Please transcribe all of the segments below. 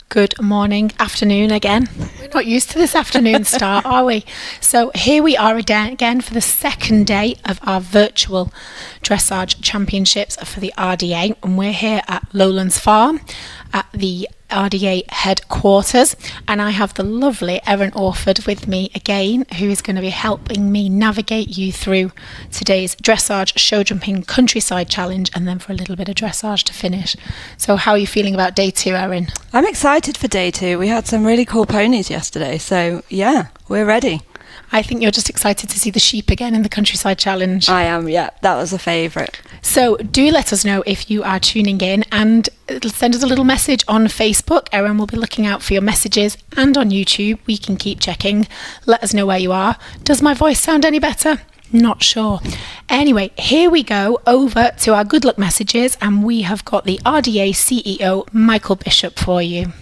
Good morning, afternoon again. We're not used to this afternoon start, are we? So here we are again for the second day of our virtual dressage championships for the RDA, and we're here at Lowlands Farm at the RDA headquarters, and I have the lovely Erin Orford with me again, who is going to be helping me navigate you through today's dressage show jumping countryside challenge, and then for a little bit of dressage to finish. So how are you feeling about day 2, Erin? I'm excited for day 2. We had some really cool ponies yesterday, so yeah, we're ready. I think you're just excited to see the sheep again in the countryside challenge. I am, yeah, that was a favourite. So do let us know if you are tuning in, and send us a little message on Facebook. Erin will be looking out for your messages, and on YouTube we can keep checking. Let us know where you are. Does my voice sound any better? Not sure. Anyway, here we go over to our good luck messages, and we have got the RDA CEO Michael Bishop for you.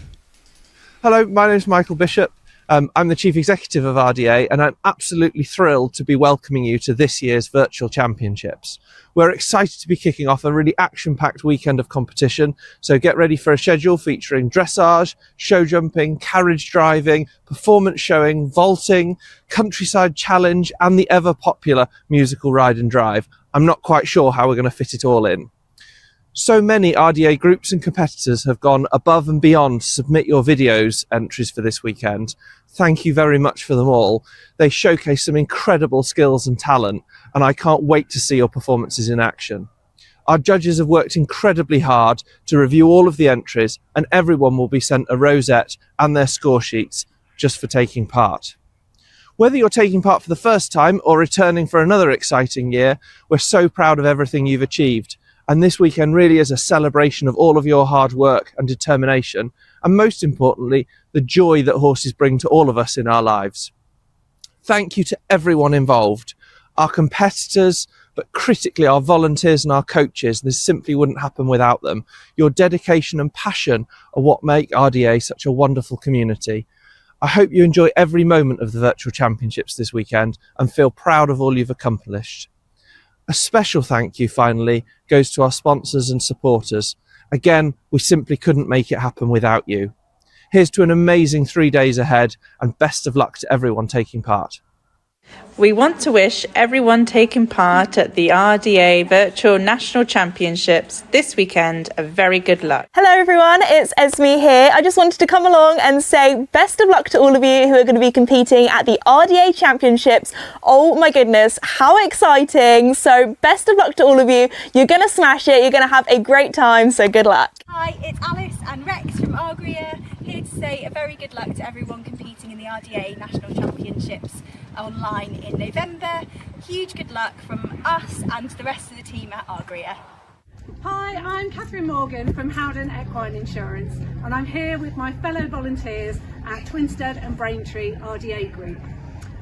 Hello, my name is Michael Bishop. I'm the Chief Executive of RDA, and I'm absolutely thrilled to be welcoming you to this year's Virtual Championships. We're excited to be kicking off a really action-packed weekend of competition, so get ready for a schedule featuring dressage, show jumping, carriage driving, performance showing, vaulting, countryside challenge, and the ever-popular musical ride and drive. I'm not quite sure how we're going to fit it all in. So many RDA groups and competitors have gone above and beyond to submit your videos entries for this weekend. Thank you very much for them all. They showcase some incredible skills and talent, and I can't wait to see your performances in action. Our judges have worked incredibly hard to review all of the entries, and everyone will be sent a rosette and their score sheets just for taking part. Whether you're taking part for the first time or returning for another exciting year, we're so proud of everything you've achieved. And this weekend really is a celebration of all of your hard work and determination, and most importantly, the joy that horses bring to all of us in our lives. Thank you to everyone involved, our competitors, but critically our volunteers and our coaches. This simply wouldn't happen without them. Your dedication and passion are what make RDA such a wonderful community. I hope you enjoy every moment of the Virtual Championships this weekend and feel proud of all you've accomplished. A special thank you, finally, goes to our sponsors and supporters. Again, we simply couldn't make it happen without you. Here's to an amazing 3 days ahead, and best of luck to everyone taking part. We want to wish everyone taking part at the RDA Virtual National Championships this weekend a very good luck. Hello everyone, it's Esme here. I just wanted to come along and say best of luck to all of you who are going to be competing at the RDA Championships. Oh my goodness, how exciting. So best of luck to all of you. You're going to smash it, you're going to have a great time, so good luck. Hi, it's Alice and Rex from RDA, here to say a very good luck to everyone competing in the RDA National Championships online in November. Huge good luck from us and the rest of the team at RDA. Hi, I'm Catherine Morgan from Howden Equine Insurance, and I'm here with my fellow volunteers at Twinstead and Braintree RDA Group.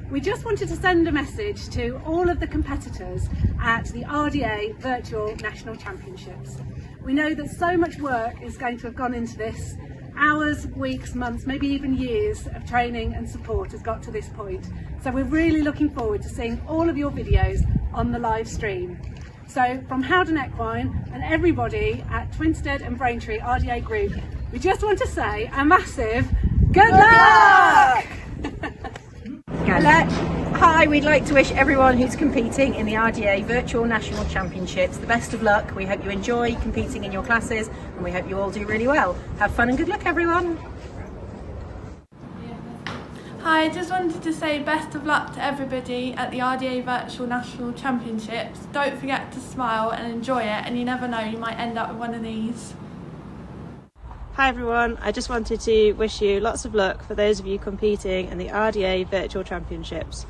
We just wanted to send a message to all of the competitors at the RDA Virtual National Championships. We know that so much work is going to have gone into this. Hours, weeks, months, maybe even years of training and support has got to this point. So we're really looking forward to seeing all of your videos on the live stream. So from Howden Equine and everybody at Twinstead and Braintree RDA Group, we just want to say a massive good luck! Hi, we'd like to wish everyone who's competing in the RDA Virtual National Championships the best of luck. We hope you enjoy competing in your classes, and we hope you all do really well. Have fun and good luck, everyone. Hi, I just wanted to say best of luck to everybody at the RDA Virtual National Championships. Don't forget to smile and enjoy it, and you never know, you might end up with one of these. Hi everyone, I just wanted to wish you lots of luck for those of you competing in the RDA Virtual Championships.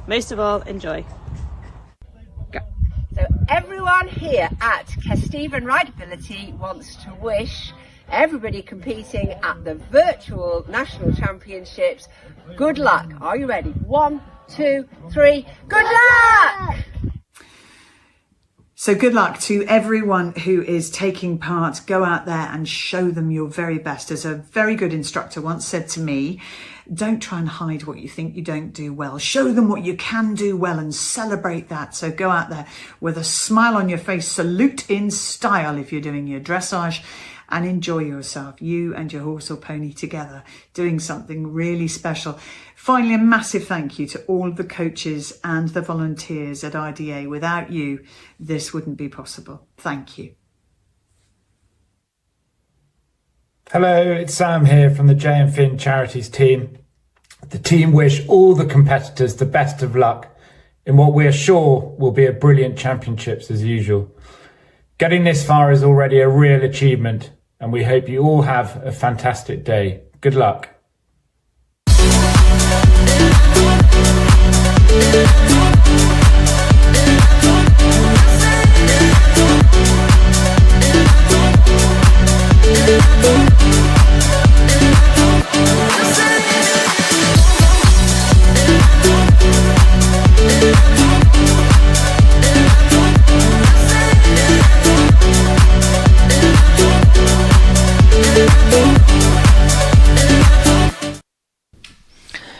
Most of all, enjoy. So everyone here at Kesteven Rideability wants to wish everybody competing at the Virtual National Championships good luck. Are you ready? 1, 2, 3, good luck! So good luck to everyone who is taking part. Go out there and show them your very best. As a very good instructor once said to me, don't try and hide what you think you don't do well. Show them what you can do well and celebrate that. So go out there with a smile on your face, salute in style if you're doing your dressage, and enjoy yourself, you and your horse or pony together, doing something really special. Finally, a massive thank you to all of the coaches and the volunteers at RDA. Without you, this wouldn't be possible. Thank you. Hello, it's Sam here from the J and Finn Charities team. The team wish all the competitors the best of luck in what we are sure will be a brilliant championships as usual. Getting this far is already a real achievement, and we hope you all have a fantastic day. Good luck.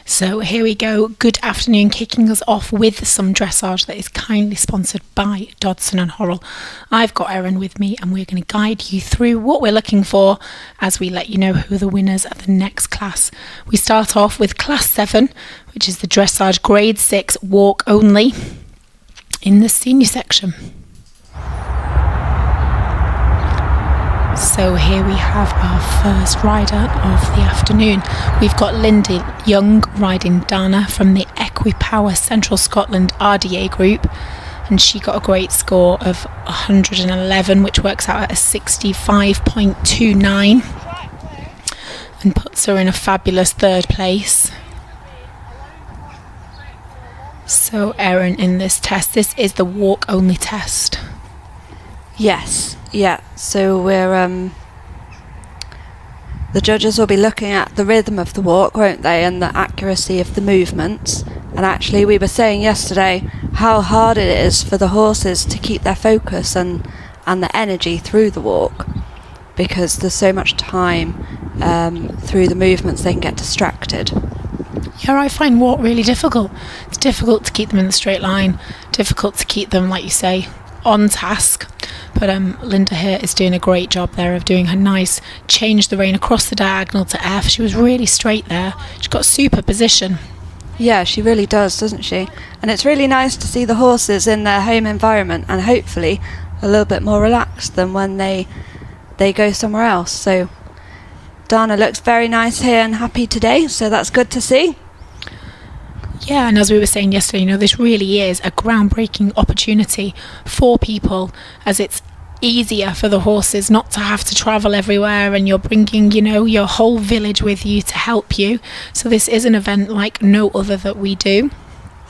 So here we go. Good afternoon, kicking us off with some dressage that is kindly sponsored by Dodson and Horrell. I've got Erin with me and we're going to guide you through what we're looking for as we let you know who are the winners of the next class. We start off with class 7, which is the dressage grade 6 walk only in the senior section. So here we have our first rider of the afternoon. We've got Linda Young riding Dana from the Equipower Central Scotland RDA group, and she got a great score of 111, which works out at a 65.29 and puts her in a fabulous third place. So Erin, in this test, this is the walk only test. Yes, yeah. So we're the judges will be looking at the rhythm of the walk, won't they, and the accuracy of the movements. And actually, we were saying yesterday how hard it is for the horses to keep their focus and the energy through the walk, because there's so much time through the movements they can get distracted. Yeah, I find walk really difficult. It's difficult to keep them in the straight line, difficult to keep them, like you say, on task. But Linda here is doing a great job there of doing her nice change the rein across the diagonal to F. She was really straight there. She's got super position. Yeah, she really does, doesn't she? And it's really nice to see the horses in their home environment and hopefully a little bit more relaxed than when they go somewhere else. So Dana looks very nice here and happy today, so that's good to see. Yeah, and as we were saying yesterday, this really is a groundbreaking opportunity for people, as it's easier for the horses not to have to travel everywhere, and you're bringing, your whole village with you to help you. So this is an event like no other that we do.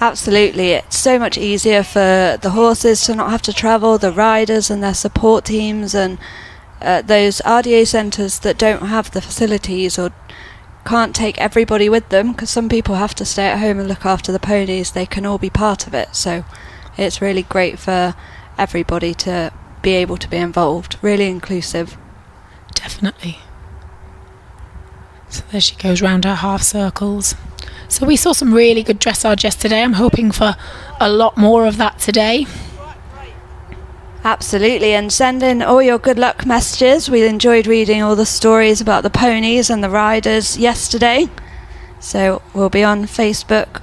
Absolutely, it's so much easier for the horses to not have to travel, the riders and their support teams, and those RDA centres that don't have the facilities or can't take everybody with them, because some people have to stay at home and look after the ponies. They can all be part of it, so it's really great for everybody to be able to be involved. Really inclusive. Definitely. So there she goes round her half circles. So we saw some really good dressage yesterday. I'm hoping for a lot more of that today. Absolutely, and send in all your good luck messages. We enjoyed reading all the stories about the ponies and the riders yesterday, so we'll be on Facebook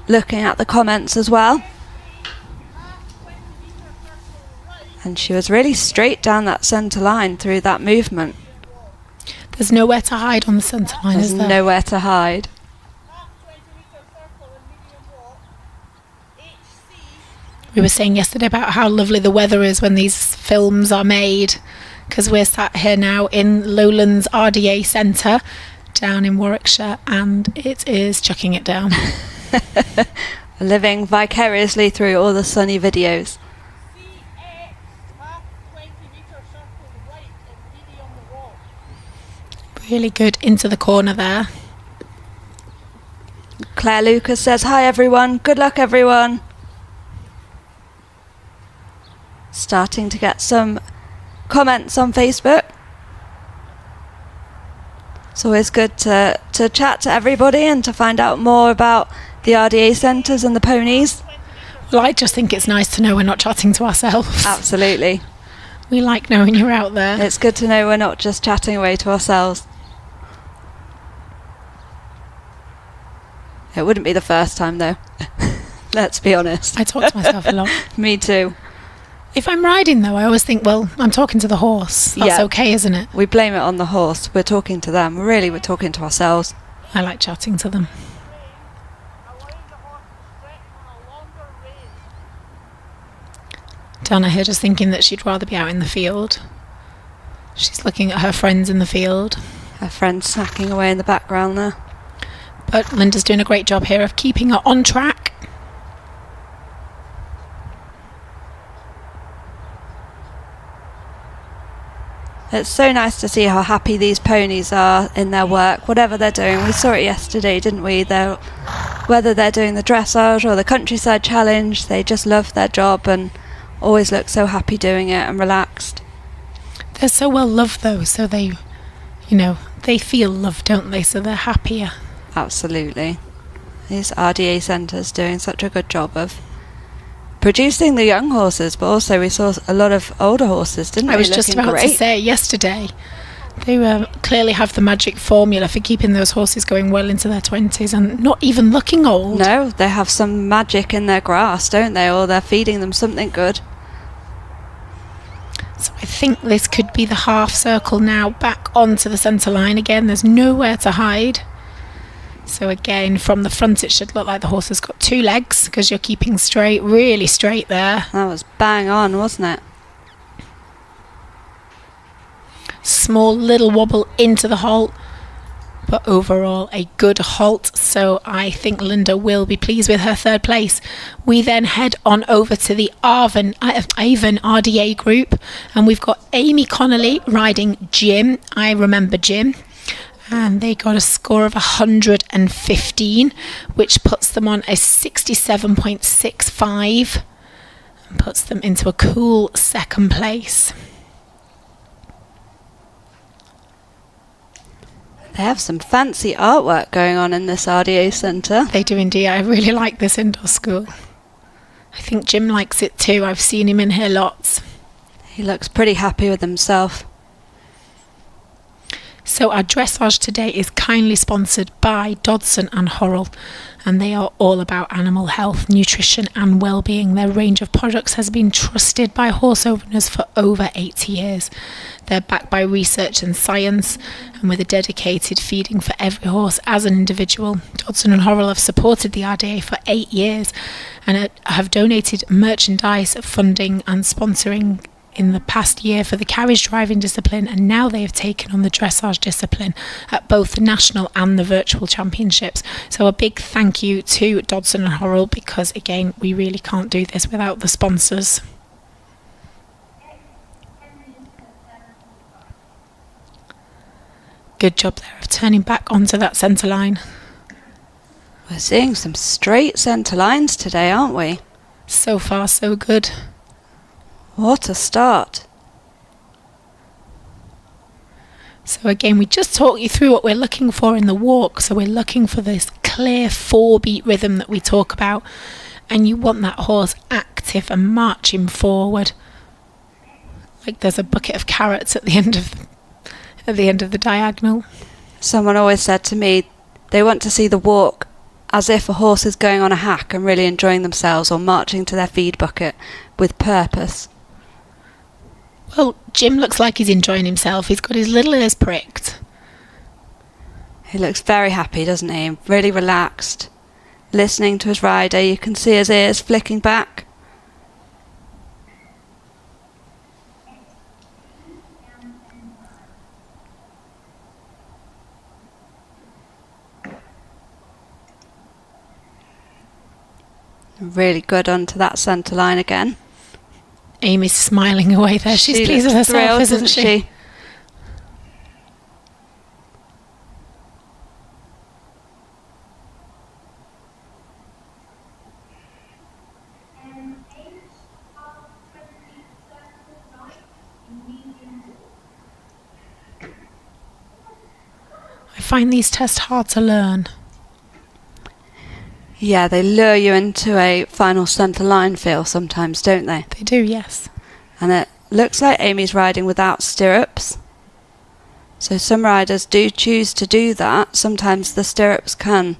looking at the comments as well. And she was really straight down that centre line through that movement. There's nowhere to hide on the centre line, is there? There's nowhere to hide. We were saying yesterday about how lovely the weather is when these films are made, because we're sat here now in Lowlands RDA Centre down in Warwickshire, and it is chucking it down. Living vicariously through all the sunny videos. Really good into the corner there. Claire Lucas says, hi everyone, good luck everyone. Starting to get some comments on Facebook. It's always good to chat to everybody and to find out more about the RDA centres and the ponies. Well, I just think it's nice to know we're not chatting to ourselves. Absolutely. We like knowing you're out there. It's good to know we're not just chatting away to ourselves. It wouldn't be the first time though. Let's be honest. I talk to myself a lot. Me too. If I'm riding though, I always think, well, I'm talking to the horse. That's okay, isn't it? We blame it on the horse. We're talking to them. Really, we're talking to ourselves. I like chatting to them. Dana heard us thinking that she'd rather be out in the field. She's looking at her friends in the field. Her friends snacking away in the background there. But Linda's doing a great job here of keeping her on track. It's so nice to see how happy these ponies are in their work, whatever they're doing. We saw it yesterday, didn't we? Whether they're doing the dressage or the countryside challenge, they just love their job and always look so happy doing it and relaxed. They're so well loved though, so they feel loved, don't they? So they're happier. Absolutely. These RDA centres doing such a good job of producing the young horses, but also we saw a lot of older horses, didn't we? I was just about to say yesterday, they clearly have the magic formula for keeping those horses going well into their 20s and not even looking old. No, they have some magic in their grass, don't they? Or they're feeding them something good. So I think this could be the half circle now, back onto the centre line again. There's nowhere to hide. So again, from the front it should look like the horse has got two legs because you're keeping straight, really straight there. That was bang on, wasn't it? Small little wobble into the halt, but overall a good halt. So I think Linda will be pleased with her third place. We then head on over to the Avon RDA group, and we've got Amy Connolly riding Jim. I remember Jim. And they got a score of 115, which puts them on a 67.65 and puts them into a cool second place. They have some fancy artwork going on in this RDA centre. They do indeed. I really like this indoor school. I think Jim likes it too. I've seen him in here lots. He looks pretty happy with himself. So our dressage today is kindly sponsored by Dodson and Horrell, and they are all about animal health, nutrition and well-being. Their range of products has been trusted by horse owners for over 80 years. They're backed by research and science, and with a dedicated feeding for every horse as an individual. Dodson and Horrell have supported the RDA for 8 years and have donated merchandise, funding and sponsoring in the past year for the carriage driving discipline, and now they have taken on the dressage discipline at both the national and the virtual championships. So a big thank you to Dodson and Horrell, because again, we really can't do this without the sponsors. Good job there of turning back onto that centre line. We're seeing some straight centre lines today, aren't we? So far so good. What a start. So again, we just talked you through what we're looking for in the walk. So we're looking for this clear 4-beat rhythm that we talk about, and you want that horse active and marching forward. Like there's a bucket of carrots at the end of the diagonal. Someone always said to me they want to see the walk as if a horse is going on a hack and really enjoying themselves, or marching to their feed bucket with purpose. Well, Jim looks like he's enjoying himself. He's got his little ears pricked. He looks very happy, doesn't he? Really relaxed. Listening to his rider, you can see his ears flicking back. Really good onto that centre line again. Amy's smiling away there. She's pleased with herself, thrilled, isn't she? I find these tests hard to learn. Yeah, they lure you into a final centre line feel sometimes, don't they? They do, yes. And looks like Amy's riding without stirrups. So some riders do choose to do that. Sometimes the stirrups can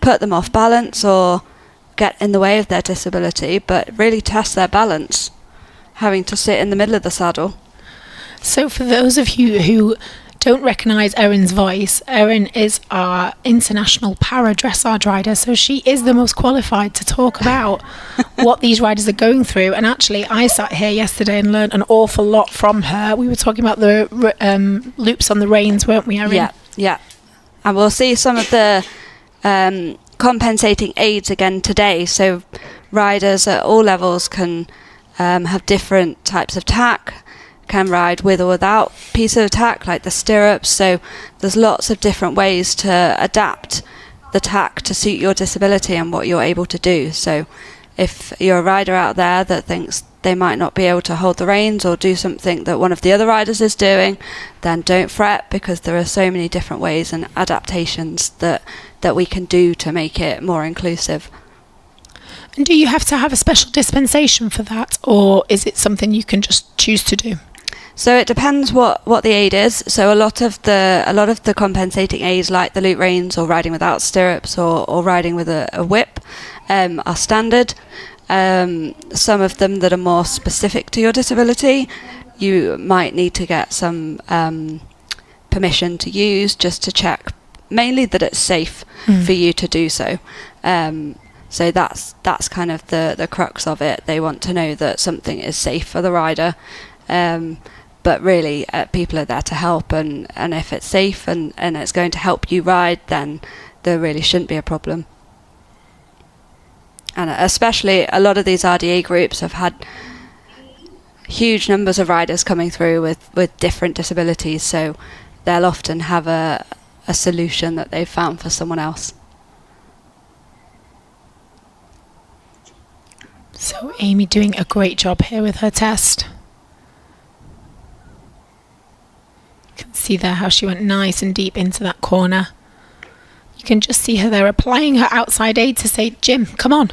put them off balance or get in the way of their disability, but really test their balance, having to sit in the middle of the saddle. So for those of you who don't recognise Erin's voice, Erin is our international para dressage rider, so she is the most qualified to talk about what these riders are going through. And actually, I sat here yesterday and learned an awful lot from her. We were talking about the loops on the reins, weren't we, Erin? Yeah. And we'll see some of the compensating aids again today. So riders at all levels can have different types of tack, can ride with or without piece of tack, like the stirrups. So there's lots of different ways to adapt the tack to suit your disability and what you're able to do. So if you're a rider out there that thinks they might not be able to hold the reins or do something that one of the other riders is doing, then don't fret, because there are so many different ways and adaptations that we can do to make it more inclusive. And do you have to have a special dispensation for that, or is it something you can just choose to do? So it depends what the aid is. So a lot of the compensating aids, like the loop reins or riding without stirrups or riding with a whip, are standard. Some of them that are more specific to your disability, you might need to get some permission to use, just to check mainly that it's safe for you to do so. So that's kind of the crux of it. They want to know that something is safe for the rider. But really, people are there to help, and if it's safe and it's going to help you ride, then there really shouldn't be a problem. And especially a lot of these RDA groups have had huge numbers of riders coming through with different disabilities, so they'll often have a solution that they've found for someone else. So Amy doing a great job here with her test. You can see there how she went nice and deep into that corner. You can just see her there applying her outside aid to say, Jim, come on.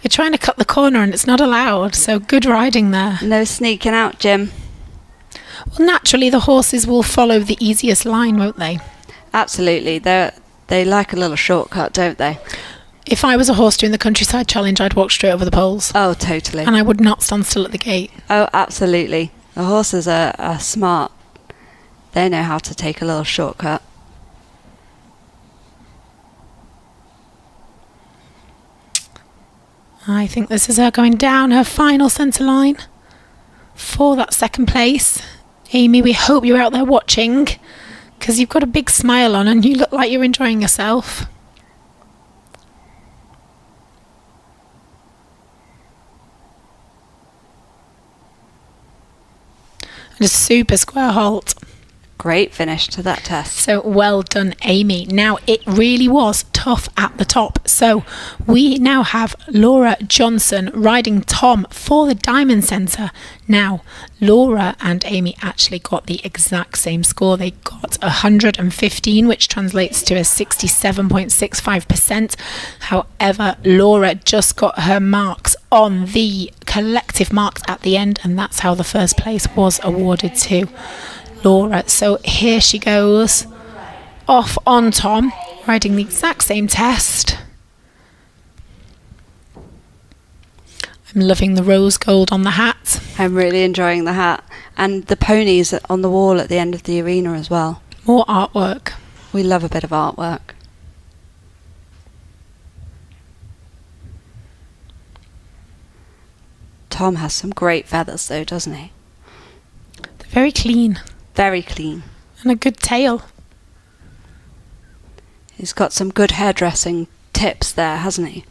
You're trying to cut the corner and it's not allowed. So good riding there. No sneaking out, Jim. Well, naturally the horses will follow the easiest line, won't they? Absolutely. They like a little shortcut, don't they? If I was a horse doing the Countryside Challenge, I'd walk straight over the poles. Oh, totally. And I would not stand still at the gate. Oh, absolutely. The horses are smart. They know how to take a little shortcut. I think this is her going down her final centre line for that second place. Amy, we hope you're out there watching, because you've got a big smile on and you look like you're enjoying yourself. And a super square halt. Great finish to that test. So well done, Amy. Now, it really was tough at the top. So we now have Laura Johnson riding Tom for the Diamond Centre. Now, Laura and Amy actually got the exact same score. They got 115, which translates to a 67.65%. However, Laura just got her marks on the collective marks at the end, and that's how the first place was awarded to Laura. So here she goes off on Tom, riding the exact same test. I'm loving the rose gold on the hat. I'm really enjoying the hat, and the ponies on the wall at the end of the arena as well. More artwork. We love a bit of artwork. Tom has some great feathers though, doesn't he? They're very clean. Very clean. And a good tail. He's got some good hairdressing tips there, hasn't he?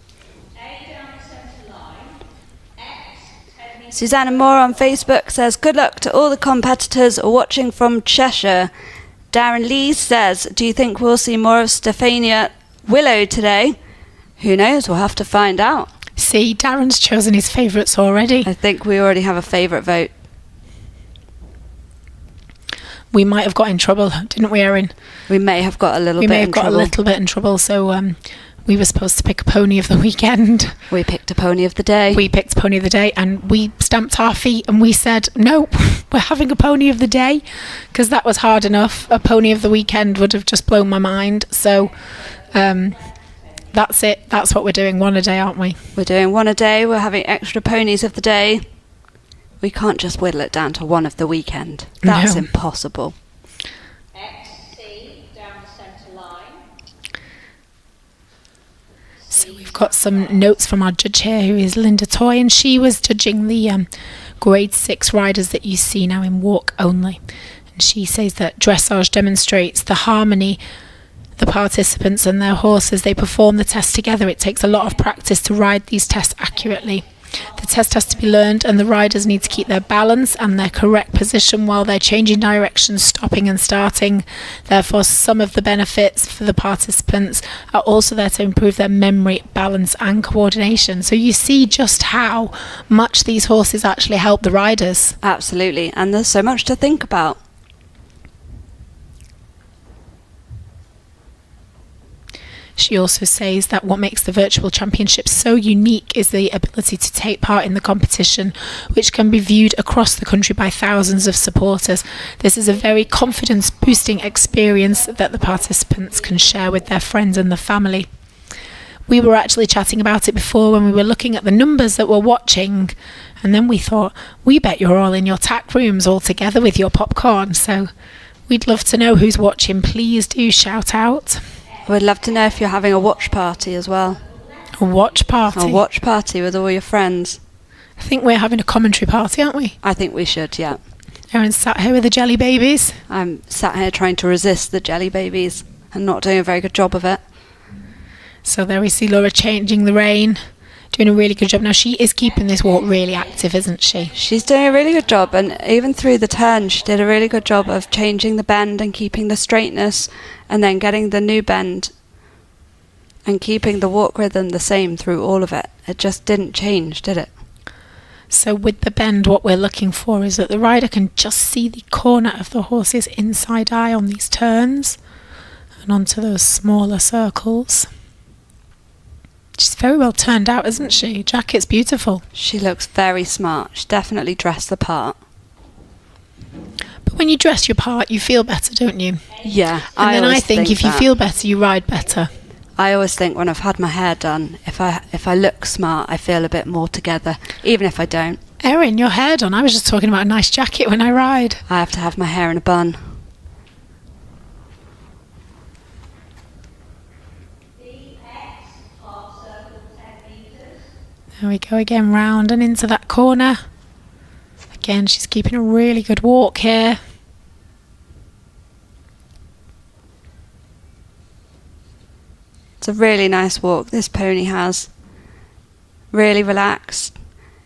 Susanna Moore on Facebook says, good luck to all the competitors watching from Cheshire. Darren Lee says, do you think we'll see more of Stephania Willow today? Who knows? We'll have to find out. See, Darren's chosen his favourites already. I think we already have a favourite vote. We might have got in trouble, didn't we, Erin? We may have got a little bit in trouble. We may have got a little bit in trouble, so We were supposed to pick a pony of the weekend. We picked a pony of the day. We picked pony of the day, and we stamped our feet and we said, nope, we're having a pony of the day, because that was hard enough. A pony of the weekend would have just blown my mind. So that's it. That's what we're doing. One a day, aren't we? We're doing one a day. We're having extra ponies of the day. We can't just whittle it down to one of the weekend. That's impossible. So we've got some notes from our judge here, who is Linda Toy, and she was judging the grade 6 riders that you see now in walk only. And she says that dressage demonstrates the harmony the participants and their horses. They perform the test together. It takes a lot of practice to ride these tests accurately. The test has to be learned, and the riders need to keep their balance and their correct position while they're changing direction, stopping and starting. Therefore, some of the benefits for the participants are also there to improve their memory, balance and coordination. So you see just how much these horses actually help the riders. Absolutely, and there's so much to think about. She also says that what makes the virtual championships so unique is the ability to take part in the competition, which can be viewed across the country by thousands of supporters. This is a very confidence-boosting experience that the participants can share with their friends and the family. We were actually chatting about it before when we were looking at the numbers that were watching, and then we thought, we bet you're all in your tack rooms all together with your popcorn, so we'd love to know who's watching. Please do shout out. We'd love to know if you're having a watch party as well. A watch party? A watch party with all your friends. I think we're having a commentary party, aren't we? I think we should, yeah. Erin's sat here with the jelly babies. I'm sat here trying to resist the jelly babies and not doing a very good job of it. So there we see Laura changing the rein, doing a really good job. Now she is keeping this walk really active, isn't she? She's doing a really good job, and even through the turn she did a really good job of changing the bend and keeping the straightness, and then getting the new bend and keeping the walk rhythm the same through all of it. It just didn't change, did it? So with the bend, what we're looking for is that the rider can just see the corner of the horse's inside eye on these turns and onto those smaller circles. She's very well turned out, isn't she? Jacket's beautiful. She looks very smart. She definitely dressed the part. But when you dress your part, you feel better, don't you? Yeah, and then I think if you feel better, you ride better. I always think when I've had my hair done, if I look smart, I feel a bit more together, even if I don't. Erin, your hair done. I was just talking about a nice jacket when I ride. I have to have my hair in a bun. There we go again, round and into that corner. Again, she's keeping a really good walk here. It's a really nice walk this pony has. Really relaxed,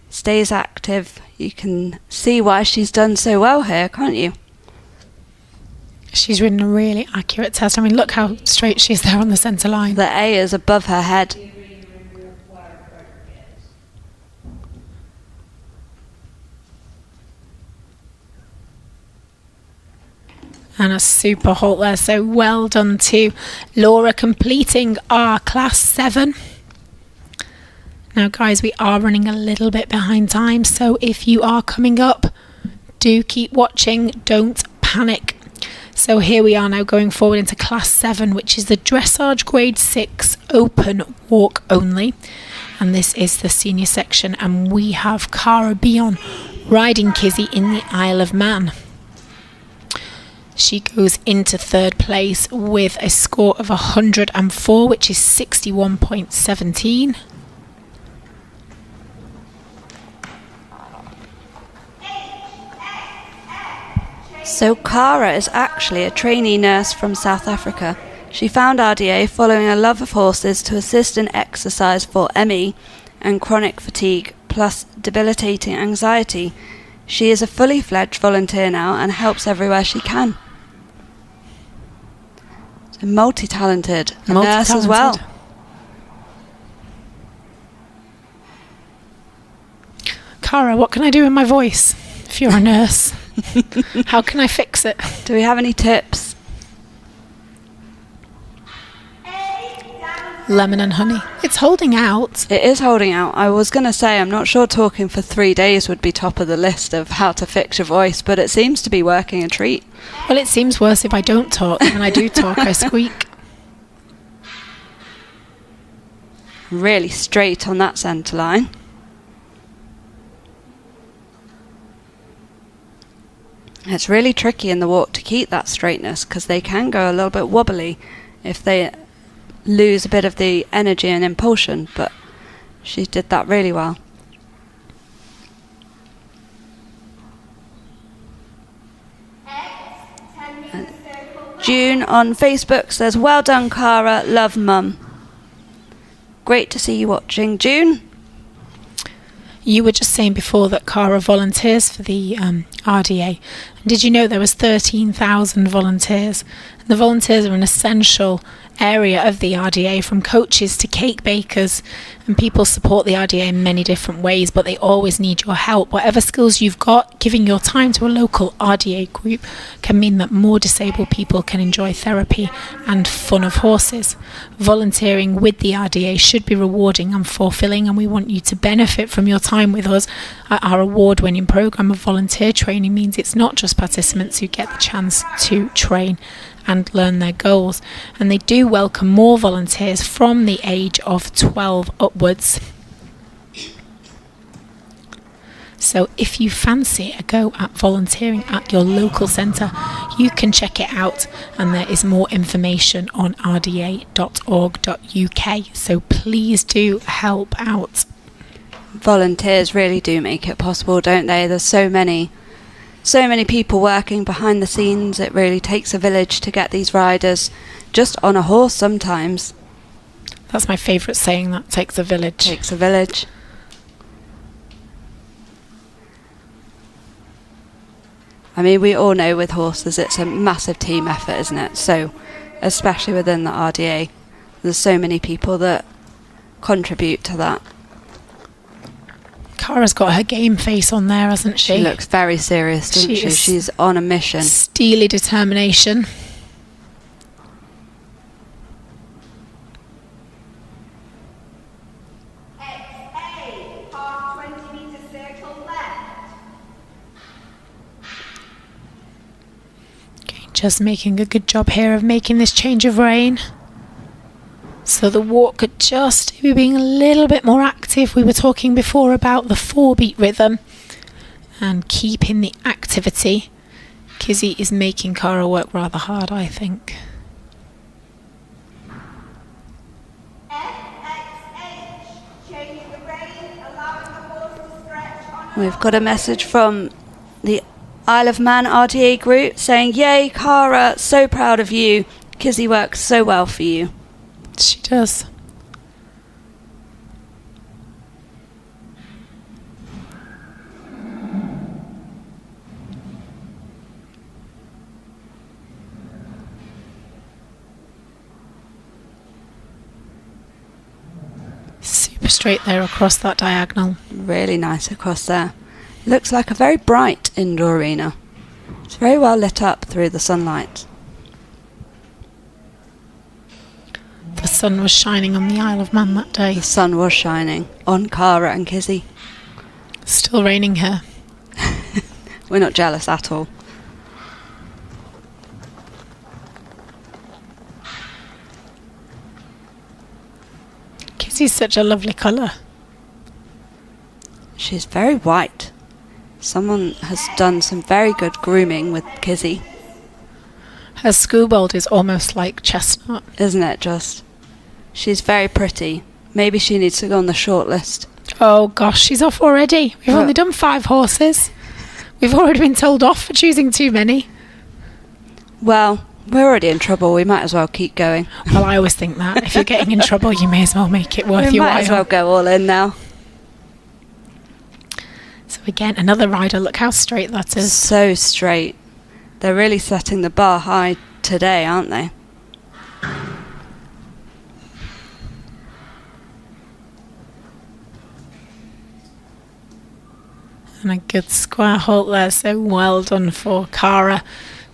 stays active. You can see why she's done so well here, can't you? She's ridden a really accurate test. I mean, look how straight she is there on the centre line. The A is above her head. And a super halt there, so well done to Laura completing our class 7. Now guys, we are running a little bit behind time, so if you are coming up, do keep watching, don't panic. So here we are now going forward into class 7, which is the dressage grade 6 open walk only, and this is the senior section, and we have Cara Bion riding Kizzy in the Isle of Man. She goes into 3rd place with a score of 104, which is 61.17. So Cara is actually a trainee nurse from South Africa. She found RDA following a love of horses to assist in exercise for ME and chronic fatigue, plus debilitating anxiety. She is a fully fledged volunteer now and helps everywhere she can. So multi-talented, a nurse as well. Cara, what can I do with my voice if you're a nurse? How can I fix it? Do we have any tips? lemon and honey. It's holding out. It is holding out. I was going to say, I'm not sure talking for 3 days would be top of the list of how to fix your voice, but it seems to be working a treat. Well, it seems worse if I don't talk. When I do talk, I squeak. Really straight on that centre line. It's really tricky in the walk to keep that straightness because they can go a little bit wobbly if they lose a bit of the energy and impulsion, but she did that really well. And June on Facebook says, well done, Cara, love mum. Great to see you watching, June. You were just saying before that Cara volunteers for the RDA. Did you know there was 13,000 volunteers? And the volunteers are an essential area of the RDA, from coaches to cake bakers, and people support the RDA in many different ways, but they always need your help. Whatever skills you've got, giving your time to a local RDA group can mean that more disabled people can enjoy therapy and fun of horses. Volunteering with the RDA should be rewarding and fulfilling, and we want you to benefit from your time with us. Our award-winning program of volunteer training means it's not just participants who get the chance to train and learn their goals, and they do welcome more volunteers from the age of 12 upwards. So if you fancy a go at volunteering at your local centre, you can check it out, and there is more information on rda.org.uk, so please do help out. Volunteers really do make it possible, don't they? There's so many people working behind the scenes. It really takes a village to get these riders just on a horse sometimes. That's my favourite saying, that takes a village. Takes a village. I mean, we all know with horses it's a massive team effort, isn't it? So, especially within the RDA, there's so many people that contribute to that. Cara's got her game face on there, hasn't she? She looks very serious, doesn't she? She's on a mission. Steely determination. XA, half 20 metre circle left. Okay, just making a good job here of making this change of rein. So the walk could just be being a little bit more active. We were talking before about the 4-beat rhythm and keeping the activity. Kizzy is making Cara work rather hard, I think. We've got a message from the Isle of Man RDA group saying, yay, Cara, so proud of you. Kizzy works so well for you. She does. Super straight there across that diagonal. Really nice across there. Looks like a very bright indoor arena. It's very well lit up through the sunlight. The sun was shining on the Isle of Man that day. The sun was shining on Cara and Kizzy. Still raining here. We're not jealous at all. Kizzy's such a lovely colour. She's very white. Someone has done some very good grooming with Kizzy. Her schoolbold is almost like chestnut. Isn't it just? She's very pretty. Maybe she needs to go on the short list. Oh gosh, she's off already. We've only done 5 horses. We've already been told off for choosing too many. Well, we're already in trouble. We might as well keep going. Well, I always think that. If you're getting in trouble, you may as well make it worth your while. We might as well go all in now. So again, another rider. Look how straight that is. So straight. They're really setting the bar high today, aren't they? And a good square halt there, so well done for Cara.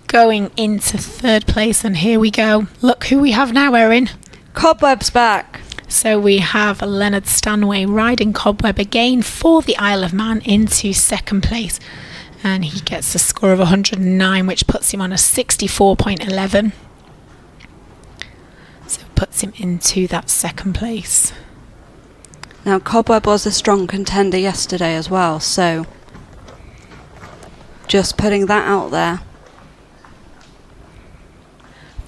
Going into 3rd place, and here we go. Look who we have now, Erin. Cobweb's back. So we have Leonard Stanway riding Cobweb again for the Isle of Man into second place. And he gets a score of 109, which puts him on a 64.11. So it puts him into that second place. Now, Cobweb was a strong contender yesterday as well, so just putting that out there.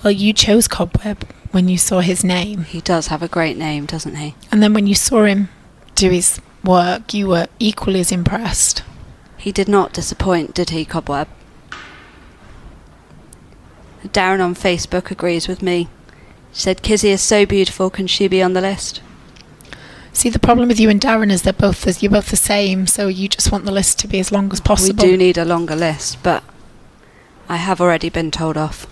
Well, you chose Cobweb when you saw his name. He does have a great name, doesn't he? And then when you saw him do his work, you were equally as impressed. He did not disappoint, did he, Cobweb? Darren on Facebook agrees with me. She said, Kizzy is so beautiful, can she be on the list? See, the problem with you and Darren is you're both the same, so you just want the list to be as long as possible. We do need a longer list, but I have already been told off.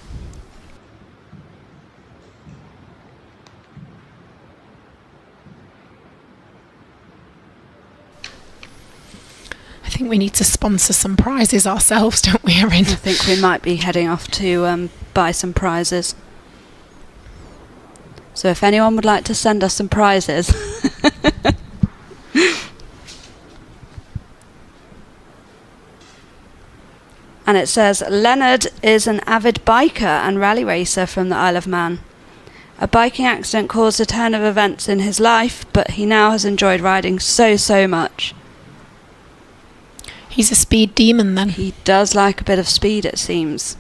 I think we need to sponsor some prizes ourselves, don't we, Erin? I think we might be heading off to buy some prizes. So if anyone would like to send us some prizes. And it says, Leonard is an avid biker and rally racer from the Isle of Man. A biking accident caused a turn of events in his life, but he now has enjoyed riding so much. He's a speed demon then. He does like a bit of speed, it seems.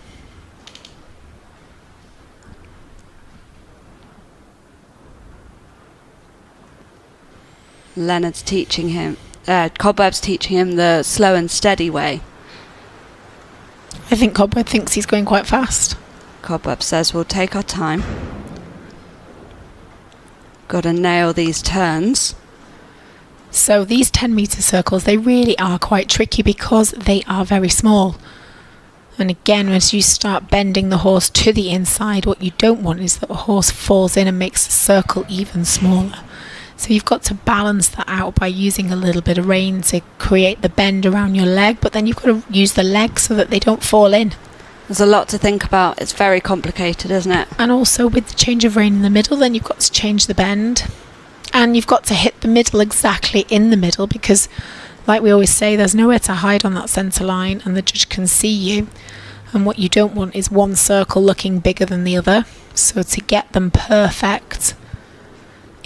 Leonard's teaching him, Cobweb's teaching him the slow and steady way. I think Cobweb thinks he's going quite fast. Cobweb says we'll take our time. Got to nail these turns. So these 10-metre circles, they really are quite tricky because they are very small. And again, as you start bending the horse to the inside, what you don't want is that the horse falls in and makes the circle even smaller. So you've got to balance that out by using a little bit of rein to create the bend around your leg, but then you've got to use the legs so that they don't fall in. There's a lot to think about. It's very complicated, isn't it? And also with the change of rein in the middle, then you've got to change the bend. And you've got to hit the middle exactly in the middle because, like we always say, there's nowhere to hide on that centre line and the judge can see you. And what you don't want is one circle looking bigger than the other. So to get them perfect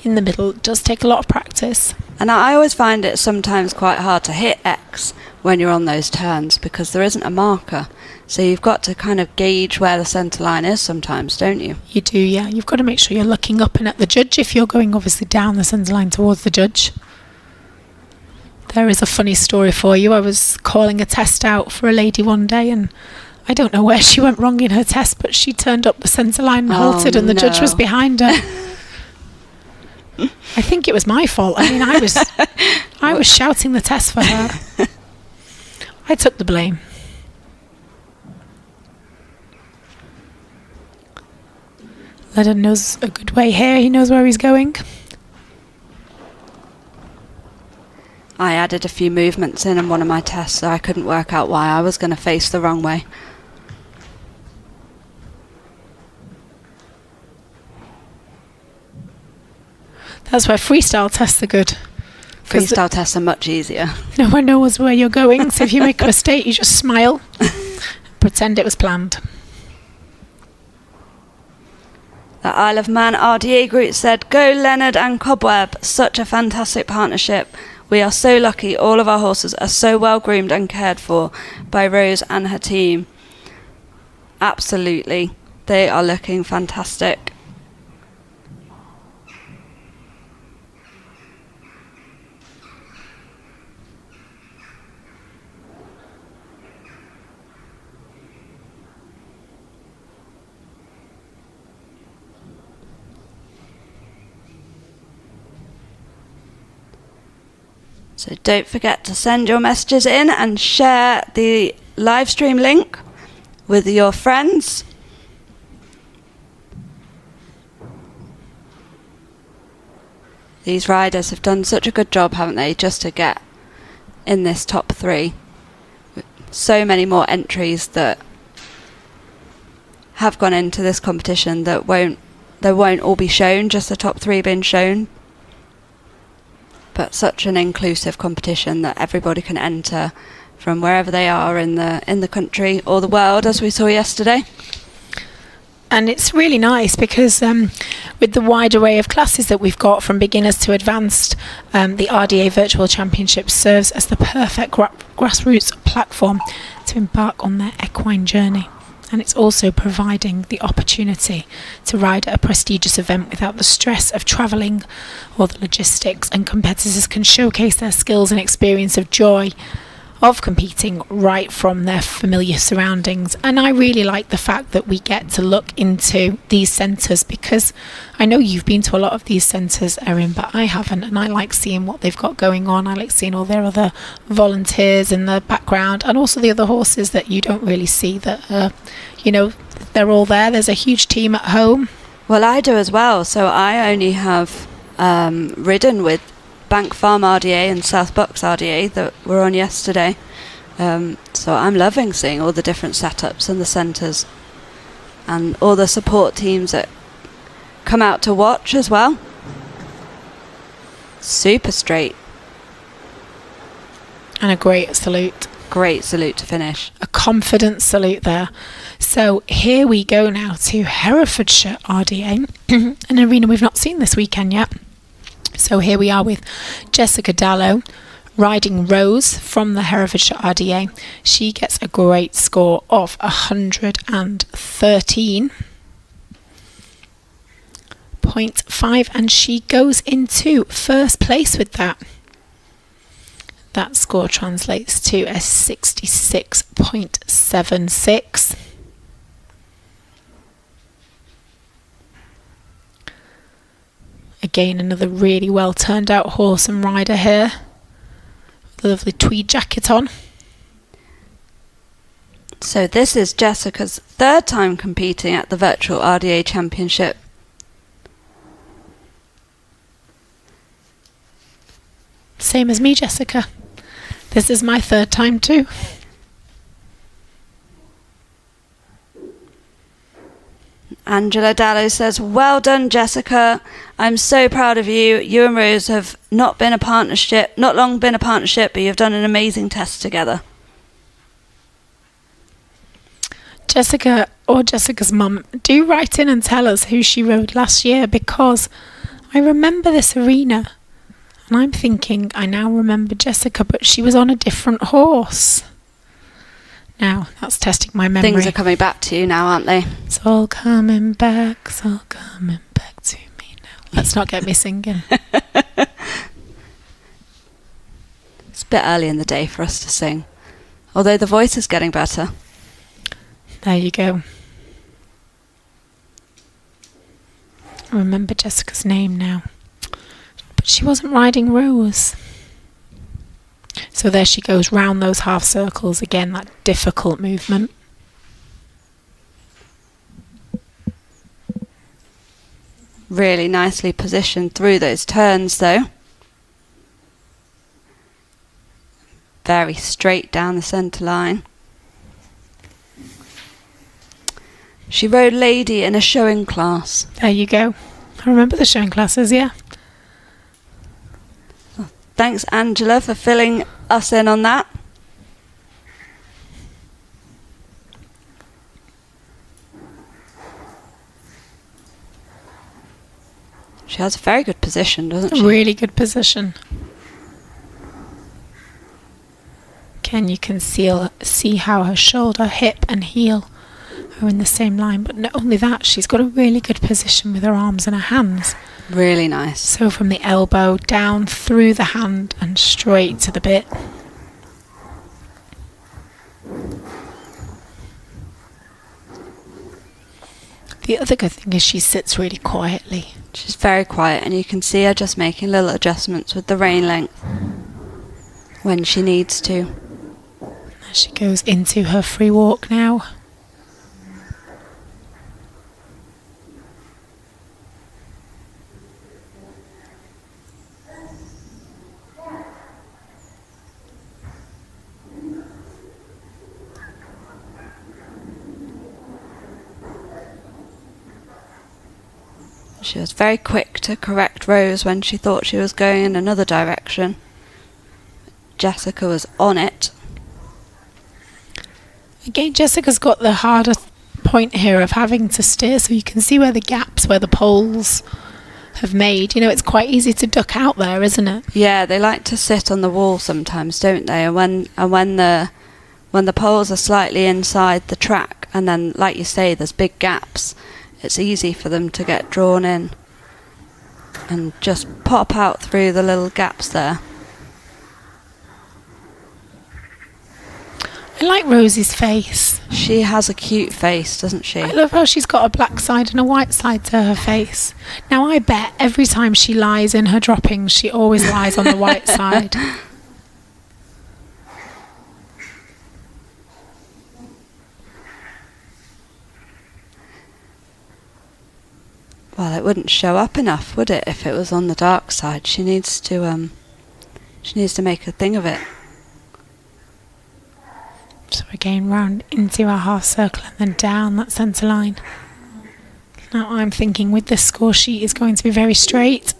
in the middle does take a lot of practice. And I always find it sometimes quite hard to hit X when you're on those turns because there isn't a marker. So you've got to kind of gauge where the centre line is sometimes, don't you? You do, yeah. You've got to make sure you're looking up and at the judge if you're going obviously down the centre line towards the judge. There is a funny story for you. I was calling a test out for a lady one day and I don't know where she went wrong in her test, but she turned up the centre line and halted and the judge was behind her. I think it was my fault. I mean, I was shouting the test for her. I took the blame. Leonard knows a good way here. He knows where he's going. I added a few movements in one of my tests, so I couldn't work out why I was going to face the wrong way. That's why freestyle tests are good. Freestyle tests are much easier. No one knows where you're going, so if you make a mistake, you just smile, pretend it was planned. The Isle of Man RDA group said, "Go Leonard and Cobweb, such a fantastic partnership. We are so lucky. All of our horses are so well groomed and cared for by Rose and her team." Absolutely. They are looking fantastic. So don't forget to send your messages in and share the live stream link with your friends. These riders have done such a good job, haven't they, just to get in this top three. So many more entries that have gone into this competition that won't all be shown, just the top three being shown. but such an inclusive competition that everybody can enter from wherever they are in the country or the world, as we saw yesterday. And it's really nice because with the wide array of classes that we've got from beginners to advanced, the RDA Virtual Championships serves as the perfect grassroots platform to embark on their equine journey. And it's also providing the opportunity to ride at a prestigious event without the stress of travelling or the logistics, and competitors can showcase their skills and experience of joy of competing right from their familiar surroundings. And I really like the fact that we get to look into these centres, because I know you've been to a lot of these centres, Erin, but I haven't, and I like seeing what they've got going on. I like seeing all their other volunteers in the background, and also the other horses that you don't really see that they're all there. There's a huge team at home. Well, I do as well, so I only have ridden with Bank Farm RDA and South Bucks RDA that were on yesterday. So I'm loving seeing all the different setups and the centres and all the support teams that come out to watch as well. Super straight. And a great salute. Great salute to finish. A confident salute there. So here we go now to Herefordshire RDA, an arena we've not seen this weekend yet. So here we are with Jessica Dallow riding Rose from the Herefordshire RDA. She gets a great score of 113.5, and she goes into first place with that. That score translates to a 66.76. Again, another really well turned out horse and rider here. With a lovely tweed jacket on. So this is Jessica's third time competing at the Virtual RDA Championship. Same as me, Jessica. This is my third time too. Angela Dallow says, "Well done, Jessica. I'm so proud of you. You and Rose have not long been a partnership, but you've done an amazing test together." Jessica, or Jessica's mum, do write in and tell us who she rode last year, because I remember this arena and I'm thinking I now remember Jessica, but she was on a different horse. Now, that's testing my memory. Things are coming back to you now, aren't they? It's all coming back, it's all coming back to me now. Let's not get me singing. It's a bit early in the day for us to sing, although the voice is getting better. There you go. I remember Jessica's name now. But she wasn't riding Rose. So there she goes round those half circles again, that difficult movement. Really nicely positioned through those turns though. Very straight down the centre line. She rode Lady in a showing class. There you go. I remember the showing classes, yeah. Thanks, Angela, for filling us in on that. She has a very good position, doesn't she? Really good position. Again, you can see how her shoulder, hip and heel are in the same line. But not only that, she's got a really good position with her arms and her hands. Really nice. So from the elbow down through the hand and straight to the bit. The other good thing is she sits really quietly. She's very quiet, and you can see her just making little adjustments with the rein length when she needs to. There she goes into her free walk now. She was very quick to correct Rose when she thought she was going in another direction. Jessica was on it. Again, Jessica's got the harder point here of having to steer, so you can see where the gaps, where the poles have made. You know, it's quite easy to duck out there, isn't it? Yeah, they like to sit on the wall sometimes, don't they? And when the poles are slightly inside the track, and then, like you say, there's big gaps, it's easy for them to get drawn in and just pop out through the little gaps there. I like Rosie's face. She has a cute face, doesn't she? I love how she's got a black side and a white side to her face. Now, I bet every time she lies in her droppings, she always lies on the white side. Well, it wouldn't show up enough, would it, if it was on the dark side? She needs to make a thing of it. So again, round into our half circle and then down that centre line. Now I'm thinking with this score sheet is going to be very straight.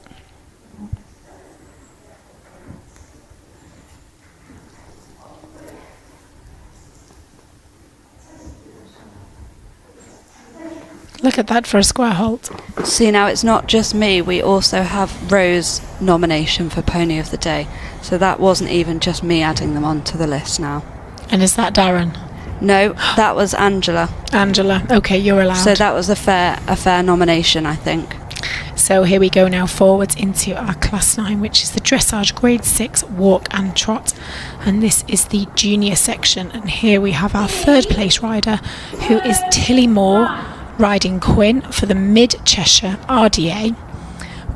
Look at that for a square halt. See, now it's not just me, we also have Rose nomination for Pony of the Day. So that wasn't even just me adding them onto the list now. And is that Darren? No, that was Angela. Angela, okay, you're allowed. So that was a fair nomination, I think. So here we go now forwards into our class 9, which is the dressage grade 6 walk and trot, and this is the junior section. And here we have our third place rider, who is Tilly Moore, riding Quinn for the Mid Cheshire RDA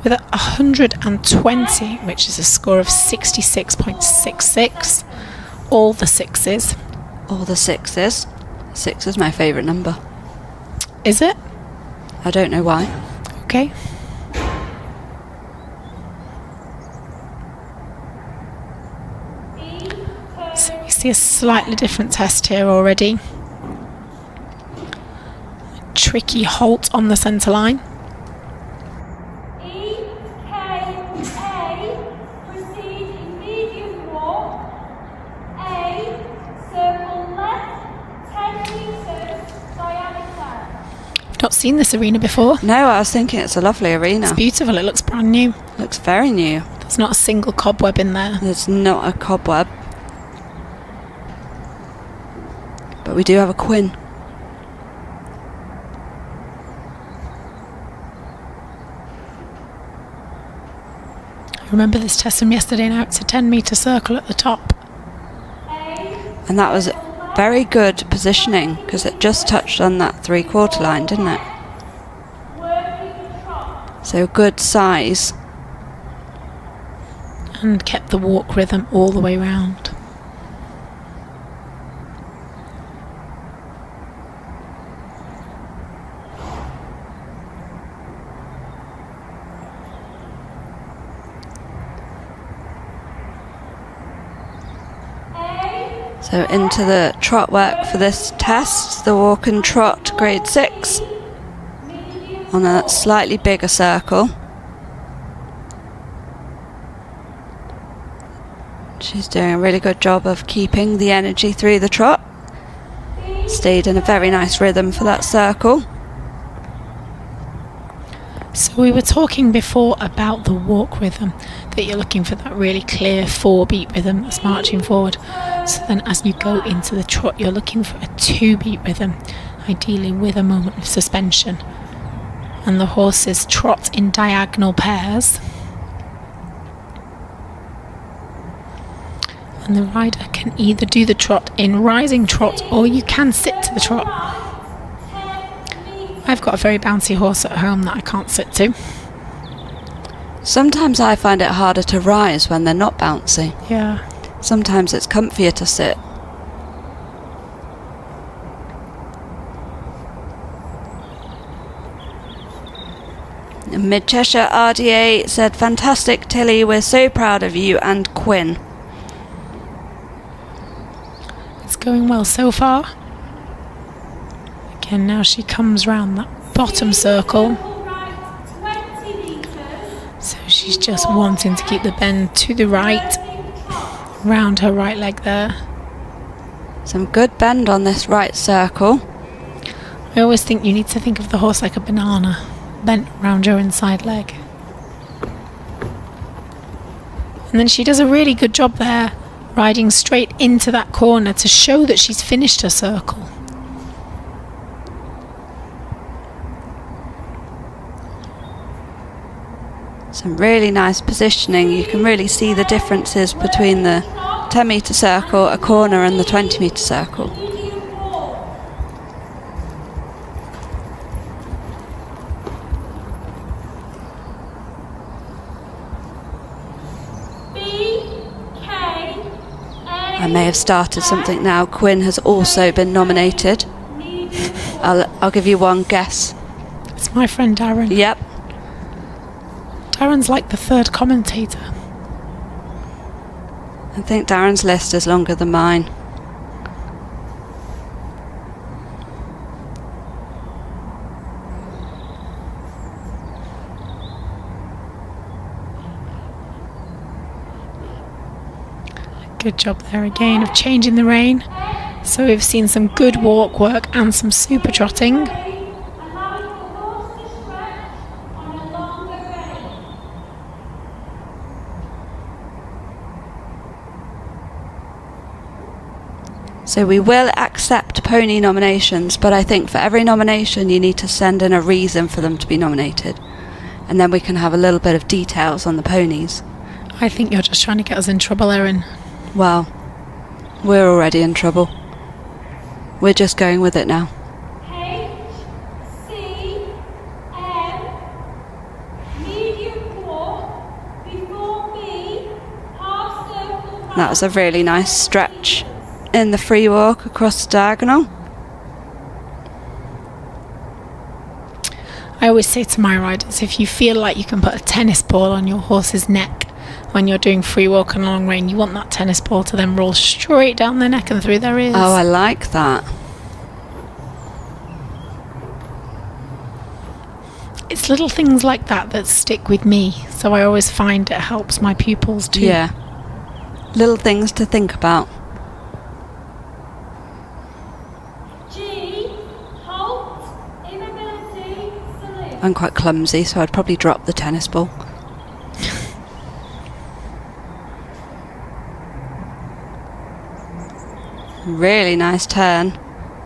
with 120, which is a score of 66.66. All the sixes. All the sixes. 6 is my favourite number. Is it? I don't know why. Okay. So we see a slightly different test here already. A tricky halt on the centre line. Not seen this arena before. No, I was thinking it's a lovely arena. It's beautiful, it looks brand new. Looks very new. There's not a single cobweb in there. There's not a cobweb. But we do have a Quinn. I remember this test from yesterday. Now it's a 10-metre circle at the top. And that was very good positioning because it just touched on that 3/4 line, didn't it? So good size. And kept the walk rhythm all the way round. So into the trot work for this test, the walk and trot grade 6 on a slightly bigger circle. She's doing a really good job of keeping the energy through the trot. Stayed in a very nice rhythm for that circle. So we were talking before about the walk rhythm, that you're looking for that really clear 4-beat rhythm that's marching forward. So then as you go into the trot, you're looking for a 2-beat rhythm, ideally with a moment of suspension. And the horses trot in diagonal pairs. And the rider can either do the trot in rising trot or you can sit to the trot. I've got a very bouncy horse at home that I can't sit to. Sometimes I find it harder to rise when they're not bouncy. Yeah. Sometimes it's comfier to sit. Mid Cheshire RDA said, "Fantastic, Tilly, we're so proud of you and Quinn." It's going well so far. Again, now she comes round that bottom circle. She's just wanting to keep the bend to the right, round her right leg there. Some good bend on this right circle. I always think you need to think of the horse like a banana, bent round your inside leg. And then she does a really good job there, riding straight into that corner to show that she's finished her circle. Some really nice positioning. You can really see the differences between the 10 metre circle, a corner, and the 20 metre circle. I may have started something now. Quinn has also been nominated. I'll give you one guess. It's my friend Darren. Yep. Darren's like the third commentator. I think Darren's list is longer than mine. Good job there again of changing the rein. So we've seen some good walk work and some super trotting. So we will accept pony nominations, but I think for every nomination you need to send in a reason for them to be nominated. And then we can have a little bit of details on the ponies. I think you're just trying to get us in trouble, Erin. Well, we're already in trouble. We're just going with it now. That was a really nice stretch in the free walk across the diagonal. I always say to my riders, if you feel like you can put a tennis ball on your horse's neck when you're doing free walk and long rein, you want that tennis ball to then roll straight down their neck and through their ears. Oh, I like that. It's little things like that that stick with me, so I always find it helps my pupils too. Yeah. Little things to think about. I'm quite clumsy, so I'd probably drop the tennis ball. Really nice turn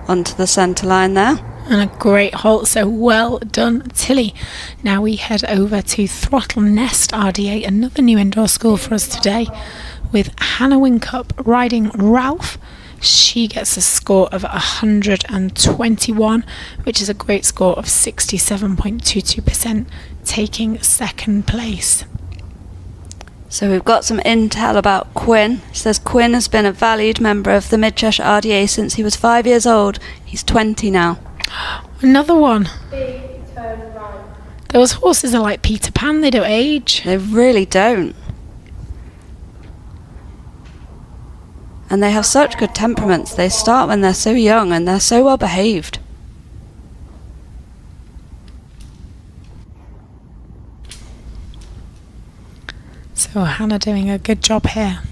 onto the centre line there. And a great halt, so well done, Tilly. Now we head over to Throttle Nest RDA, another new indoor school for us today, with Hannah Wincup riding Ralph. She gets a score of 121, which is a great score of 67.22%, taking second place. So we've got some intel about Quinn. It says Quinn has been a valued member of the Mid Cheshire RDA since he was 5 years old. He's 20 now. Another one. Those horses are like Peter Pan, they don't age. They really don't. And they have such good temperaments. They start when they're so young and they're so well behaved. So Hannah doing a good job here.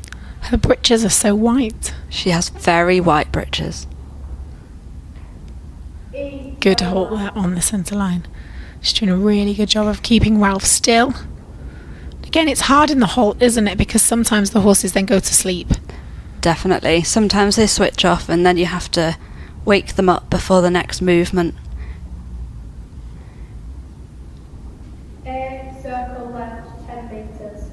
Her breeches are so white. She has very white breeches. Good halt there on the centre line. She's doing a really good job of keeping Ralph still. Again, it's hard in the halt, isn't it? Because sometimes the horses then go to sleep. Definitely. Sometimes they switch off and then you have to wake them up before the next movement. Circle left 10 metres.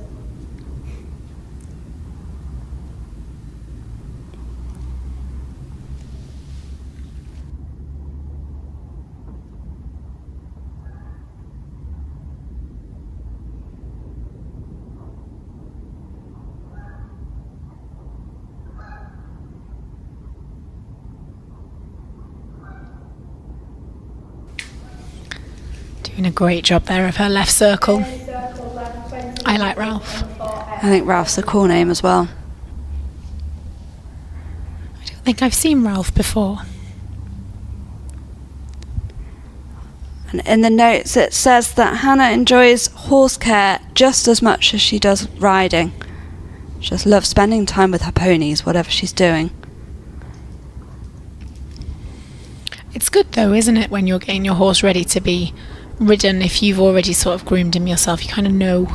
Doing a great job there of her left circle. I like Ralph. I think Ralph's a cool name as well. I don't think I've seen Ralph before. And in the notes it says that Hannah enjoys horse care just as much as she does riding. She just loves spending time with her ponies, whatever she's doing. It's good though, isn't it, when you're getting your horse ready to be ridden, if you've already sort of groomed him yourself, you kind of know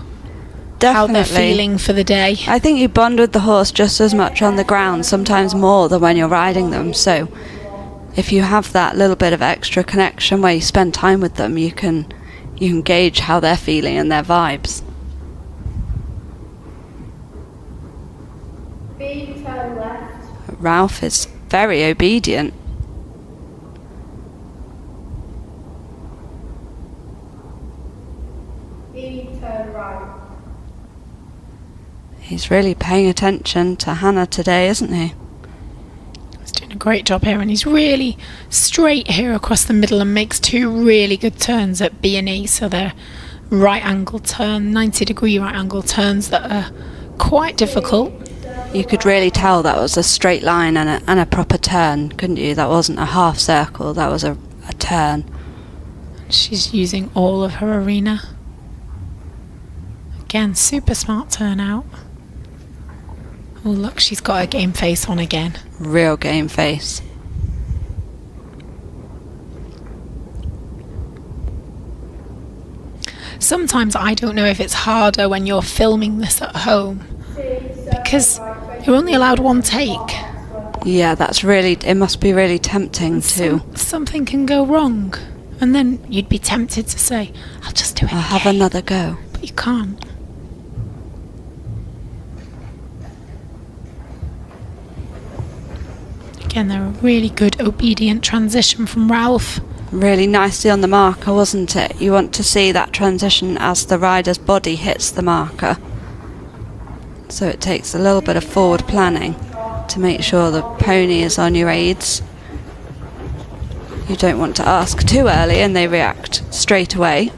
how they're feeling for the day. I think you bond with the horse just as much on the ground, sometimes more than when you're riding them. So if you have that little bit of extra connection where you spend time with them, you can gauge how they're feeling and their vibes. B, turn left. Ralph is very obedient. E, turn right. He's really paying attention to Hannah today, isn't he? He's doing a great job here, and he's really straight here across the middle and makes two really good turns at B and E. So they're right angle turn, 90-degree right angle turns that are quite difficult. You could really tell that was a straight line and a proper turn, couldn't you? That wasn't a half circle, that was a turn. She's using all of her arena. Again, super smart turnout. Oh look, she's got her game face on again. Real game face. Sometimes I don't know if it's harder when you're filming this at home, because you're only allowed one take. Yeah, it must be really tempting too. Something can go wrong, and then you'd be tempted to say, I'll just do it I'll have another go. But you can't. Again, they're a really good obedient transition from Ralph. Really nicely on the marker, wasn't it? You want to see that transition as the rider's body hits the marker. So it takes a little bit of forward planning to make sure the pony is on your aids. You don't want to ask too early and they react straight away,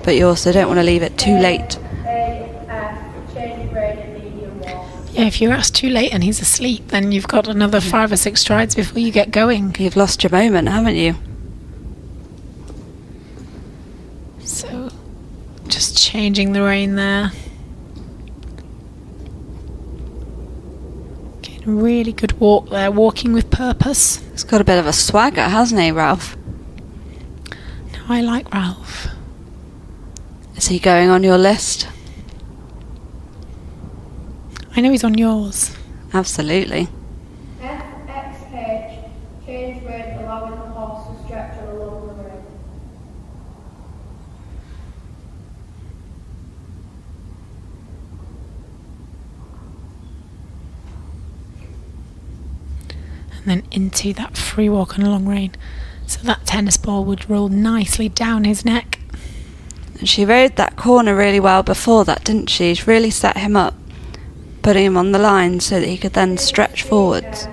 but you also don't want to leave it too late. Yeah, if you ask too late and he's asleep, then you've got another 5 or 6 strides before you get going. You've lost your moment, haven't you? So, just changing the rein there. Getting a really good walk there, walking with purpose. He's got a bit of a swagger, hasn't he, Ralph? No, I like Ralph. Is he going on your list? I know he's on yours. Absolutely. FXH, change rein, allowing the horse to stretch on a longer rein. And then into that free walk on a long rein. So that tennis ball would roll nicely down his neck. And she rode that corner really well before that, didn't she? She's really set him up, putting him on the line so that he could then stretch forwards.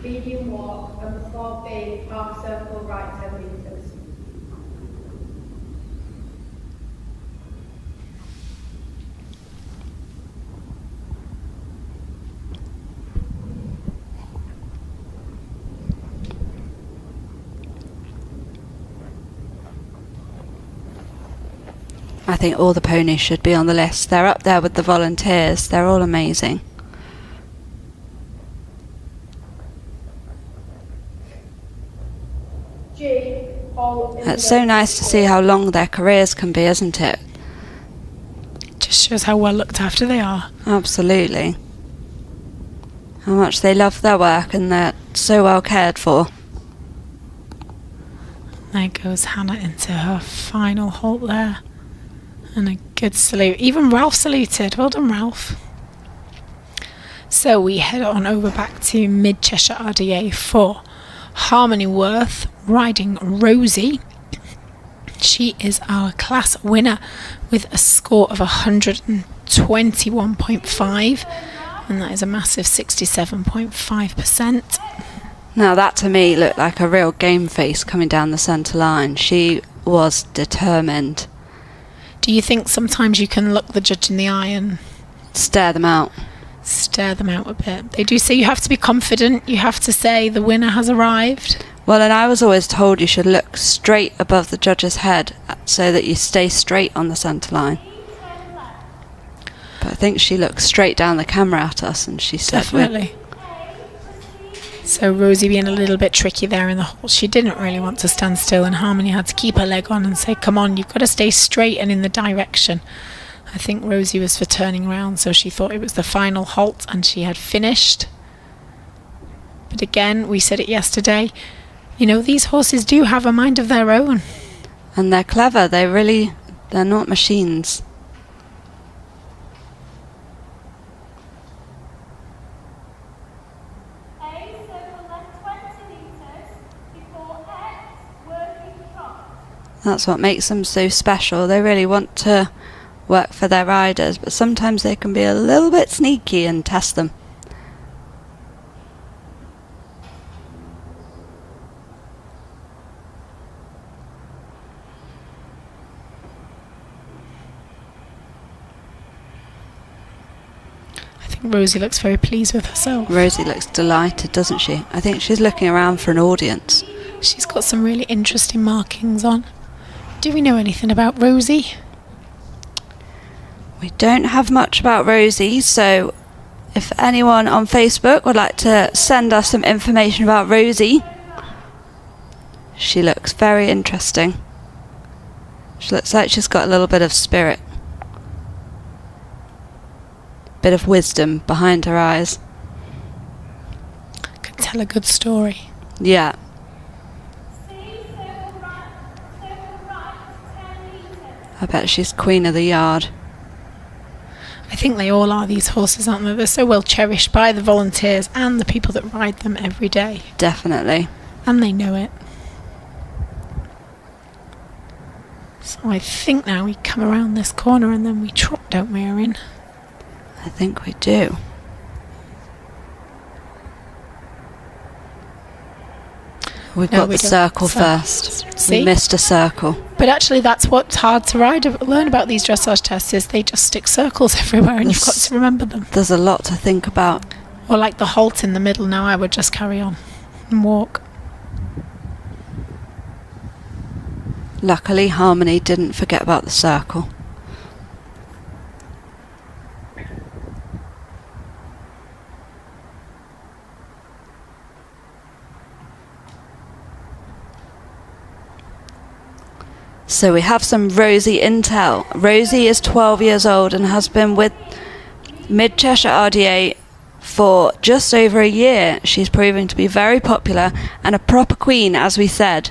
Medium walk and before B, half circle right 10 metres. I think all the ponies should be on the list. They're up there with the volunteers. They're all amazing. G, all in It's so nice to see how long their careers can be, isn't it? Just shows how well looked after they are. Absolutely. How much they love their work and they're so well cared for. There goes Hannah into her final halt there. And a good salute. Even Ralph saluted. Well done, Ralph. So we head on over back to Mid Cheshire RDA for Harmony Worth riding Rosie. She is our class winner with a score of 121.5, and that is a massive 67.5%. Now that to me looked like a real game face coming down the centre line. She was determined. Do you think sometimes you can look the judge in the eye and stare them out? Stare them out a bit. They do say you have to be confident. You have to say the winner has arrived. Well, and I was always told you should look straight above the judge's head so that you stay straight on the centre line. But I think she looked straight down the camera at us and she said... Definitely. So Rosie being a little bit tricky there in the hole. She didn't really want to stand still, and Harmony had to keep her leg on and say, come on, you've got to stay straight and in the direction. I think Rosie was for turning round, so she thought it was the final halt and she had finished. But again, we said it yesterday, you know, these horses do have a mind of their own. And they're clever. They're not machines. That's what makes them so special. They really want to work for their riders, but sometimes they can be a little bit sneaky and test them. I think Rosie looks very pleased with herself. Rosie looks delighted, doesn't she? I think she's looking around for an audience. She's got some really interesting markings on. Do we know anything about Rosie? We don't have much about Rosie, so if anyone on Facebook would like to send us some information about Rosie, she looks very interesting. She looks like she's got a little bit of spirit, bit of wisdom behind her eyes. Could tell a good story. Yeah. I bet she's queen of the yard. I think they all are, these horses, aren't they? They're so well cherished by the volunteers and the people that ride them every day. Definitely. And they know it. So I think now we come around this corner and then we trot, don't we, Erin? I think we do. We've got the circle first. See? We missed a circle. But actually that's what's hard to learn about these dressage tests, is they just stick circles everywhere and you've got to remember them. There's a lot to think about. Or like the halt in the middle now, I would just carry on and walk. Luckily, Harmony didn't forget about the circle. So we have some Rosie intel. Rosie is 12 years old and has been with Mid Cheshire RDA for just over a year. She's proving to be very popular and a proper queen, as we said.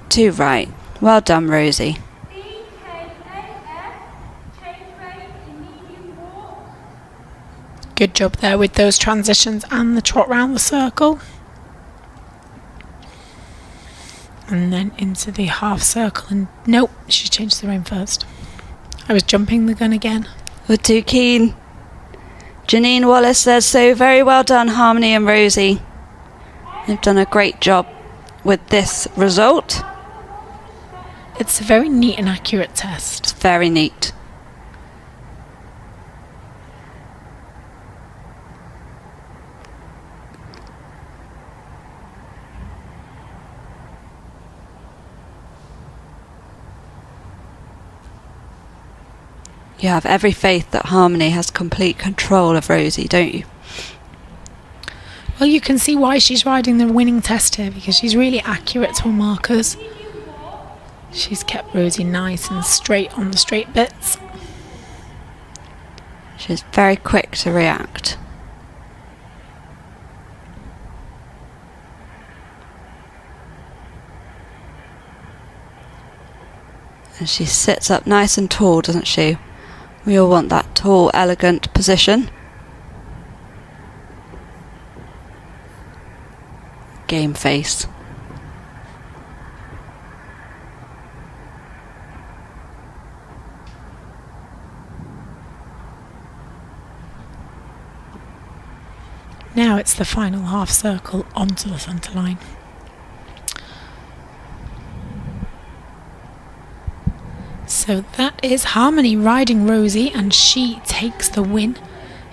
Too right. Well done, Rosie. Good job there with those transitions and the trot round the circle. And then into the half circle, and nope, she changed the rein first. I was jumping the gun again. We're too keen. Janine Wallace says, so very well done, Harmony and Rosie. They've done a great job with this result. It's a very neat and accurate test. It's very neat. You have every faith that Harmony has complete control of Rosie, don't you? Well, you can see why she's riding the winning test here, because she's really accurate to her markers. She's kept Rosie nice and straight on the straight bits. She's very quick to react. And she sits up nice and tall, doesn't she? We all want that tall, elegant position. Game face. Now it's the final half circle onto the centre line. So that is Harmony riding Rosie, and she takes the win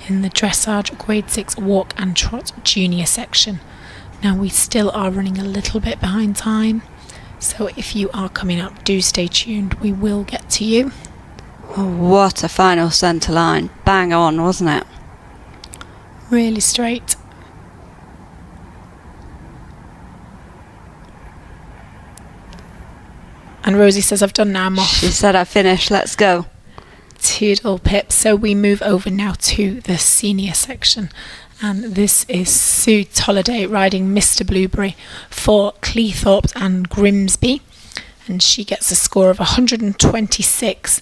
in the dressage grade 6 walk and trot junior section. Now we still are running a little bit behind time, so if you are coming up, do stay tuned, we will get to you. Oh, what a final centre line. Bang on, wasn't it? Really straight. And Rosie says, I've done now, I'm off. She said, I finished, let's go. Toodle pip. So we move over now to the senior section. And this is Sue Tolliday riding Mr. Blueberry for Cleethorpes and Grimsby. And she gets a score of 126,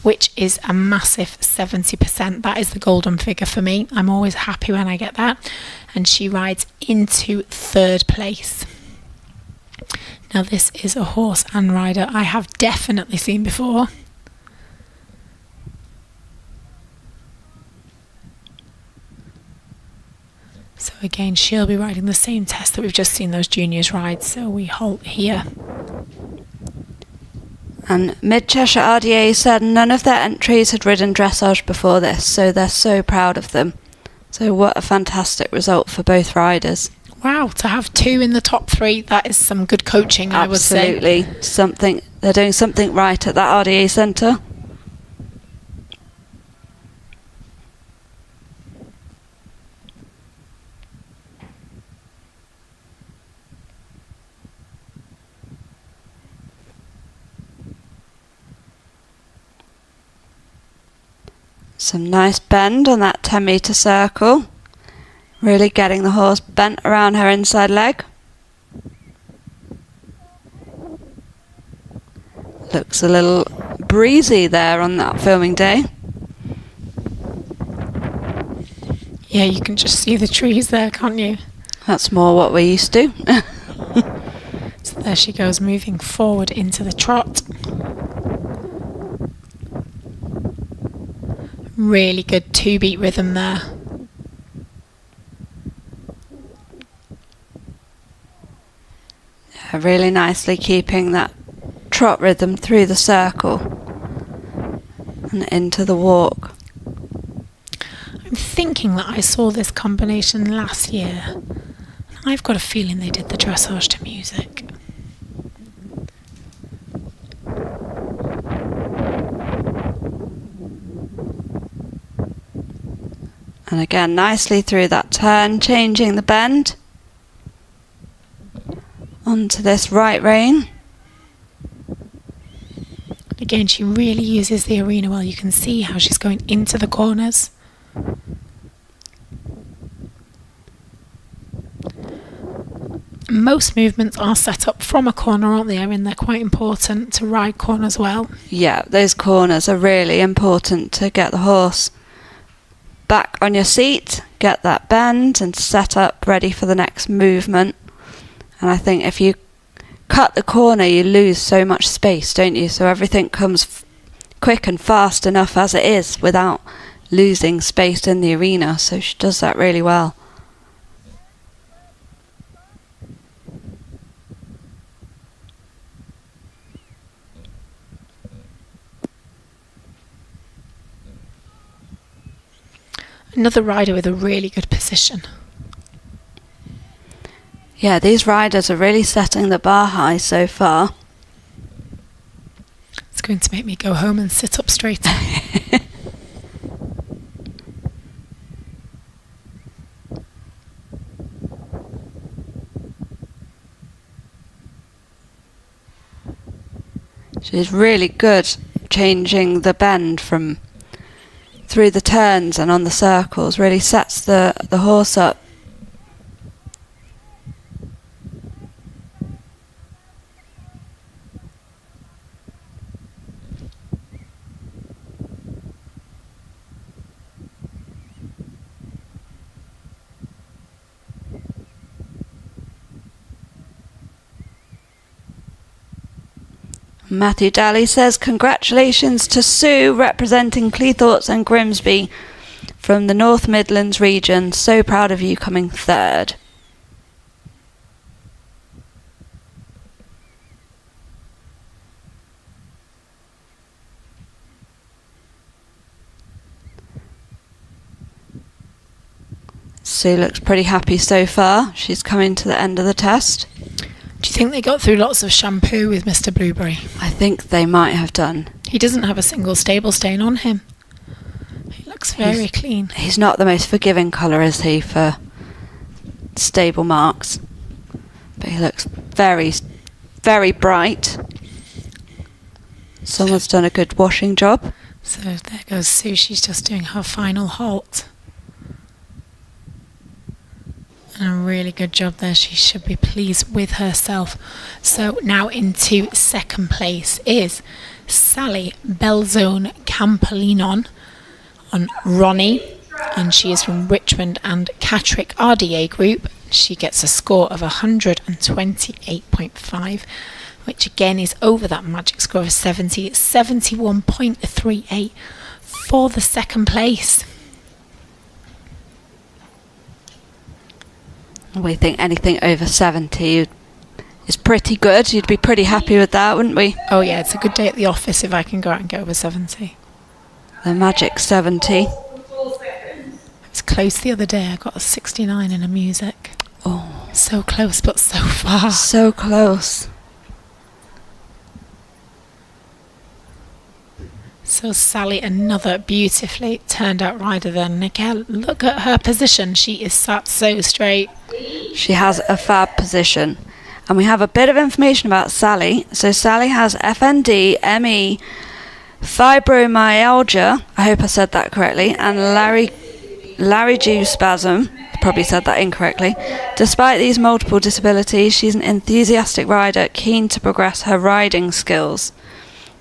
which is a massive 70%. That is the golden figure for me. I'm always happy when I get that. And she rides into 3rd place. Now this is a horse and rider I have definitely seen before. So again, she'll be riding the same test that we've just seen those juniors ride, so we halt here. And Mid Cheshire RDA said none of their entries had ridden dressage before this, so they're so proud of them. So what a fantastic result for both riders. Wow, to have 2 in the top 3, that is some good coaching, I would say. Absolutely. They're doing something right at that RDA centre. Some nice bend on that 10-metre circle. Really getting the horse bent around her inside leg. Looks a little breezy there on that filming day. Yeah, you can just see the trees there, can't you? That's more what we're used to. So there she goes, moving forward into the trot. Really good 2-beat rhythm there. Yeah, really nicely keeping that trot rhythm through the circle and into the walk. I'm thinking that I saw this combination last year. I've got a feeling they did the dressage to music. And again, nicely through that turn, changing the bend onto this right rein. Again, she really uses the arena well. You can see how she's going into the corners. Most movements are set up from a corner, aren't they? I mean, they're quite important to ride corners well. Yeah, those corners are really important to get the horse back on your seat, get that bend and set up ready for the next movement. And I think if you cut the corner, you lose so much space, don't you? So everything comes quick and fast enough as it is without losing space in the arena. So she does that really well. Another rider with a really good position. Yeah, these riders are really setting the bar high so far. It's going to make me go home and sit up straight. She's really good changing the bend from through the turns and on the circles, really sets the horse up. Matthew Daly says, congratulations to Sue representing Cleethorpes and Grimsby from the North Midlands region. So proud of you coming 3rd. Sue looks pretty happy so far. She's coming to the end of the test. Do you think they got through lots of shampoo with Mr. Blueberry? I think they might have done. He doesn't have a single stable stain on him. He looks very clean. He's not the most forgiving colour, is he, for stable marks? But he looks very, very bright. Someone's done a good washing job. So there goes Sue. She's just doing her final halt. And a really good job there. She should be pleased with herself. So now into second place is Sally Belzone Campolinon on Ronnie. And she is from Richmond and Catterick RDA group. She gets a score of 128.5, which again is over that magic score of 70. It's 71.38 for the second place. We think anything over 70 is pretty good. You'd be pretty happy with that, wouldn't we? Oh yeah, it's a good day at the office if I can go out and get over 70. The magic 70. It was close the other day. I got a 69 in a music. Oh. So close but so far. So close. So Sally, another beautifully turned out rider then. Again, look at her position. She is sat so straight. She has a fab position. And we have a bit of information about Sally. So Sally has FND, ME, fibromyalgia, I hope I said that correctly, and laryngospasm, probably said that incorrectly. Despite these multiple disabilities, she's an enthusiastic rider, keen to progress her riding skills.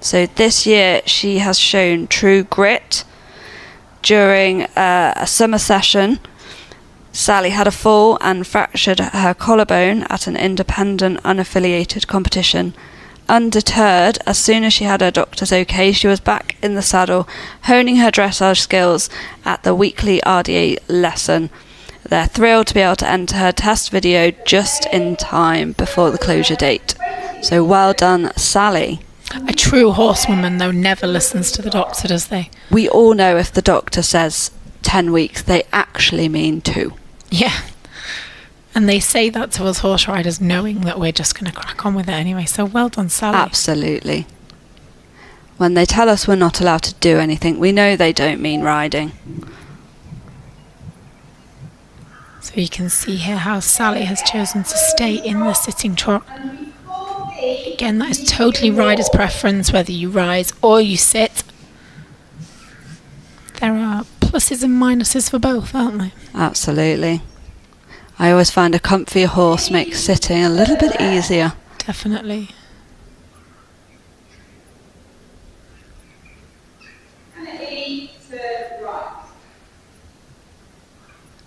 So this year she has shown true grit. During a summer session, Sally had a fall and fractured her collarbone at an independent, unaffiliated competition. Undeterred, as soon as she had her doctor's okay, she was back in the saddle, honing her dressage skills at the weekly RDA lesson. They're thrilled to be able to enter her test video just in time before the closure date. So well done, Sally. A true horsewoman, though, never listens to the doctor, does they? We all know if the doctor says 10 weeks, they actually mean 2. Yeah. And they say that to us horse riders, knowing that we're just going to crack on with it anyway. So well done, Sally. Absolutely. When they tell us we're not allowed to do anything, we know they don't mean riding. So you can see here how Sally has chosen to stay in the sitting trot. Again, that is totally rider's preference, whether you rise or you sit. There are pluses and minuses for both, aren't there? Absolutely. I always find a comfier horse makes sitting a little bit easier. Definitely.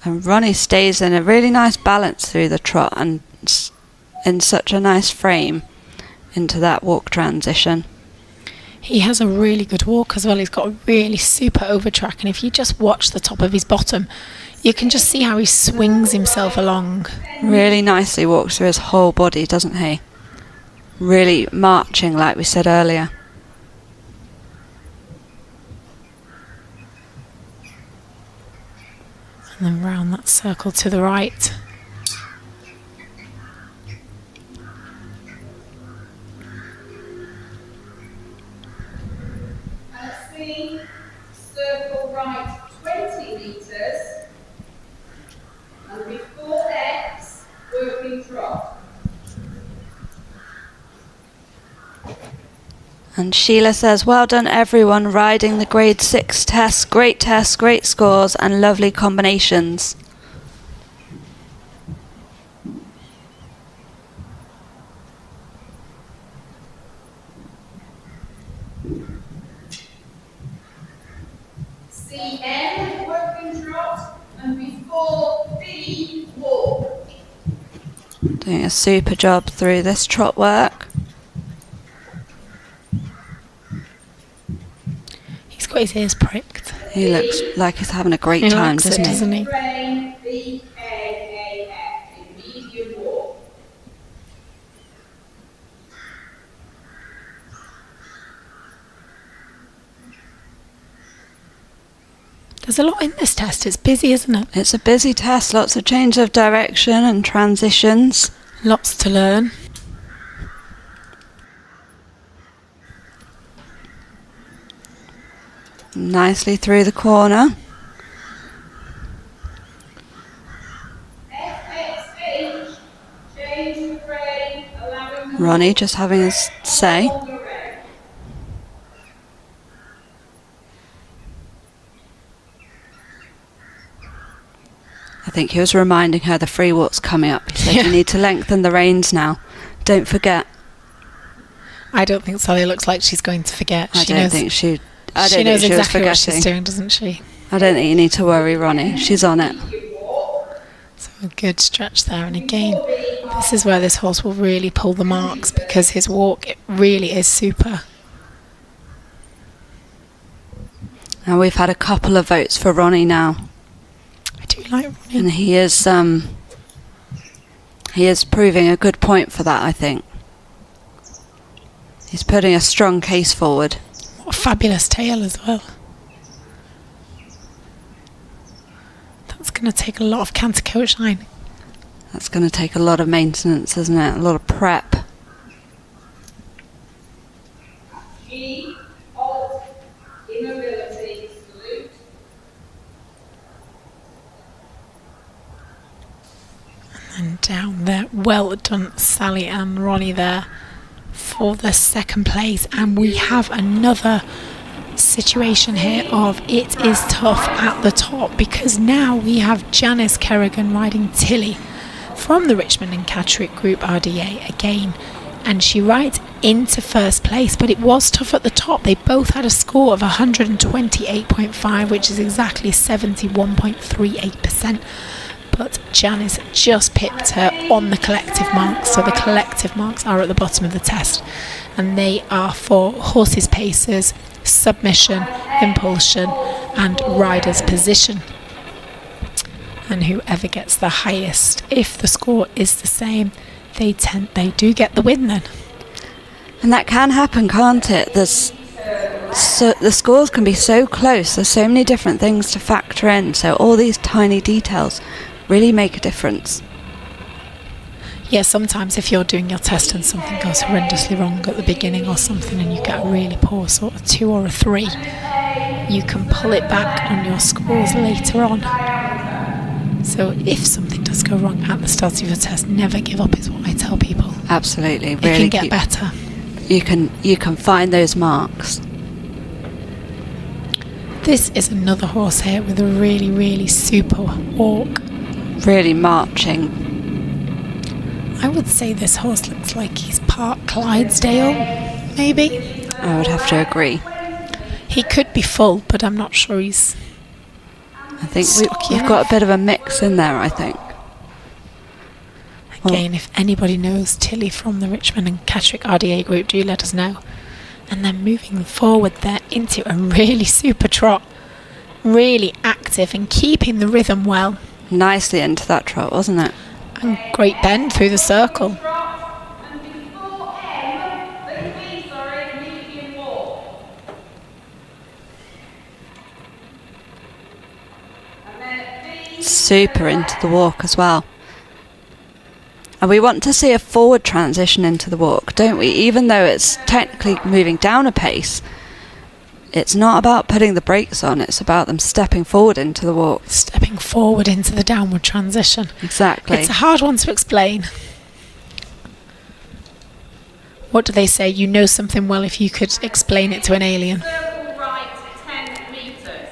And Ronnie stays in a really nice balance through the trot and in such a nice frame into that walk transition. He has a really good walk as well. He's got a really super over track, and if you just watch the top of his bottom, you can just see how he swings himself along. Really nicely walks through his whole body, doesn't he? Really marching like we said earlier. And then round that circle to the right. Circle right 20 metres and before X, working trot. And Sheila says, well done everyone riding the grade 6 tests, great scores and lovely combinations. CM, working trot, and before B, walk. Doing a super job through this trot work. He's got his ears pricked. He looks like he's having a great time, doesn't he? Doesn't he? Train BKAF in medium walk. There's a lot in this test. It's busy, isn't it? It's a busy test, lots of change of direction and transitions. Lots to learn. Nicely through the corner. Ronnie just having his say. I think he was reminding her the free walk's coming up. He said, you need to lengthen the reins now. Don't forget. I don't think Sally looks like she's going to forget. I don't think she She knows exactly what forgetting. she's doing, doesn't she? I don't think you need to worry, Ronnie. She's on it. So a good stretch there. And again, this is where this horse will really pull the marks, because his walk, it really is super. And we've had a couple of votes for Ronnie now. I do like Ronnie. And he is proving a good point for that, I think. He's putting a strong case forward. What a fabulous tail as well. That's going to take a lot of canter coat shine. That's going to take a lot of maintenance, isn't it? A lot of prep. And down there, well done Sally and Ronnie there for the second place. And we have another situation here of it is tough at the top, because now we have Janice Kerrigan riding Tilly from the Richmond and Catterick Group RDA again, and she rides into first place, but it was tough at the top. They both had a score of 128.5, which is exactly 71.38%. But Janice just pipped her on the collective marks. So the collective marks are at the bottom of the test, and they are for horses' paces, submission, impulsion, and rider's position. And whoever gets the highest, if the score is the same, they do get the win then. And that can happen, can't it? The scores can be so close. There's so many different things to factor in. So all these tiny details really make a difference. Yeah, sometimes if you're doing your test and something goes horrendously wrong at the beginning or something, and you get a really poor sort of 2 or a 3, you can pull it back on your scores later on. So if something does go wrong at the start of your test, never give up is what I tell people. Absolutely. It really can get better. You can find those marks. This is another horse here with a really, really super walk. Really marching. I would say this horse looks like he's part Clydesdale, maybe. I would have to agree. He could be full, but I'm not sure he's... I think we've got a bit of a mix in there, I think. Again, if anybody knows Tilly from the Richmond and Catterick RDA group, do let us know. And then moving forward there into a really super trot. Really active and keeping the rhythm well. Nicely into that trot, wasn't it? And great bend through the circle. Super into the walk as well. And we want to see a forward transition into the walk, don't we? Even though it's technically moving down a pace, it's not about putting the brakes on, it's about them stepping forward into the walk. Stepping forward into the downward transition. Exactly. It's a hard one to explain. What do they say? You know something well if you could explain it to an alien.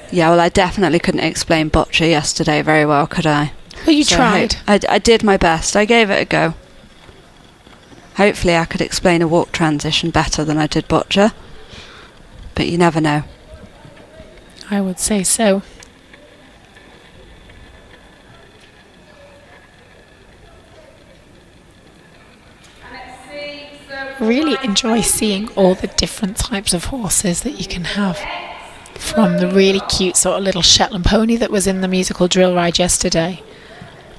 Yeah, well, I definitely couldn't explain bocce yesterday very well, could I? Well, you tried. I did my best. I gave it a go. Hopefully I could explain a walk transition better than I did bocce. But you never know. I would say so. Really enjoy seeing all the different types of horses that you can have. From the really cute sort of little Shetland pony that was in the musical drill ride yesterday,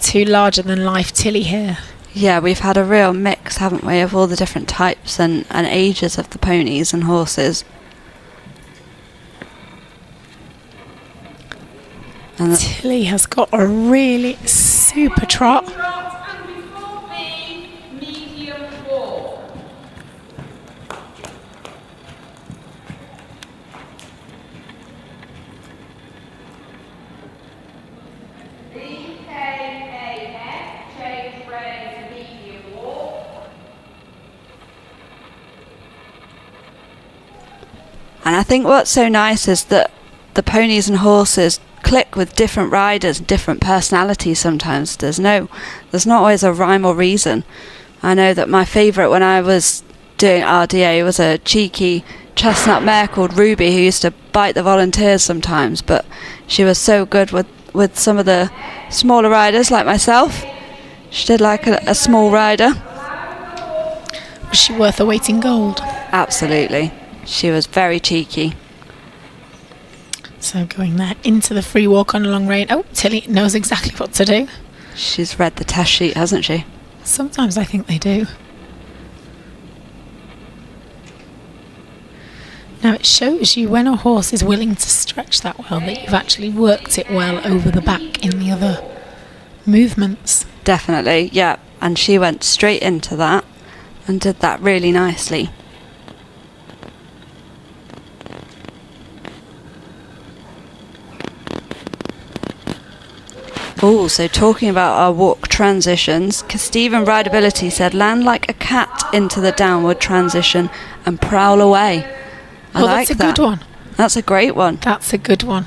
to larger than life Tilly here. Yeah, we've had a real mix, haven't we, of all the different types and ages of the ponies and horses. And Tilly has got a really super trot. And I think what's so nice is that the ponies and horses click with different riders, different personalities sometimes. There's not always a rhyme or reason. I know that my favourite when I was doing RDA was a cheeky chestnut mare called Ruby who used to bite the volunteers sometimes, but she was so good with some of the smaller riders like myself. She did like a small rider. Was she worth her weight in gold? Absolutely. She was very cheeky. So going there into the free walk on a long rein. Oh, Tilly knows exactly what to do. She's read the test sheet, hasn't she? Sometimes I think they do. Now it shows you when a horse is willing to stretch that well that you've actually worked it well over the back in the other movements. Definitely, yeah. And she went straight into that and did that really nicely. Oh, so talking about our walk transitions, Stephen Rideability said, land like a cat into the downward transition and prowl away. I like that's a that. good one. That's a great one. That's a good one.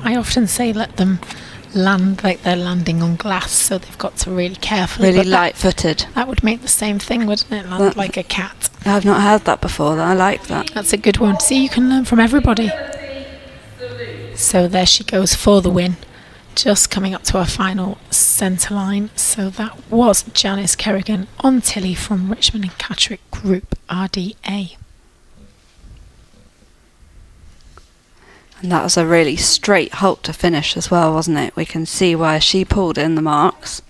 I often say let them land like they're landing on glass, so they've got to really carefully. Really light-footed. That would make the same thing, wouldn't it? Land like a cat. I've not heard that before. I like that. That's a good one. See, you can learn from everybody. So there she goes for the win. Just coming up to our final centre line. So that was Janice Kerrigan on Tilly from Richmond and Catterick Group RDA. And that was a really straight halt to finish as well, wasn't it? We can see why she pulled in the marks.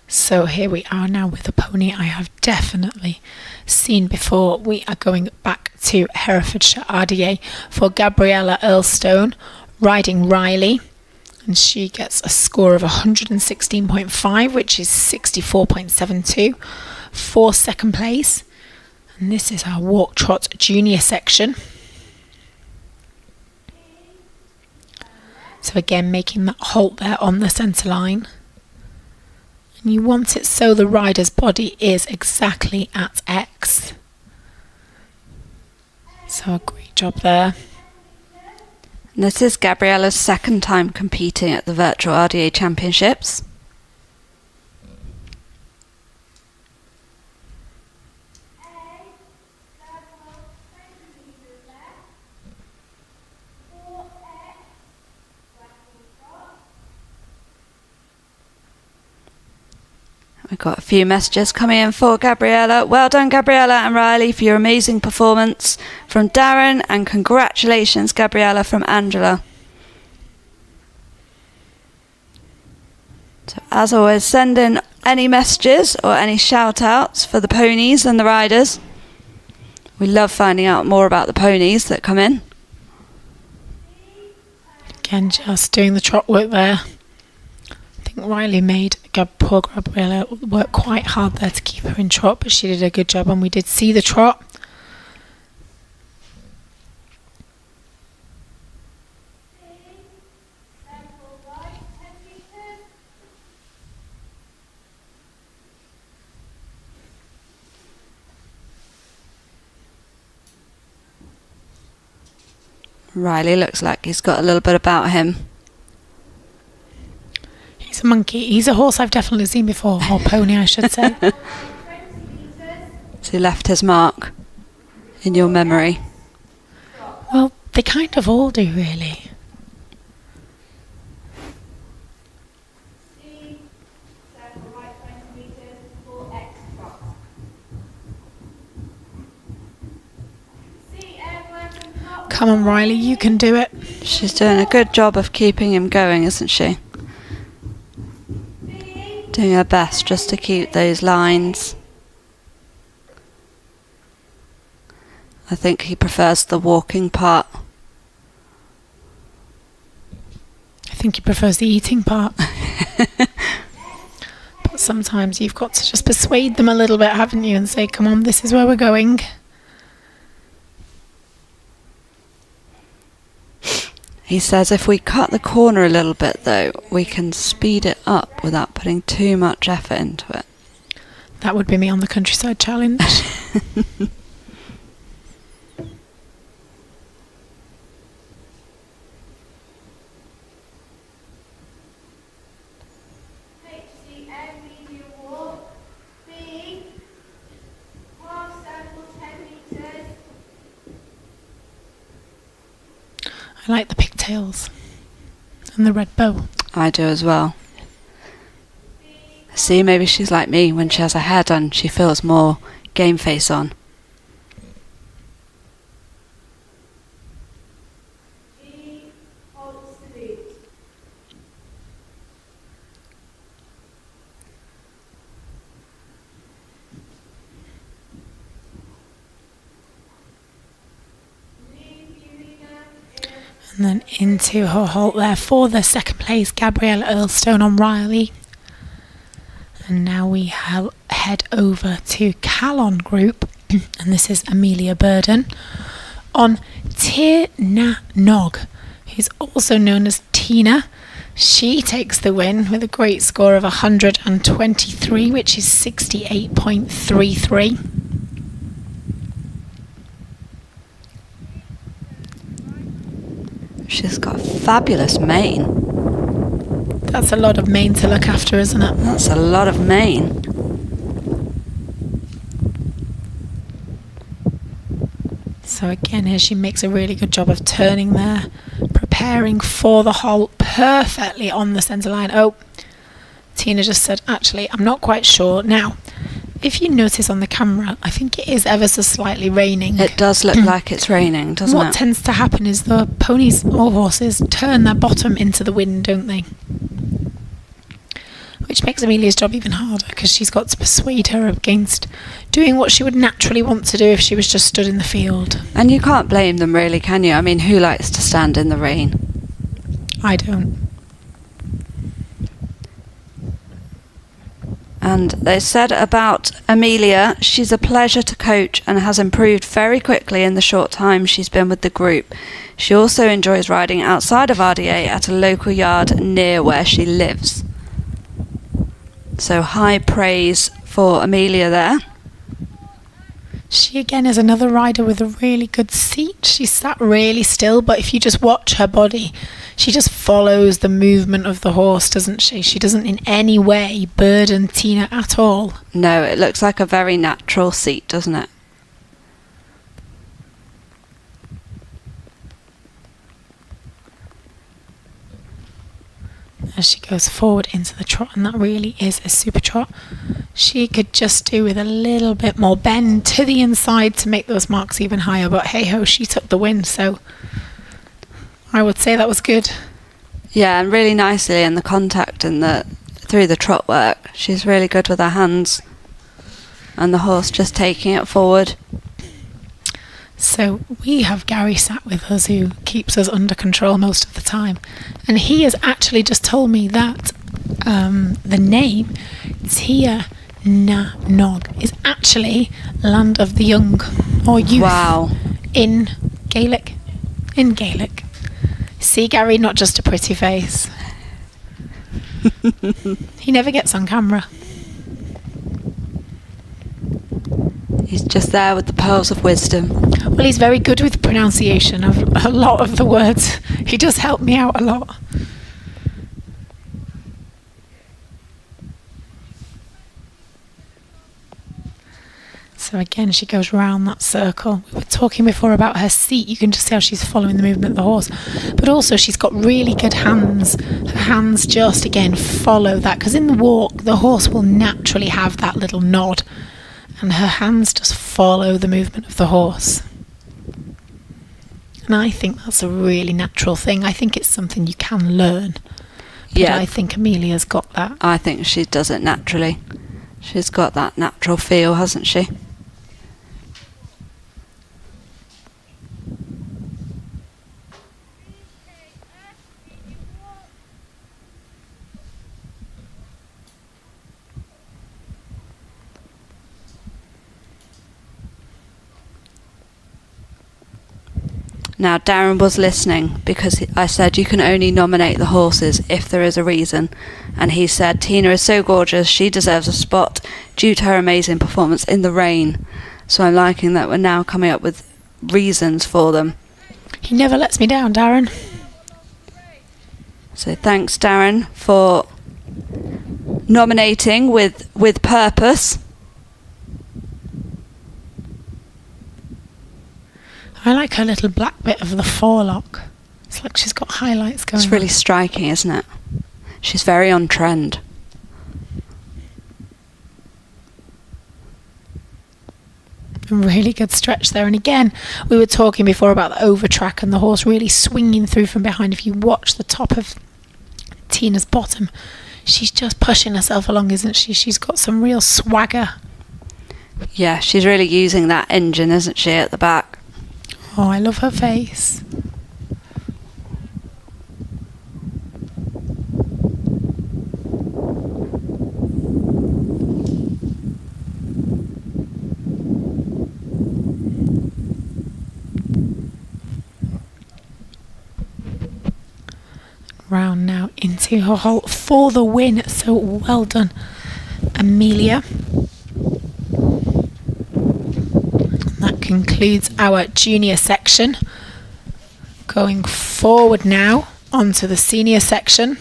So here we are now with a pony I have definitely seen before. We are going back to Herefordshire RDA for Gabriella Earlstone riding Riley, and she gets a score of 116.5, which is 64.72 for second place. And this is our walk trot junior section. So again, making that halt there on the centre line. And you want it so the rider's body is exactly at X. So a great job there. And this is Gabriella's second time competing at the Virtual RDA Championships. We've got a few messages coming in for Gabriella. Well done, Gabriella and Riley, for your amazing performance from Darren, and congratulations, Gabriella, from Angela. So as always, send in any messages or any shout outs for the ponies and the riders. We love finding out more about the ponies that come in. Again, just doing the trot work there. I think Riley made poor Gabriella work quite hard there to keep her in trot, but she did a good job, and we did see the trot. Riley looks like he's got a little bit about him. He's a monkey. He's a horse I've definitely seen before, or pony I should say. So he left his mark in your memory. Well, they kind of all do, really. Come on, Riley, you can do it. She's doing a good job of keeping him going, isn't she? Doing her best just to keep those lines. I think he prefers the walking part. think he prefers the eating part. But sometimes you've got to just persuade them a little bit, haven't you, and say, come on, this is where we're going. He says if we cut the corner a little bit, though, we can speed it up without putting too much effort into it. That would be me on the countryside challenge. I like the pigtails and the red bow. I do as well. See, maybe she's like me. When she has her hair done, she feels more game face on. And then into her halt there for the second place, Gabriella Earlstone on Riley. And now we head over to Calon Group, and this is Amelia Burden on Tir Na Nog, who's also known as Tina. She takes the win with a great score of 123, which is 68.33. She's got a fabulous mane. That's a lot of mane to look after, isn't it? That's a lot of mane. So again, here she makes a really good job of turning there, preparing for the halt perfectly on the centre line. Oh, Tina just said, actually, I'm not quite sure. Now, if you notice on the camera, I think it is ever so slightly raining. It does look like it's raining, doesn't it? What tends to happen is the ponies or horses turn their bottom into the wind, don't they? Which makes Amelia's job even harder because she's got to persuade her against doing what she would naturally want to do if she was just stood in the field. And you can't blame them really, can you? I mean, who likes to stand in the rain? I don't. And they said about Amelia, she's a pleasure to coach and has improved very quickly in the short time she's been with the group. She also enjoys riding outside of RDA at a local yard near where she lives. So high praise for Amelia there. She again is another rider with a really good seat. She's sat really still, but if you just watch her body, she just follows the movement of the horse, doesn't she? She doesn't in any way burden Tina at all. No, it looks like a very natural seat, doesn't it? As she goes forward into the trot, and that really is a super trot. She could just do with a little bit more bend to the inside to make those marks even higher, but hey ho, she took the win, so I would say that was good. Yeah, and really nicely in the contact and through the trot work. She's really good with her hands, and the horse just taking it forward. So we have Gary sat with us, who keeps us under control most of the time, and he has actually just told me that the name Tir Na Nog is actually Land of the Young or Youth. Wow. In Gaelic. See, Gary, not just a pretty face. He never gets on camera. He's just there with the pearls of wisdom. Well, he's very good with pronunciation of a lot of the words. He does help me out a lot. So again, she goes round that circle. We were talking before about her seat. You can just see how she's following the movement of the horse. But also she's got really good hands. Her hands just, again, follow that. Because in the walk, the horse will naturally have that little nod. And her hands just follow the movement of the horse. And I think that's a really natural thing. I think it's something you can learn. But Yeah. I think Amelia's got that. I think she does it naturally. She's got that natural feel, hasn't she? Now, Darren was listening because I said you can only nominate the horses if there is a reason. And he said, Tina is so gorgeous, she deserves a spot due to her amazing performance in the rain. So I'm liking that we're now coming up with reasons for them. He never lets me down, Darren. So thanks, Darren, for nominating with purpose. I like her little black bit of the forelock. It's like she's got highlights going on. It's really striking, isn't it? She's very on trend. A really good stretch there. And again, we were talking before about the overtrack and the horse really swinging through from behind. If you watch the top of Tina's bottom, she's just pushing herself along, isn't she? She's got some real swagger. Yeah, she's really using that engine, isn't she, at the back? Oh, I love her face. Round now into her halt for the win. So well done, Amelia. That concludes our junior section. Going forward now onto the senior section.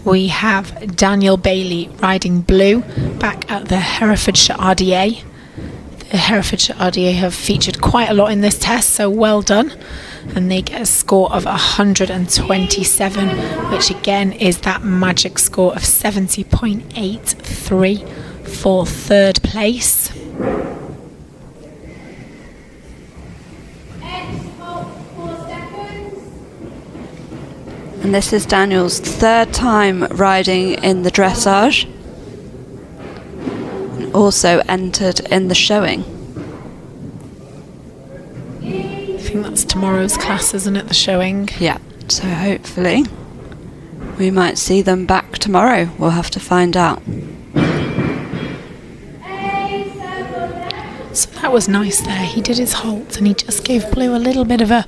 We have Daniel Bailey riding blue back at the Herefordshire RDA. The Herefordshire RDA have featured quite a lot in this test, so well done. And they get a score of 127, which again is that magic score of 70.83 for third place. And this is Daniel's third time riding in the dressage, and also entered in the showing. I think that's tomorrow's class, isn't it, the showing? Yeah, so hopefully we might see them back tomorrow. We'll have to find out. So that was nice there. He did his halt and he just gave Blue a little bit of a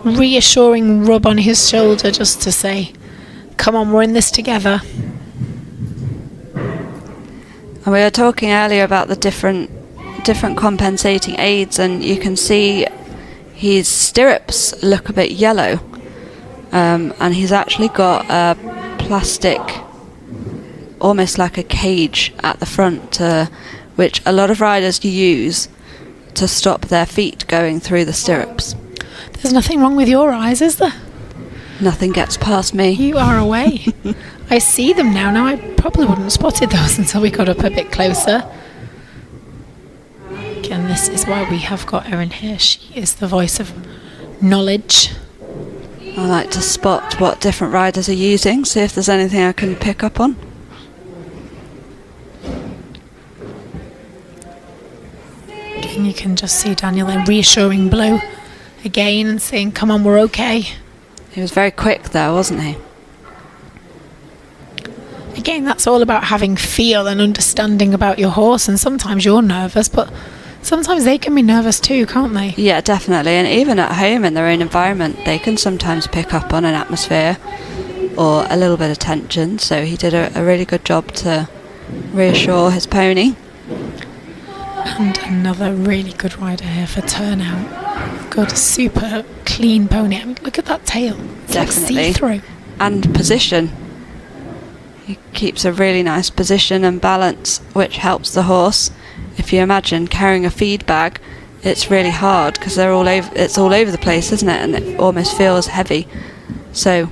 reassuring rub on his shoulder just to say, come on, we're in this together. And we were talking earlier about the different compensating aids, and you can see his stirrups look a bit yellow, and he's actually got a plastic, almost like a cage at the front, which a lot of riders use to stop their feet going through the stirrups. There's nothing wrong with your eyes, is there? Nothing gets past me. You are away. I see them now. Now I probably wouldn't have spotted those until we got up a bit closer. Again, this is why we have got Erin here. She is the voice of knowledge. I like to spot what different riders are using, see if there's anything I can pick up on. Again, you can just see Daniel then reassuring Blue again and saying, come on, we're okay. He was very quick there, wasn't he? Again, that's all about having feel and understanding about your horse, and sometimes you're nervous, but sometimes they can be nervous too, can't they? Yeah, definitely. And even at home in their own environment, they can sometimes pick up on an atmosphere or a little bit of tension. So he did a really good job to reassure his pony. And another really good rider here for Turnout. Good, super clean pony. I mean, look at that tail. It's Definitely. like see-through. And position. He keeps a really nice position and balance, which helps the horse. If you imagine carrying a feed bag, it's really hard because it's all over the place, isn't it? And it almost feels heavy. So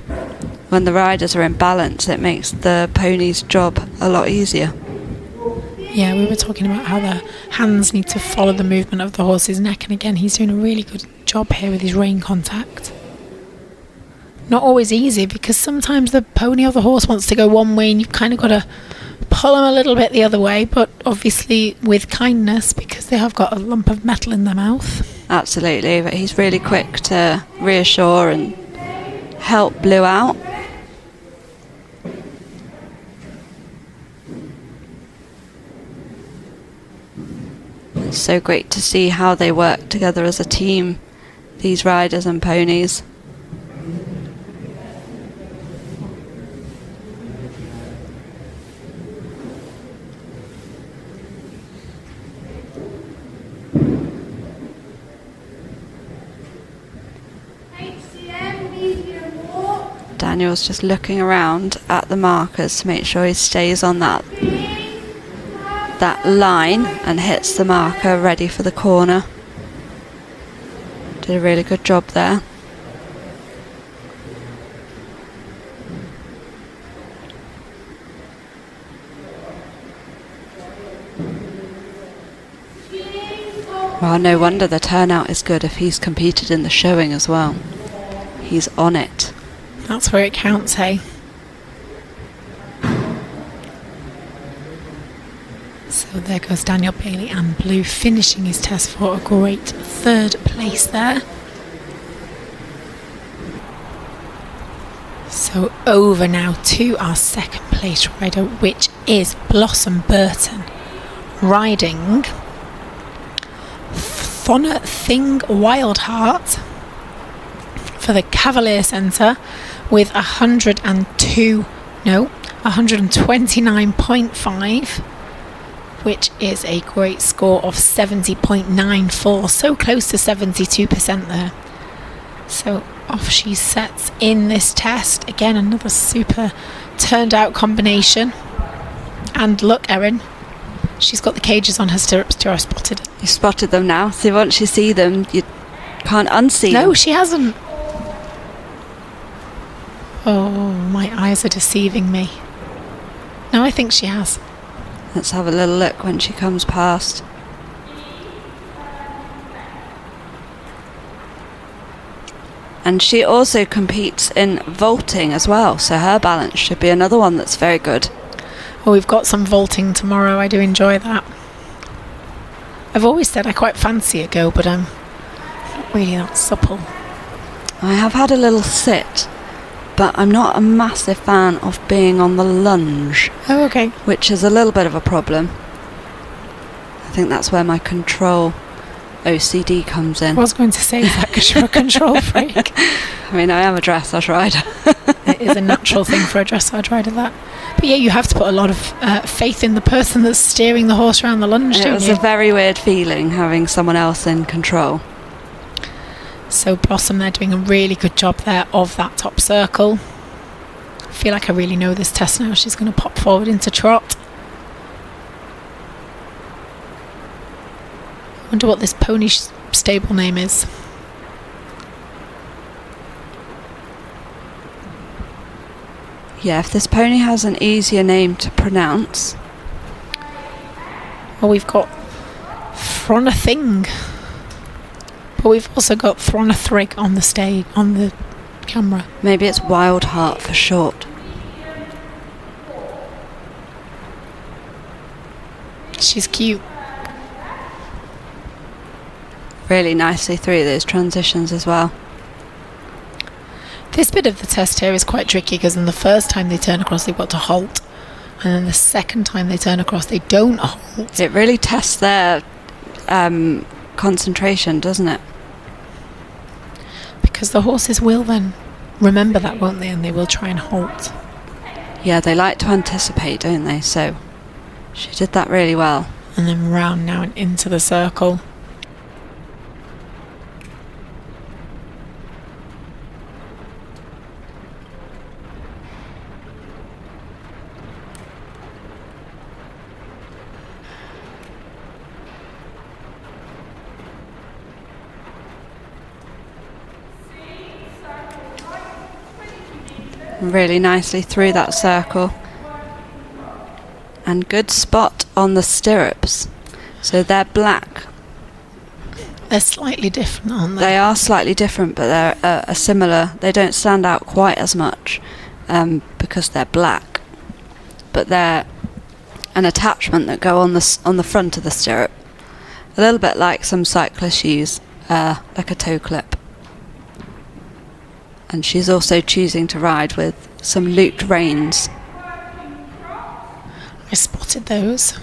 when the riders are in balance, it makes the pony's job a lot easier. Yeah, we were talking about how the hands need to follow the movement of the horse's neck, and again, he's doing a really good job here with his rein contact. Not always easy, because sometimes the pony or the horse wants to go one way and you've kind of got to pull them a little bit the other way, but obviously with kindness, because they have got a lump of metal in their mouth. Absolutely, but he's really quick to reassure and help Blue out. It's so great to see how they work together as a team, these riders and ponies. Daniel's just looking around at the markers to make sure he stays on that line and hits the marker ready for the corner. Did a really good job there. Well, no wonder the turnout is good if he's competed in the showing as well. He's on it. That's where it counts, hey? So there goes Daniel Bailey and Blue finishing his test for a great 3rd place there. So over now to our 2nd place rider, which is Blossom Burton, riding Thona Thing Wildheart for the Cavalier Centre with 129.5, which is a great score of 70.94, so close to 72% there. So off she sets in this test. Again, another super turned out combination. And look, Erin, she's got the cages on her stirrups too. I spotted it. You spotted them now, so once you see them, you can't unsee them. No, she hasn't. Oh, my eyes are deceiving me. No, I think she has. Let's have a little look when she comes past. And she also competes in vaulting as well, so her balance should be another one that's very good. Oh, we've got some vaulting tomorrow. I do enjoy that. I've always said I quite fancy a go, but I'm not really that supple. I have had a little sit, but I'm not a massive fan of being on the lunge. Oh, okay. Which is a little bit of a problem. I think that's where my control OCD comes in. I was going to say that because you're a control freak. I mean, I am a dressage rider. It is a natural thing for a dressage rider, that. But yeah, you have to put a lot of faith in the person that's steering the horse around the lunge, don't you? It was a very weird feeling having someone else in control. So Blossom, they're doing a really good job there of that top circle. I feel like I really know this test now. She's going to pop forward into trot. I wonder what this pony stable name is. Yeah, if this pony has an easier name to pronounce. Well, we've got Frona Thing. But we've also got Throna Thrigg on the stage, on the camera. Maybe it's Wildheart for short. She's cute. Really nicely through those transitions as well. This bit of the test here is quite tricky because in the first time they turn across they've got to halt, and then the second time they turn across they don't halt. It really tests their concentration, doesn't it? Because the horses will then remember that, won't they, and they will try and halt. Yeah, they like to anticipate, don't they? So she did that really well. And then round now and into the circle. Really nicely through that circle. And good spot on the stirrups. So they're black. They're slightly different, aren't they? They are slightly different, but they're a similar. They don't stand out quite as much because they're black. But they're an attachment that go on the front of the stirrup. A little bit like some cyclists use, like a toe clip. And she's also choosing to ride with some looped reins. I spotted those.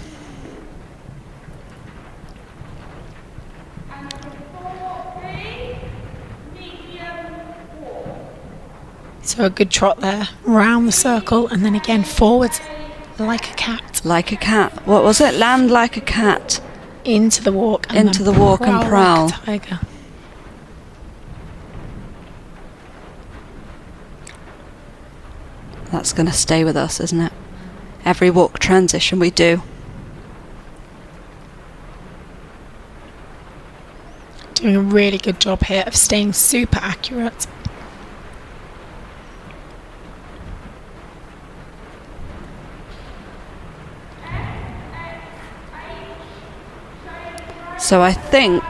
So a good trot there, round the circle, and then again forwards like a cat. Like a cat. What was it? Land like a cat. Into the walk. And Into the walk and prowl. Like a tiger. That's going to stay with us, isn't it? Every walk transition we do. Doing a really good job here of staying super accurate. So I think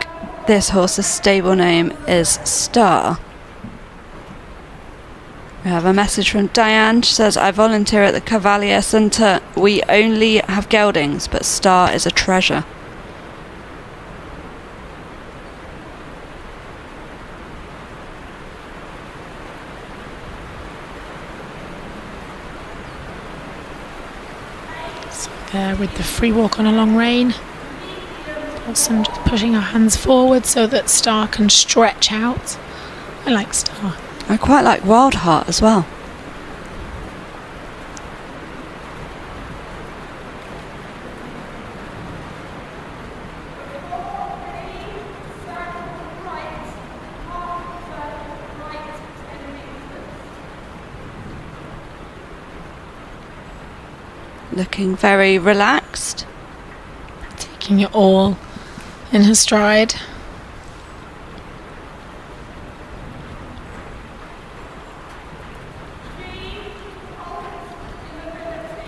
this horse's stable name is Star. We have a message from Diane. She says, I volunteer at the Cavalier Centre. We only have geldings, but Star is a treasure. So there with the free walk on a long rein. Awesome, just pushing our hands forward so that Star can stretch out. I like Star. I quite like Wild Heart as well. Looking very relaxed. Taking it all in her stride.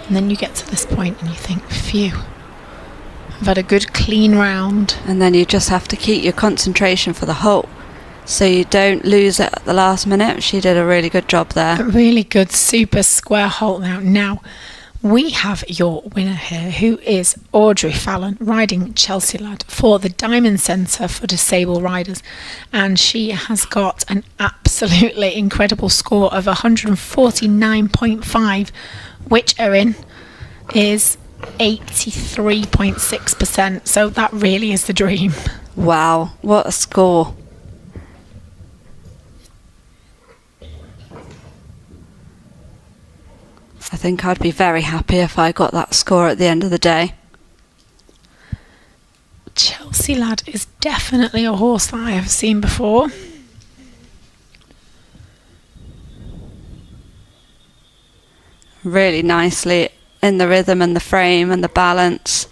And then you get to this point and you think, phew, I've had a good clean round. And then you just have to keep your concentration for the halt, so you don't lose it at the last minute. She did a really good job there. A really good super square halt now. Now, we have your winner here, who is Audrey Fallon, riding Chelsea Lad for the Diamond Centre for Disabled Riders. And she has got an absolutely incredible score of 149.5, which, Erin, is 83.6%. So that really is the dream. Wow, what a score. I think I'd be very happy if I got that score at the end of the day. Chelsea Lad is definitely a horse that I have seen before. Really nicely in the rhythm and the frame and the balance.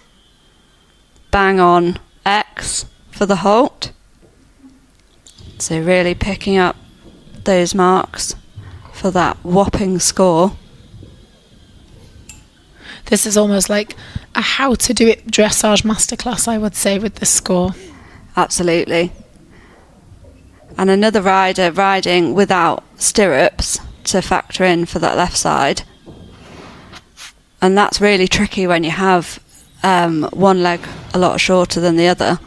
Bang on X for the halt. So really picking up those marks for that whopping score. This is almost like a how to do it dressage masterclass, I would say, with this score. Absolutely. And another rider riding without stirrups to factor in for that left side. And that's really tricky when you have one leg a lot shorter than the other,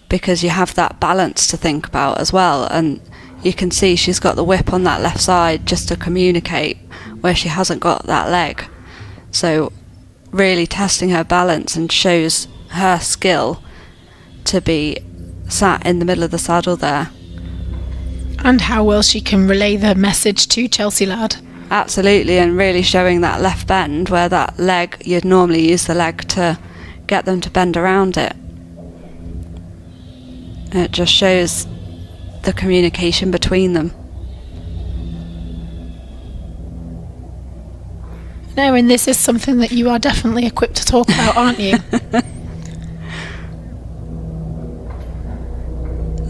because you have that balance to think about as well. And you can see she's got the whip on that left side just to communicate where she hasn't got that leg. So really testing her balance, and shows her skill to be sat in the middle of the saddle there. And how well she can relay the message to Chelsea Lad. Absolutely, and really showing that left bend where that leg, you'd normally use the leg to get them to bend around it. And it just shows the communication between them. No, and this is something that you are definitely equipped to talk about, aren't you?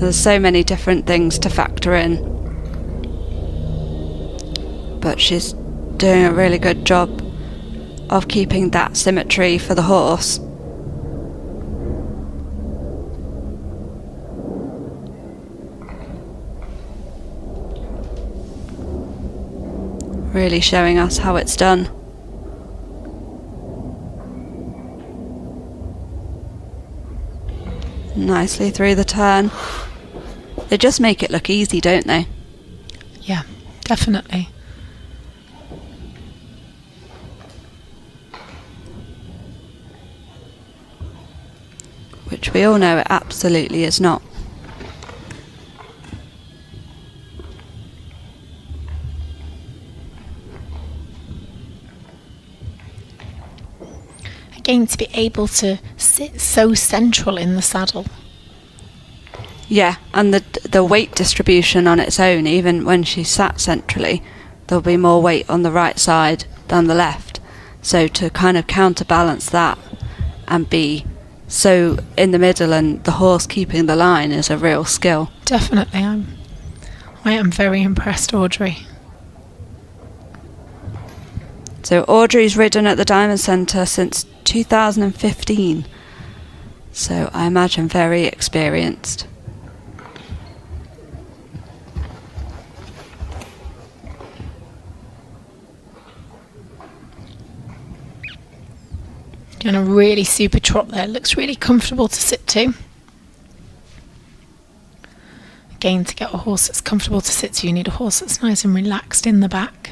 There's so many different things to factor in. But she's doing a really good job of keeping that symmetry for the horse. Really showing us how it's done. Nicely through the turn. They just make it look easy, don't they? Yeah, definitely. Which we all know it absolutely is not. him to be able to sit so central in the saddle. Yeah, and the weight distribution on its own, even when she's sat centrally, there'll be more weight on the right side than the left. So to kind of counterbalance that and be so in the middle and the horse keeping the line is a real skill. Definitely, I am very impressed, Audrey. So Audrey's ridden at the Diamond Centre since 2015. So I imagine very experienced. Doing a really super trot there. Looks really comfortable to sit to. Again, to get a horse that's comfortable to sit to, you need a horse that's nice and relaxed in the back.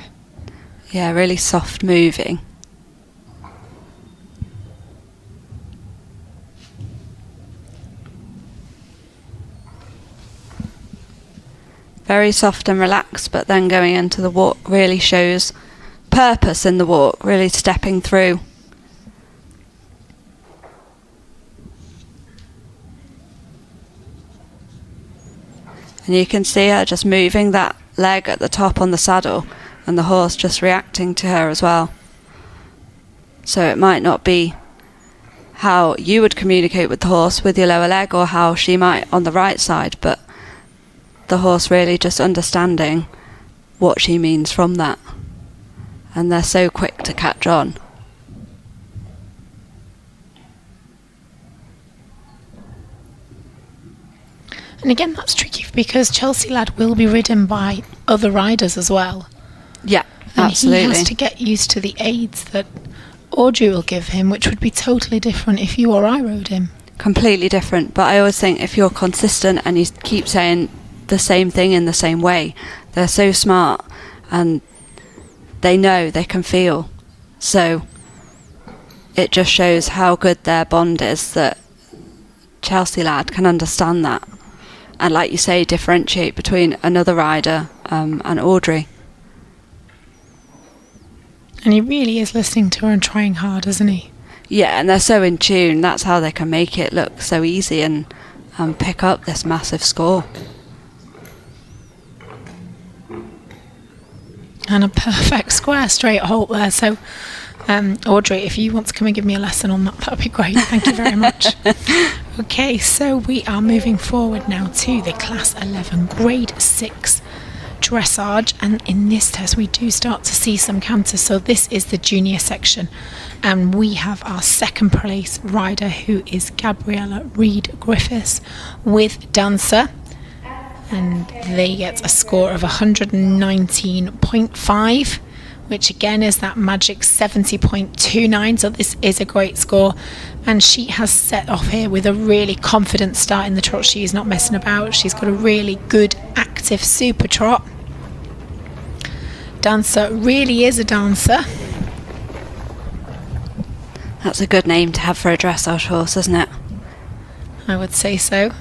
Yeah, really soft moving. Very soft and relaxed, but then going into the walk really shows purpose in the walk, really stepping through. And you can see her just moving that leg at the top on the saddle and the horse just reacting to her as well. So it might not be how you would communicate with the horse with your lower leg or how she might on the right side, but the horse really just understanding what she means from that. And they're so quick to catch on. And again, that's tricky because Chelsea Lad will be ridden by other riders as well. Yeah, and absolutely. he has to get used to the aids that Audrey will give him, which would be totally different if you or I rode him. Completely different, but I always think if you're consistent and you keep saying the same thing in the same way, they're so smart and they know, they can feel. So it just shows how good their bond is that Chelsea Lad can understand that. And like you say, differentiate between another rider and Audrey. And he really is listening to her and trying hard, isn't he? Yeah, and they're so in tune. That's how they can make it look so easy and pick up this massive score. And a perfect square straight halt there. So, Audrey, if you want to come and give me a lesson on that, that would be great. Thank you very much. Okay, so we are moving forward now to the Class 11 Grade 6 dressage, and in this test we do start to see some canters. So this is the junior section, and we have our second place rider, who is Gabriella Reed Griffiths with Dancer, and they get a score of 119.5, which again is that magic 70.29. So this is a great score, and she has set off here with a really confident start in the trot. She is not messing about. She's got a really good active super trot. Dancer really is a dancer. That's a good name to have for a dressage horse, isn't it? I would say so.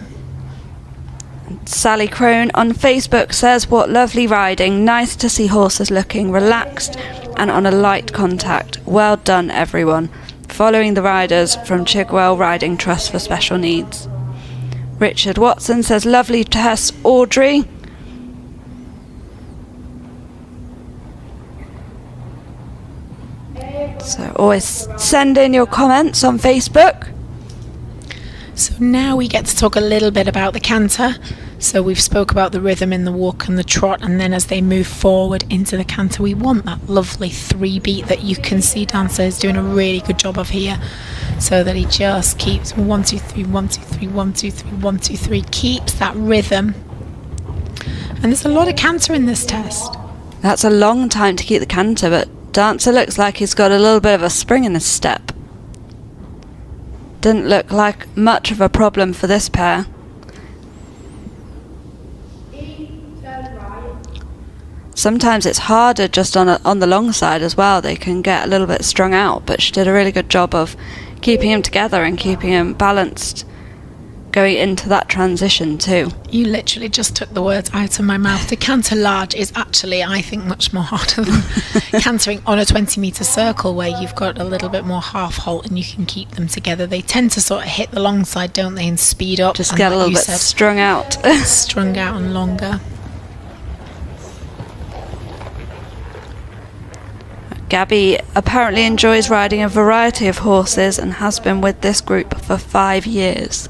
Sally Crone on Facebook says, what lovely riding. Nice to see horses looking relaxed and on a light contact. Well done, everyone. Following the riders from Chigwell Riding Trust for Special Needs. Richard Watson says, lovely test, Audrey. So always send in your comments on Facebook. So now we get to talk a little bit about the canter. So we've spoke about the rhythm in the walk and the trot, and then as they move forward into the canter, we want that lovely 3-beat that you can see Dancer is doing a really good job of here, so that he just keeps 1 2 3 1 2 3 1 2 3 1 2 3, keeps that rhythm. And there's a lot of canter in this test. That's a long time to keep the canter, but Dancer looks like he's got a little bit of a spring in his step. Didn't look like much of a problem for this pair. Sometimes it's harder just on the long side as well. They can get a little bit strung out, but she did a really good job of keeping him together and keeping him balanced going into that transition too. You literally just took the words out of my mouth. To canter large is actually, I think, much more harder than cantering on a 20-metre circle where you've got a little bit more half halt and you can keep them together. They tend to sort of hit the long side, don't they, and speed up. Just get a little bit strung out. Strung out and longer. Gabby apparently enjoys riding a variety of horses and has been with this group for 5 years.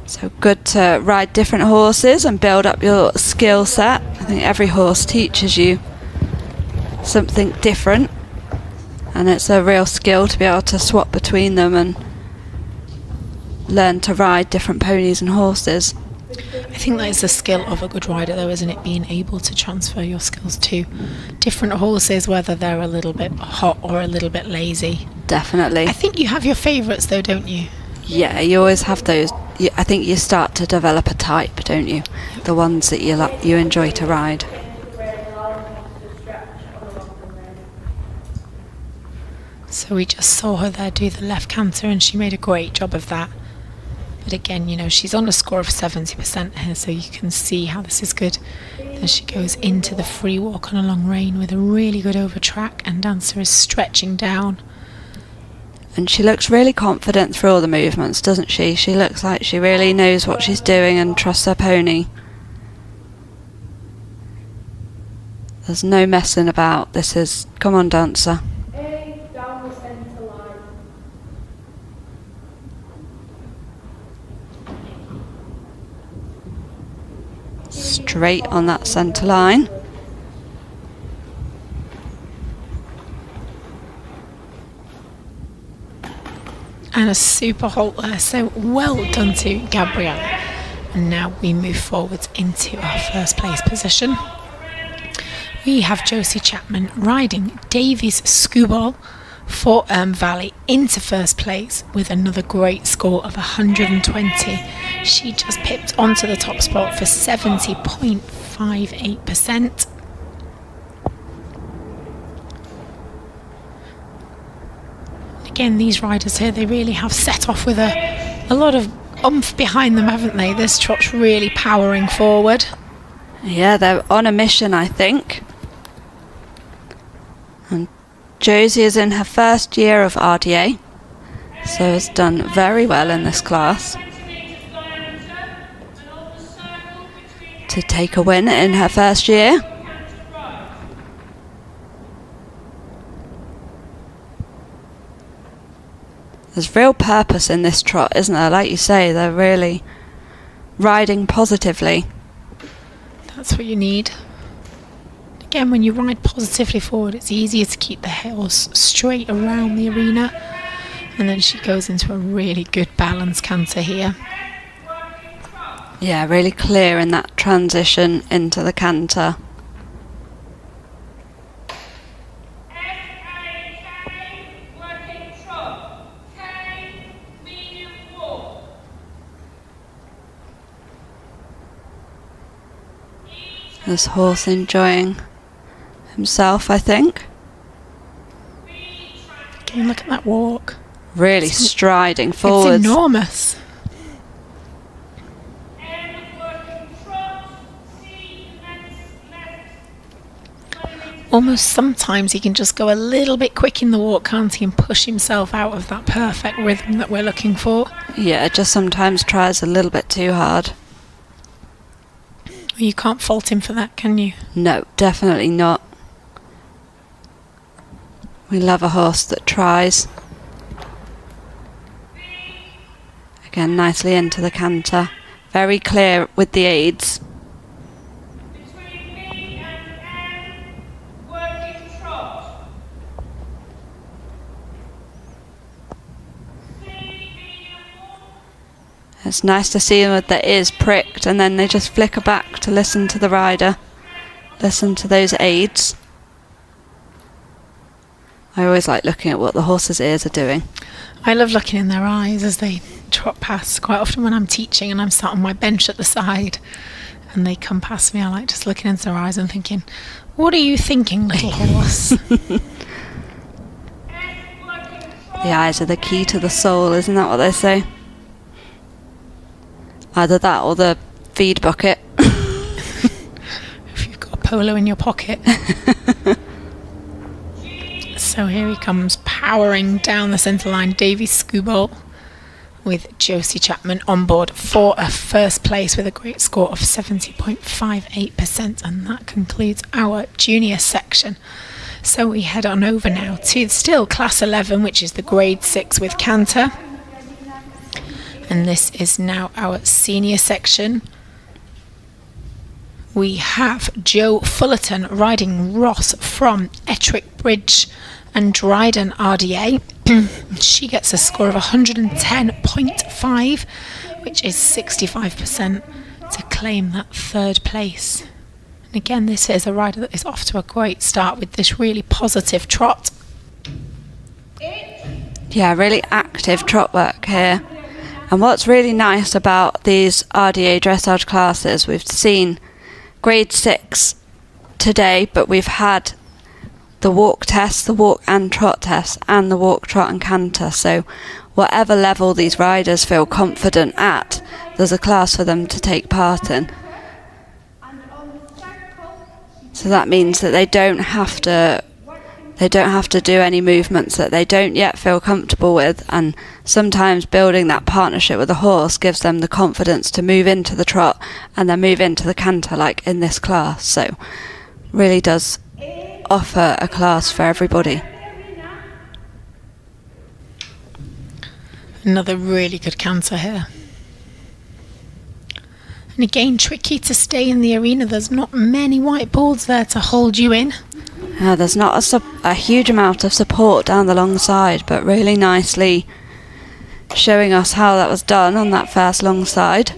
So good to ride different horses and build up your skill set. I think every horse teaches you something different, and it's a real skill to be able to swap between them and learn to ride different ponies and horses. I think that is the skill of a good rider, though, isn't it? Being able to transfer your skills to different horses, whether they're a little bit hot or a little bit lazy. Definitely. I think you have your favourites, though, don't you? Yeah, you always have those. I think you start to develop a type, don't you? The ones that you enjoy to ride. So we just saw her there do the left canter, and she made a great job of that. But again, you know, she's on a score of 70% here, so you can see how this is good. Then she goes into the free walk on a long rein with a really good over track, and Dancer is stretching down. And she looks really confident through all the movements, doesn't she? She looks like she really knows what she's doing and trusts her pony. There's no messing about. This is, come on, Dancer. Down the centre line. Straight on that centre line. And a super halt there, so well done to Gabrielle. And now we move forwards into our first place position. We have Josie Chapman riding Davies Scuball for Valley into first place with another great score of 120. She just pipped onto the top spot for 70.58%. Again, these riders here, they really have set off with a lot of oomph behind them, haven't they? This trot's really powering forward. Yeah, they're on a mission, I think. And Josie is in her first year of RDA, so has done very well in this class. To take a win in her first year. There's real purpose in this trot, isn't there? Like you say, they're really riding positively. That's what you need. Again, when you ride positively forward, it's easier to keep the horse straight around the arena. And then she goes into a really good balance canter here. Yeah, really clear in that transition into the canter. This horse enjoying himself, I think. Again, look at that walk. Really striding forwards. It's enormous. Almost sometimes he can just go a little bit quick in the walk, can't he, and push himself out of that perfect rhythm that we're looking for. Yeah, just sometimes tries a little bit too hard. You can't fault him for that, can you? No, definitely not. We love a horse that tries. Again, nicely into the canter. Very clear with the aids. It's nice to see them with their ears pricked and then they just flicker back to listen to the rider. Listen to those aids. I always like looking at what the horse's ears are doing. I love looking in their eyes as they trot past. Quite often when I'm teaching and I'm sat on my bench at the side and they come past me, I like just looking into their eyes and thinking, what are you thinking, little horse? The eyes are the key to the soul, isn't that what they say? Either that or the feed bucket. If you've got a polo in your pocket. So here he comes, powering down the centre line, Davy Skubal, with Josie Chapman on board for a first place with a great score of 70.58%, and that concludes our junior section. So we head on over now to still class 11, which is the grade 6 with canter, and this is now our senior section. We have Jo Fullerton riding Ross from Ettrick Bridge and Dryden RDA. She gets a score of 110.5, which is 65%, to claim that third place. And again, this is a rider that is off to a great start with this really positive trot. Yeah, really active trot work here. And what's really nice about these RDA dressage classes, we've seen grade 6 today, but we've had the walk test, the walk and trot test, and the walk, trot and canter. So whatever level these riders feel confident at, there's a class for them to take part in. So that means that they don't have to do any movements that they don't yet feel comfortable with, and sometimes building that partnership with the horse gives them the confidence to move into the trot and then move into the canter, like in this class. So really does offer a class for everybody. Another really good canter here. And again, tricky to stay in the arena. There's not many white boards there to hold you in. There's not a huge amount of support down the long side, but really nicely showing us how that was done on that first long side.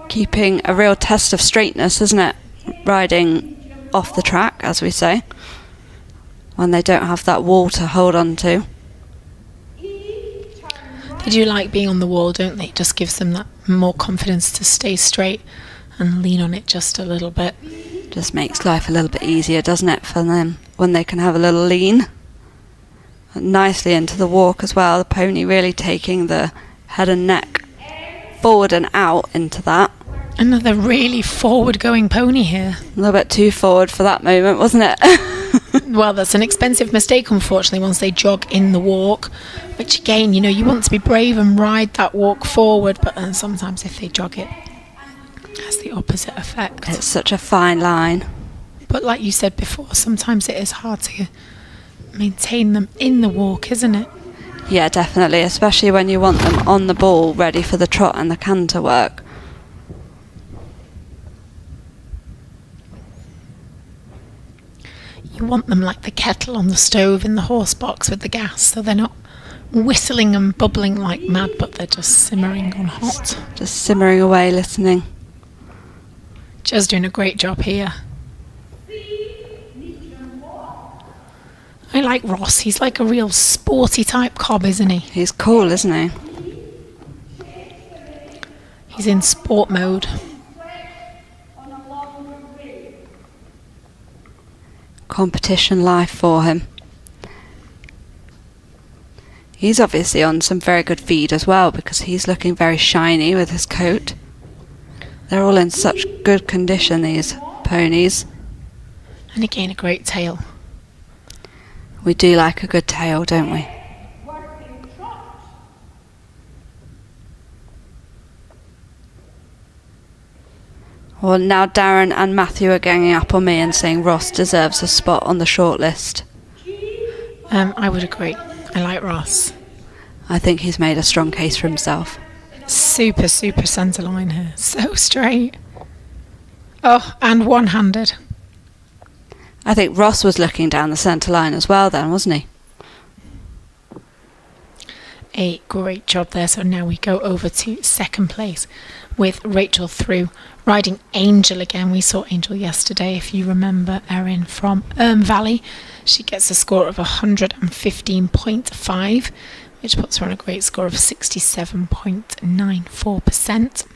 Keeping a real test of straightness, isn't it? Riding off the track, as we say, when they don't have that wall to hold on to. They do like being on the wall, don't they? It just gives them that more confidence to stay straight and lean on it just a little bit. Just makes life a little bit easier, doesn't it, for them when they can have a little lean. Nicely into the walk as well, the pony really taking the head and neck forward and out into that. Another really forward going pony here. A little bit too forward for that moment, wasn't it? Well, that's an expensive mistake, unfortunately, once they jog in the walk, which again, you know, you want to be brave and ride that walk forward, but then sometimes if they jog it, it has the opposite effect. It's such a fine line. But like you said before, sometimes it is hard to maintain them in the walk, isn't it? Yeah, definitely, especially when you want them on the ball, ready for the trot and the canter work. You want them like the kettle on the stove in the horse box with the gas, so they're not whistling and bubbling like mad, but they're just simmering on hot. Just simmering away, listening. Just doing a great job here. I like Ross. He's like a real sporty type cob, isn't he? He's cool, isn't he? He's in sport mode. Competition life for him. He's obviously on some very good feed as well, because he's looking very shiny with his coat. They're all in such good condition, these ponies. And again, a great tail. We do like a good tail, don't we? Well, now Darren and Matthew are ganging up on me and saying Ross deserves a spot on the shortlist. I would agree. I like Ross. I think he's made a strong case for himself. Super, super centre line here. So straight. Oh, and one-handed. I think Ross was looking down the centre line as well then, wasn't he? A great job there. So now we go over to second place with Rachel Through riding Angel again. We saw Angel yesterday, if you remember, Erin from Valley. She gets a score of 115.5, which puts her on a great score of 67.94%.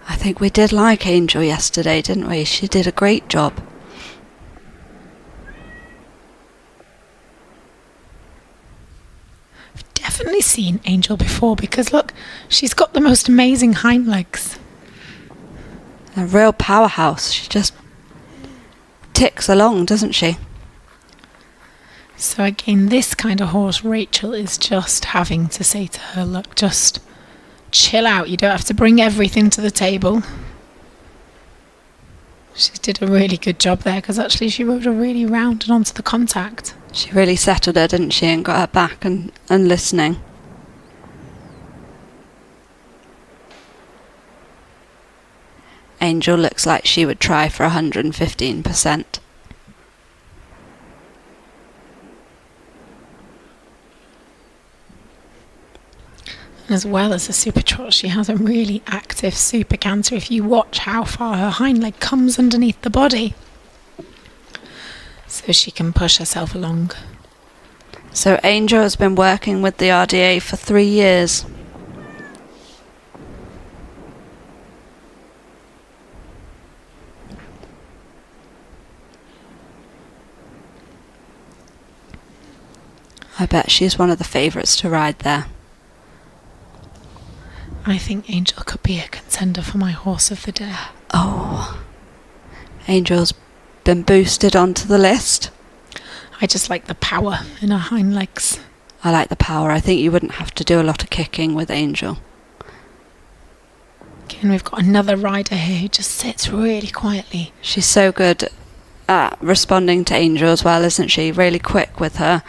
I think we did like Angel yesterday, didn't we? She did a great job. definitely seen Angel before, because look, she's got the most amazing hind legs. A real powerhouse. She just ticks along, doesn't she? So again, this kind of horse, Rachel is just having to say to her, look, just chill out. You don't have to bring everything to the table. She did a really good job there, because actually she rode her really round and onto the contact. She really settled her, didn't she, and got her back and listening. Angel looks like she would try for 115%. As well as a super trot, she has a really active super canter if you watch how far her hind leg comes underneath the body. So she can push herself along. So Angel has been working with the RDA for 3 years. I bet she's one of the favourites to ride there. I think Angel could be a contender for my horse of the day. Oh, Angel's been boosted onto the list. I just like the power in her hind legs. I like the power. I think you wouldn't have to do a lot of kicking with Angel. Again, we've got another rider here who just sits really quietly. She's so good at responding to Angel as well, isn't she? Really quick with her.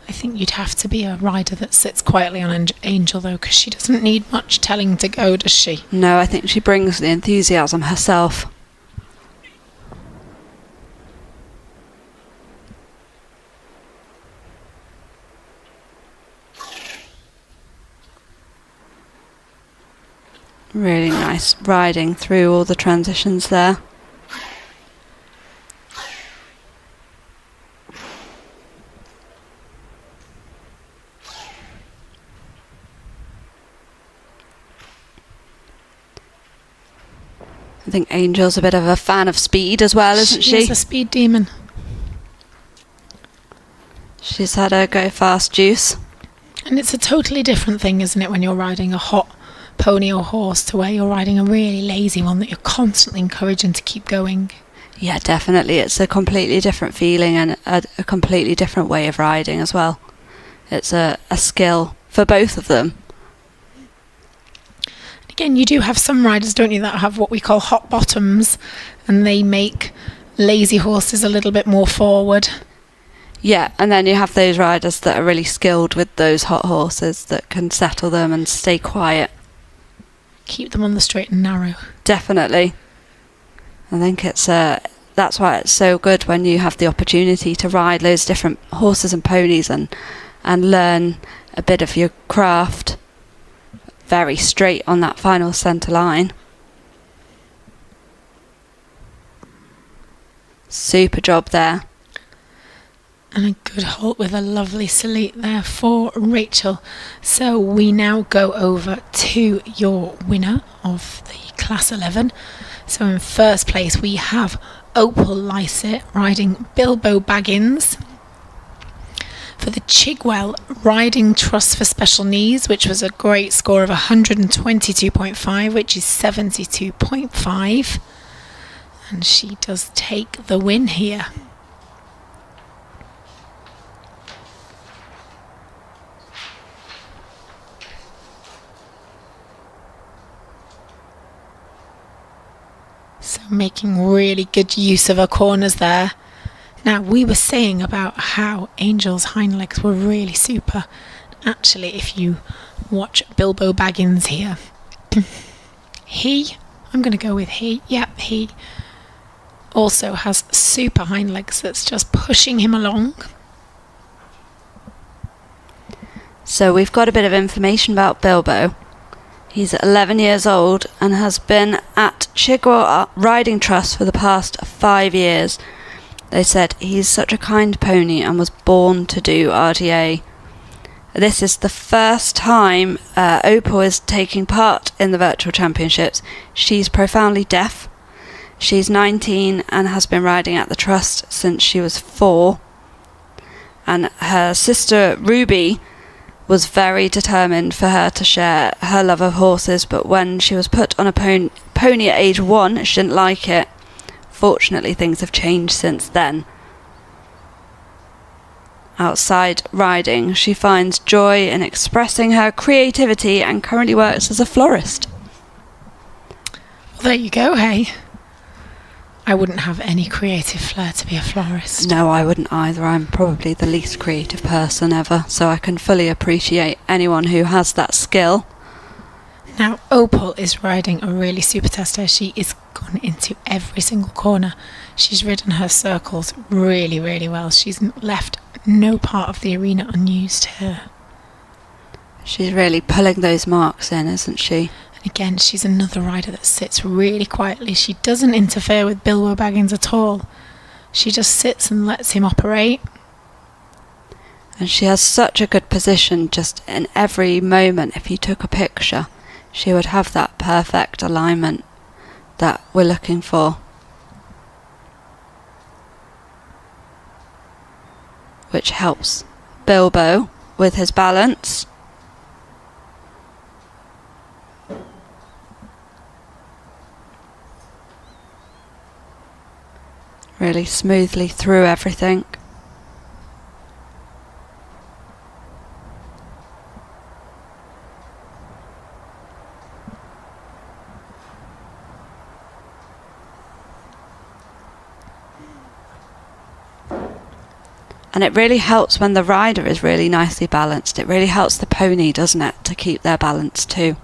I think you'd have to be a rider that sits quietly on Angel, though, because she doesn't need much telling to go, does she? No, I think she brings the enthusiasm herself. Really nice riding through all the transitions there. I think Angel's a bit of a fan of speed as well, isn't she? She's a speed demon. She's had her go fast juice. And it's a totally different thing, isn't it, when you're riding a hot pony or horse to where you're riding a really lazy one that you're constantly encouraging to keep going. Yeah, definitely. It's a completely different feeling and a completely different way of riding as well. It's a skill for both of them. Again, you do have some riders, don't you, that have what we call hot bottoms, and they make lazy horses a little bit more forward. Yeah, and then you have those riders that are really skilled with those hot horses that can settle them and stay quiet. Keep them on the straight and narrow. Definitely. I think it's that's why it's so good when you have the opportunity to ride those different horses and ponies and learn a bit of your craft very straight on that final centre line. Super job there. And a good halt with a lovely salute there for Rachel. So we now go over to your winner of the Class 11. So in first place we have Opal Lycett riding Bilbo Baggins for the Chigwell Riding Trust for Special Needs, which was a great score of 122.5, which is 72.5. And she does take the win here. So making really good use of her corners there. Now, we were saying about how Angel's hind legs were really super. Actually, if you watch Bilbo Baggins here, I'm going to go with he also has super hind legs that's just pushing him along. So we've got a bit of information about Bilbo. He's 11 years old and has been at Chigwell Riding Trust for the past 5 years. They said he's such a kind pony and was born to do RDA. This is the first time Opal is taking part in the Virtual Championships. She's profoundly deaf. She's 19 and has been riding at the Trust since she was 4. And her sister Ruby was very determined for her to share her love of horses, but when she was put on a pony at age 1, she didn't like it. Fortunately, things have changed since then. Outside riding, she finds joy in expressing her creativity and currently works as a florist. Well, there you go, hey. I wouldn't have any creative flair to be a florist. No, I wouldn't either. I'm probably the least creative person ever, so I can fully appreciate anyone who has that skill. Now, Opal is riding a really super tester. She is gone into every single corner. She's ridden her circles really, really well. She's left no part of the arena unused here. She's really pulling those marks in, isn't she? And again, she's another rider that sits really quietly. She doesn't interfere with Bilbo Baggins at all. She just sits and lets him operate. And she has such a good position just in every moment. If you took a picture, she would have that perfect alignment that we're looking for. Which helps Bilbo with his balance. Really smoothly through everything. And it really helps when the rider is really nicely balanced. It really helps the pony, doesn't it, to keep their balance too.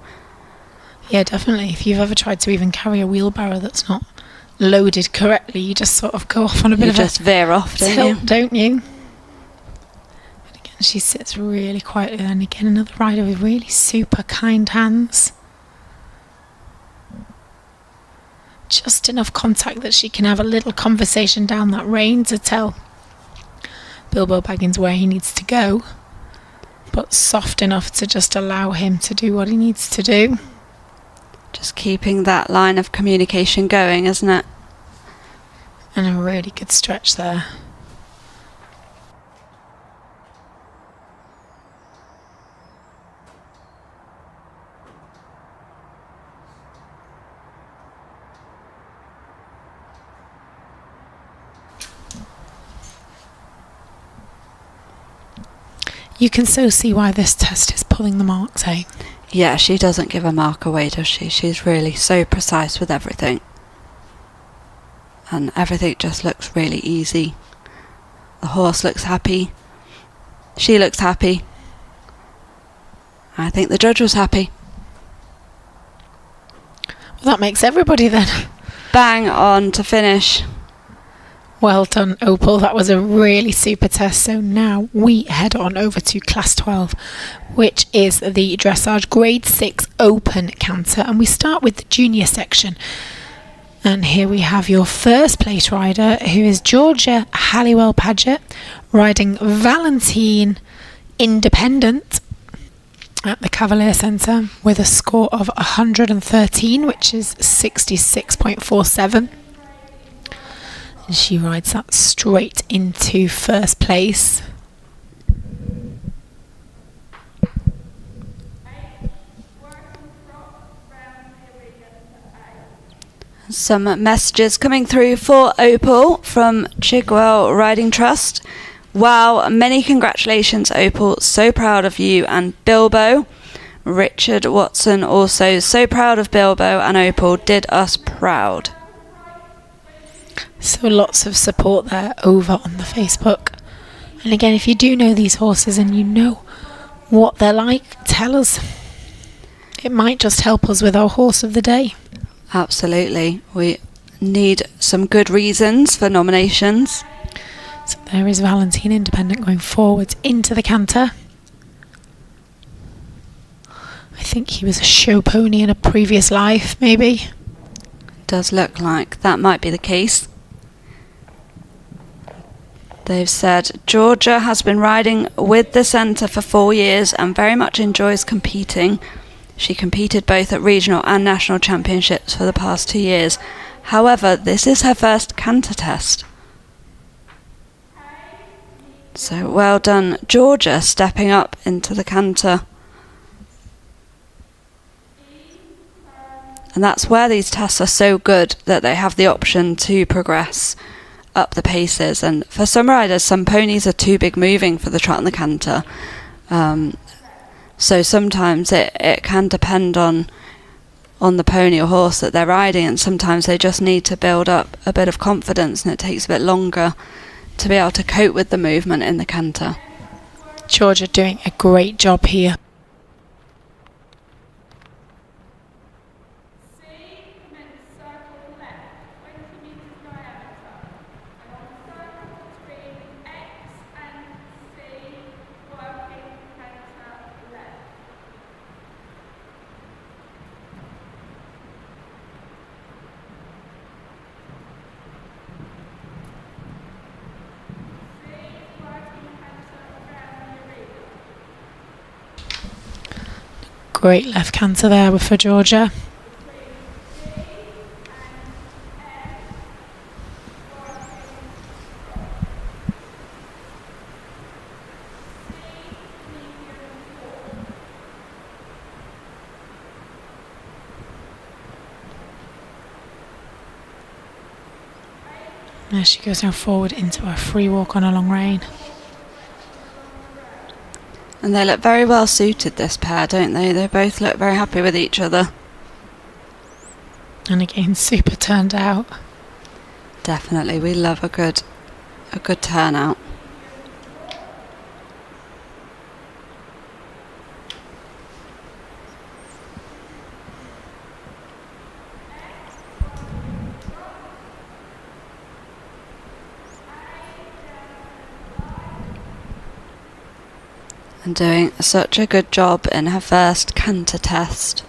Yeah, definitely. If you've ever tried to even carry a wheelbarrow that's not loaded correctly, you just sort of go off on a bit of a just veer off, tilt, don't you? But again, she sits really quietly, and again, another rider with really super kind hands. Just enough contact that she can have a little conversation down that rein to tell Bilbo Baggins where he needs to go, but soft enough to just allow him to do what he needs to do. Just keeping that line of communication going, isn't it? And a really good stretch there. You can so see why this test is pulling the marks, eh? Yeah, she doesn't give a mark away, does she? She's really so precise with everything. And everything just looks really easy. The horse looks happy. She looks happy. I think the judge was happy. Well, that makes everybody then. Bang on to finish. Well done, Opal. That was a really super test. So now we head on over to Class 12, which is the Dressage Grade 6 Open Canter. And we start with the junior section. And here we have your first place rider, who is Georgia Halliwell-Paget, riding Valentine Independent at the Cavalier Centre with a score of 113, which is 66.47. And she rides that straight into first place. Some messages coming through for Opal from Chigwell Riding Trust. Wow, many congratulations, Opal. So proud of you and Bilbo. Richard Watson also so proud of Bilbo and Opal. Did us proud. So lots of support there over on the Facebook. And again, if you do know these horses and you know what they're like, tell us. It might just help us with our horse of the day. Absolutely. We need some good reasons for nominations. So there is Valentine Independent going forwards into the canter. I think he was a show pony in a previous life, maybe. Does look like that might be the case. They've said Georgia has been riding with the centre for 4 years and very much enjoys competing. She competed both at regional and national championships for the past 2 years. However, this is her first canter test. So well done, Georgia, stepping up into the canter. And that's where these tests are so good, that they have the option to progress up the paces. And for some riders, some ponies are too big moving for the trot and the canter. So sometimes it can depend on the pony or horse that they're riding, and sometimes they just need to build up a bit of confidence, and it takes a bit longer to be able to cope with the movement in the canter. Georgia doing a great job here. Great left canter there for Georgia. There she goes now forward into a free walk on a long rein. And they look very well suited, this pair, don't they? They both look very happy with each other. And again, super turned out. Definitely, we love a good turnout. And doing such a good job in her first canter test.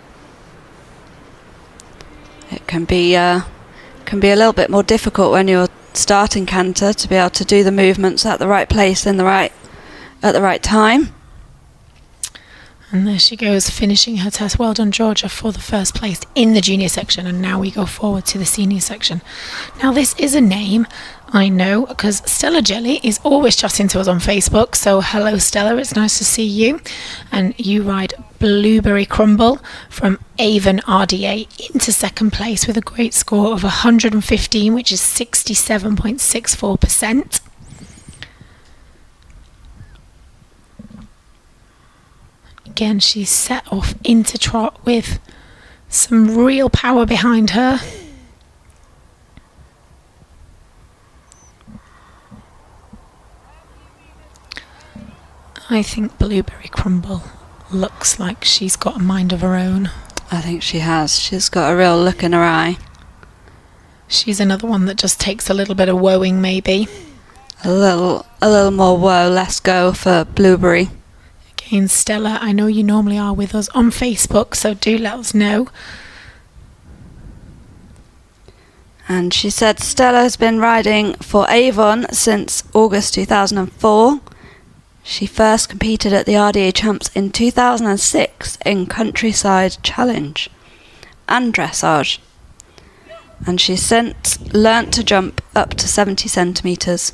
It can be a little bit more difficult when you're starting canter to be able to do the movements at the right place at the right time. And there she goes, finishing her test. Well done, Georgia, for the first place in the junior section. And now we go forward to the senior section. Now, this is a name I know, because Stella Jelly is always chatting to us on Facebook. So hello, Stella, it's nice to see you. And you ride Blueberry Crumble from Avon RDA into second place with a great score of 115, which is 67.64%. Again, she's set off into trot with some real power behind her. I think Blueberry Crumble looks like she's got a mind of her own. I think she has. She's got a real look in her eye. She's another one that just takes a little bit of woeing, maybe. A little more woe, less go for Blueberry. Again, Stella, I know you normally are with us on Facebook, so do let us know. And she said Stella has been riding for Avon since August 2004. She first competed at the RDA Champs in 2006 in Countryside Challenge and Dressage. And she's since learnt to jump up to 70 centimetres.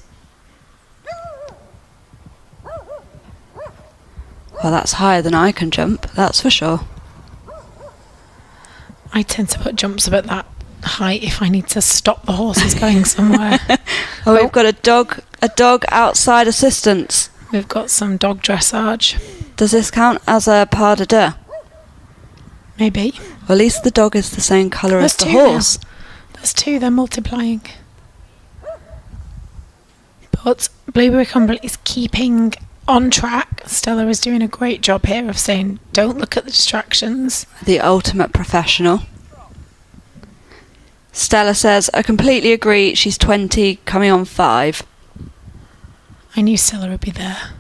Well, that's higher than I can jump, that's for sure. I tend to put jumps about that height if I need to stop the horses going somewhere. Oh, we've got a dog outside assistance. We've got some dog dressage. Does this count as a pas de deux? Maybe. Well, at least the dog is the same colour as the horse. Now. There's two, they're multiplying. But Blueberry Crumble is keeping on track. Stella is doing a great job here of saying, don't look at the distractions. The ultimate professional. Stella says, I completely agree. She's 20, coming on 5. I knew Stella would be there.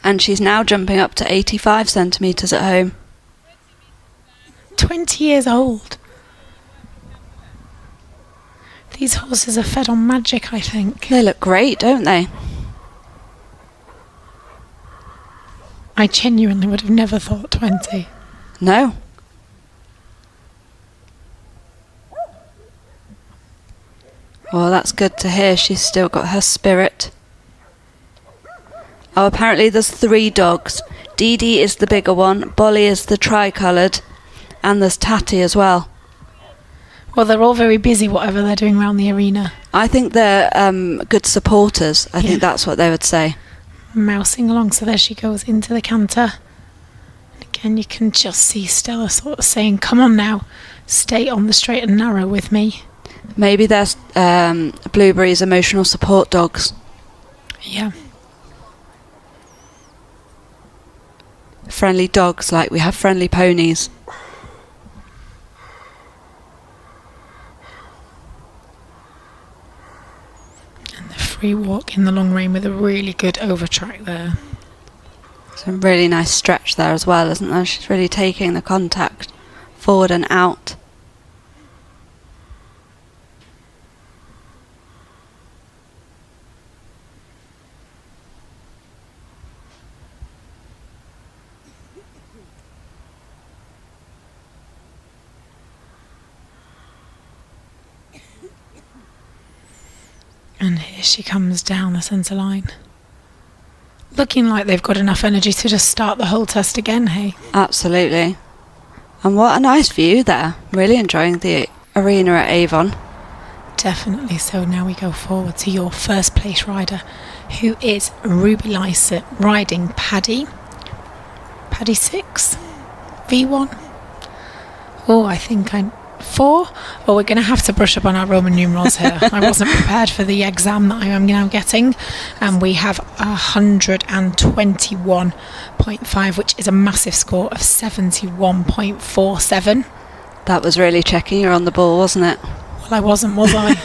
And she's now jumping up to 85 centimetres at home. 20 years old. These horses are fed on magic, I think. They look great, don't they? I genuinely would have never thought 20. No. Well, that's good to hear. She's still got her spirit. Oh, apparently there's 3 dogs. Dee Dee is the bigger one, Bolly is the tri-coloured, and there's Tatty as well. Well, they're all very busy, whatever they're doing around the arena. I think they're good supporters. I think that's what they would say. Mousing along, so there she goes into the canter. And again, you can just see Stella sort of saying, come on now, stay on the straight and narrow with me. Maybe they're Blueberry's emotional support dogs. Yeah. Friendly dogs, like we have friendly ponies. And the free walk in the long rein with a really good overtrack there. Some really nice stretch there as well, isn't there? She's really taking the contact forward and out. And here she comes down the centre line. Looking like they've got enough energy to just start the whole test again, hey? Absolutely. And what a nice view there. Really enjoying the arena at Avon. Definitely. So now we go forward to your first place rider, who is Ruby Lysett, riding Paddy 6, V1. Oh, I think I'm 4. Well, we're going to have to brush up on our Roman numerals here. I wasn't prepared for the exam that I am now getting. And we have 121.5, which is a massive score of 71.47. That was really checking you're on the ball, wasn't it? Well, I wasn't, was I?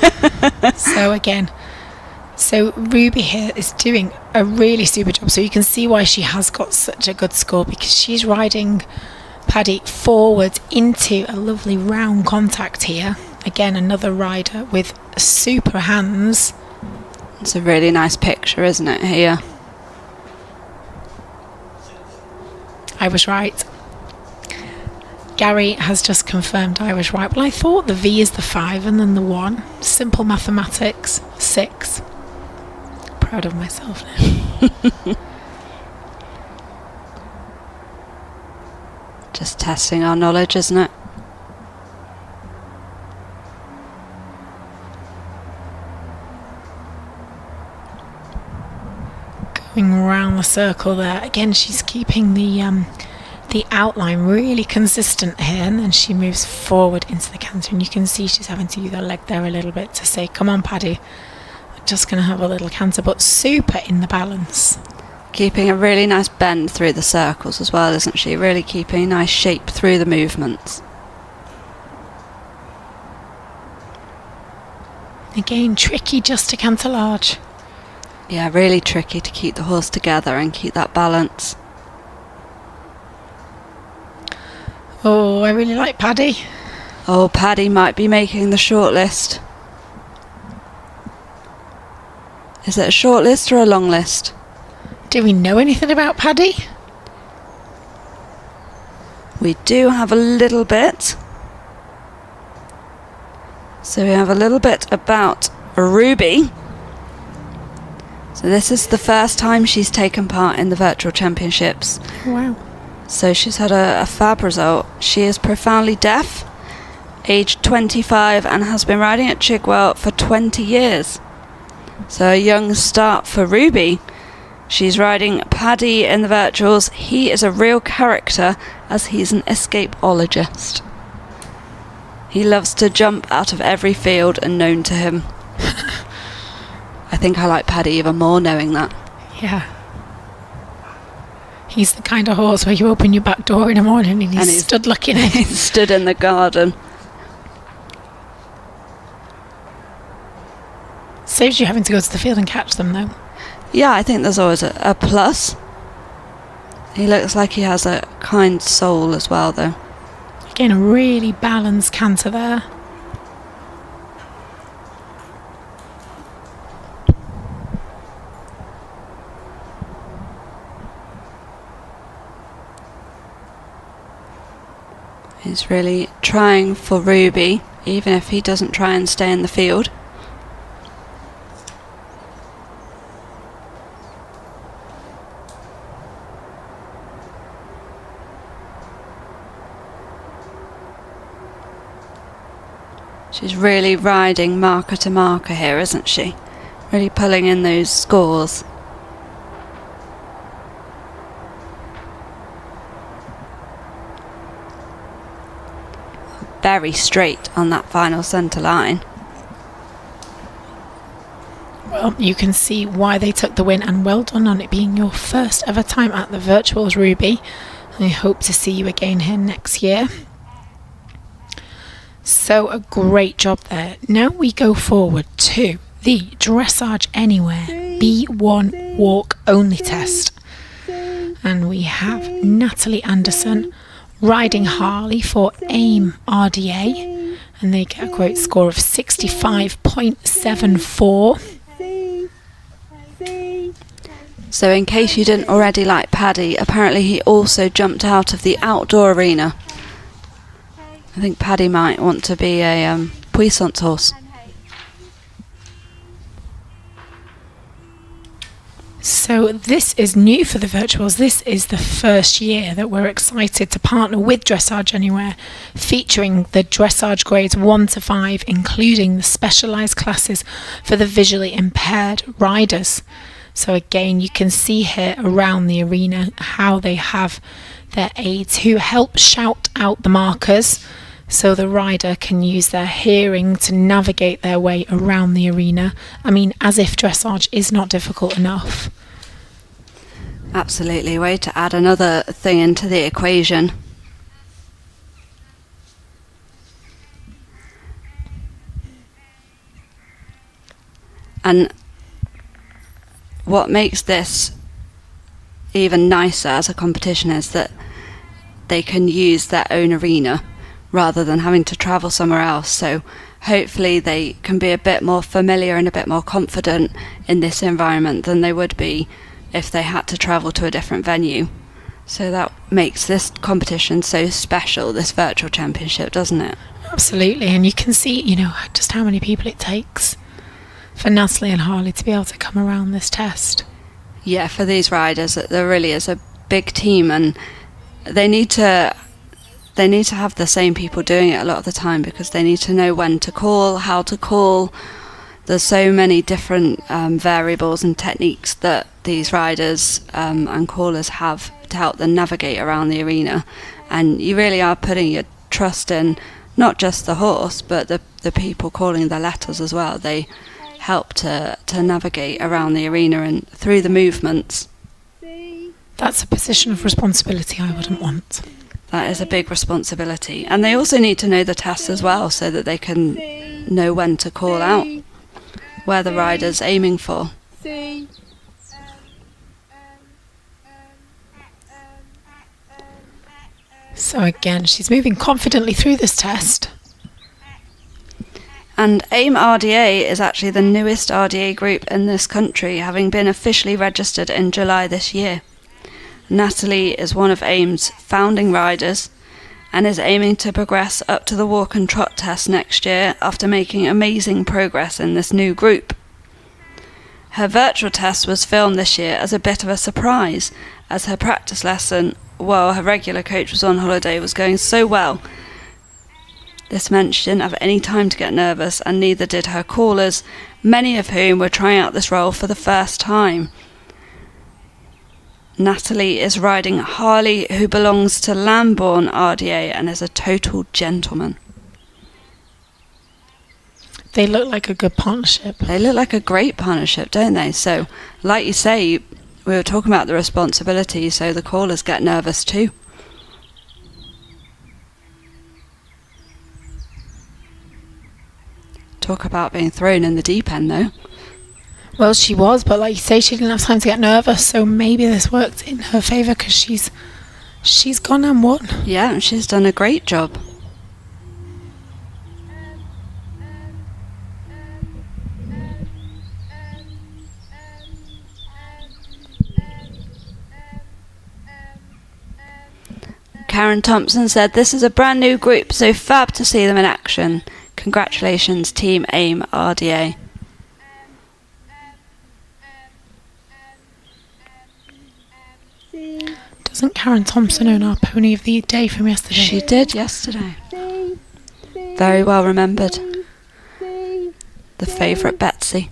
So Ruby here is doing a really super job. So you can see why she has got such a good score, because she's riding Paddy forward into a lovely round contact here. Again, another rider with super hands. It's a really nice picture, isn't it, here? I was right. Gary has just confirmed I was right. Well, I thought the V is the 5 and then the 1. Simple mathematics. 6. Proud of myself now. Just testing our knowledge, isn't it? Going around the circle there. Again, she's keeping the outline really consistent here, and then she moves forward into the canter, and you can see she's having to use her leg there a little bit to say, come on Paddy, I'm just going to have a little canter, but super in the balance. Keeping a really nice bend through the circles as well, isn't she? Really keeping a nice shape through the movements. Again, tricky just to canter large. Yeah, really tricky to keep the horse together and keep that balance. Oh, I really like Paddy. Oh, Paddy might be making the shortlist. Is it a short list or a long list? Do we know anything about Paddy? We do have a little bit. So we have a little bit about Ruby. So this is the first time she's taken part in the Virtual Championships. Wow. So she's had a fab result. She is profoundly deaf, aged 25, and has been riding at Chigwell for 20 years. So a young start for Ruby. She's riding Paddy in the virtuals. He is a real character, as he's an escapeologist. He loves to jump out of every field and known to him. I think I like Paddy even more knowing that. Yeah. He's the kind of horse where you open your back door in the morning and he's stood looking in. He's stood in the garden. Saves you having to go to the field and catch them though. Yeah, I think there's always a plus. He looks like he has a kind soul as well though. Again, a really balanced canter there. He's really trying for Ruby, even if he doesn't try and stay in the field. She's really riding marker to marker here, isn't she? Really pulling in those scores. Very straight on that final centre line. Well, you can see why they took the win, and well done on it being your first ever time at the Virtuals, Ruby. I hope to see you again here next year. So a great job there. Now we go forward to the Dressage Anywhere B1 Walk Only test. And we have Natalie Anderson riding Harley for AIM RDA. And they get a great score of 65.74. So in case you didn't already like Paddy, apparently he also jumped out of the outdoor arena. I think Paddy might want to be a puissance horse. So this is new for the Virtuals. This is the first year that we're excited to partner with Dressage Anywhere, featuring the dressage grades 1 to 5, including the specialised classes for the visually impaired riders. So again, you can see here around the arena how they have their aides who help shout out the markers, so the rider can use their hearing to navigate their way around the arena. I mean, as if dressage is not difficult enough. Absolutely, way to add another thing into the equation. And what makes this even nicer as a competition is that they can use their own arena rather than having to travel somewhere else. So hopefully they can be a bit more familiar and a bit more confident in this environment than they would be if they had to travel to a different venue. So that makes this competition so special, this virtual championship, doesn't it? Absolutely, and you can see, you know, just how many people it takes for Natalie and Harley to be able to come around this test. Yeah, for these riders, there really is a big team, and they need to have the same people doing it a lot of the time, because they need to know when to call, how to call. There's so many different variables and techniques that these riders and callers have to help them navigate around the arena, and you really are putting your trust in not just the horse but the people calling the letters as well. They help to navigate around the arena and through the movements. That's a position of responsibility I wouldn't want. That is a big responsibility, and they also need to know the test as well, so that they can know when to call out where the rider's aiming for. So again, she's moving confidently through this test. And AIM RDA is actually the newest RDA group in this country, having been officially registered in July this year. Natalie is one of AIM's founding riders and is aiming to progress up to the walk and trot test next year after making amazing progress in this new group. Her virtual test was filmed this year as a bit of a surprise, as her practice lesson while her regular coach was on holiday was going so well. This meant she didn't have any time to get nervous, and neither did her callers, many of whom were trying out this role for the first time. Natalie is riding Harley, who belongs to Lambourne RDA and is a total gentleman. They look like a good partnership. They look like a great partnership, don't they? So, like you say, we were talking about the responsibility, so the callers get nervous too. Talk about being thrown in the deep end, though. Well, she was, but like you say, she didn't have time to get nervous, so maybe this worked in her favour, because she's gone and won. Yeah, and she's done a great job. Karen Thompson said, "This is a brand new group, so fab to see them in action. Congratulations, Team AIM RDA." Doesn't Karen Thompson own our pony of the day from yesterday? She did yesterday. Very well remembered. the favourite Betsy.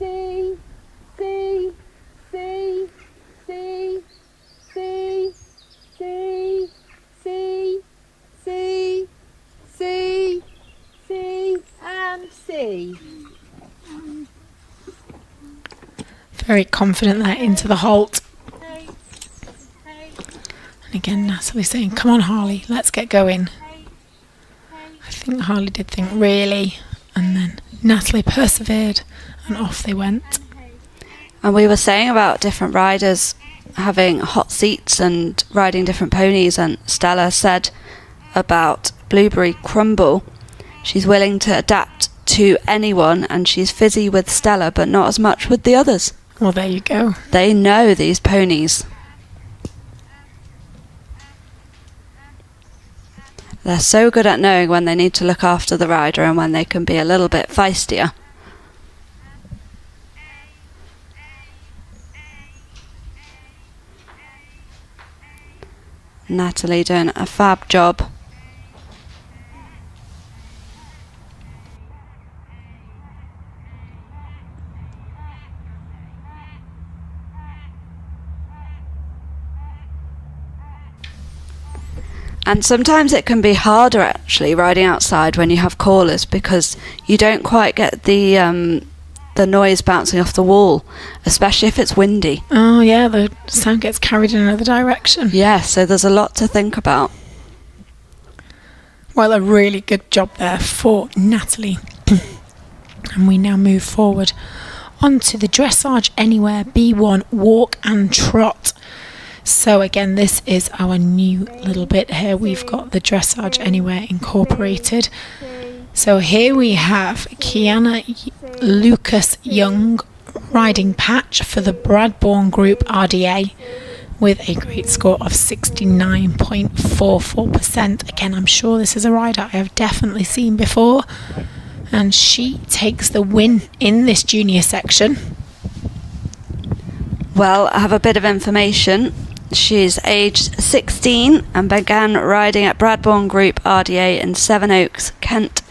Very confident there into the halt. And again, Natalie saying, come on, Harley, let's get going. I think Harley did think really, and then Natalie persevered, and off they went. And we were saying about different riders having hot seats and riding different ponies, and Stella said about Blueberry Crumble, she's willing to adapt to anyone, and she's fizzy with Stella, but not as much with the others. Well, there you go. They know these ponies. They're so good at knowing when they need to look after the rider and when they can be a little bit feistier. Natalie doing a fab job. And sometimes it can be harder actually riding outside when you have callers, because you don't quite get the noise bouncing off the wall, especially if it's windy. Oh yeah, the sound gets carried in another direction. Yeah, so there's a lot to think about. Well, a really good job there for Natalie. And we now move forward onto the Dressage Anywhere B1 Walk and Trot. So again, this is our new little bit here. We've got the Dressage Anywhere incorporated. So here we have Kiana Lucas Young riding Patch for the Bradbourne Group RDA with a great score of 69.44%. Again, I'm sure this is a rider I have definitely seen before, and she takes the win in this junior section. Well, I have a bit of information. She's aged 16 and began riding at Bradbourne Group RDA in Sevenoaks, Kent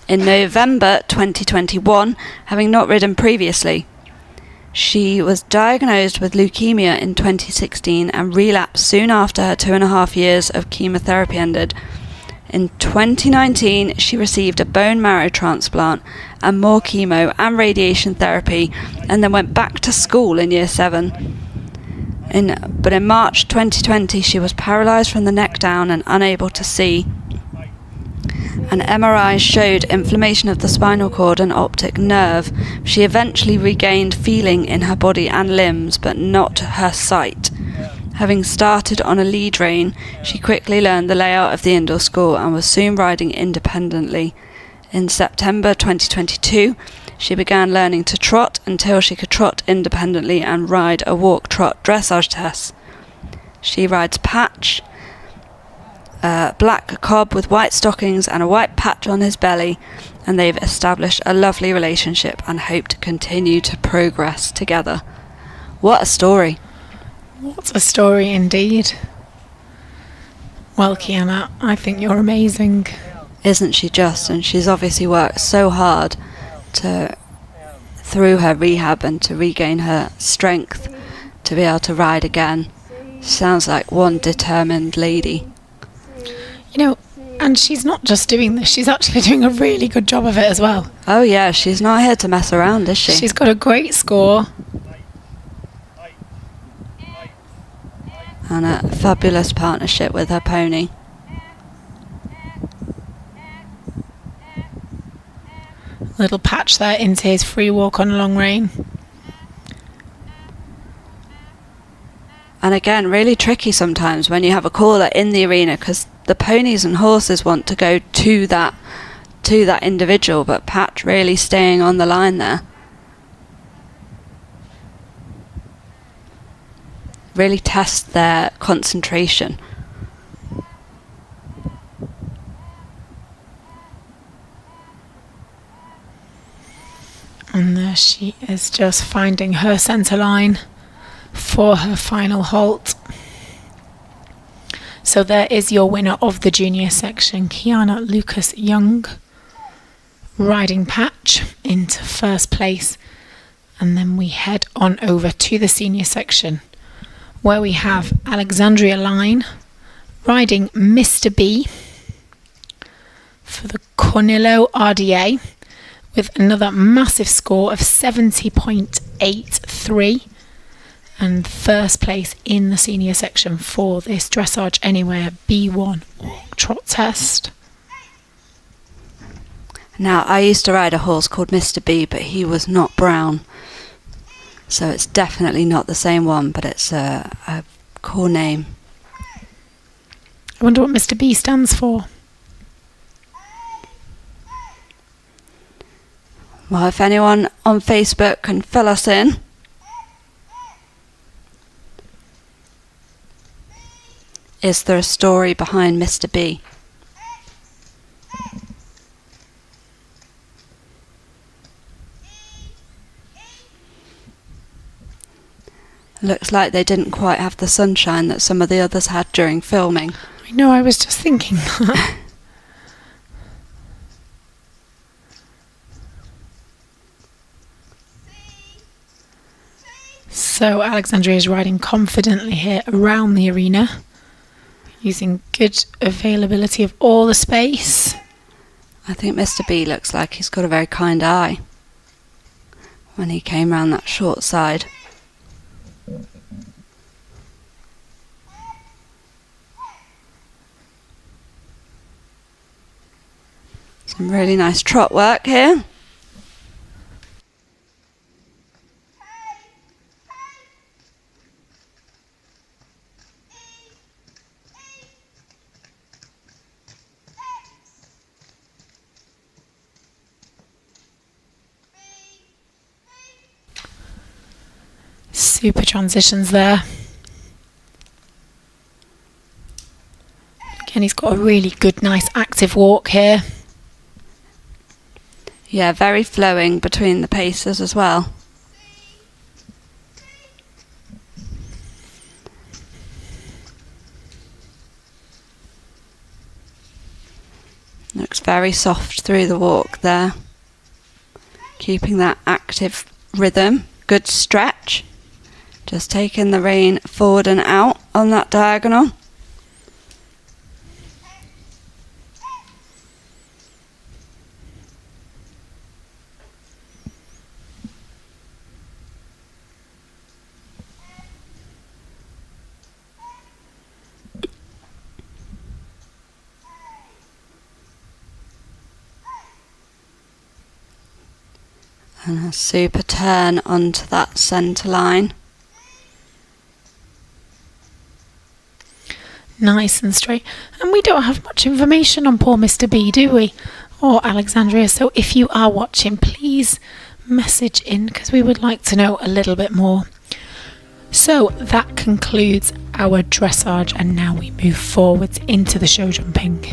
in November 2021, having not ridden previously. She was diagnosed with leukemia in 2016 and relapsed soon after her 2.5 years of chemotherapy ended. In 2019, she received a bone marrow transplant and more chemo and radiation therapy, and then went back to school in year 7. But in March 2020, she was paralysed from the neck down and unable to see. An MRI showed inflammation of the spinal cord and optic nerve. She eventually regained feeling in her body and limbs, but not her sight. Having started on a lead rein, she quickly learned the layout of the indoor school and was soon riding independently. In September 2022, she began learning to trot until she could trot independently and ride a walk-trot dressage test. She rides Patch, a black cob with white stockings and a white patch on his belly, and they've established a lovely relationship and hope to continue to progress together. What a story. What a story indeed. Well, Kiana, I think you're amazing. Isn't she just? And she's obviously worked so hard through her rehab and to regain her strength to be able to ride again. Sounds like one determined lady. You know, and she's not just doing this, she's actually doing a really good job of it as well. Oh yeah, she's not here to mess around, is she? She's got a great score. And a fabulous partnership with her pony. Little Patch there into his free walk on long rein. And again, really tricky sometimes when you have a caller in the arena, because the ponies and horses want to go to that individual, but Patch really staying on the line there. Really test their concentration. And there she is, just finding her centre line for her final halt. So there is your winner of the junior section, Kiana Lucas Young, riding patch into first place, and then we head on over to the senior section where we have Alexandria Line riding Mr. B for the Cornillo RDA with another massive score of 70.83 and first place in the senior section for this Dressage Anywhere B1 walk trot test. Now, I used to ride a horse called Mr. B, but he was not brown. So it's definitely not the same one, but it's a cool name. I wonder what Mr. B stands for. Well, if anyone on Facebook can fill us in. Is there a story behind Mr. B? Looks like they didn't quite have the sunshine that some of the others had during filming. I know, I was just thinking that. So Alexandria is riding confidently here around the arena, using good availability of all the space. I think Mr. B looks like he's got a very kind eye when he came round that short side. Some really nice trot work here. Super transitions there. Again, he's got a really good, nice active walk here. Yeah, very flowing between the paces as well. Looks very soft through the walk there. Keeping that active rhythm. Good stretch. Just taking the rein forward and out on that diagonal. And a super turn onto that centre line. Nice and straight. And we don't have much information on poor Mr. B, do we? Or Alexandria. So if you are watching, please message in because we would like to know a little bit more. So that concludes our dressage, and now we move forwards into the show jumping.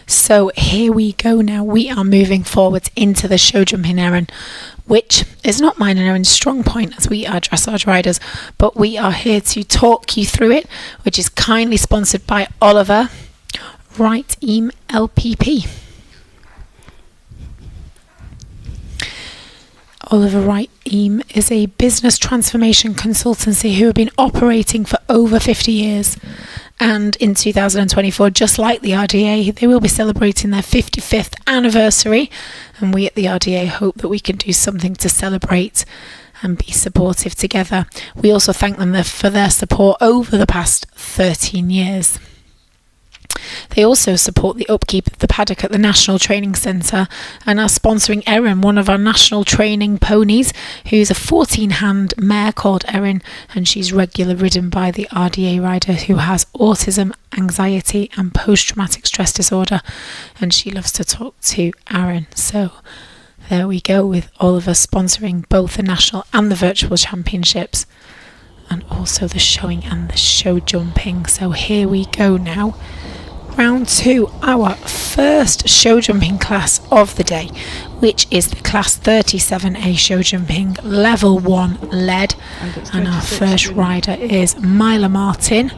So here we go now. We are moving forwards into the show jumping errand, which is not mine and Erin's strong point as we are dressage riders, but we are here to talk you through it, which is kindly sponsored by Oliver Wright Eam LPP. Oliver Wright Eam is a business transformation consultancy who have been operating for over 50 years. And in 2024, just like the RDA, they will be celebrating their 55th anniversary. And we at the RDA hope that we can do something to celebrate and be supportive together. We also thank them for their support over the past 13 years. They also support the upkeep of the paddock at the National Training Centre and are sponsoring Erin, one of our national training ponies, who's a 14-hand mare called Erin, and she's regularly ridden by the RDA rider who has autism, anxiety and post-traumatic stress disorder, and she loves to talk to Erin. So there we go, with all of us sponsoring both the national and the virtual championships, and also the showing and the show jumping. So here we go now. Round 2, our first show jumping class of the day, which is the class 37A show jumping level 1 lead, and our first rider is Myla Martin,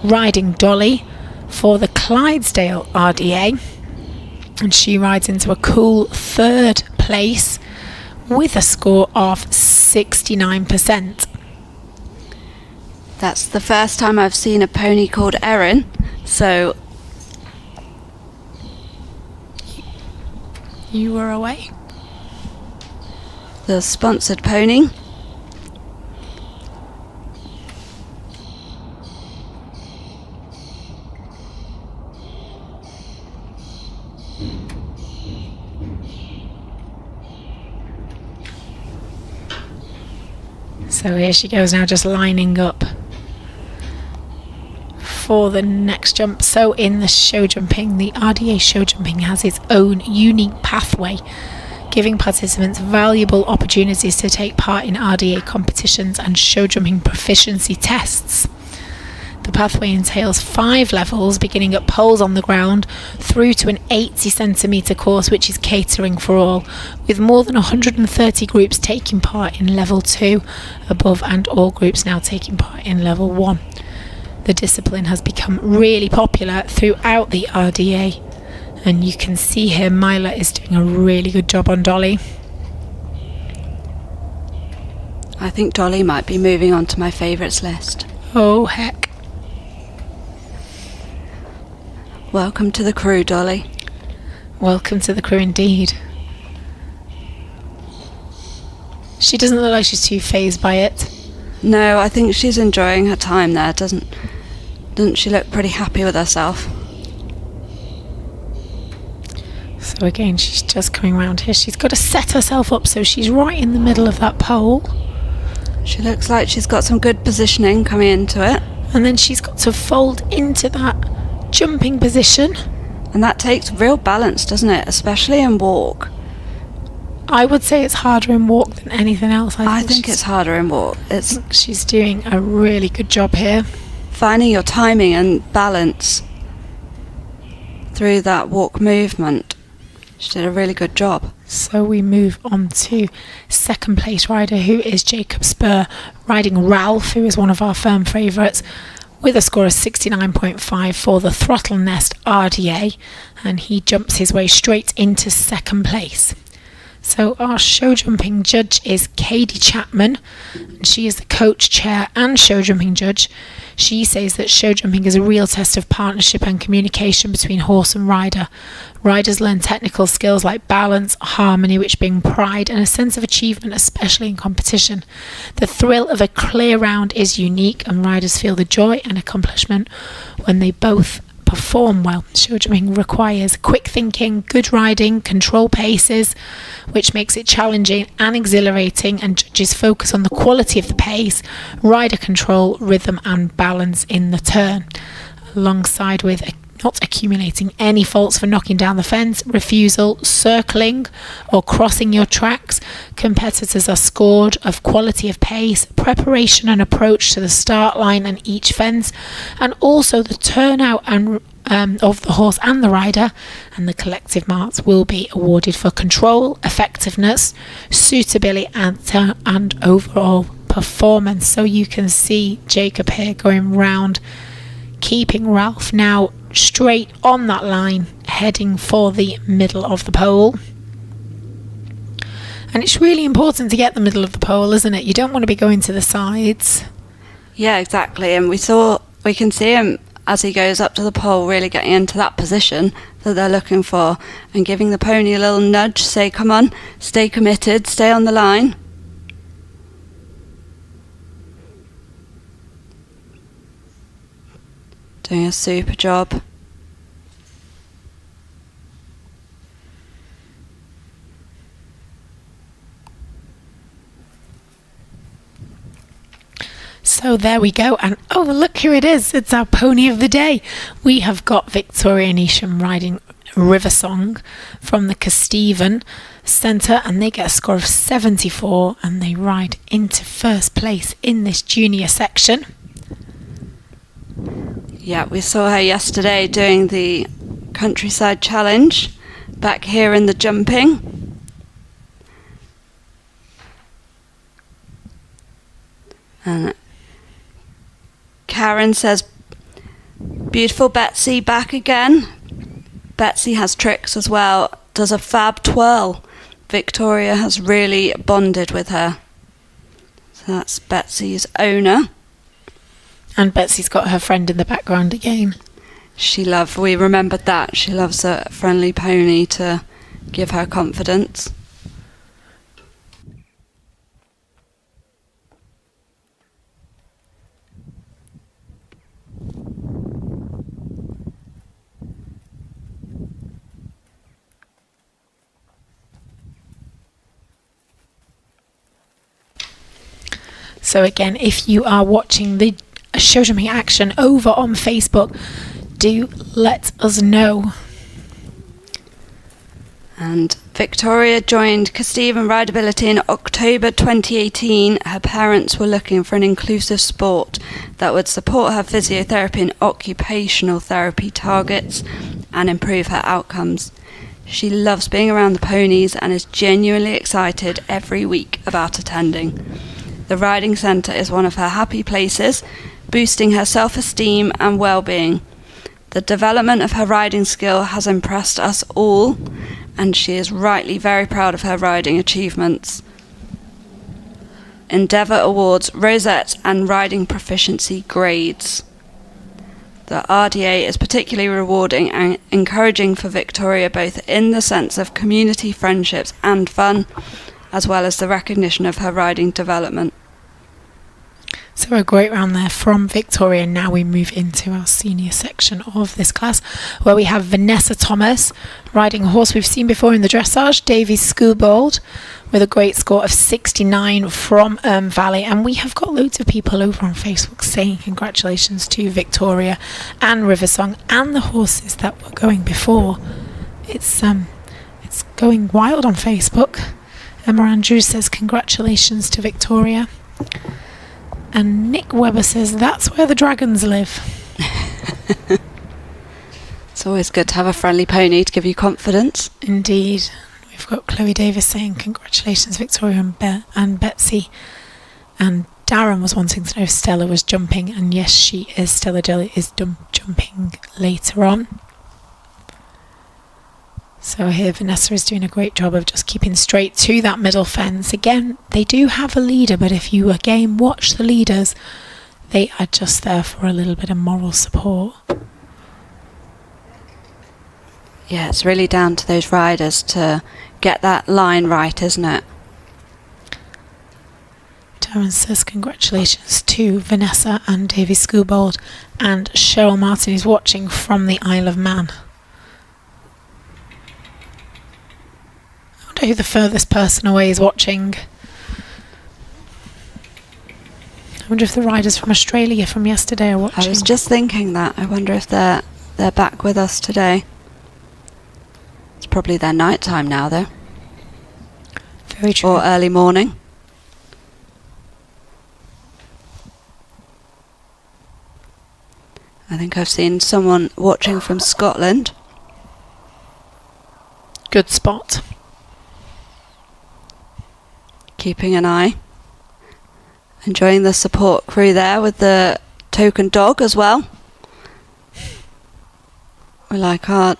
riding Dolly for the Clydesdale RDA, and she rides into a cool 3rd place with a score of 69%. That's the first time I've seen a pony called Erin, so you were away. The sponsored pony. So here she goes now, just lining up for the next jump. So in the show jumping, the RDA show jumping has its own unique pathway, giving participants valuable opportunities to take part in RDA competitions and show jumping proficiency tests. The pathway entails 5 levels, beginning at poles on the ground through to an 80 centimetre course, which is catering for all, with more than 130 groups taking part in level 2 above, and all groups now taking part in level 1. The discipline has become really popular throughout the RDA, and you can see here Myla is doing a really good job on Dolly. I think Dolly might be moving on to my favourites list. Oh heck. Welcome to the crew, Dolly. Welcome to the crew indeed. She doesn't look like she's too fazed by it. No, I think she's enjoying her time there, doesn't she look pretty happy with herself? So again, she's just coming around here. She's got to set herself up so she's right in the middle of that pole. She looks like she's got some good positioning coming into it. And then she's got to fold into that jumping position. And that takes real balance, doesn't it? Especially in walk. I would say it's harder in walk than anything else. I think it's harder in walk. She's doing a really good job here. Finding your timing and balance through that walk movement. She did a really good job. So we move on to second place rider, who is Jacob Spur, riding Ralph, who is one of our firm favourites, with a score of 69.5 for the Throttle Nest RDA, and he jumps his way straight into second place. So our show jumping judge is Katie Chapman, and she is the coach, chair and show jumping judge. She says that show jumping is a real test of partnership and communication between horse and rider. Riders learn technical skills like balance, harmony, which bring pride and a sense of achievement, especially in competition. The thrill of a clear round is unique, and riders feel the joy and accomplishment when they both perform well. Show jumping requires quick thinking, good riding, control paces, which makes it challenging and exhilarating, and judges focus on the quality of the pace, rider control, rhythm and balance in the turn, alongside with not accumulating any faults for knocking down the fence, refusal, circling or crossing your tracks. Competitors are scored of quality of pace, preparation and approach to the start line and each fence, and also the turnout and of the horse and the rider, and the collective marks will be awarded for control, effectiveness, suitability and overall performance. So you can see Jacob here going round, keeping Ralph now straight on that line, heading for the middle of the pole. And it's really important to get the middle of the pole, isn't it? You don't want to be going to the sides. Yeah, exactly. And we can see him as he goes up to the pole, really getting into that position that they're looking for, and giving the pony a little nudge, say, come on, stay committed, stay on the line. Doing a super job. So there we go. And oh, look who it is. It's our pony of the day. We have got Victoria Neesham riding River Song from the Kesteven Centre, and they get a score of 74 and they ride into first place in this junior section. Yeah, we saw her yesterday doing the Countryside Challenge back here in the jumping. And Karen says, beautiful Betsy back again. Betsy has tricks as well, does a fab twirl. Victoria has really bonded with her. So that's Betsy's owner. And Betsy's got her friend in the background again. We remembered that. She loves a friendly pony to give her confidence. So again, if you are watching the show jumping action over on Facebook, do let us know. And Victoria joined Kesteven Rideability in October 2018. Her parents were looking for an inclusive sport that would support her physiotherapy and occupational therapy targets and improve her outcomes. She loves being around the ponies and is genuinely excited every week about attending. The riding centre is one of her happy places, boosting her self-esteem and well-being. The development of her riding skill has impressed us all, and she is rightly very proud of her riding achievements. Endeavour Awards, Rosette and Riding Proficiency grades. The RDA is particularly rewarding and encouraging for Victoria, both in the sense of community friendships and fun, as well as the recognition of her riding development. So a great round there from Victoria. Now we move into our senior section of this class, where we have Vanessa Thomas riding a horse we've seen before in the dressage, Davy Skubald, with a great score of 69 from Valley. And we have got loads of people over on Facebook saying congratulations to Victoria and Riversong and the horses that were going before. It's going wild on Facebook. Emma Andrews says congratulations to Victoria. And Nick Webber says that's where the dragons live. It's always good to have a friendly pony to give you confidence. Indeed. We've got Chloe Davis saying congratulations Victoria and Betsy. And Darren was wanting to know if Stella was jumping, and yes she is. Stella Jelly is jumping later on. So here Vanessa is doing a great job of just keeping straight to that middle fence. Again, they do have a leader, but if you again watch the leaders, they are just there for a little bit of moral support. Yeah, it's really down to those riders to get that line right, isn't it? Darren says congratulations to Vanessa and Davy Skubald, and Cheryl Martin is watching from the Isle of Man. I wonder who the furthest person away is watching. I wonder if the riders from Australia from yesterday are watching. I was just thinking that. I wonder if they're back with us today. It's probably their night time now, though. Very true. Or early morning. I think I've seen someone watching from Scotland. Good spot. Keeping an eye. Enjoying the support crew there with the token dog as well. We like our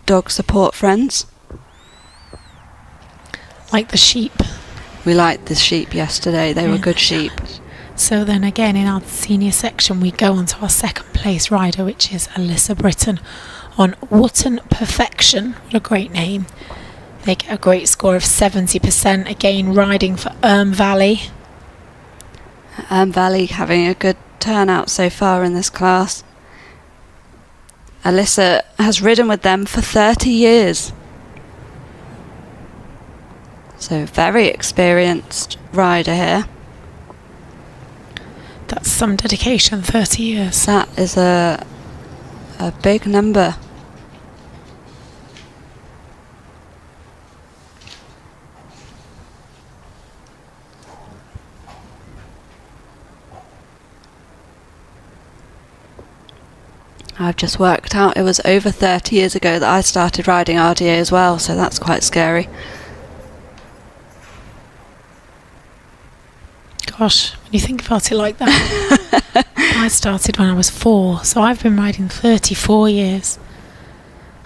dog support friends. Like the sheep. We liked the sheep yesterday. They were good sheep. So then again in our senior section we go on to our second place rider, which is Alyssa Britton on Wootton Perfection. What a great name. They get a great score of 70%, again riding for Valley. Valley having a good turnout so far in this class. Alyssa has ridden with them for 30 years. So very experienced rider here. That's some dedication, 30 years. That is a big number. I've just worked out it was over 30 years ago that I started riding RDA as well, so that's quite scary. Gosh, when you think about it like that. I started when I was 4, so I've been riding 34 years.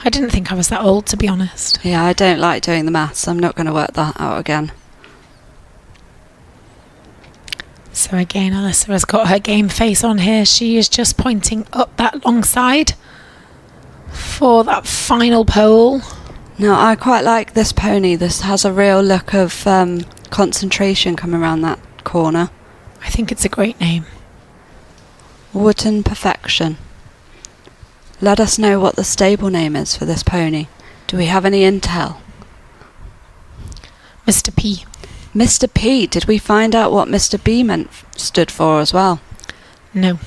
I didn't think I was that old, to be honest. Yeah, I don't like doing the maths. I'm not going to work that out again. So again, Alyssa has got her game face on here. She is just pointing up that long side for that final pole. No, I quite like this pony. This has a real look of concentration coming around that corner. I think it's a great name. Wooden Perfection. Let us know what the stable name is for this pony. Do we have any intel? Mr. P. Mr. P. Did we find out what Mr. B stood for as well? No.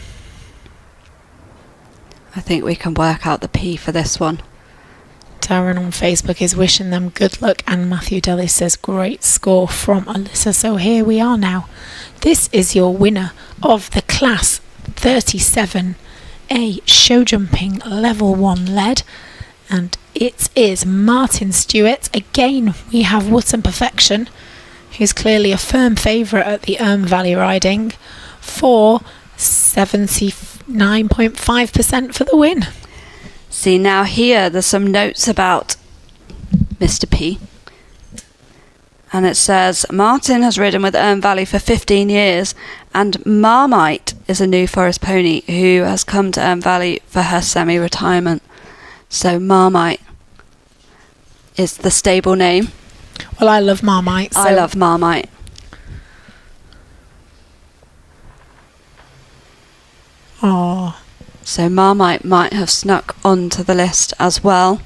I think we can work out the P for this one. Darren on Facebook is wishing them good luck, and Matthew Deli says great score from Alyssa. So here we are now. This is your winner of the Class 37A show jumping level 1 lead, and it is Martin Stewart. Again, we have Wooden Perfection, who's clearly a firm favourite at the Valley riding, for 79.5% for the win. See, now here there's some notes about Mr. P. And it says, Martin has ridden with Valley for 15 years, and Marmite is a New Forest pony who has come to Valley for her semi-retirement. So Marmite is the stable name. Well, I love Marmite. So I love Marmite. Oh. So Marmite might have snuck onto the list as well.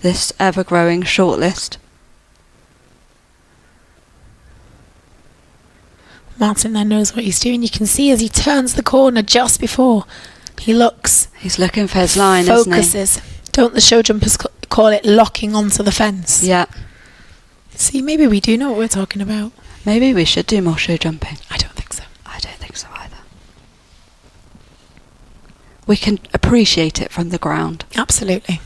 This ever-growing shortlist. Martin then knows what he's doing. You can see as he turns the corner just before he looks. He's looking for his line, focuses. isn't he? Don't the show jumpers call it locking onto the fence? Yeah. See, maybe we do know what we're talking about. Maybe we should do more show jumping. I don't think so. I don't think so either. We can appreciate it from the ground. Absolutely.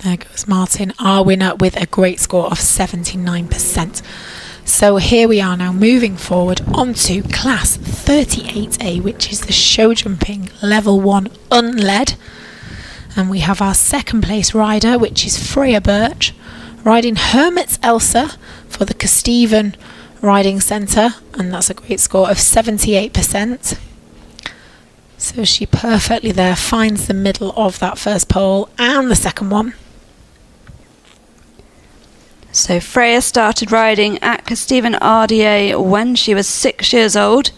There goes Martin, our winner, with a great score of 79%. So here we are now moving forward onto Class 38A, which is the show jumping level 1 unled. And we have our second place rider, which is Freya Birch, riding Hermit's Elsa for the Kesteven Riding Centre, and that's a great score of 78%. So she perfectly there finds the middle of that first pole and the second one. So Freya started riding at Kesteven RDA when she was 6 years old,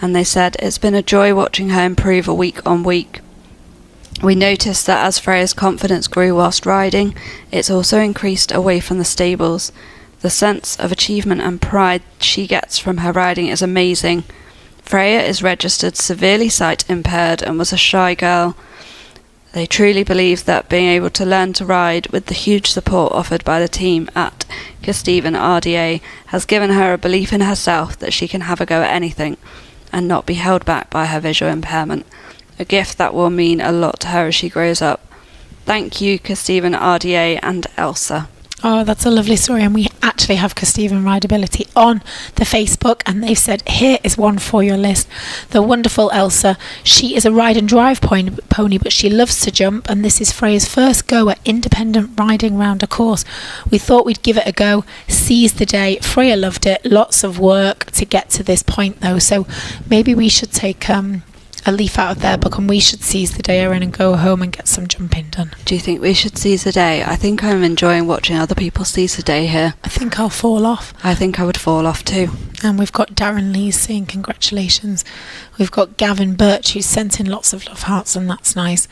and they said it's been a joy watching her improve week on week. We noticed that as Freya's confidence grew whilst riding, it's also increased away from the stables. The sense of achievement and pride she gets from her riding is amazing. Freya is registered severely sight impaired and was a shy girl. They truly believe that being able to learn to ride with the huge support offered by the team at Kesteven RDA has given her a belief in herself that she can have a go at anything and not be held back by her visual impairment. A gift that will mean a lot to her as she grows up. Thank you, Kesteven RDA and Elsa. Oh, that's a lovely story, and we actually have Kesteven Rideability on the Facebook, and they've said here is one for your list. The wonderful Elsa, she is a ride and drive pony, but she loves to jump, and this is Freya's first go at independent riding round a course. We thought we'd give it a go, seize the day. Freya loved it. Lots of work to get to this point though, so maybe we should take a leaf out of their book and we should seize the day, Erin, and go home and get some jumping done. Do you think we should seize the day? I think I'm enjoying watching other people seize the day here. I think I'll fall off. I think I would fall off too. And we've got Darren Lee saying congratulations. We've got Gavin Birch who's sent in lots of love hearts, and that's nice.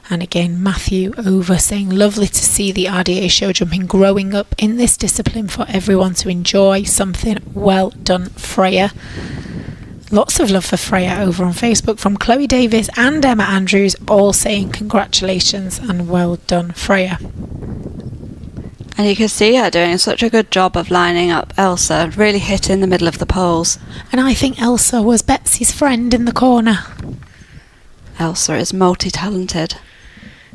And again, Matthew over saying, lovely to see the RDA show jumping growing up in this discipline for everyone to enjoy. Something well done, Freya. Lots of love for Freya over on Facebook from Chloe Davis and Emma Andrews, all saying congratulations and well done, Freya. And you can see her doing such a good job of lining up Elsa, really hit in the middle of the poles. And I think Elsa was Betsy's friend in the corner. Elsa is multi-talented.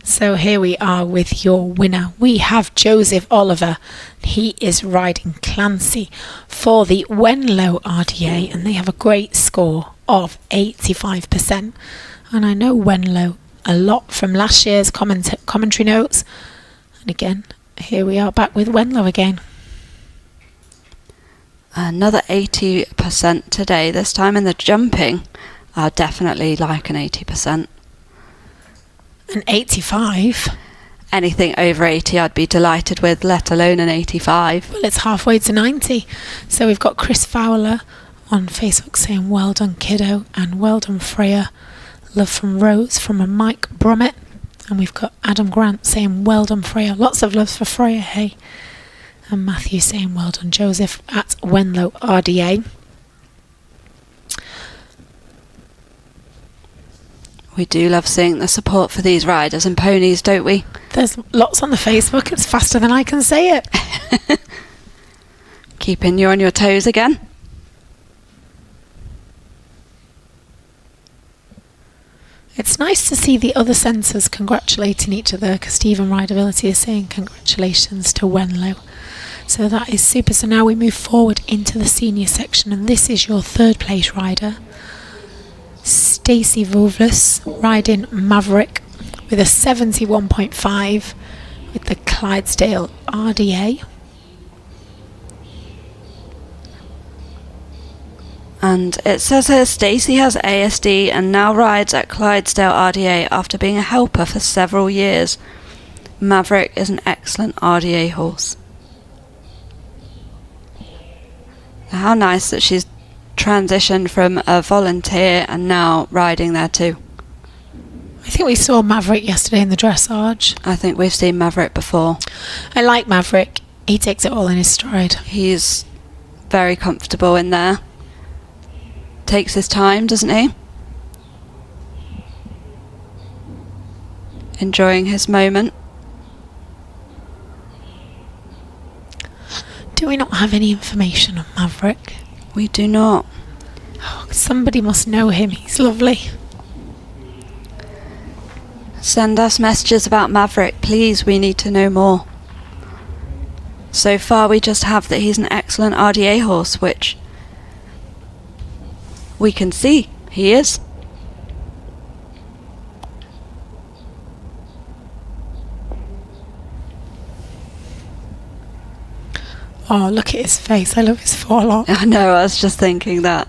So here we are with your winner. We have Joseph Oliver. He is riding Clancy for the Wenlow RDA, and they have a great score of 85%. And I know Wenlow a lot from last year's commentary notes. And again, here we are back with Wenlow again. Another 80% today, this time in the jumping. I definitely like an 80%. An 85? Anything over 80 I'd be delighted with, let alone an 85. Well, it's halfway to 90. So we've got Chris Fowler on Facebook saying well done kiddo and well done Freya. Love from Rose from a Mike Brummett. And we've got Adam Grant saying well done Freya. Lots of love for Freya, hey. And Matthew saying well done Joseph at Wenlow RDA. We do love seeing the support for these riders and ponies, don't we? There's lots on the Facebook. It's faster than I can say it. Keeping you on your toes again. It's nice to see the other centres congratulating each other, because Stephen Rideability is saying congratulations to Wenlow. So that is super. So now we move forward into the senior section, and this is your third place rider. Stacey Vovlis riding Maverick with a 71.5 with the Clydesdale RDA. And it says here Stacey has ASD and now rides at Clydesdale RDA after being a helper for several years. Maverick is an excellent RDA horse. How nice that she's transitioned from a volunteer and now riding there too. I think we saw Maverick yesterday in the dressage. I think we've seen Maverick before. I like Maverick. He takes it all in his stride. He's very comfortable in there. Takes his time, doesn't he? Enjoying his moment. Do we not have any information on Maverick? We do not. Oh, somebody must know him. He's lovely. Send us messages about Maverick, please. We need to know more. So far we just have that he's an excellent RDA horse, which we can see he is. Oh, look at his face. I love his forelock. I know, I was just thinking that.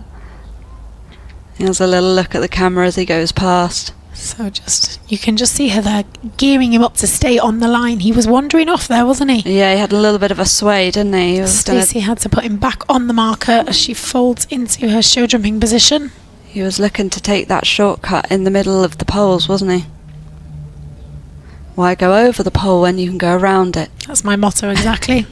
He has a little look at the camera as he goes past. So you can just see her there gearing him up to stay on the line. He was wandering off there, wasn't he? Yeah, he had a little bit of a sway, didn't he? Stacey had to put him back on the marker as she folds into her show jumping position. He was looking to take that shortcut in the middle of the poles, wasn't he? Why go over the pole when you can go around it? That's my motto, exactly.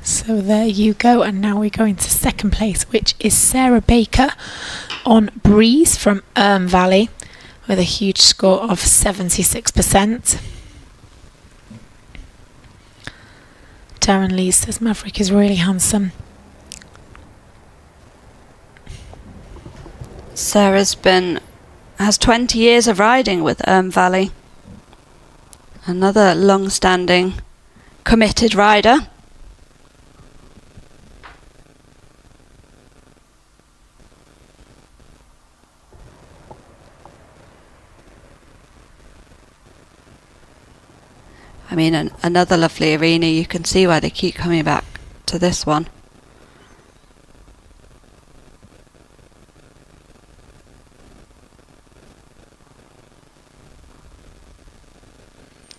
So there you go, and now we go into second place, which is Sarah Baker on Breeze from Valley with a huge score of 76%. Darren Lee says Maverick is really handsome. Sarah's has 20 years of riding with Valley. Another long-standing, committed rider. I mean, another lovely arena. You can see why they keep coming back to this one.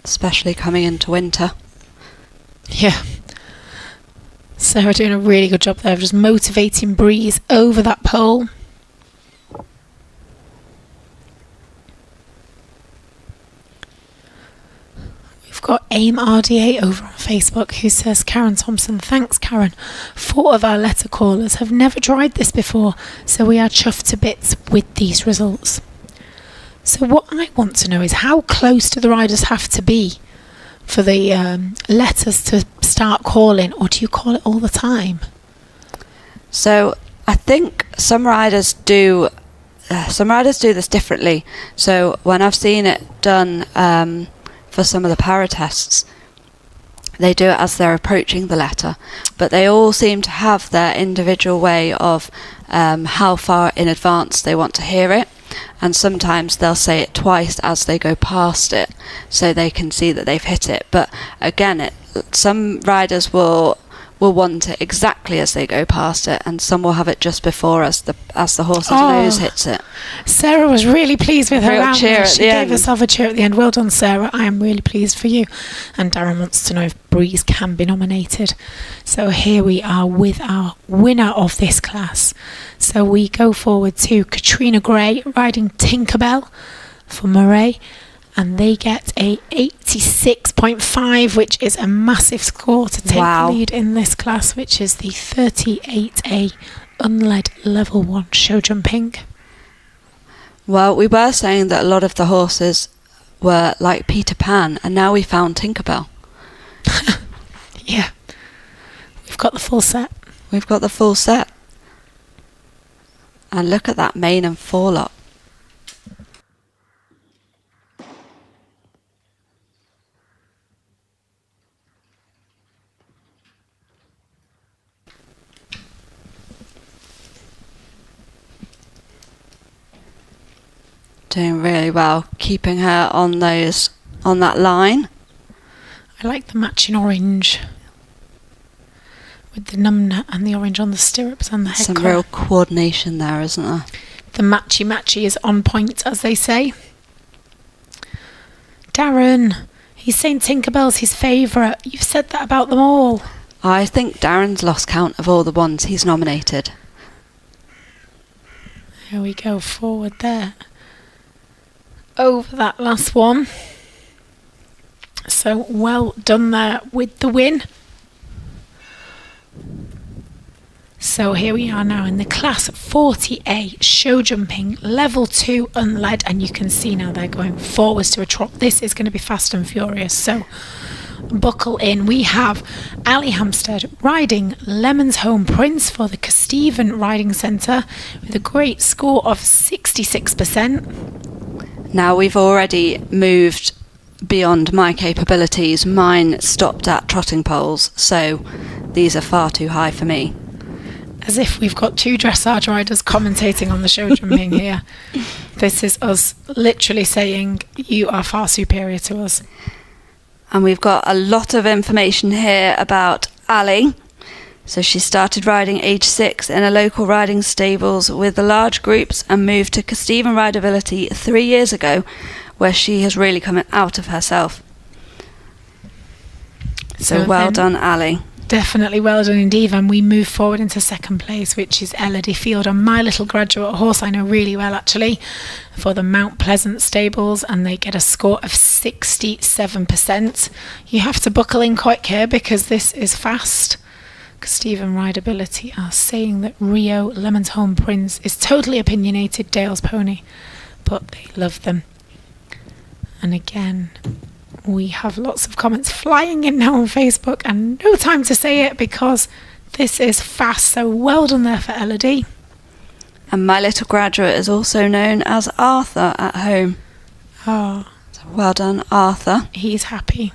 Especially coming into winter. Yeah. Sarah doing a really good job there of just motivating Breeze over that pole. We've got AIM RDA over on Facebook who says, Karen Thompson, thanks Karen. 4 of our letter callers have never tried this before, so we are chuffed to bits with these results. So what I want to know is how close do the riders have to be for the letters to start calling, or do you call it all the time? So I think some riders do this differently. So when I've seen it done for some of the para tests, they do it as they're approaching the letter, but they all seem to have their individual way of how far in advance they want to hear it, and sometimes they'll say it twice as they go past it so they can see that they've hit it. But again, some riders will want it exactly as they go past it, and some will have it just before as the horse's nose hits it. Sarah was really pleased with her Real round. cheer at She the gave end. herself a cheer at the end. Well done, Sarah. I am really pleased for you. And Darren wants to know if Breeze can be nominated. So here we are with our winner of this class. So we go forward to Katrina Gray riding Tinkerbell for Murray, and they get a 86.5, which is a massive score to take the lead in this class, which is the 38A unled level 1 show jumping. Well, we were saying that a lot of the horses were like Peter Pan, and now we found Tinkerbell. Yeah, we've got the full set. We've got the full set. And look at that mane and forelock. Doing really well, keeping her on that line. I like the matching orange with the numnut and the orange on the stirrups and the head Some collar. real coordination there, isn't there? The matchy is on point, as they say. Darren, he's saying Tinkerbell's his favourite. You've said that about them all. I think Darren's lost count of all the ones he's nominated. Here we go, forward there. Over that last one. So well done there with the win. So here we are now in the class 40A show jumping level 2 unled, and you can see now they're going forwards to a trot. This is going to be fast and furious, so buckle in. We have Ali Hampstead riding Lemon's Home Prince for the Kesteven Riding Centre with a great score of 66%. Now we've already moved beyond my capabilities. Mine stopped at trotting poles, so these are far too high for me. As if we've got 2 dressage riders commentating on the show jumping here. This is us literally saying you are far superior to us. And we've got a lot of information here about Ali. So she started riding age 6 in a local riding stables with the large groups and moved to Kesteven Rideability 3 years ago, where she has really come out of herself. So well done, Ali. Definitely well done indeed. And we move forward into second place, which is Elodie Field on My Little Graduate Horse, I know really well actually, for the Mount Pleasant stables, and they get a score of 67%. You have to buckle in quite care because this is fast. Kesteven Rideability are saying that Rio Lemon's Home Prince is totally opinionated Dale's pony, but they love them. And again, we have lots of comments flying in now on Facebook, and no time to say it because this is fast. So well done there for Elodie. And My Little Graduate is also known as Arthur at home. Oh, so well done, Arthur. He's happy.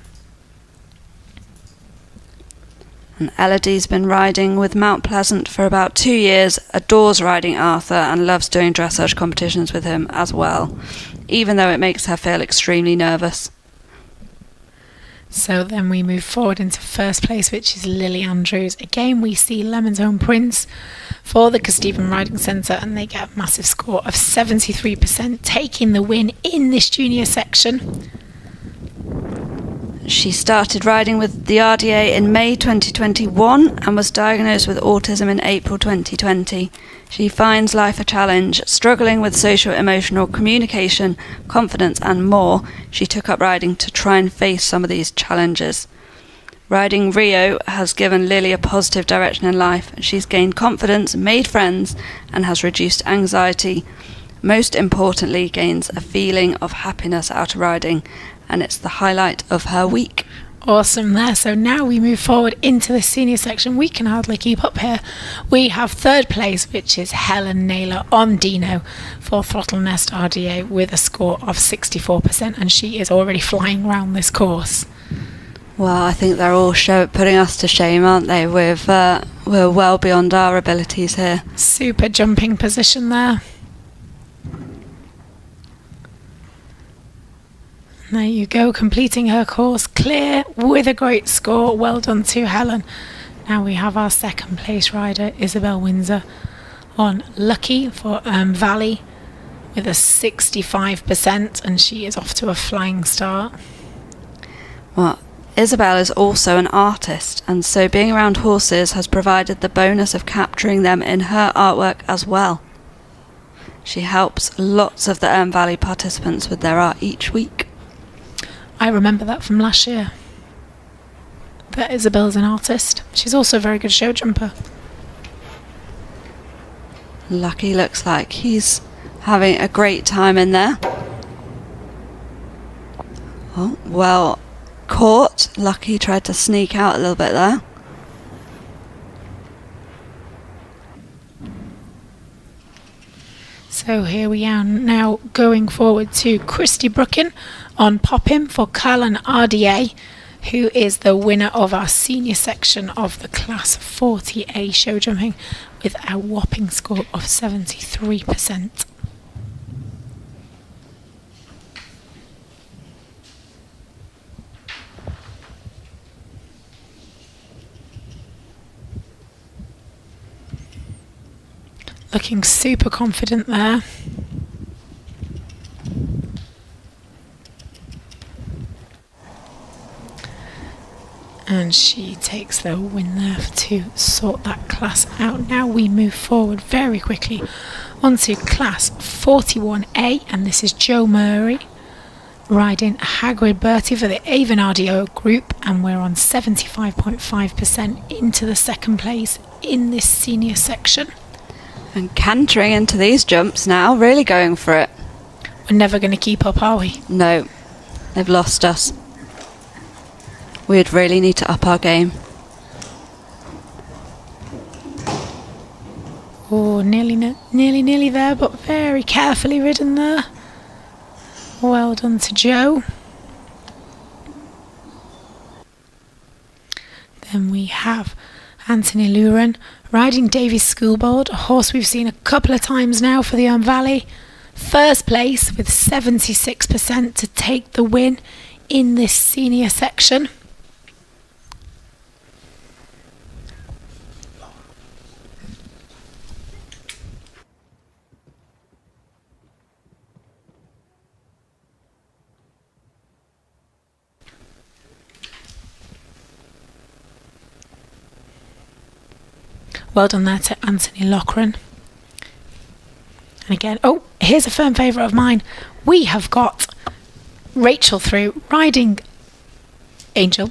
And Elodie's been riding with Mount Pleasant for about 2 years, adores riding Arthur and loves doing dressage competitions with him as well, even though it makes her feel extremely nervous. So then we move forward into first place, which is Lily Andrews. Again, we see Lemon's Home Prince for the Kesteven Riding Centre, and they get a massive score of 73%, taking the win in this junior section. She started riding with the RDA in May 2021 and was diagnosed with autism in April 2020. She finds life a challenge, struggling with social, emotional, communication, confidence and more. She took up riding to try and face some of these challenges. Riding Rio has given Lily a positive direction in life. She's gained confidence, made friends and has reduced anxiety. Most importantly, gains a feeling of happiness out of riding, and it's the highlight of her week. Awesome there. So now we move forward into the senior section. We can hardly keep up here. We have third place, which is Helen Naylor on Dino for Throttle Nest RDA with a score of 64%, and she is already flying around this course. Well, I think they're all putting us to shame, aren't they? We're well beyond our abilities here. Super jumping position there. There you go, completing her course clear with a great score. Well done to Helen. Now we have our second place rider, Isabel Windsor, on Lucky for Valley with a 65%, and she is off to a flying start. Well, Isabel is also an artist, and so being around horses has provided the bonus of capturing them in her artwork as well. She helps lots of the Valley participants with their art each week. I remember that from last year, that Isabel's an artist. She's also a very good show jumper. Lucky looks like he's having a great time in there. Oh, well caught. Lucky tried to sneak out a little bit there. So here we are now going forward to Christy Brookin on Pop Him for Carlin RDA, who is the winner of our senior section of the Class 40A show jumping with a whopping score of 73%. Looking super confident there. And she takes the win there to sort that class out. Now we move forward very quickly onto Class 41A, and this is Joe Murray riding Hagrid Bertie for the Avon RDO group, and we're on 75.5% into the second place in this senior section. And cantering into these jumps now, really going for it. We're never going to keep up, are we? No, they've lost us. We'd really need to up our game. Oh, nearly there, but very carefully ridden there. Well done to Joe. Then we have Anthony Luren riding Davies Schoolboard, a horse we've seen a couple of times now for the Valley. First place with 76% to take the win in this senior section. Well done there to Anthony Loughran. And again, oh, here's a firm favourite of mine. We have got Rachel through riding Angel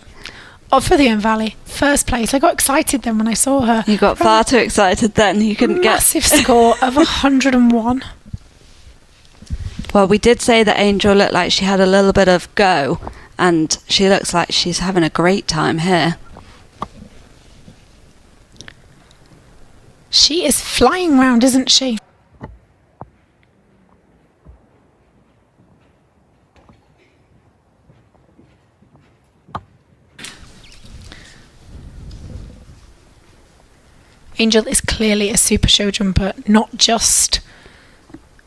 for the Valley. First place. I got excited then when I saw her. You got far too excited then. You couldn't get... Massive score of 101. Well, we did say that Angel looked like she had a little bit of go, and she looks like she's having a great time here. She is flying round, isn't she? Angel is clearly a super show jumper, not just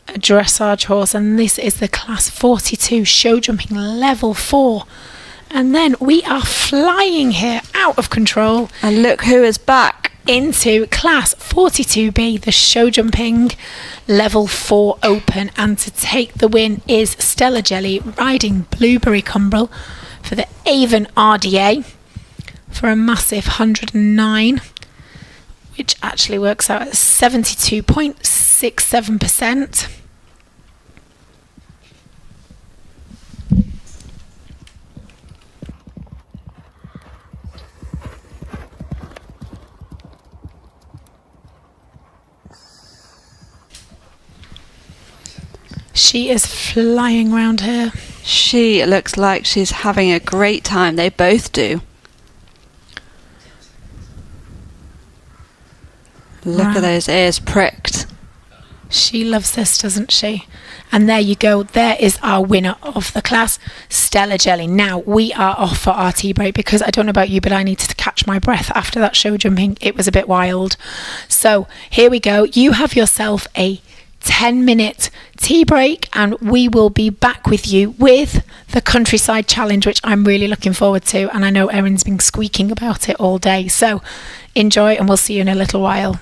a dressage horse, and this is the Class 42 show jumping level 4. And then we are flying here out of control. And look who is back. Into Class 42B, the show jumping level 4 open, and to take the win is Stella Jelly riding Blueberry Cumbrel for the Avon RDA for a massive 109, which actually works out at 72.67%. She is flying around here. She looks like she's having a great time. They both do. Look at those ears pricked. She loves this, doesn't she? And there you go. There is our winner of the class, Stella Jelly. Now we are off for our tea break because I don't know about you, but I needed to catch my breath after that show jumping. It was a bit wild. So here we go. You have yourself a 10-minute tea break and we will be back with you with the Countryside Challenge, which I'm really looking forward to, and I know Erin's been squeaking about it all day. So enjoy and we'll see you in a little while.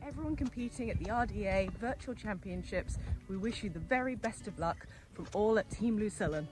Everyone competing at the RDA Virtual Championships, we wish you the very best of luck from all at Team Lucerne.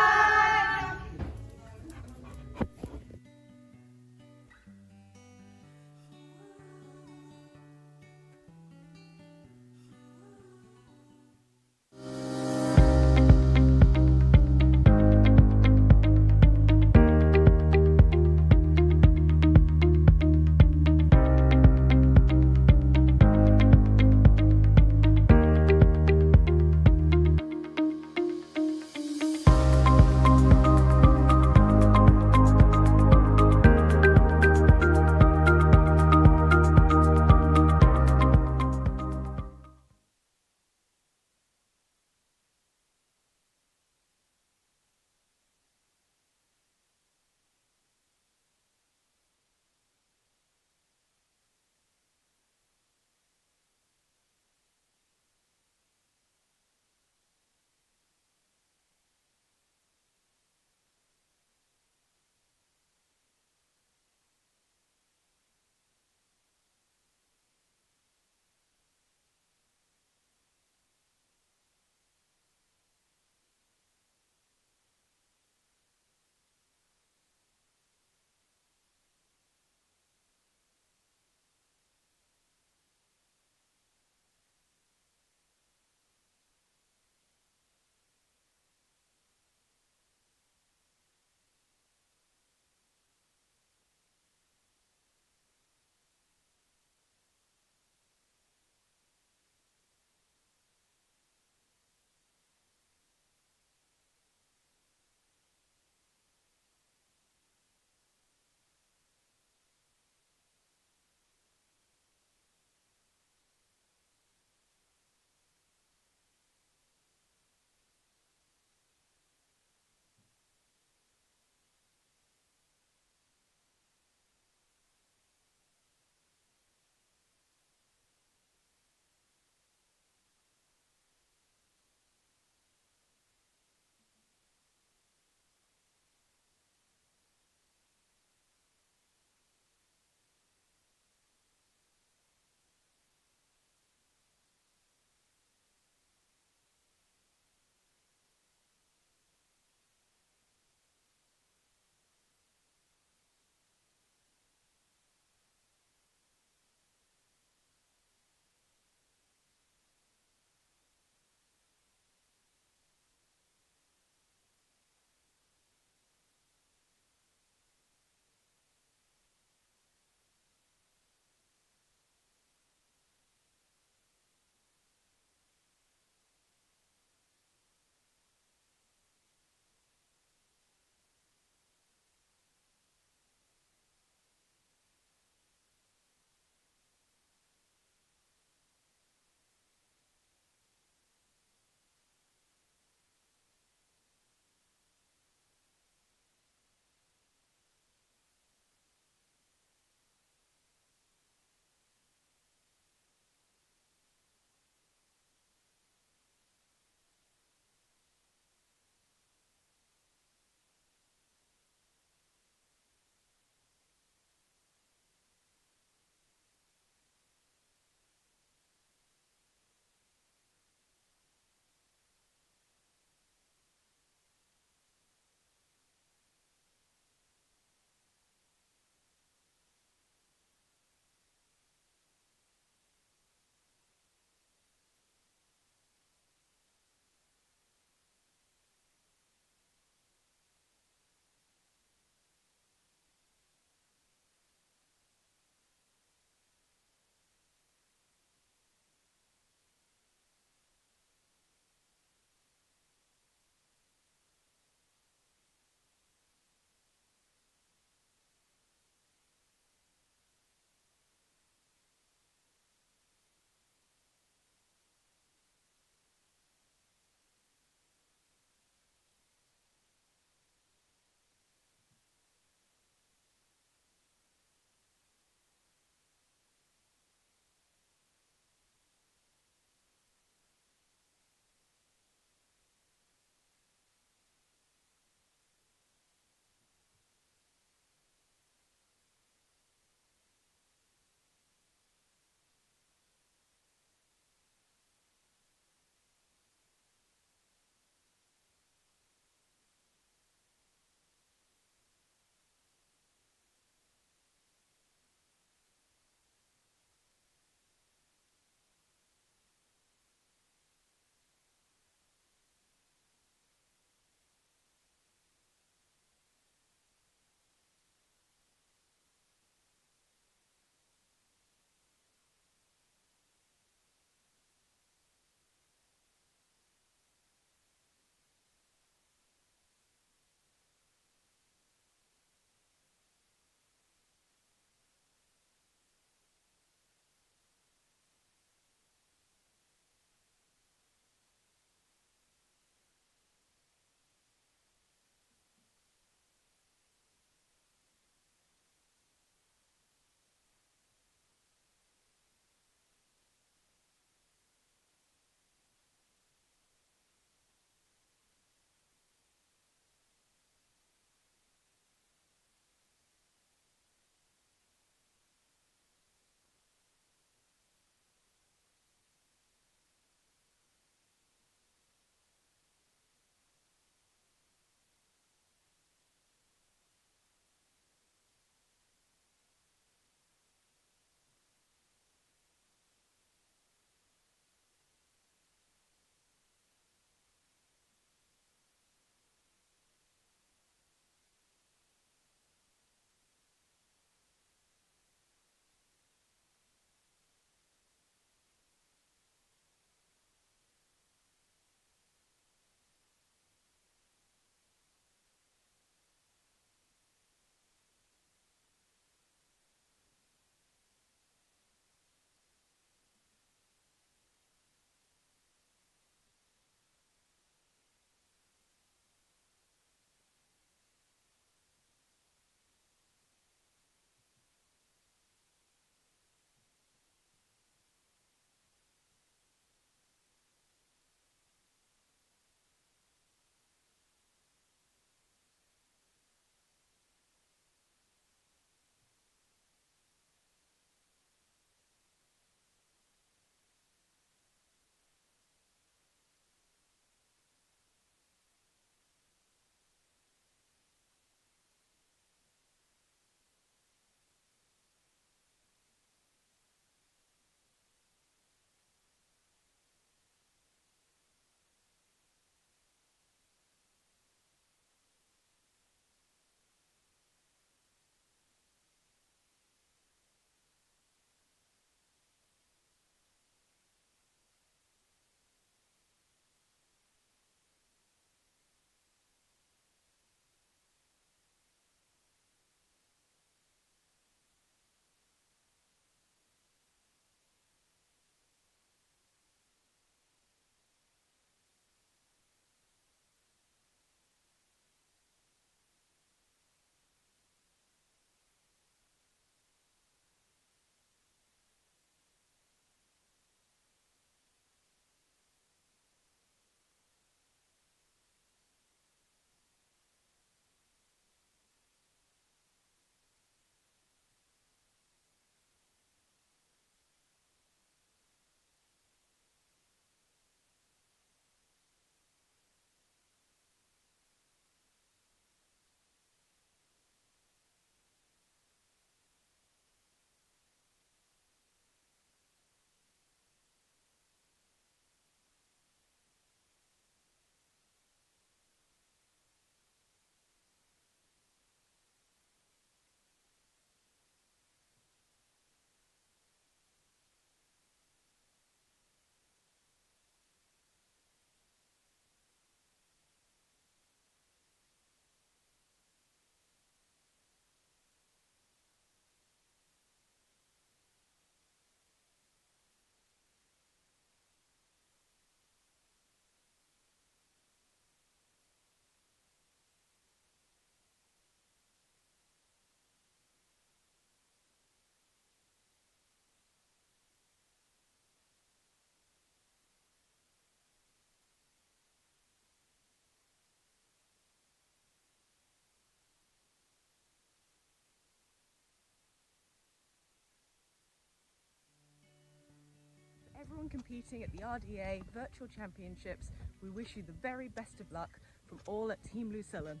everyone competing at the RDA Virtual Championships, we wish you the very best of luck from all at Team Lucerne.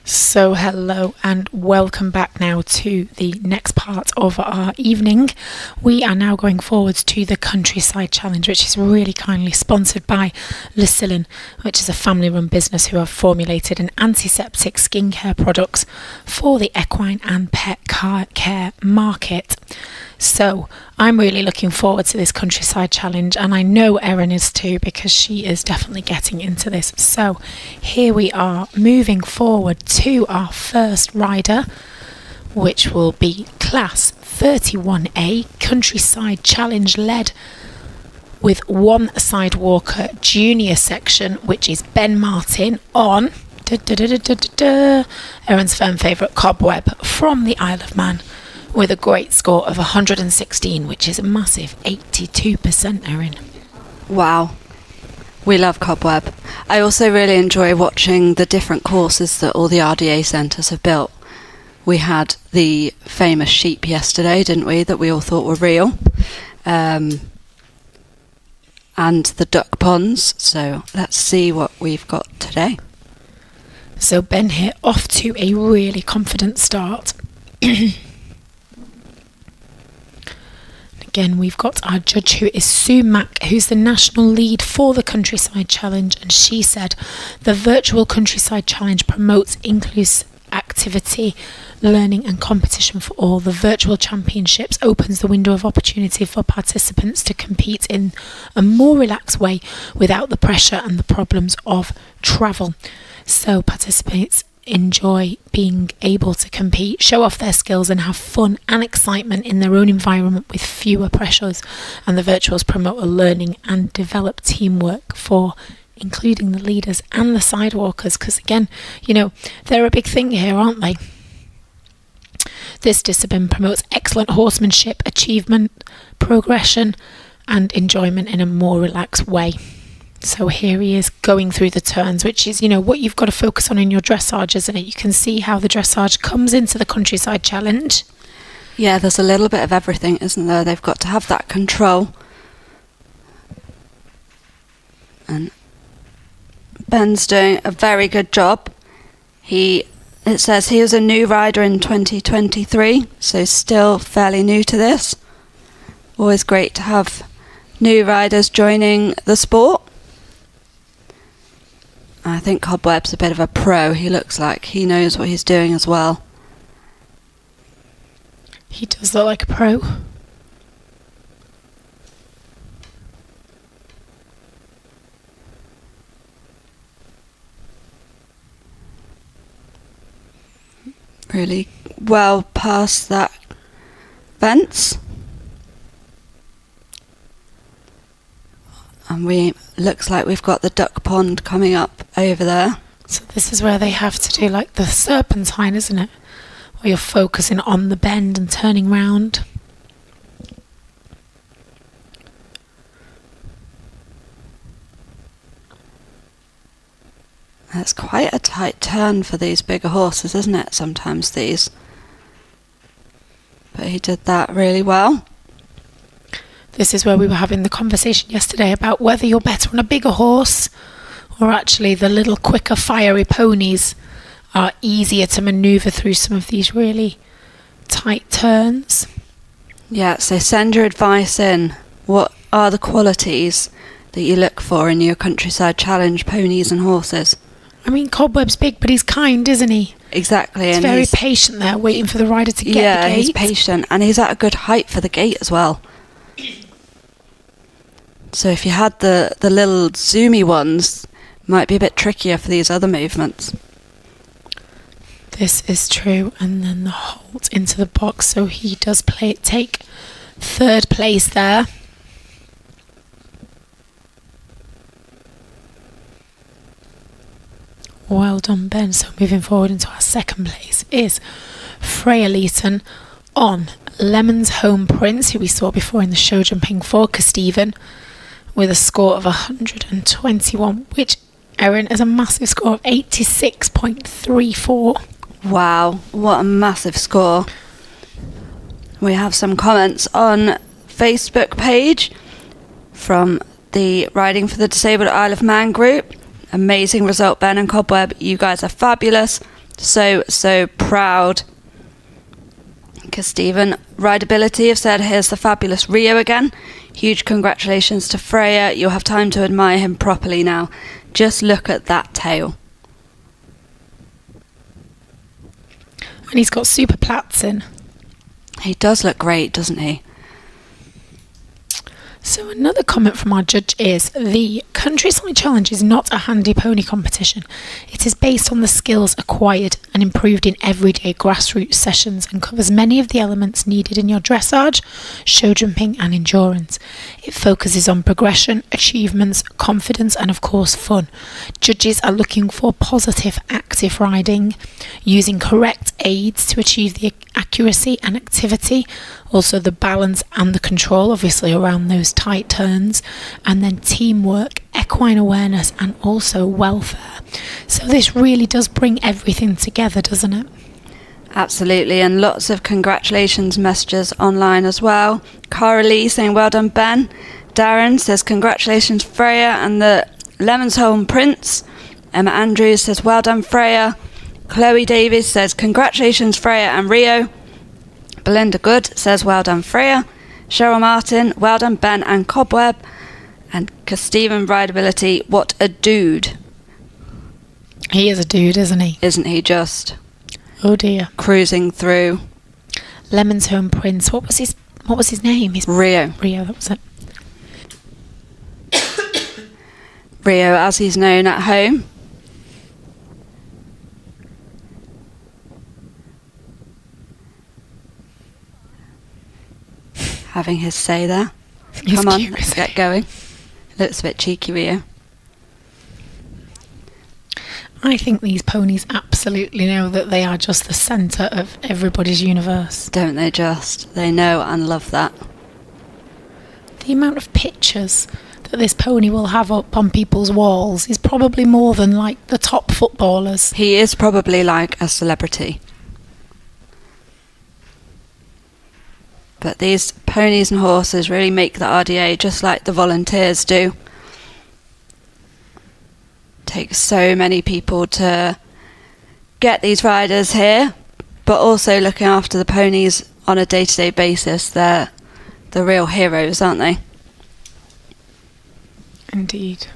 So hello and welcome back now to the next part of our evening. We are now going forwards to the Countryside Challenge, which is really kindly sponsored by Lucerne, which is a family-run business who have formulated an antiseptic skincare products for the equine and pet care market. So I'm really looking forward to this Countryside Challenge, and I know Erin is too, because she is definitely getting into this. So here we are moving forward to our first rider, which will be Class 31A Countryside Challenge, led with one sidewalker junior section, which is Ben Martin on Erin's firm favourite Cobweb from the Isle of Man, with a great score of 116, which is a massive 82%, Erin. Wow. We love Cobweb. I also really enjoy watching the different courses that all the RDA centres have built. We had the famous sheep yesterday, didn't we, that we all thought were real. And the duck ponds. So let's see what we've got today. So Ben here off to a really confident start. Again, we've got our judge, who is Sue Mack, who's the national lead for the Countryside Challenge, and she said the virtual Countryside Challenge promotes inclusive activity, learning and competition for all. The virtual championships opens the window of opportunity for participants to compete in a more relaxed way without the pressure and the problems of travel. So participants enjoy being able to compete, show off their skills and have fun and excitement in their own environment with fewer pressures. And the virtuals promote a learning and develop teamwork for including the leaders and the sidewalkers, because again, you know, they're a big thing here, aren't they? This discipline promotes excellent horsemanship, achievement, progression and enjoyment in a more relaxed way. So here he is going through the turns, which is, you know, what you've got to focus on in your dressage, isn't it? You can see how the dressage comes into the Countryside Challenge. Yeah, there's a little bit of everything, isn't there? They've got to have that control. And Ben's doing a very good job. It says he was a new rider in 2023, so still fairly new to this. Always great to have new riders joining the sport. I think Cobweb's a bit of a pro. He looks like he knows what he's doing as well. He does look like a pro. Really well past that fence. And looks like we've got the duck pond coming up over there. So this is where they have to do like the serpentine, isn't it? Where you're focusing on the bend and turning round. That's quite a tight turn for these bigger horses, isn't it? Sometimes these. But he did that really well. This is where we were having the conversation yesterday about whether you're better on a bigger horse or actually the little quicker, fiery ponies are easier to manoeuvre through some of these really tight turns. Yeah, so send your advice in. What are the qualities that you look for in your Countryside Challenge ponies and horses? I mean, Cobweb's big, but he's kind, isn't he? Exactly. He's very patient there, waiting for the rider to get the gate. Yeah, he's patient, and he's at a good height for the gate as well. So if you had the little zoomy ones, might be a bit trickier for these other movements. This is true. And then the halt into the box. So he does take third place there. Well done, Ben. So moving forward into our second place is Freya Leeton on Lemon's Home Prince, who we saw before in the show jumping for Stephen, with a score of 121, which Erin is a massive score of 86.34. Wow, what a massive score. We have some comments on Facebook page from the Riding for the Disabled Isle of Man group. Amazing result, Ben and Cobweb. You guys are fabulous. So proud. Because Stephen Rideability have said, here's the fabulous Rio again. Huge congratulations to Freya. You'll have time to admire him properly now. Just look at that tail. And he's got super plats in. He does look great, doesn't he? So another comment from our judge is, the Countryside Challenge is not a handy pony competition. It is based on the skills acquired and improved in everyday grassroots sessions and covers many of the elements needed in your dressage, show jumping and endurance. It focuses on progression, achievements, confidence and of course fun. Judges are looking for positive, active riding, using correct aids to achieve the accuracy and activity, also the balance and the control, obviously around those tight turns, and then teamwork, equine awareness and also welfare. So this really does bring everything together, doesn't it? Absolutely, and lots of congratulations messages online as well. Cara Lee saying well done Ben. Darren says congratulations Freya and the Lemonsholm Prince. Emma Andrews says well done Freya. Chloe Davies says congratulations Freya and Rio. Belinda Good says well done Freya. Cheryl Martin, well done Ben and Cobweb. And Stephen Rideability, what a dude. He is a dude, isn't he? Isn't he just? Oh dear. Cruising through. Lemonsholm Prince. What was his name? Rio. Rio, that was it. Rio, as he's known at home. Having his say there. He's Come on, cute, let's get going. Looks a bit cheeky, Rio. I think these ponies absolutely know that they are just the centre of everybody's universe. Don't they just? They know and love that. The amount of pictures that this pony will have up on people's walls is probably more than like the top footballers. He is probably like a celebrity. But these ponies and horses really make the RDA just like the volunteers do. Takes so many people to get these riders here, but also looking after the ponies on a day-to-day basis. They're the real heroes, aren't they? Indeed.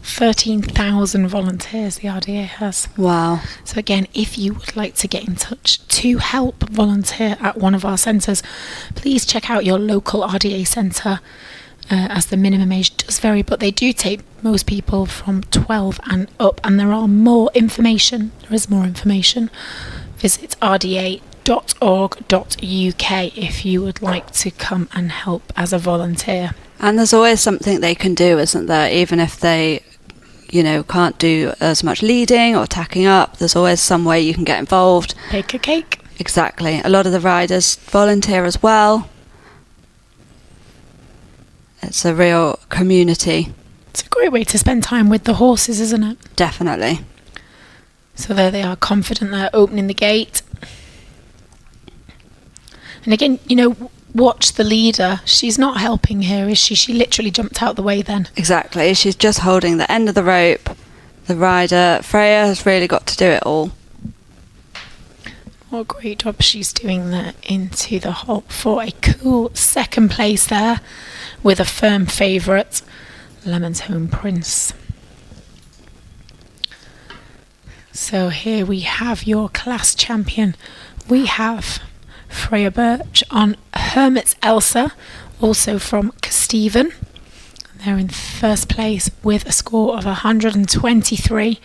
13,000 volunteers the RDA has. Wow. So again, if you would like to get in touch to help volunteer at one of our centres, please check out your local RDA centre, as the minimum age does vary, but they do take most people from 12 and up, and there is more information. Visit rda.org.uk if you would like to come and help as a volunteer. And there's always something they can do, isn't there? Even if they, can't do as much leading or tacking up, there's always some way you can get involved. Bake a cake. Exactly. A lot of the riders volunteer as well. It's a real community. It's a great way to spend time with the horses, isn't it? Definitely. So there they are, confident they're opening the gate. And again, watch the leader. She's not helping here, is she? She literally jumped out the way then. Exactly. She's just holding the end of the rope. The rider, Freya, has really got to do it all. What a great job she's doing there into the hole for a cool second place there with a firm favourite, Lemonsholm Prince. So here we have your class champion. We have Freya Birch on Hermit's Elsa, also from Stephen. They're in first place with a score of 123,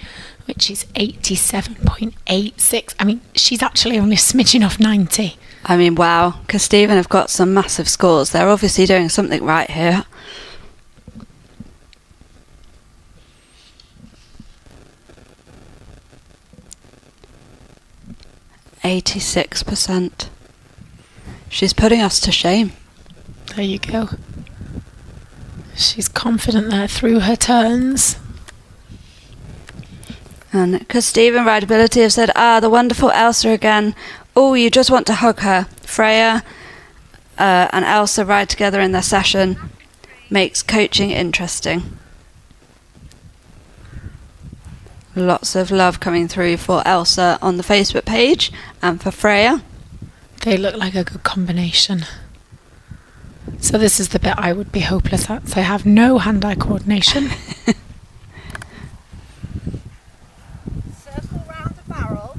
which is 87.86. I mean, she's actually only a smidgen off 90. I mean, wow. Because Stephen have got some massive scores. They're obviously doing something right here. %. She's putting us to shame. There you go. She's confident there through her turns. And because Stephen Rideability have said, the wonderful Elsa again. Oh, you just want to hug her. Freya and Elsa ride together in their session. Makes coaching interesting. Lots of love coming through for Elsa on the Facebook page and for Freya. They look like a good combination. So this is the bit I would be hopeless at. So I have no hand-eye coordination. Circle round the barrel.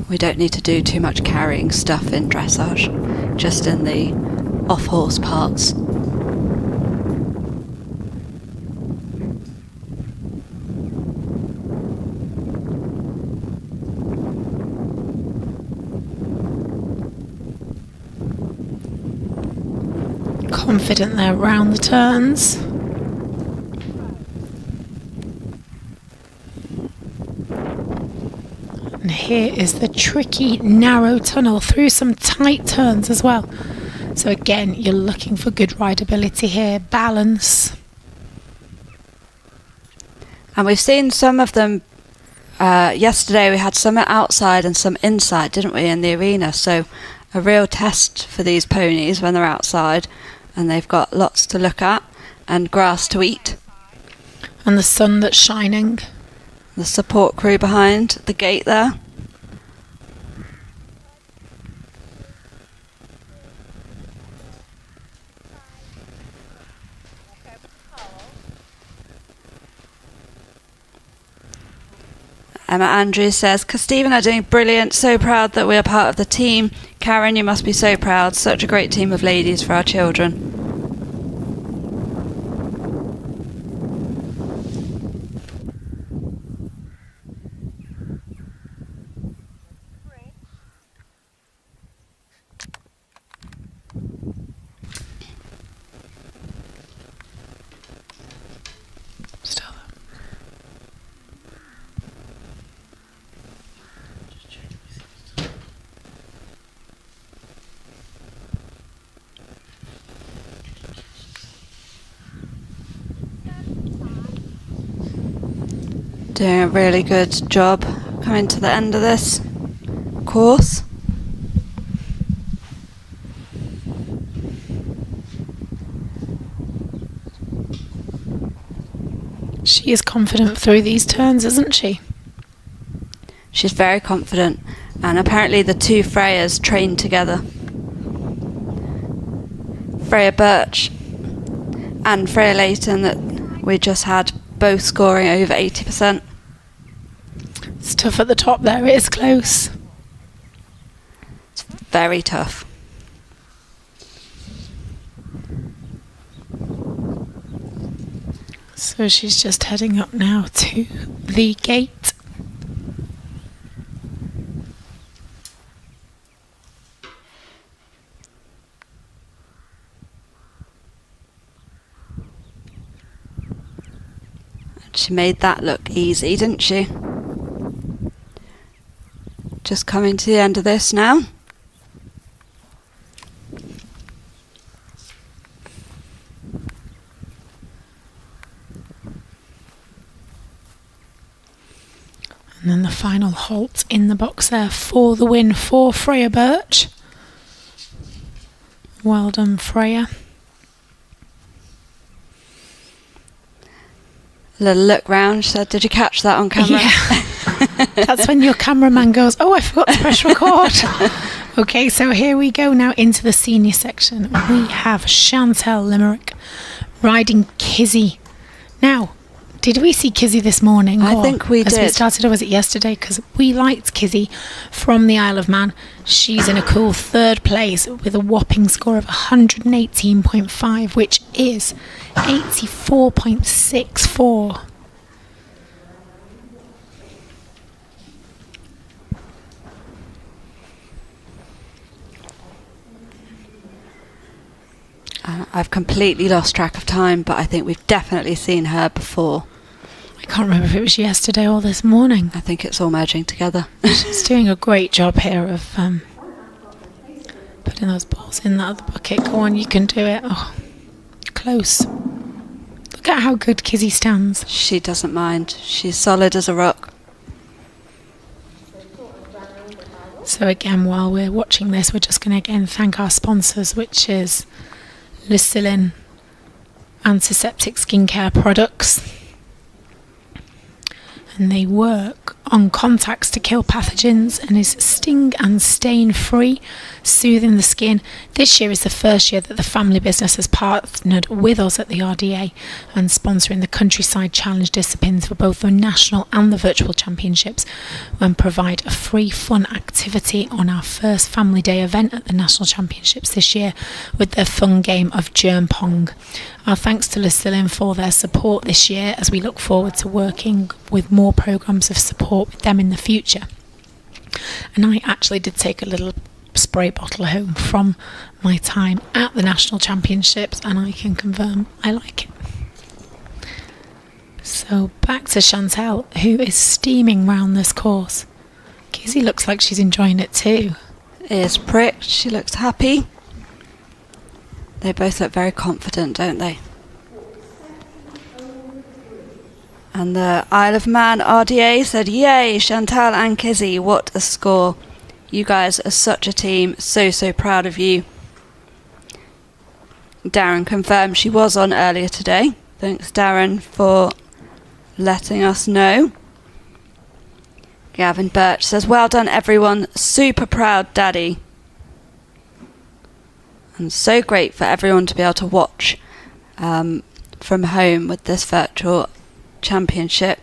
We don't need to do too much carrying stuff in dressage, just in the off-horse parts. Confident there round the turns. And here is the tricky narrow tunnel through some tight turns as well. So again, you're looking for good rideability here, balance. And we've seen some of them yesterday. We had some outside and some inside, didn't we, in the arena? So a real test for these ponies when they're outside. And they've got lots to look at and grass to eat. And the sun that's shining. The support crew behind the gate there. Emma Andrews says, Stephen are doing brilliant, so proud that we are part of the team. Karen, you must be so proud, such a great team of ladies for our children. Doing a really good job coming to the end of this course. She is confident through these turns, isn't she? She's very confident, and apparently the two Freyas trained together. Freya Birch and Freya Layton that we just had, both scoring over 80%. It's tough at the top there, it is close. It's very tough. So she's just heading up now to the gate. She made that look easy, didn't she? Just coming to the end of this now. And then the final halt in the box there for the win for Freya Birch. Well done, Freya. A little look round, she said, did you catch that on camera? Yeah. That's when your cameraman goes, oh, I forgot to press record. Okay, so here we go now into the senior section. We have Chantel Limerick riding Kizzy. Now, did we see Kizzy this morning? I think we as did. We started, or was it yesterday? Because we liked Kizzy from the Isle of Man. She's in a cool third place with a whopping score of 118.5, which is 84.64. I've completely lost track of time, but I think we've definitely seen her before. I can't remember if it was yesterday or this morning. I think it's all merging together. She's doing a great job here of putting Getting those balls in that other bucket. Go on, you can do it. Oh, close. Look at how good Kizzy stands. She doesn't mind. She's solid as a rock. So again, while we're watching this, we're just going to again thank our sponsors, which is Lucillin Antiseptic Skincare Products. And they work on contacts to kill pathogens and is sting and stain free, soothing the skin. This year is the first year that the family business has partnered with us at the RDA and sponsoring the Countryside Challenge disciplines for both the national and the virtual championships, and provide a free fun activity on our first family day event at the national championships this year with their fun game of germ pong. Our thanks to Lucillin for their support this year, as we look forward to working with more programmes of support with them in the future. And I actually did take a little spray bottle home from my time at the national championships, and I can confirm I like it. So back to Chantal, who is steaming round this course. Kizzy looks like she's enjoying it too. Ears pricked, she looks happy. They both look very confident, don't they? And the Isle of Man RDA said, yay, Chantal and Kizzy, what a score. You guys are such a team, so proud of you. Darren confirmed she was on earlier today. Thanks, Darren, for letting us know. Gavin Birch says, well done everyone, super proud daddy. And so great for everyone to be able to watch from home with this virtual championship.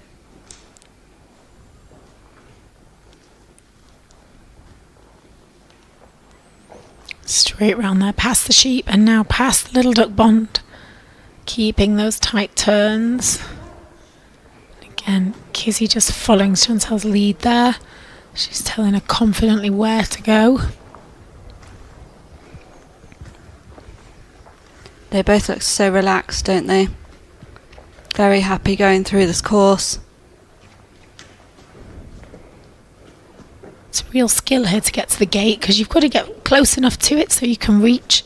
Straight round there, past the sheep and now past the little duck pond, keeping those tight turns. Again, Kizzy just following Chantal's lead there. She's telling her confidently where to go. They both look so relaxed, don't they? Very happy going through this course. It's a real skill here to get to the gate, because you've got to get close enough to it so you can reach.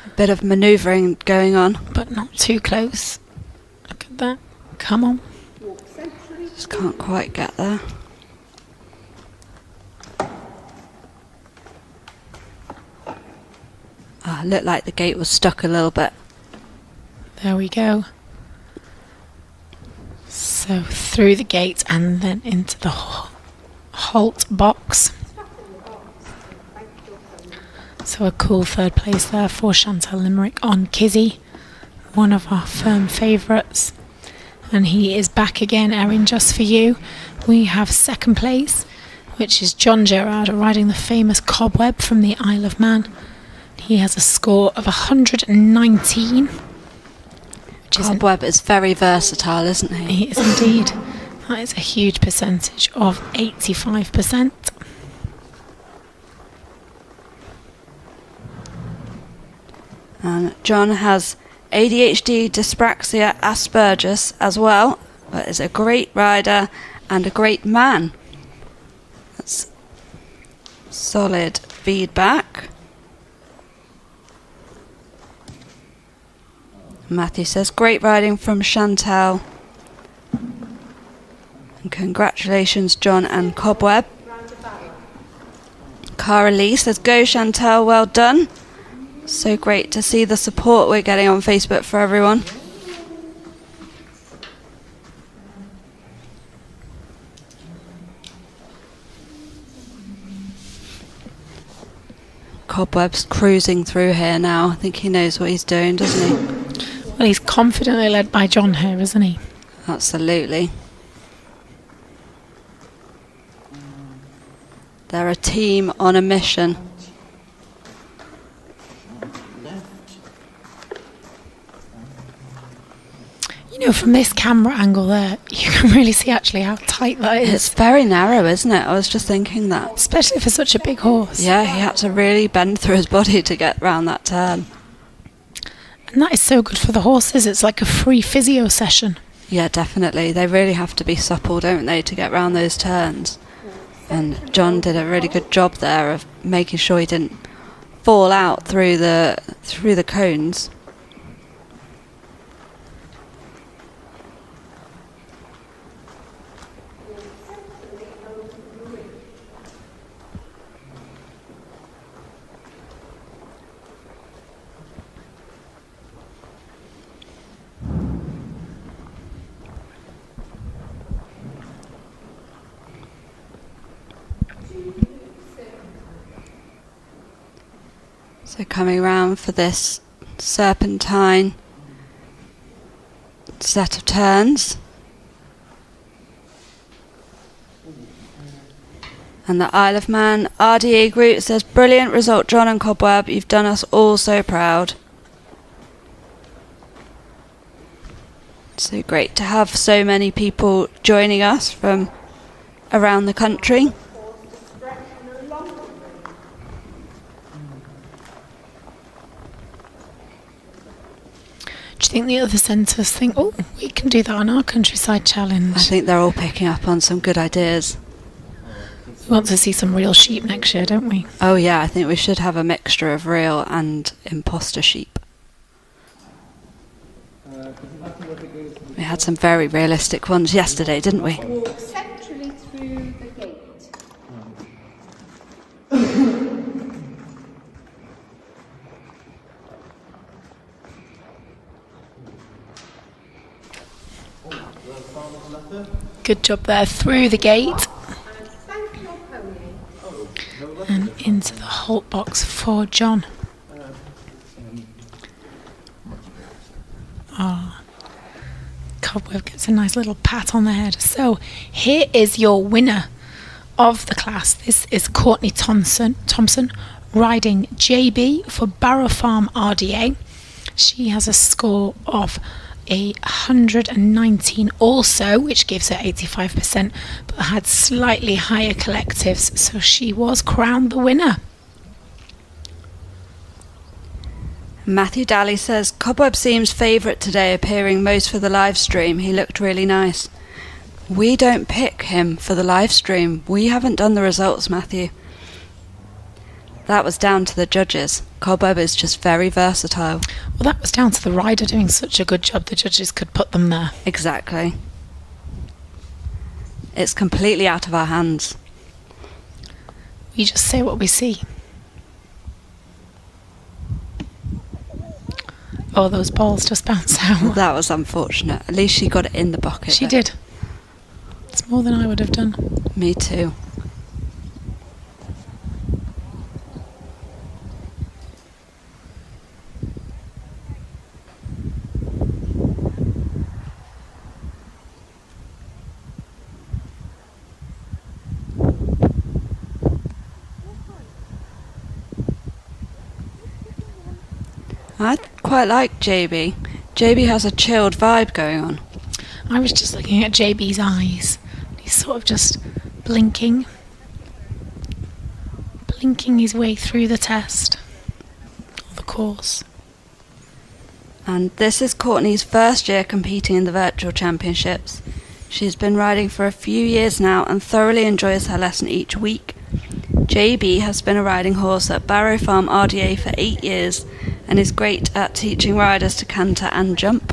A bit of manoeuvring going on. But not too close. Look at that. Come on. Just can't quite get there. It looked like the gate was stuck a little bit. There we go. So through the gate and then into the halt box. So a cool third place there for Chantal Limerick on Kizzy, one of our firm favourites. And he is back again, Erin, just for you. We have second place, which is John Gerard riding the famous Cobweb from the Isle of Man. He has a score of 119. Cobweb is very versatile, isn't he? He is indeed. That is a huge percentage of 85%. And John has ADHD, dyspraxia, Asperger's as well, but is a great rider and a great man. That's solid feedback. Matthew says, great riding from Chantal. And congratulations, John and Cobweb. Cara Lee says, go Chantal, well done. So great to see the support we're getting on Facebook for everyone. Cobweb's cruising through here now. I think he knows what he's doing, doesn't he? Well, he's confidently led by John here, isn't he? Absolutely. They're a team on a mission. You know, from this camera angle there, you can really see actually how tight that is. It's very narrow, isn't it? I was just thinking that. Especially for such a big horse. Yeah, he had to really bend through his body to get round that turn. And that is so good for the horses. It's like a free physio session. Yeah, definitely. They really have to be supple, don't they, to get round those turns. And John did a really good job there of making sure he didn't fall out through the cones. So coming around for this serpentine set of turns. And the Isle of Man RDA group says, brilliant result, John and Cobweb. You've done us all so proud. So great to have so many people joining us from around the country. Do you think the other centres think, oh, we can do that on our countryside challenge? I think they're all picking up on some good ideas. We want to see some real sheep next year, don't we? Oh yeah, I think we should have a mixture of real and imposter sheep. We had some very realistic ones yesterday, didn't we? Walk centrally through the gate. Good job there, through the gate and into the halt box for John. Oh, Cobweb gets a nice little pat on the head. So here is your winner of the class. This is Courtney Thompson riding JB for Barrow Farm RDA. She has a score of 119 also, which gives her 85%, but had slightly higher collectives, so she was crowned the winner. Matthew Daly says, Cobweb seems favourite today, appearing most for the live stream. He looked really nice. We don't pick him for the live stream. We haven't done the results, Matthew. That was down to the judges. Cobweb is just very versatile. Well, that was down to the rider doing such a good job, the judges could put them there. Exactly. It's completely out of our hands. We just say what we see. Oh, those balls just bounced out. That was unfortunate. At least she got it in the bucket. She did. It's more than I would have done. Me too. I quite like JB. JB has a chilled vibe going on. I was just looking at JB's eyes. He's sort of just blinking his way through the test, or the course. And this is Courtney's first year competing in the Virtual Championships. She's been riding for a few years now and thoroughly enjoys her lesson each week. JB has been a riding horse at Barrow Farm RDA for 8 years and is great at teaching riders to canter and jump.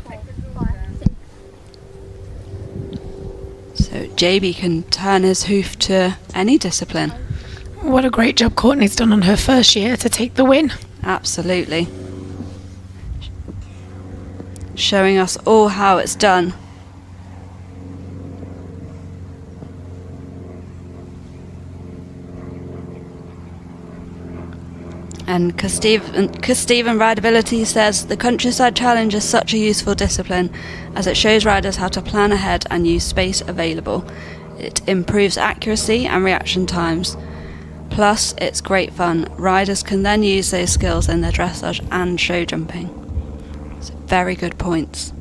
So JB can turn his hoof to any discipline. What a great job Courtney's done on her first year to take the win. Absolutely. Showing us all how it's done. And Steven Rideability says, the Countryside Challenge is such a useful discipline as it shows riders how to plan ahead and use space available. It improves accuracy and reaction times. Plus, it's great fun. Riders can then use those skills in their dressage and show jumping. So very good points.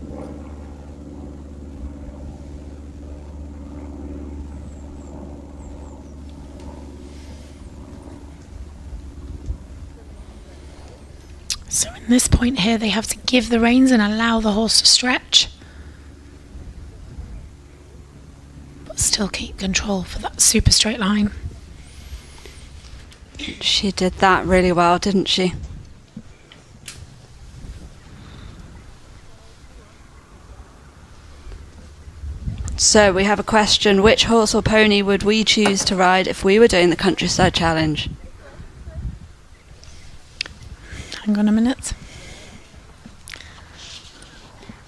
So in this point here, they have to give the reins and allow the horse to stretch, but still keep control for that super straight line. She did that really well, didn't she? So we have a question. Which horse or pony would we choose to ride if we were doing the Countryside Challenge? Hang on a minute.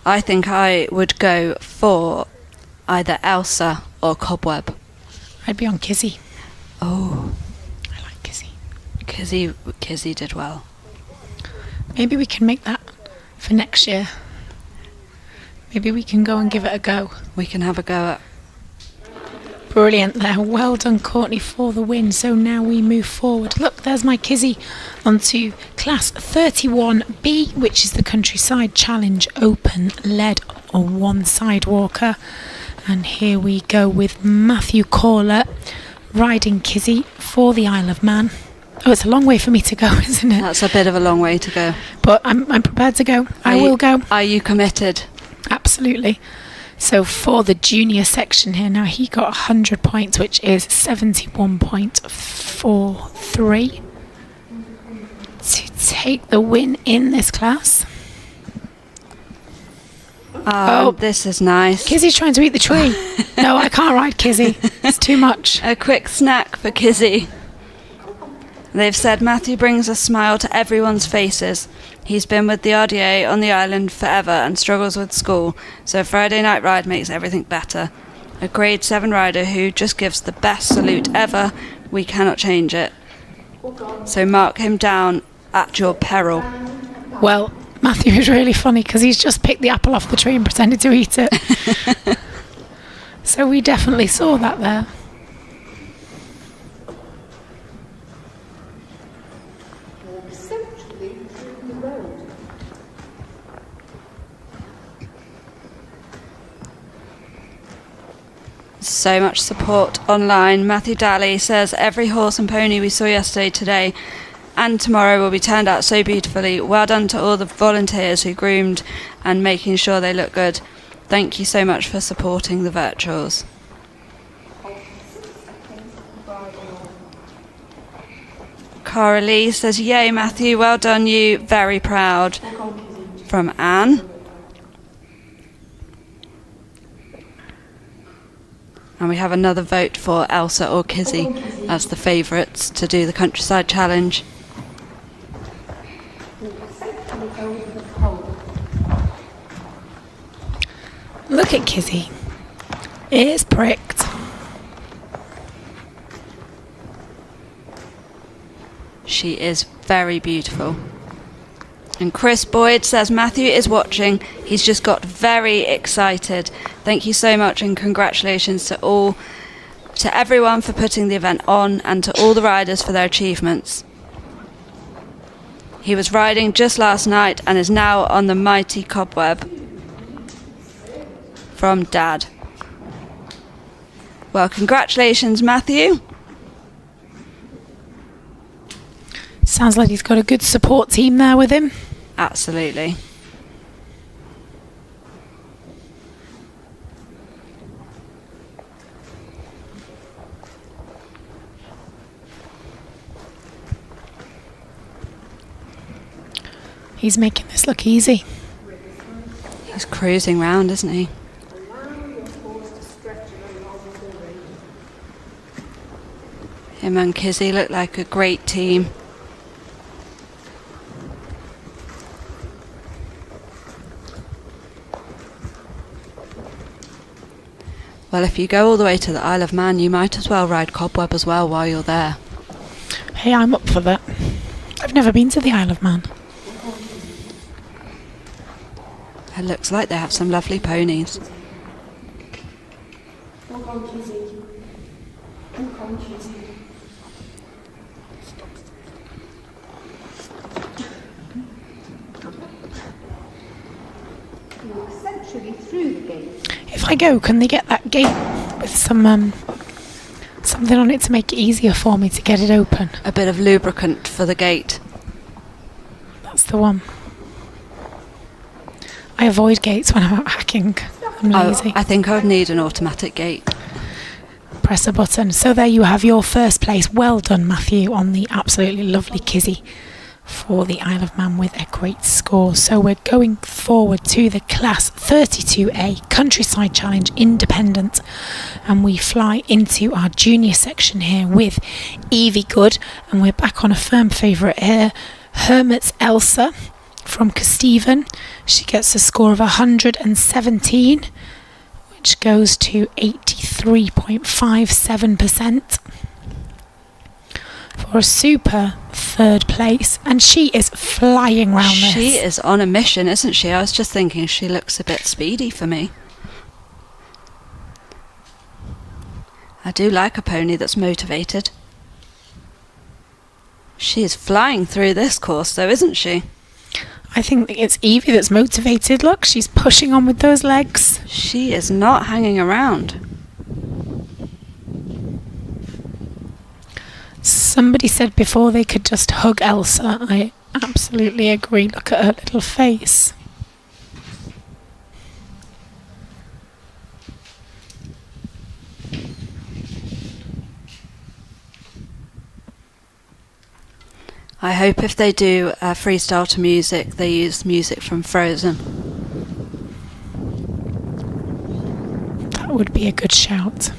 I think I would go for either Elsa or Cobweb. I'd be on Kizzy. Oh. I like Kizzy. Kizzy did well. Maybe we can make that for next year. Maybe we can go and give it a go. We can have a go at. Brilliant there. Well done, Courtney, for the win. So now we move forward. Look, there's my Kizzy onto class 31B, which is the Countryside Challenge Open, led on one sidewalker. And here we go with Matthew Corlett riding Kizzy for the Isle of Man. Oh, it's a long way for me to go, isn't it? That's a bit of a long way to go. But I'm prepared to go. I will go. Are you committed? Absolutely. So for the junior section here, now he got 100 points, which is 71.43 to take the win in this class. Oh, this is nice. Kizzy's trying to eat the tree. No, I can't ride Kizzy. It's too much. A quick snack for Kizzy. They've said Matthew brings a smile to everyone's faces. He's been with the RDA on the island forever and struggles with school, so a Friday night ride makes everything better. A grade 7 rider who just gives the best salute ever. We cannot change it. So mark him down at your peril. Well, Matthew is really funny because he's just picked the apple off the tree and pretended to eat it. So we definitely saw that there. So much support online. Matthew Daly says every horse and pony we saw yesterday, today and tomorrow will be turned out so beautifully. Well done to all the volunteers who groomed and making sure they look good. Thank you so much for supporting the virtuals. Cara Lee says, yay Matthew, well done you, very proud. From Anne. And we have another vote for Elsa or Kizzy as the favourites to do the Countryside Challenge. Look at Kizzy. It's pricked. She is very beautiful. And Chris Boyd says Matthew is watching. He's just got very excited. Thank you so much and congratulations to everyone for putting the event on and to all the riders for their achievements. He was riding just last night and is now on the mighty Cobweb. From Dad. Well, congratulations, Matthew. Sounds like he's got a good support team there with him. Absolutely. He's making this look easy. He's cruising round, isn't he? Him and Kizzy look like a great team. Well, if you go all the way to the Isle of Man, you might as well ride Cobweb as well while you're there. Hey, I'm up for that. I've never been to the Isle of Man. It looks like they have some lovely ponies. If I go, can they get that gate with some something on it to make it easier for me to get it open? A bit of lubricant for the gate. That's the one. I avoid gates when I'm out hacking. I'm lazy. I think I would need an automatic gate. press a button. So there you have your first place. Well done, Matthew, on the absolutely lovely Kizzy for the Isle of Man with a great score. So we're going forward to the Class 32A Countryside Challenge Independent, and we fly into our junior section here with Evie Good, and we're back on a firm favourite here, Hermit's Elsa from Kesteven. She gets a score of 117, which goes to 83.57%. for a super third place, and she is flying round this. She is on a mission, isn't she? I was just thinking she looks a bit speedy for me. I do like a pony that's motivated. She is flying through this course though, isn't she? I think it's Evie that's motivated. Look, she's pushing on with those legs. She is not hanging around. Somebody said before they could just hug Elsa. I absolutely agree. Look at her little face. I hope if they do freestyle to music, they use music from Frozen. That would be a good shout.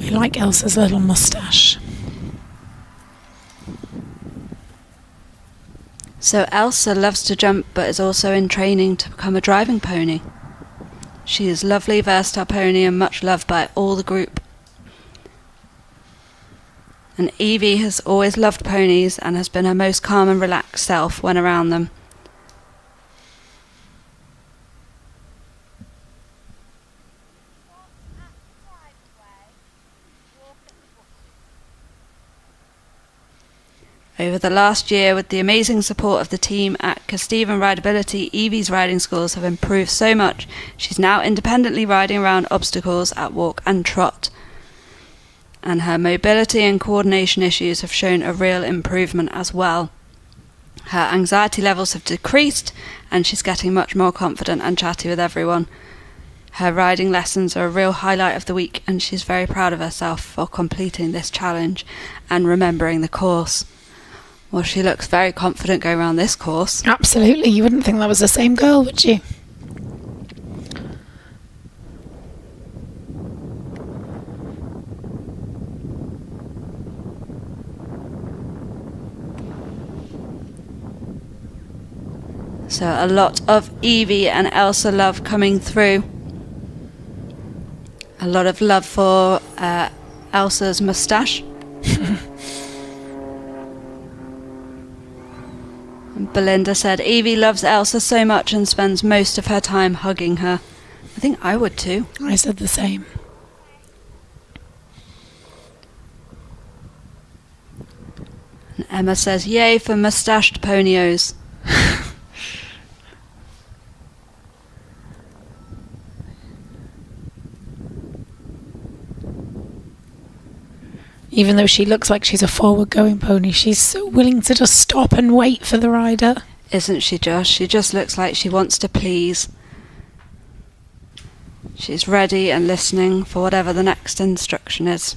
I like Elsa's little moustache. So Elsa loves to jump but is also in training to become a driving pony. She is a lovely, versatile pony and much loved by all the group. And Evie has always loved ponies and has been her most calm and relaxed self when around them. Over the last year, with the amazing support of the team at Kesteven Rideability, Evie's riding scores have improved so much. She's now independently riding around obstacles at walk and trot. And her mobility and coordination issues have shown a real improvement as well. Her anxiety levels have decreased and she's getting much more confident and chatty with everyone. Her riding lessons are a real highlight of the week and she's very proud of herself for completing this challenge and remembering the course. Well, she looks very confident going around this course. Absolutely. You wouldn't think that was the same girl, would you? So a lot of Evie and Elsa love coming through. A lot of love for Elsa's moustache. Belinda said Evie loves Elsa so much and spends most of her time hugging her. I think I would too. I said the same. And Emma says yay for moustached ponios. Even though she looks like she's a forward-going pony, she's so willing to just stop and wait for the rider. Isn't she, Josh? She just looks like she wants to please. She's ready and listening for whatever the next instruction is.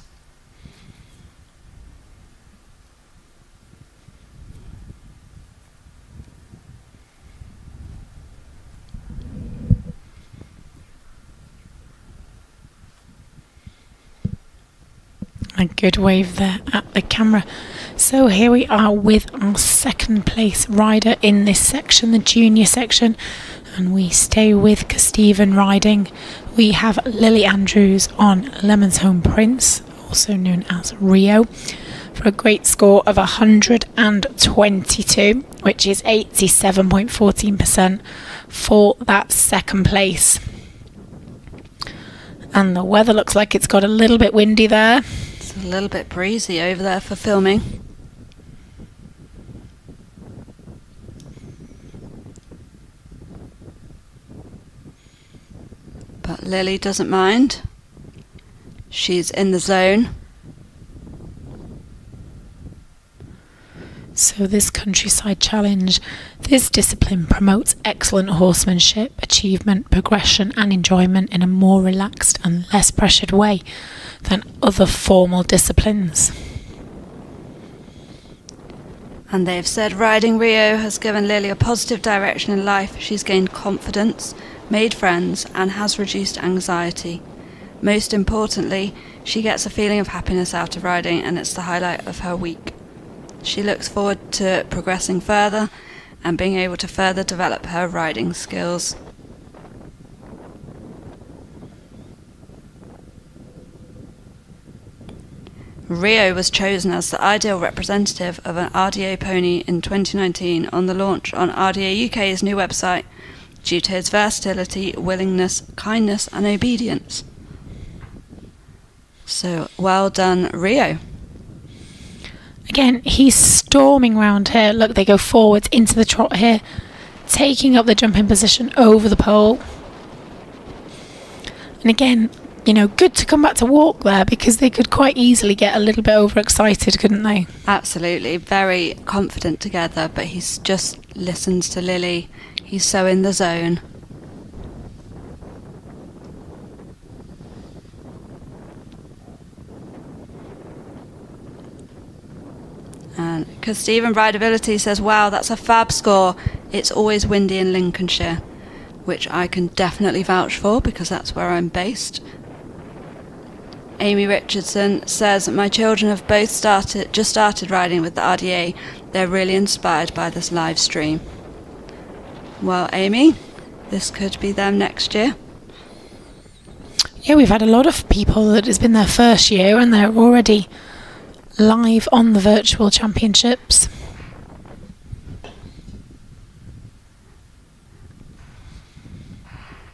A good wave there at the camera. So here we are with our second place rider in this section, the junior section, and we stay with Kesteven riding. We have Lily Andrews on Lemon's Home Prince, also known as Rio, for a great score of 122, which is 87.14% for that second place. And the weather looks like it's got a little bit windy there. It's a little bit breezy over there for filming. But Lily doesn't mind. She's in the zone. So this countryside challenge, this discipline promotes excellent horsemanship, achievement, progression and enjoyment in a more relaxed and less pressured way than other formal disciplines. And they've said riding Rio has given Lily a positive direction in life. She's gained confidence, made friends and has reduced anxiety. Most importantly, she gets a feeling of happiness out of riding and it's the highlight of her week. She looks forward to progressing further and being able to further develop her riding skills. Rio was chosen as the ideal representative of an RDA pony in 2019 on the launch on RDA UK's new website due to his versatility, willingness, kindness and obedience. So well done, Rio. Again, he's storming round here. Look, they go forwards into the trot here, taking up the jumping position over the pole. And again, good to come back to walk there because they could quite easily get a little bit overexcited, couldn't they? Absolutely, very confident together, but he's just listens to Lily. He's so in the zone. And because Stephen Rideability says, wow, that's a fab score. It's always windy in Lincolnshire, which I can definitely vouch for because that's where I'm based. Amy Richardson says, my children have both just started riding with the RDA. They're really inspired by this live stream. Well, Amy, this could be them next year. Yeah, we've had a lot of people that it's been their first year and they're already live on the virtual championships.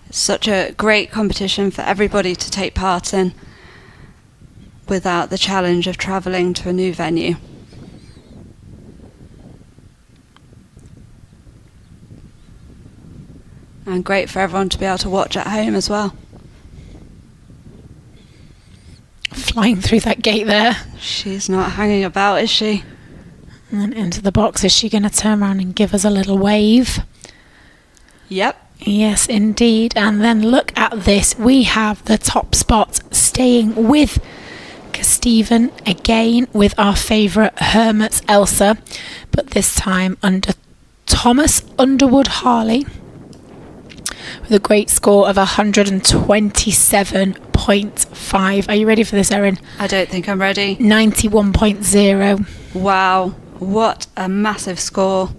It's such a great competition for everybody to take part in without the challenge of travelling to a new venue. And great for everyone to be able to watch at home as well. Flying through that gate there. She's not hanging about, is she? And then into the box. Is she going to turn around and give us a little wave? Yep. Yes, indeed. And then look at this. We have the top spot staying with Stephen again with our favourite Hermits Elsa, but this time under Thomas Underwood Harley with a great score of 127.5. Are you ready for this, Erin? I don't think I'm ready. 91.0. Wow, what a massive score.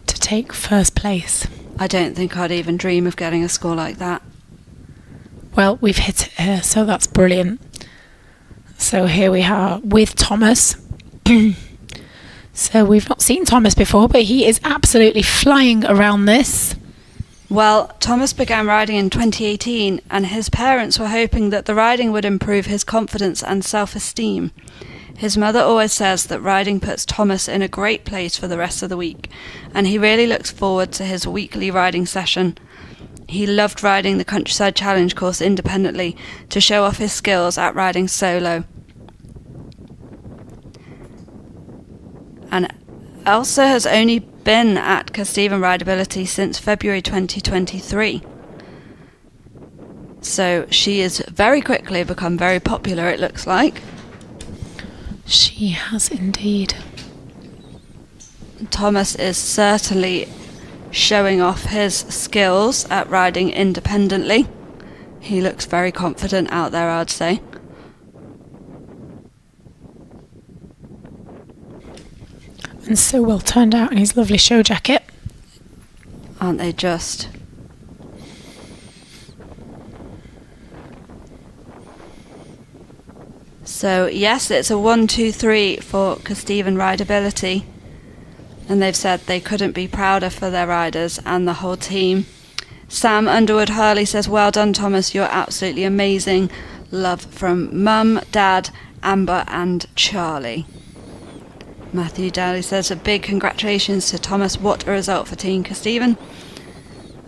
To take first place. I don't think I'd even dream of getting a score like that. Well, we've hit it here, so that's brilliant. So here we are with Thomas. So we've not seen Thomas before, but he is absolutely flying around this. Well, Thomas began riding in 2018 and his parents were hoping that the riding would improve his confidence and self-esteem. His mother always says that riding puts Thomas in a great place for the rest of the week, and he really looks forward to his weekly riding session. He loved riding the Countryside Challenge course independently to show off his skills at riding solo. And Elsa has only been at Stephen Rideability since February 2023. So she has very quickly become very popular, it looks like. She has indeed. Thomas is certainly showing off his skills at riding independently. He looks very confident out there, I'd say. And so well turned out in his lovely show jacket. Aren't they just? So yes, it's a 1-2-3 for Stephen Rideability. And they've said they couldn't be prouder for their riders and the whole team. Sam Underwood Hurley says, well done, Thomas, you're absolutely amazing. Love from Mum, Dad, Amber and Charlie. Matthew Daly says, a big congratulations to Thomas. What a result for Team Stephen.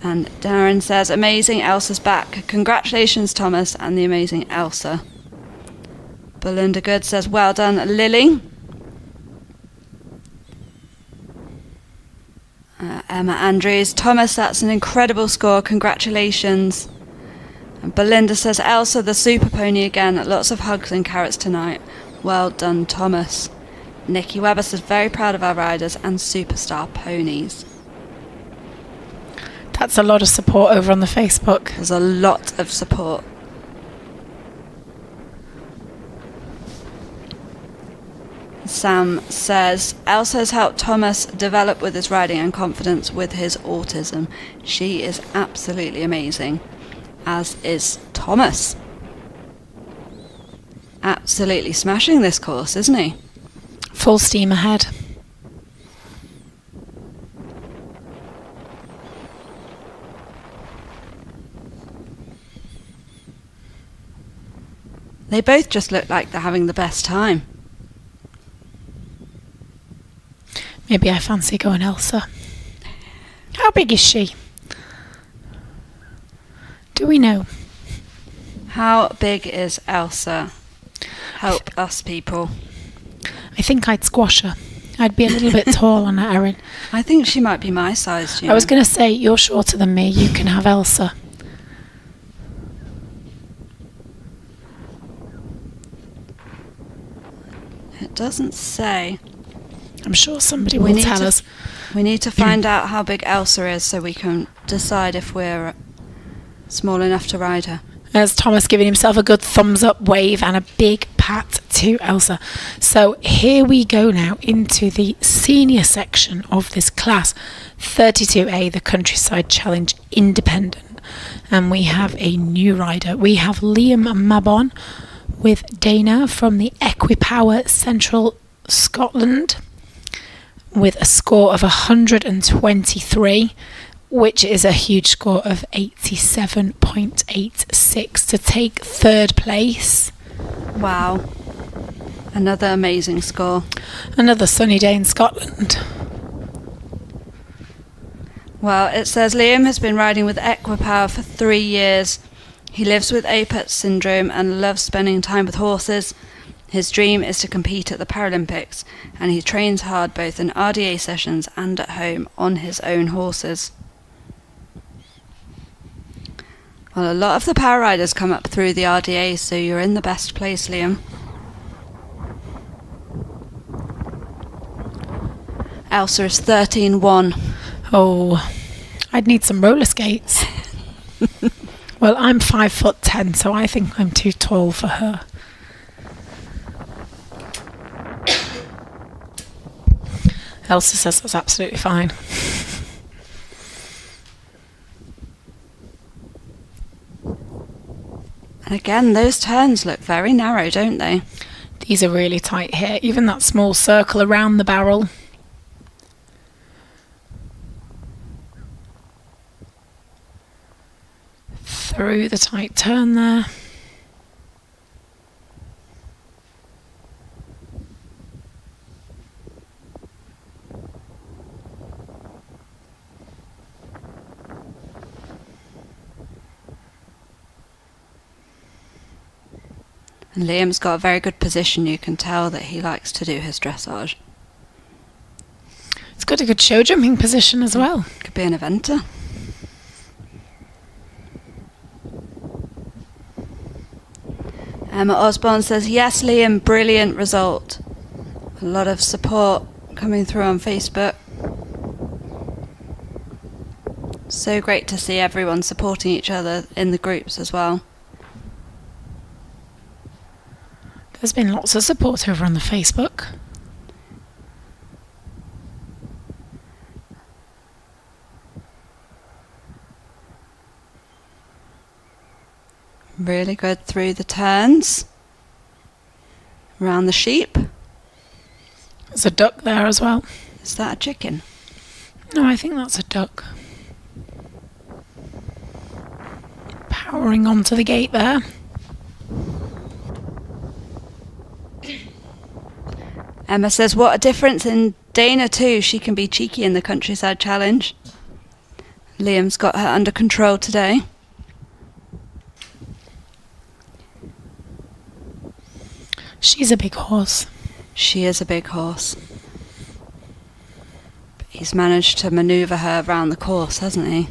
And Darren says, amazing, Elsa's back. Congratulations, Thomas, and the amazing Elsa. Belinda Good says, well done, Lily. Emma Andrews, Thomas, that's an incredible score. Congratulations. And Belinda says, Elsa, the super pony again. Lots of hugs and carrots tonight. Well done, Thomas. Nikki Webber says, very proud of our riders and superstar ponies. That's a lot of support over on the Facebook. There's a lot of support. Sam says, Elsa has helped Thomas develop with his riding and confidence with his autism. She is absolutely amazing, as is Thomas. Absolutely smashing this course, isn't he? Full steam ahead. They both just look like they're having the best time. Maybe I fancy going Elsa. How big is she? Do we know? How big is Elsa? Help us, people. I think I'd squash her. I'd be a little bit tall on her, Erin. I think she might be my size, Gina. I was going to say, you're shorter than me. You can have Elsa. It doesn't say. I'm sure somebody will tell us. We need to find out how big Elsa is so we can decide if we're small enough to ride her. There's Thomas giving himself a good thumbs up wave and a big pat to Elsa. So here we go now into the senior section of this class, 32A, the Countryside Challenge Independent. And we have a new rider. We have Liam Mabon with Dana from the Equipower Central Scotland, with a score of 123, which is a huge score of 87.86 to take third place. Wow. Another amazing score. Another sunny day in Scotland. Well, it says Liam has been riding with Equipower for 3 years. He lives with Apert syndrome and loves spending time with horses. His dream is to compete at the Paralympics, and he trains hard both in RDA sessions and at home on his own horses. Well, a lot of the power riders come up through the RDA, so you're in the best place, Liam. Elsa is 13-1. Oh, I'd need some roller skates. Well, I'm 5'10", so I think I'm too tall for her. Elsa says that's absolutely fine. And again, those turns look very narrow, don't they? These are really tight here. Even that small circle around the barrel. Through the tight turn there. And Liam's got a very good position. You can tell that he likes to do his dressage. It's got a good show jumping position as well. Could be an eventer. Emma Osborne says, yes, Liam, brilliant result. A lot of support coming through on Facebook. So great to see everyone supporting each other in the groups as well. There's been lots of support over on the Facebook. Really good through the turns. Around the sheep. There's a duck there as well. Is that a chicken? No, I think that's a duck. Powering onto the gate there. Emma says, what a difference in Dana too. She can be cheeky in the Countryside Challenge. Liam's got her under control today. She's a big horse. She is a big horse. But He's managed to manoeuvre her around the course, hasn't he?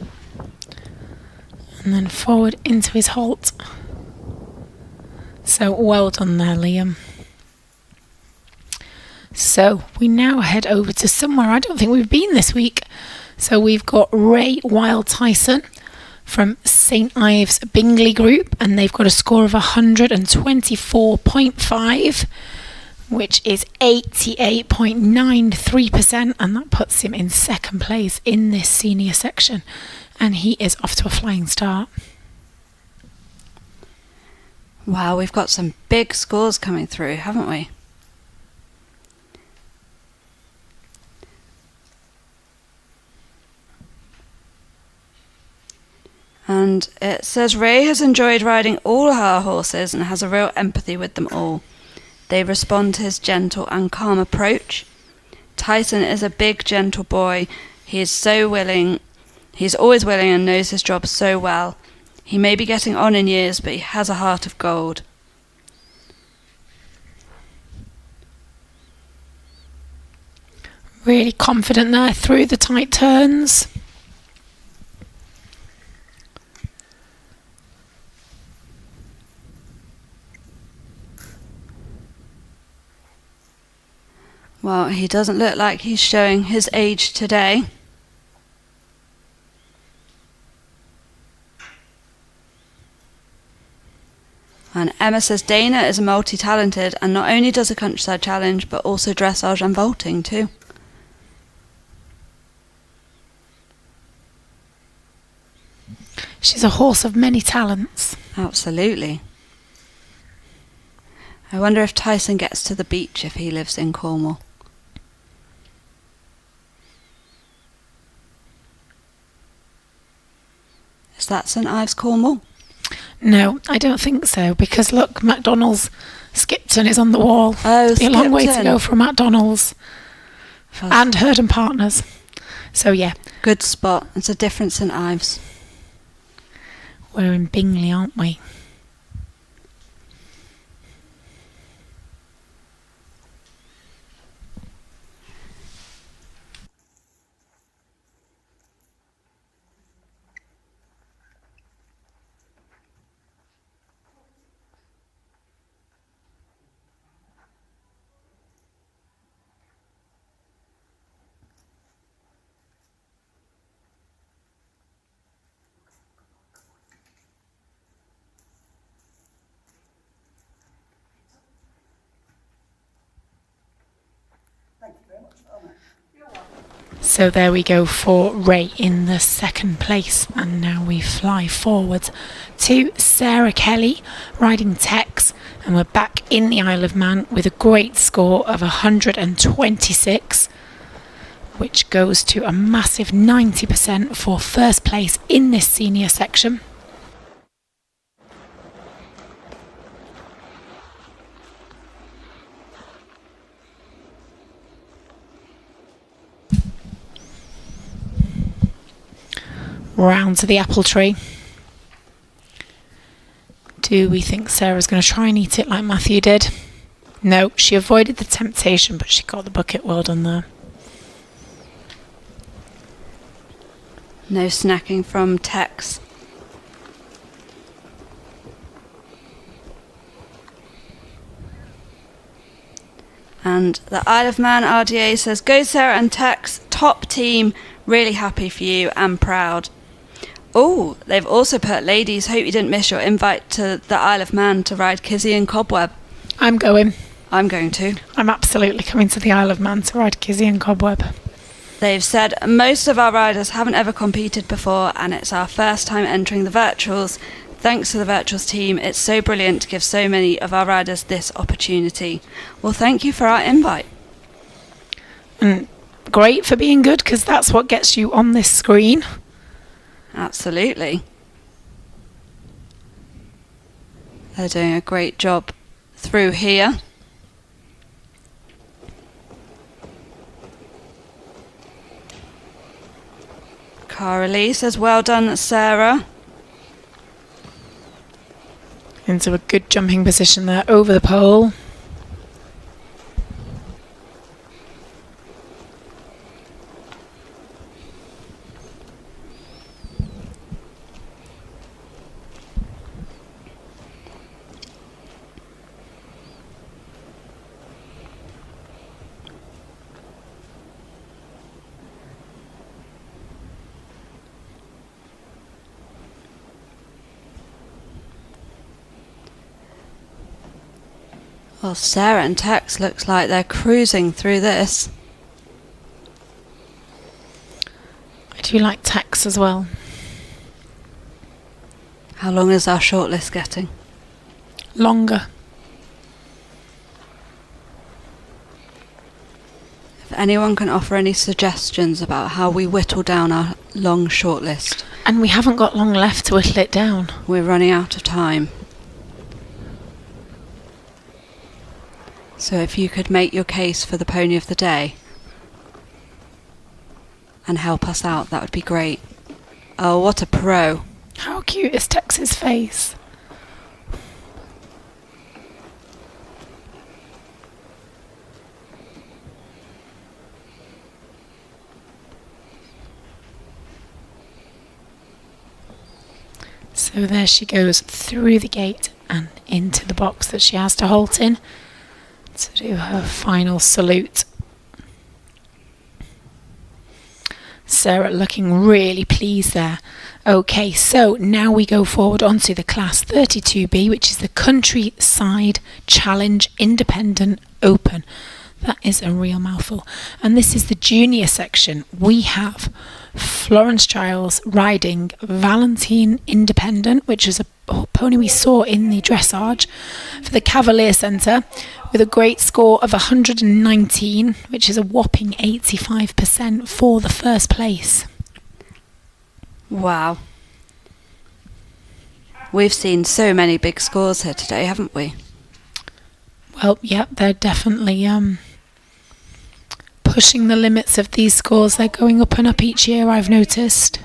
And then forward into his halt. So well done there, Liam. So we now head over to somewhere I don't think we've been this week. So we've got Ray Wild Tyson from St Ives Bingley Group, and they've got a score of 124.5, which is 88.93%, and that puts him in second place in this senior section, and he is off to a flying start. Wow, we've got some big scores coming through, haven't we? And it says Ray has enjoyed riding all her horses and has a real empathy with them all. They respond to his gentle and calm approach. Tyson is a big, gentle boy. He is so willing. He's always willing and knows his job so well. He may be getting on in years, but he has a heart of gold. Really confident there through the tight turns. Well, he doesn't look like he's showing his age today. And Emma says Dana is multi-talented and not only does a countryside challenge but also dressage and vaulting too. She's a horse of many talents. Absolutely. I wonder if Tyson gets to the beach if he lives in Cornwall. Is that St Ives, Cornwall? No, I don't think so, because look, McDonald's Skipton is on the wall. Oh, It'd be a long way to Skipton. go from McDonald's and Herd and Partners. So yeah. Good spot. It's a different St Ives. We're in Bingley, aren't we? So there we go for Ray in the second place, and now we fly forward to Sarah Kelly riding Tex, and we're back in the Isle of Man with a great score of 126, which goes to a massive 90% for first place in this senior section. Round to the apple tree. Do we think Sarah's going to try and eat it like Matthew did? No, she avoided the temptation, but she got the bucket. Well done there. No snacking from Tex. And the Isle of Man RDA says, go Sarah and Tex, top team, really happy for you and proud. Oh, they've also put, ladies, hope you didn't miss your invite to the Isle of Man to ride Kizzy and Cobweb. I'm going. I'm going too. I'm absolutely coming to the Isle of Man to ride Kizzy and Cobweb. They've said, most of our riders haven't ever competed before and it's our first time entering the virtuals. Thanks to the virtuals team, it's so brilliant to give so many of our riders this opportunity. Well, thank you for our invite. Great for being good, because that's what gets you on this screen. Absolutely. They're doing a great job through here. Cara Lee says, well done, Sarah. Into a good jumping position there over the pole. Well, Sarah and Tex looks like they're cruising through this. I do like Tex as well. How long is our shortlist getting? Longer. If anyone can offer any suggestions about how we whittle down our long shortlist. And we haven't got long left to whittle it down. We're running out of time. So if you could make your case for the pony of the day and help us out, that would be great. Oh, what a pro. How cute is Tex's face? So there she goes through the gate and into the box that she has to halt in to do her final salute. Sarah looking really pleased there. Okay, so now we go forward onto the class 32B, which is the Countryside Challenge Independent Open. That is a real mouthful. And this is the junior section. We have Florence Giles riding Valentine Independent, which is a pony we saw in the dressage for the Cavalier Centre, with a great score of 119, which is a whopping 85% for the first place. Wow. We've seen so many big scores here today, haven't we? Well, yeah, they're definitely pushing the limits of these scores. They're going up and up each year, I've noticed.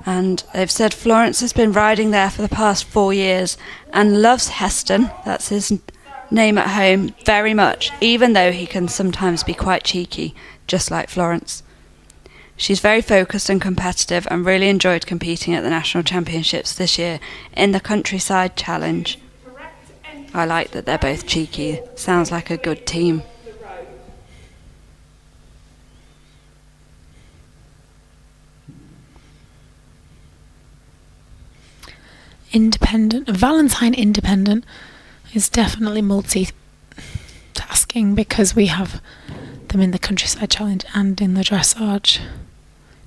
And they've said Florence has been riding there for the past 4 years and loves Heston, that's his name at home, very much, even though he can sometimes be quite cheeky, just like Florence. She's very focused and competitive and really enjoyed competing at the National Championships this year in the Countryside Challenge. I like that they're both cheeky. Sounds like a good team. Independent, Valentine Independent is definitely multitasking because we have them in the Countryside Challenge and in the dressage.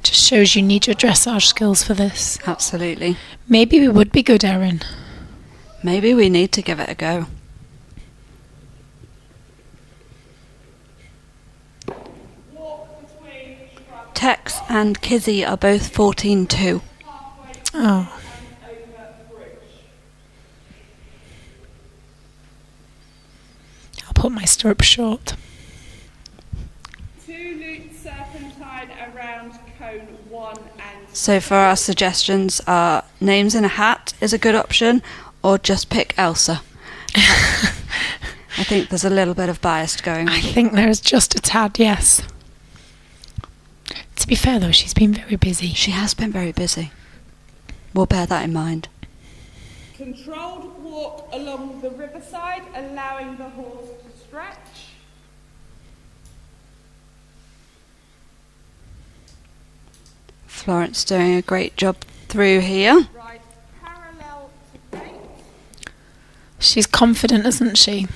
Just shows you need your dressage skills for this. Absolutely. Maybe we would be good, Erin. Maybe we need to give it a go. Tex and Kizzy are both 14-2. Oh. I'll put my stirrup short. 2 loop serpentine around cone 1 and... So for our suggestions, names in a hat is a good option, or just pick Elsa. I think there's a little bit of bias going on. I think there's just a tad, yes. To be fair though, she's been very busy. She has been very busy. We'll bear that in mind. Controlled walk along the riverside, allowing the horse to stretch. Florence doing a great job through here. Ride parallel to gate. She's confident, isn't she?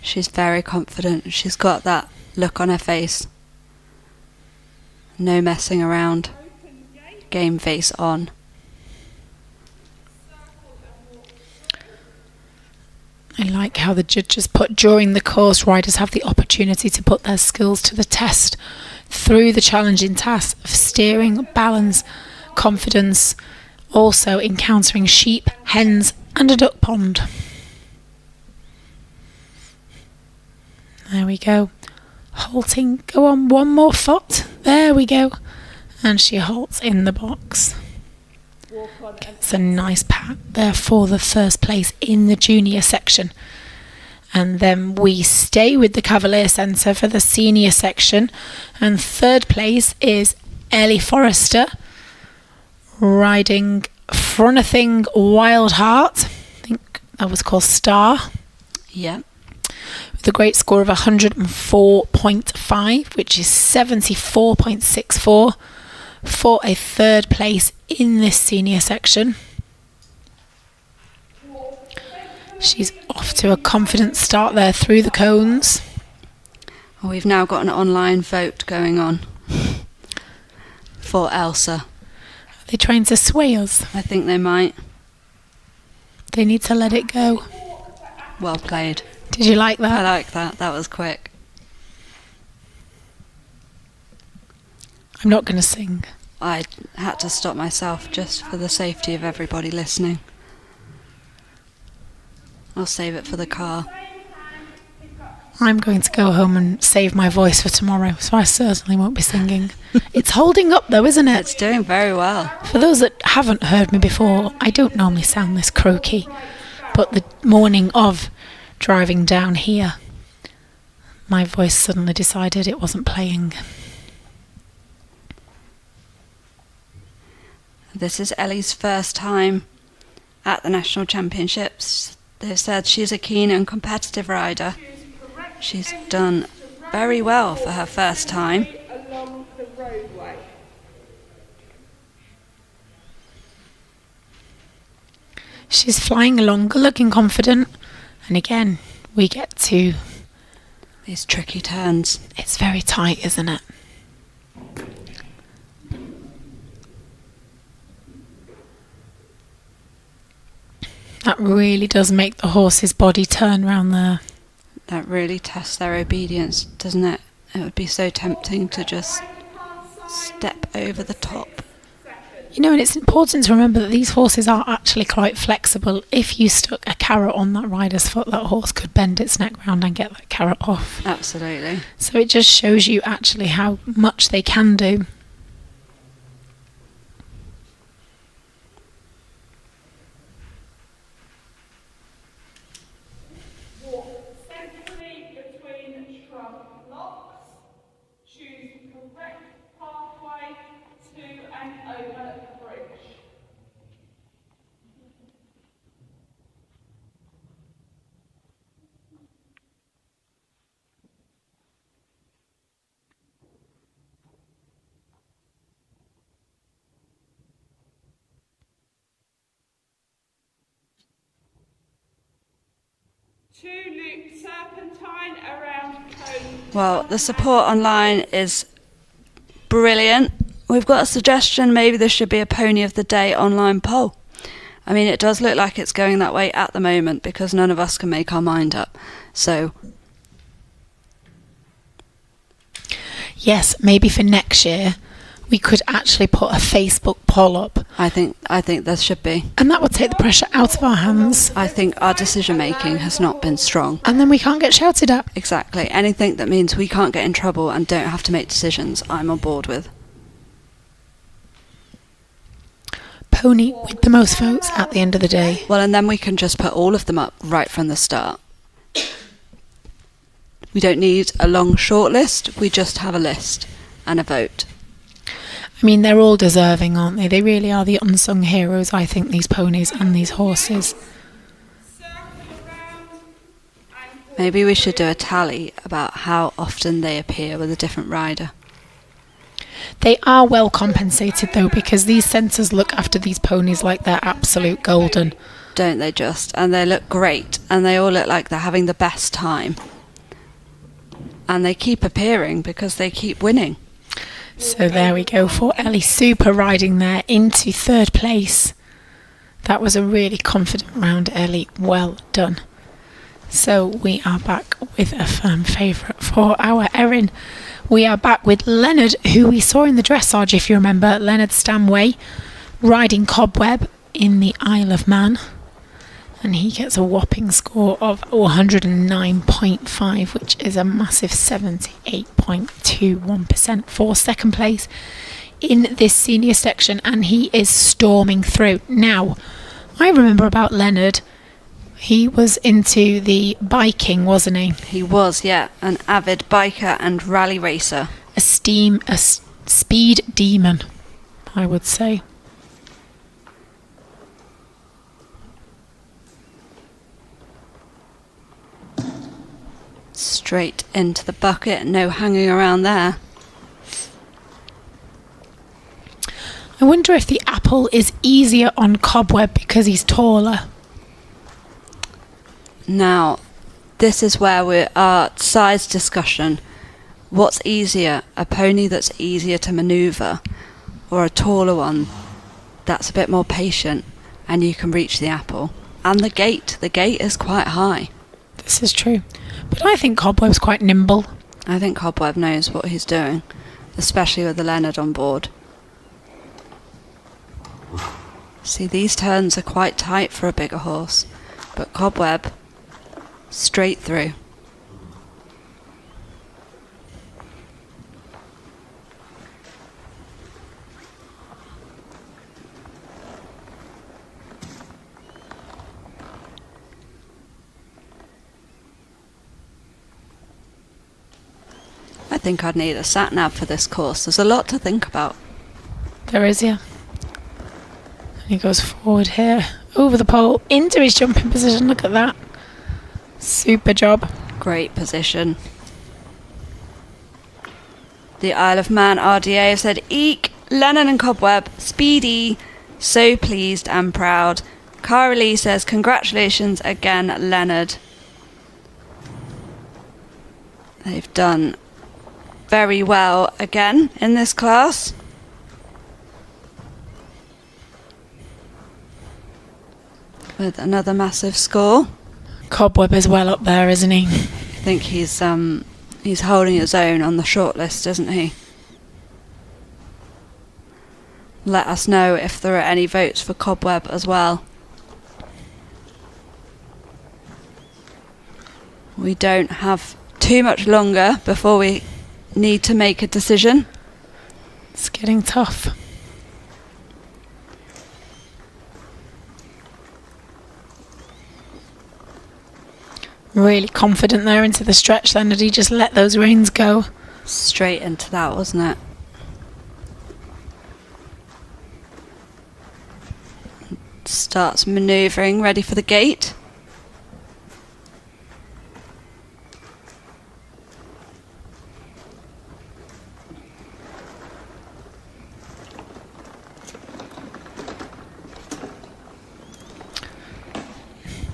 She's very confident. She's got that look on her face. No messing around. Game face on. I like how the judges put during the course, riders have the opportunity to put their skills to the test through the challenging task of steering, balance, confidence, also encountering sheep, hens and a duck pond. There we go. Halting, go on one more foot. There we go. And she halts in the box. It's a nice pat there for the first place in the junior section. And then we stay with the Cavalier Centre for the senior section. And third place is Ellie Forrester riding Fronathing Wild Heart. I think that was called Star. Yeah. With a great score of 104.5, which is 74.64 for a third place in this senior section. She's off to a confident start there through the cones. Oh, we've now got an online vote going on for Elsa. Are they trying to sway us? I think they might. They need to let it go. Well played. Did you like that? I like that. That was quick. I'm not going to sing. I had to stop myself just for the safety of everybody listening. I'll save it for the car. I'm going to go home and save my voice for tomorrow, so I certainly won't be singing. It's holding up though, isn't it? It's doing very well. For those that haven't heard me before, I don't normally sound this croaky, but the morning of driving down here, my voice suddenly decided it wasn't playing. This is Ellie's first time at the National Championships. They've said she's a keen and competitive rider. She's done very well for her first time. Along the roadway. She's flying along, looking confident, and again, we get to these tricky turns. It's very tight, isn't it? That really does make the horse's body turn round there. That really tests their obedience, doesn't it? It would be so tempting to just step over the top. You know, and it's important to remember that these horses are actually quite flexible. If you stuck a carrot on that rider's foot, that horse could bend its neck round and get that carrot off. Absolutely. So it just shows you actually how much they can do. Two-loop serpentine around cone. Well, the support online is brilliant. We've got a suggestion, maybe there should be a Pony of the Day online poll. I mean, it does look like it's going that way at the moment because none of us can make our mind up. So, yes, maybe for next year we could actually put a Facebook poll up. I think there should be. And that would take the pressure out of our hands. I think our decision making has not been strong. And then we can't get shouted at. Exactly. Anything that means we can't get in trouble and don't have to make decisions, I'm on board with. Pony with the most votes at the end of the day. Well, and then we can just put all of them up right from the start. We don't need a long short list, we just have a list and a vote. I mean, they're all deserving, aren't they? They really are the unsung heroes, I think, these ponies and these horses. Maybe we should do a tally about how often they appear with a different rider. They are well compensated, though, because these centres look after these ponies like they're absolute golden. Don't they just? And they look great, and they all look like they're having the best time. And they keep appearing because they keep winning. So there we go for Ellie Super riding there into third place. That was a really confident round, Ellie. Well done. So we are back with a firm favourite for our Erin. We are back with Leonard, who we saw in the dressage, if you remember. Leonard Stanway riding Cobweb in the Isle of Man. And he gets a whopping score of 109.5, which is a massive 78.21% for second place in this senior section. And he is storming through. Now, I remember about Leonard. He was into the biking, wasn't he? He was, yeah. An avid biker and rally racer. A speed demon, I would say. Straight into the bucket, no hanging around there. I wonder if the apple is easier on Cobweb because he's taller. Now, this is where our size discussion. What's easier, a pony that's easier to manoeuvre, or a taller one that's a bit more patient and you can reach the apple? And the gate is quite high. This is true. But I think Cobweb's quite nimble. I think Cobweb knows what he's doing, especially with the Leonard on board. See, these turns are quite tight for a bigger horse, but Cobweb, straight through. I think I'd need a sat-nav for this course. There's a lot to think about. There is, yeah. And he goes forward here, over the pole, into his jumping position. Look at that. Super job. Great position. The Isle of Man RDA have said, eek, Lennon and Cobweb, speedy, so pleased and proud. Cara Lee says, congratulations again, Leonard. They've done very well again in this class. With another massive score. Cobweb is well up there, isn't he? I think he's holding his own on the shortlist, isn't he? Let us know if there are any votes for Cobweb as well. We don't have too much longer before we need to make a decision. It's getting tough. Really confident there into the stretch then. Did he just let those reins go? Straight into that, wasn't it? Starts manoeuvring, ready for the gate.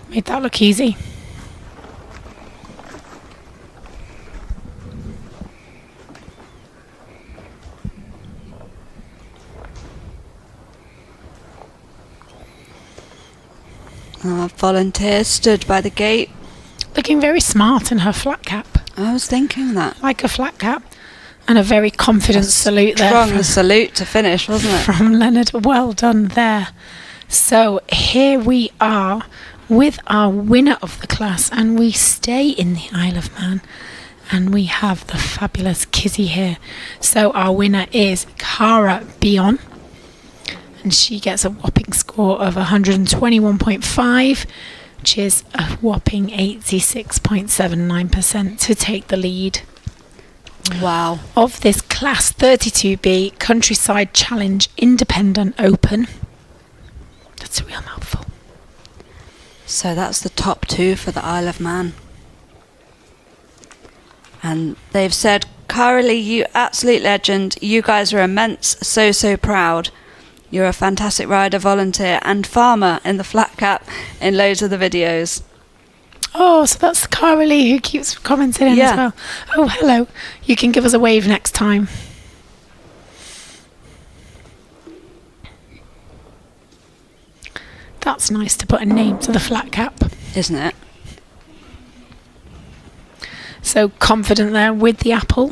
Made that look easy. Our volunteer stood by the gate. Looking very smart in her flat cap. I was thinking that. Like a flat cap. And a very confident salute there. Strong salute to finish, wasn't it? From Leonard. Well done there. So here we are with our winner of the class, and we stay in the Isle of Man, and we have the fabulous Kizzy here. So our winner is Cara Bion, and she gets a whopping score of 121.5, which is a whopping 86.79% to take the lead. Wow. Of this Class 32B Countryside Challenge Independent Open. That's a real mouthful. So that's the top two for the Isle of Man. And they've said, Cara Lee, you absolute legend. You guys are immense. So proud. You're a fantastic rider, volunteer and farmer in the flat cap in loads of the videos. Oh, so that's Cara Lee who keeps commenting in as well. Oh, hello. You can give us a wave next time. That's nice to put a name to the flat cap. Isn't it? So confident there with the apple.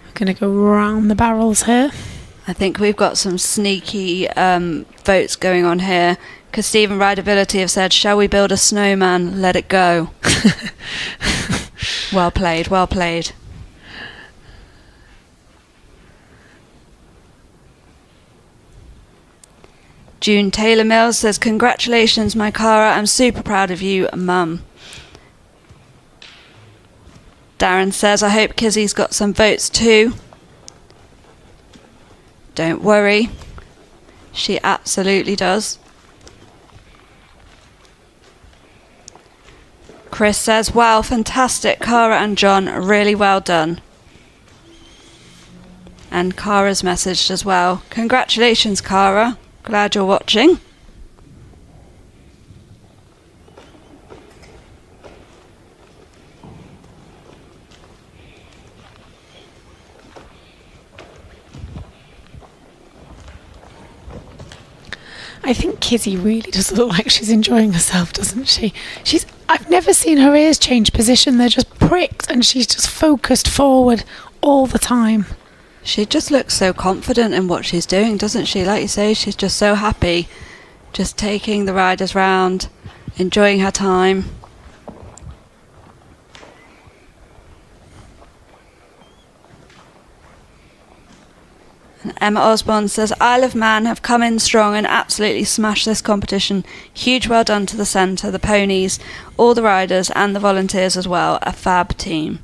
We're going to go round the barrels here. I think we've got some sneaky votes going on here. Because Stephen Rideability have said, shall we build a snowman? Let it go. Well played, well played. June Taylor Mills says, congratulations, my Cara. I'm super proud of you, Mum. Darren says, I hope Kizzy's got some votes too. Don't worry. She absolutely does. Chris says, wow, fantastic, Cara and John, really well done. And Cara's messaged as well. Congratulations, Cara. Glad you're watching. I think Kizzy really does look like she's enjoying herself, doesn't she? I've never seen her ears change position. They're just pricked and she's just focused forward all the time. She just looks so confident in what she's doing, doesn't she? Like you say, she's just so happy, just taking the riders round, enjoying her time. And Emma Osborne says, Isle of Man have come in strong and absolutely smashed this competition. Huge well done to the centre, the ponies, all the riders and the volunteers as well. A fab team.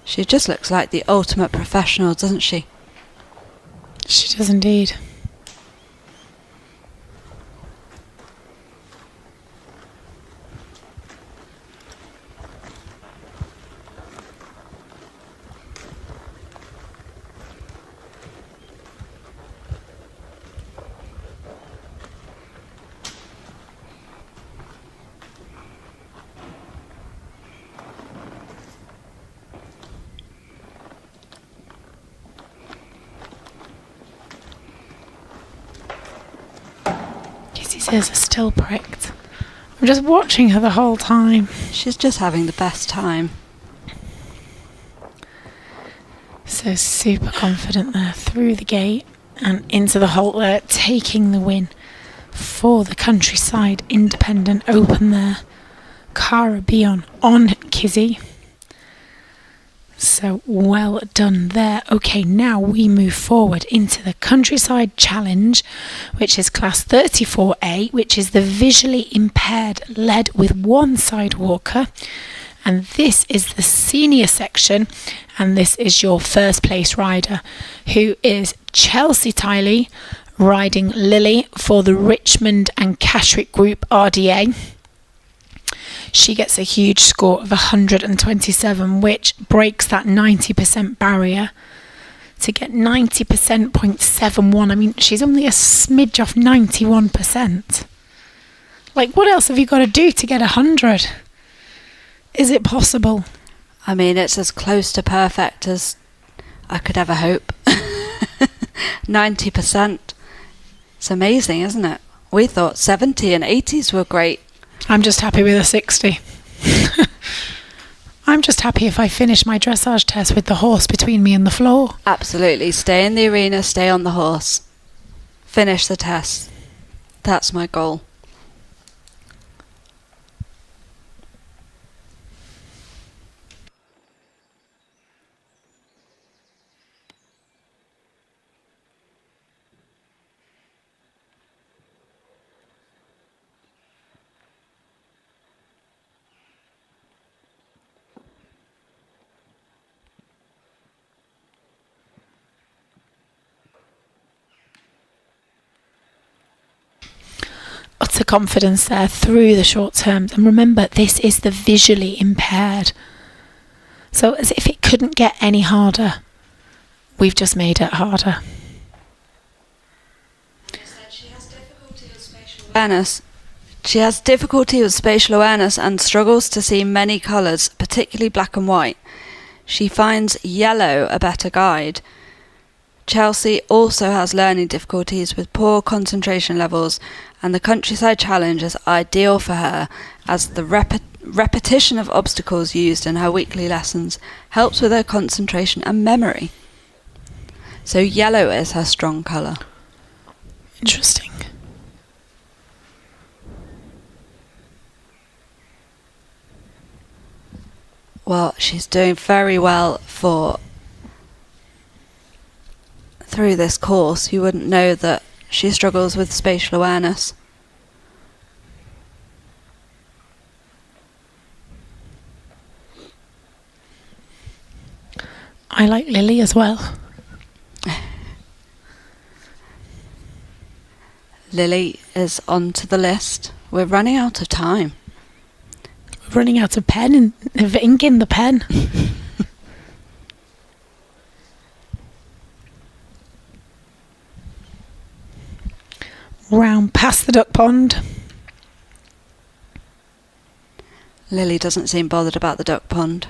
She just looks like the ultimate professional, doesn't she? She does indeed. Kizzy's ears are still pricked. I'm just watching her the whole time. She's just having the best time. So super confident there through the gate and into the halt there, taking the win for the Countryside Independent Open there. Cara Bion on Kizzy. So well done there. Okay, now we move forward into the Countryside Challenge, which is class 34A, which is the visually impaired led with one sidewalker. And this is the senior section, and this is your first place rider, who is Chelsea Tiley, riding Lily for the Richmond and Cashwick Group RDA. She gets a huge score of 127, which breaks that 90% barrier. To get 90%.71, I mean, she's only a smidge off 91%. Like, what else have you got to do to get 100? Is it possible? I mean, it's as close to perfect as I could ever hope. 90%. It's amazing, isn't it? We thought 70 and 80s were great. I'm just happy with a 60. I'm just happy if I finish my dressage test with the horse between me and the floor. Absolutely. Stay in the arena, stay on the horse. Finish the test. That's my goal. Utter confidence there through the short terms. And remember, this is the visually impaired. So as if it couldn't get any harder, we've just made it harder. She has difficulty with spatial awareness and struggles to see many colours, particularly black and white. She finds yellow a better guide. Chelsea also has learning difficulties with poor concentration levels, and the Countryside Challenge is ideal for her as the repetition of obstacles used in her weekly lessons helps with her concentration and memory. So yellow is her strong colour. Interesting. Well, she's doing very well through this course. You wouldn't know that she struggles with spatial awareness. I like Lily as well. Lily is onto the list. We're running out of time. We're running out of ink in the pen. Round past the duck pond. Lily doesn't seem bothered about the duck pond.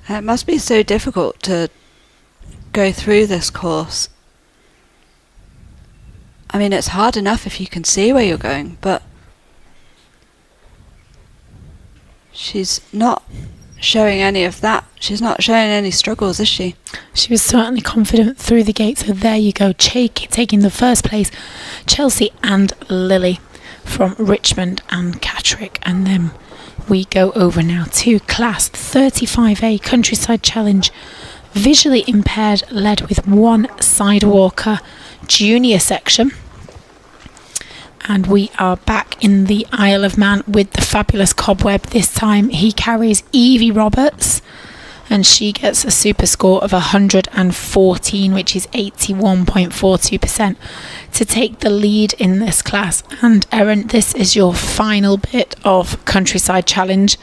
It must be so difficult to go through this course. I mean, it's hard enough if you can see where you're going, but she's not showing any of that. She's not showing any struggles, is she? She was certainly confident through the gate, so there you go, taking the first place, Chelsea and Lily from Richmond and Catterick. And then we go over now to Class 35A Countryside Challenge, visually impaired, led with one sidewalker junior section. And we are back in the Isle of Man with the fabulous Cobweb. This time he carries Evie Roberts, and she gets a super score of 114, which is 81.42%, to take the lead in this class. And Erin, this is your final bit of Countryside Challenge.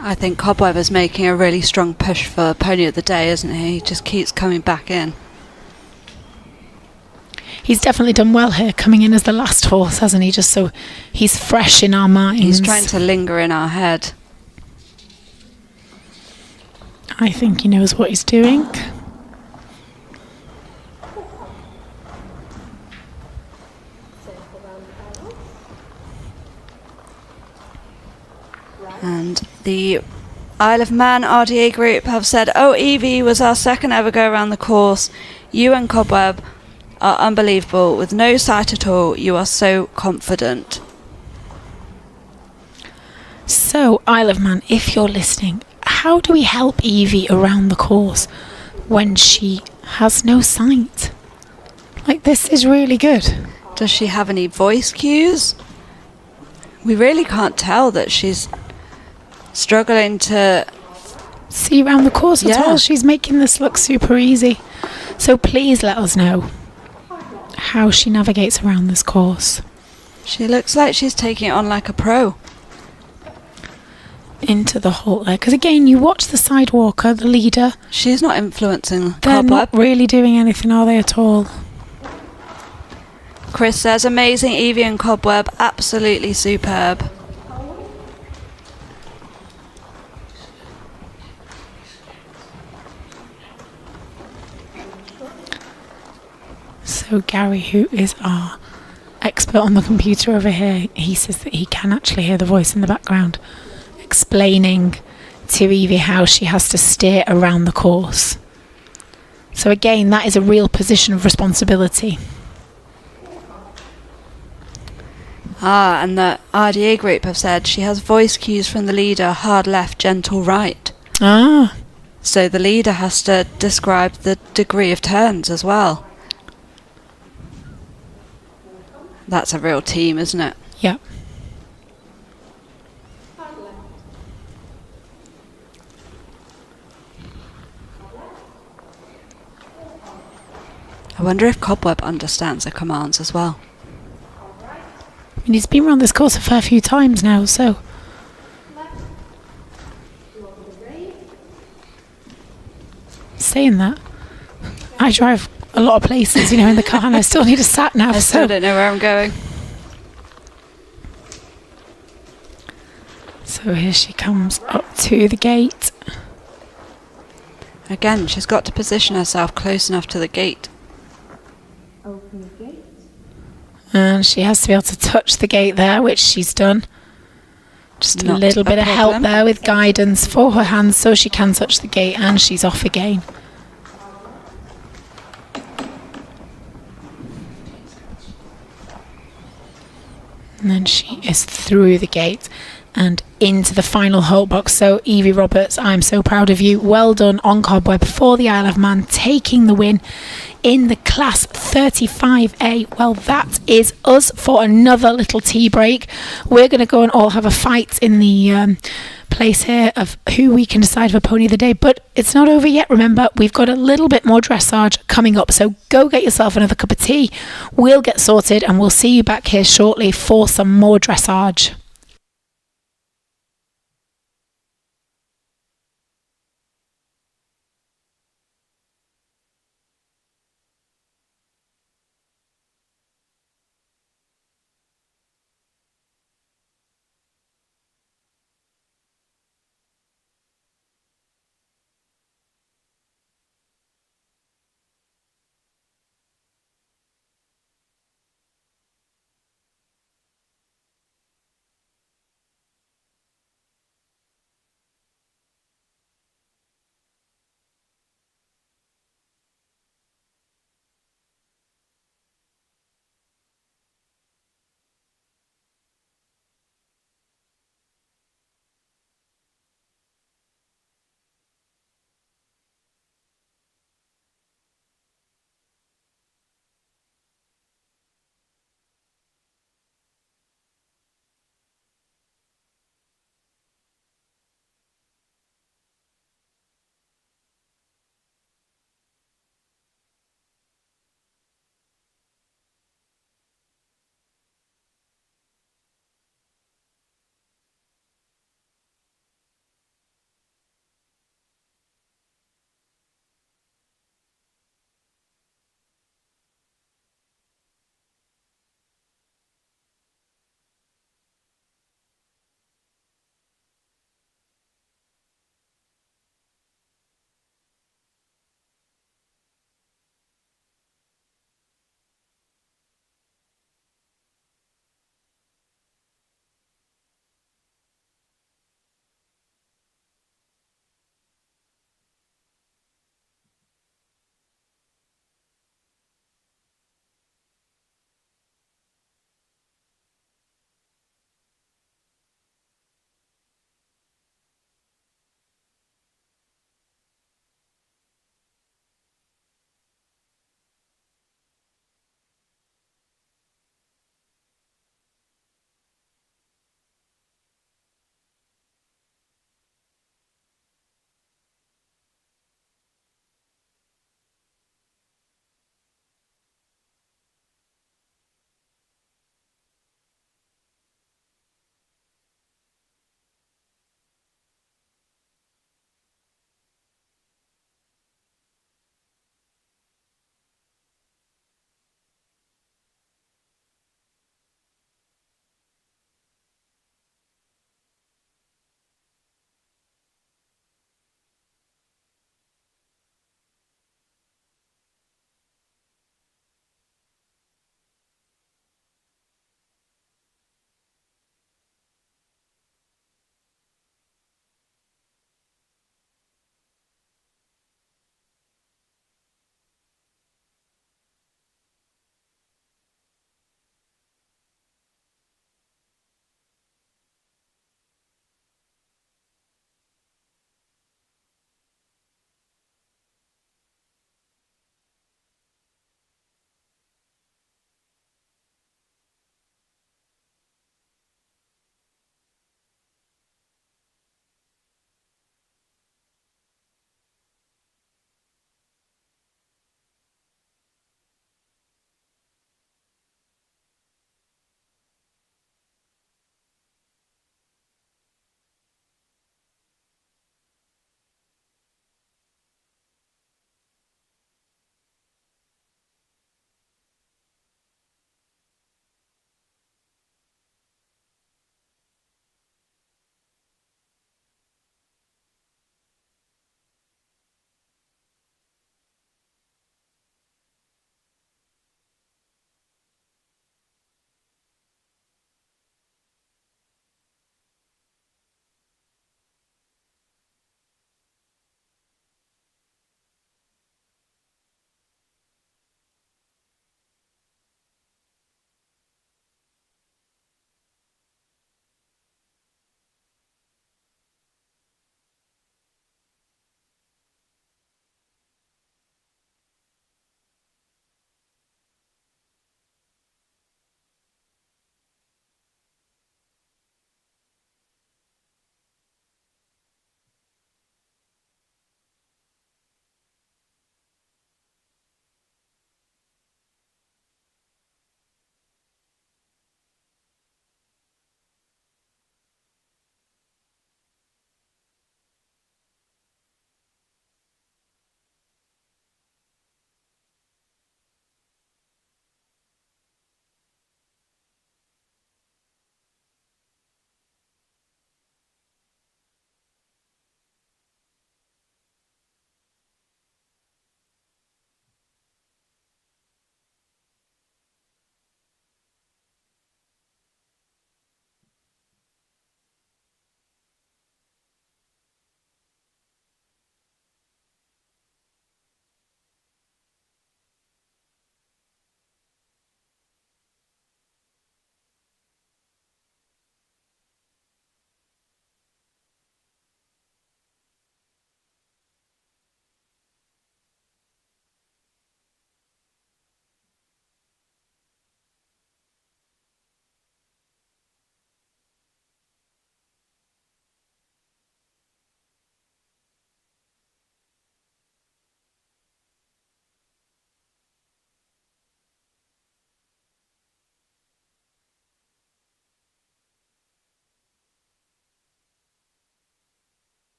I think Cobweb is making a really strong push for Pony of the Day, isn't he? He just keeps coming back in. He's definitely done well here, coming in as the last horse, hasn't he? Just so he's fresh in our minds. He's trying to linger in our head. I think he knows what he's doing. And the Isle of Man RDA group have said, "Oh, Evie was our second ever go around the course. You and Cobweb are unbelievable. With no sight at all, you are so confident." So, Isle of Man, if you're listening, how do we help Evie around the course when she has no sight? Like, this is really good. Does she have any voice cues? We really can't tell that she's struggling to see around the course at all. She's making this look super easy. So please let us know how she navigates around this course. She looks like she's taking it on like a pro. Into the halt there, because again, you watch the sidewalker, the leader. She's not influencing They're Cobweb. not really doing anything, are they, at all? Chris says, "Amazing, Evie and Cobweb, absolutely superb." So Gary, who is our expert on the computer over here, he says that he can actually hear the voice in the background explaining to Evie how she has to steer around the course. So again, that is a real position of responsibility. And the RDA group have said she has voice cues from the leader, hard left, gentle right. So the leader has to describe the degree of turns as well. That's a real team, isn't it? Yep. I wonder if Cobweb understands the commands as well. I mean, he's been around this course a fair few times now, so... Saying that, I drive a lot of places, you know, in the car, and I still need a sat nav. I still don't know where I'm going. So here she comes up to the gate. Again, she's got to position herself close enough to the gate. Open the gate. And she has to be able to touch the gate there, which she's done. Just a little bit of help there with guidance for her hands so she can touch the gate, and she's off again. And then she is through the gate and into the final halt box. So Evie Roberts, I'm so proud of you. Well done on Cobweb for the Isle of Man, taking the win in the Class 35A. Well, that is us for another little tea break. We're going to go and all have a fight in the place here of who we can decide for Pony of the Day, but it's not over yet. Remember, we've got a little bit more dressage coming up, so go get yourself another cup of tea. We'll get sorted and we'll see you back here shortly for some more dressage.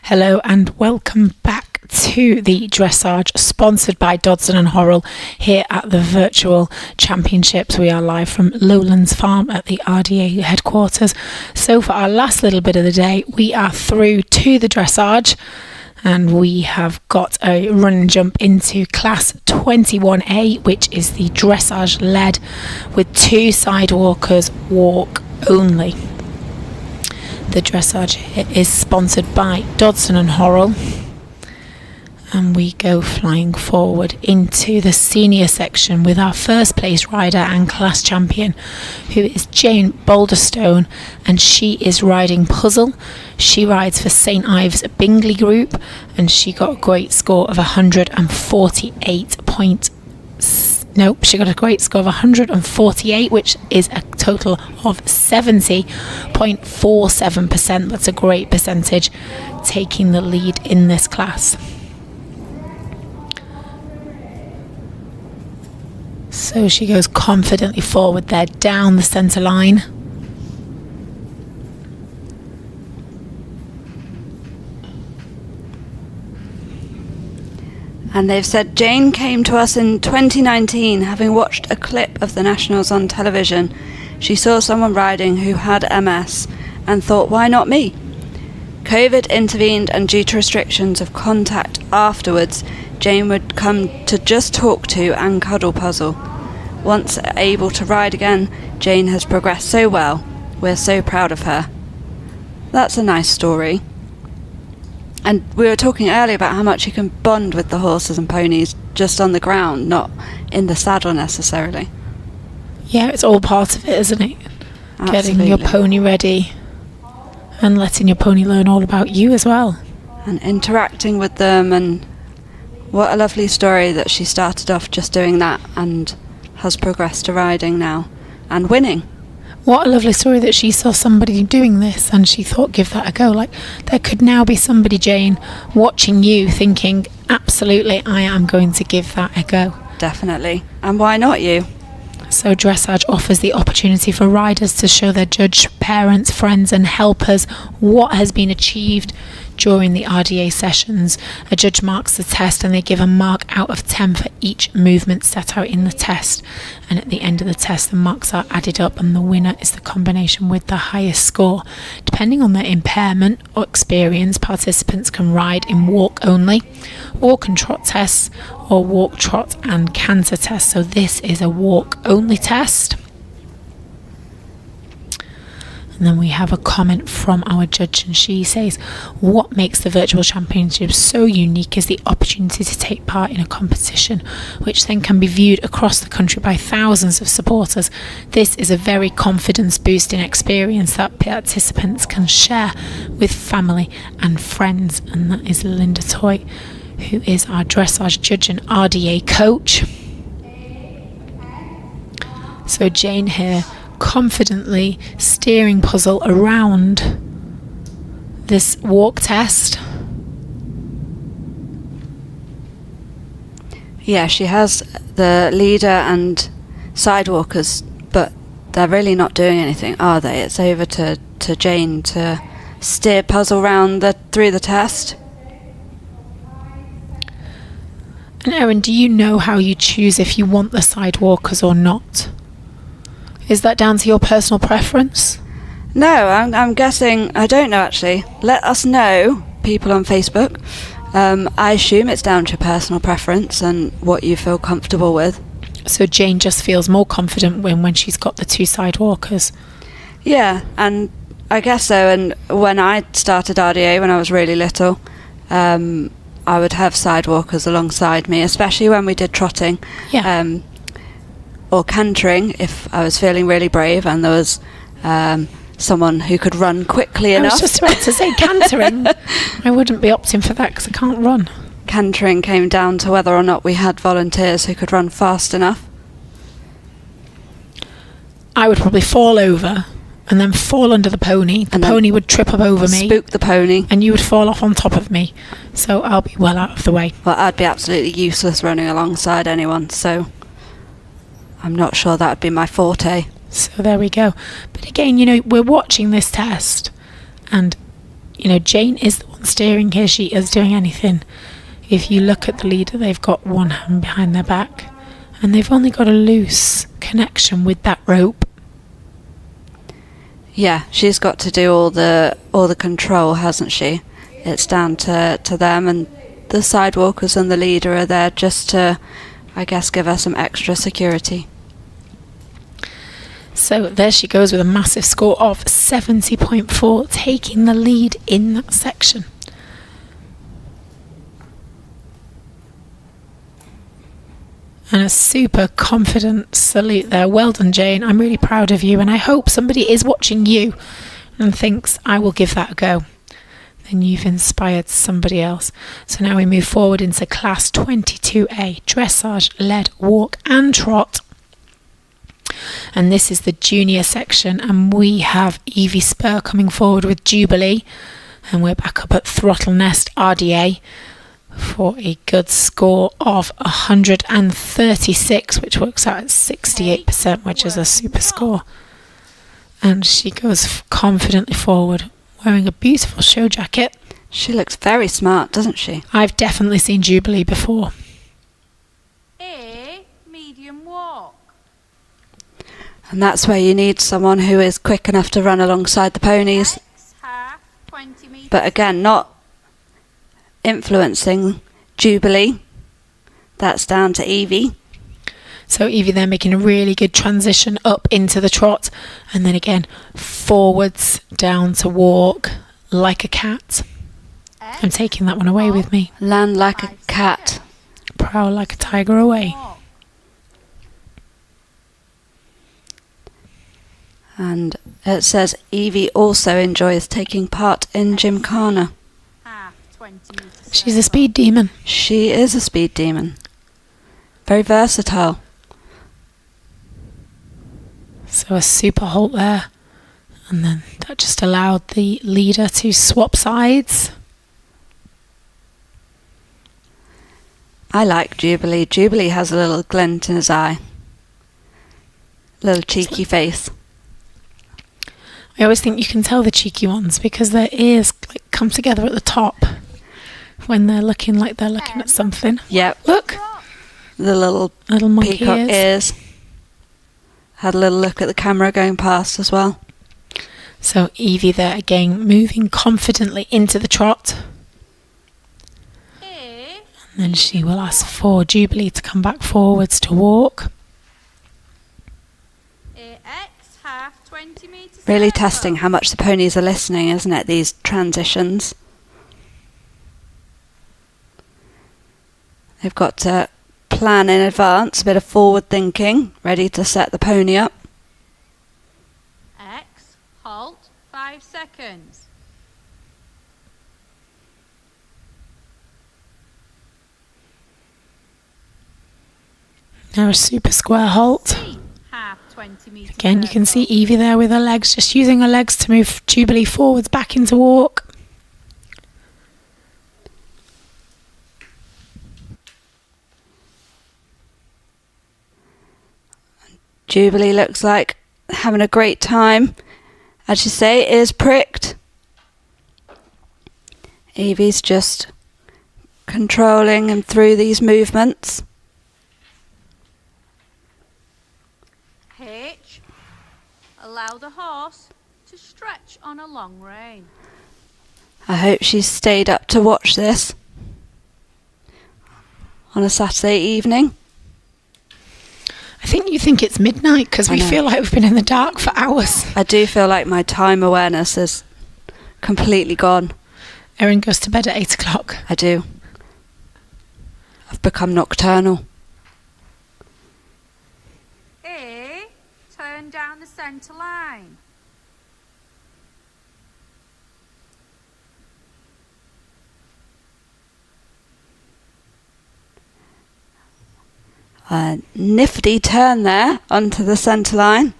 Hello and welcome back to the dressage sponsored by Dodson and Horrell here at the Virtual Championships. We are live from Lowlands Farm at the RDA headquarters. So for our last little bit of the day, we are through to the dressage and we have got a run and jump into class 21A, which is the dressage led with 2 sidewalkers walk only. The dressage is sponsored by Dodson and Horrell, and we go flying forward into the senior section with our first place rider and class champion, who is Jane Boulderstone, and she is riding Puzzle. She rides for St Ives Bingley Group, and she got a great score of 148. She got a great score of 148, which is a total of 70.47%. That's a great percentage, taking the lead in this class. So she goes confidently forward there down the centre line. And they've said Jane came to us in 2019, having watched a clip of the Nationals on television. She saw someone riding who had MS and thought, why not me? COVID intervened, and due to restrictions of contact afterwards, Jane would come to just talk to and cuddle Puzzle. Once able to ride again, Jane has progressed so well. We're so proud of her. That's a nice story. And we were talking earlier about how much you can bond with the horses and ponies just on the ground, not in the saddle necessarily. Yeah, it's all part of it, isn't it? Absolutely. Getting your pony ready and letting your pony learn all about you as well. And interacting with them, and what a lovely story that she started off just doing that and has progressed to riding now and winning. What a lovely story that she saw somebody doing this and she thought, give that a go. Like, there could now be somebody, Jane, watching you thinking, absolutely, I am going to give that a go. Definitely. And why not you? So dressage offers the opportunity for riders to show their judge, parents, friends and helpers what has been achieved during the RDA sessions. A judge marks the test and they give a mark out of 10 for each movement set out in the test. And at the end of the test, the marks are added up and the winner is the combination with the highest score. Depending on their impairment or experience, participants can ride in walk only, walk and trot tests, or walk, trot and canter tests. So this is a walk only test. And then we have a comment from our judge, and she says, what makes the Virtual Championships so unique is the opportunity to take part in a competition which then can be viewed across the country by thousands of supporters. This is a very confidence boosting experience that participants can share with family and friends. And that is Linda Toy, who is our dressage judge and RDA coach. So Jane here confidently steering Puzzle around this walk test. Yeah, she has the leader and sidewalkers, but they're really not doing anything, are they? It's over to Jane to steer Puzzle round through the test. And Erin, do you know how you choose if you want the sidewalkers or not? Is that down to your personal preference? No, I'm guessing, I don't know actually. Let us know, people on Facebook. I assume it's down to your personal preference and what you feel comfortable with. So Jane just feels more confident when she's got the 2 sidewalkers. Yeah, and I guess so. And when I started RDA when I was really little, I would have sidewalkers alongside me, especially when we did trotting. Yeah. Or cantering if I was feeling really brave and there was someone who could run quickly enough. I was just about to say cantering. I wouldn't be opting for that because I can't run. Cantering came down to whether or not we had volunteers who could run fast enough. I would probably fall over and then fall under the pony. The pony would trip up over me. Spook the pony. And you would fall off on top of me. So I'll be well out of the way. Well, I'd be absolutely useless running alongside anyone, so I'm not sure that would be my forte. So there we go. But again, we're watching this test and, Jane is the one not steering here, she is doing anything. If you look at the leader, they've got one hand behind their back and they've only got a loose connection with that rope. Yeah, she's got to do all the control, hasn't she? It's down to them, and the sidewalkers and the leader are there just to, I guess, give her some extra security. So there she goes with a massive score of 70.4, taking the lead in that section. And a super confident salute there. Well done, Jane. I'm really proud of you, and I hope somebody is watching you and thinks, I will give that a go. Then you've inspired somebody else. So now we move forward into class 22A, dressage, lead, walk and trot. And this is the junior section, and we have Evie Spur coming forward with Jubilee, and we're back up at Throttle Nest RDA for a good score of 136, which works out at 68%, which is a super score. And she goes confidently forward, wearing a beautiful show jacket. She looks very smart, doesn't she? I've definitely seen Jubilee before. A medium walk. And that's where you need someone who is quick enough to run alongside the ponies. Half, 20 metres. But again, not influencing Jubilee. That's down to Evie. So Evie there making a really good transition up into the trot, and then again forwards down to walk like a cat. I'm taking that one away with me. Land like a cat. Prowl like a tiger away. And it says Evie also enjoys taking part in Gymkhana. She's a speed demon. She is a speed demon. Very versatile. So a super halt there, and then that just allowed the leader to swap sides. I like Jubilee. Jubilee has a little glint in his eye. Little cheeky face. I always think you can tell the cheeky ones because their ears like come together at the top when they're looking like they're looking at something. Yep. Look. The little monkey peacock ears. Had a little look at the camera going past as well. So Evie there again moving confidently into the trot. And then she will ask for Jubilee to come back forwards to walk. AX, half, 20 metres. Really testing how much the ponies are listening, isn't it, these transitions? They've got to plan in advance, a bit of forward thinking, ready to set the pony up. X, halt, 5 seconds. Now a super square halt. Half, 20 metres. Again, you can see Evie there with her legs, just using her legs to move Jubilee forwards back into walk. Jubilee looks like having a great time. As you say, ears pricked. Evie's just controlling him through these movements. H, allow the horse to stretch on a long rein. I hope she's stayed up to watch this on a Saturday evening. I think you think it's midnight because we feel like we've been in the dark for hours. I do feel like my time awareness is completely gone. Erin goes to bed at 8 o'clock. I do. I've become nocturnal. A, turn down the centre line. A nifty turn there onto the centre line.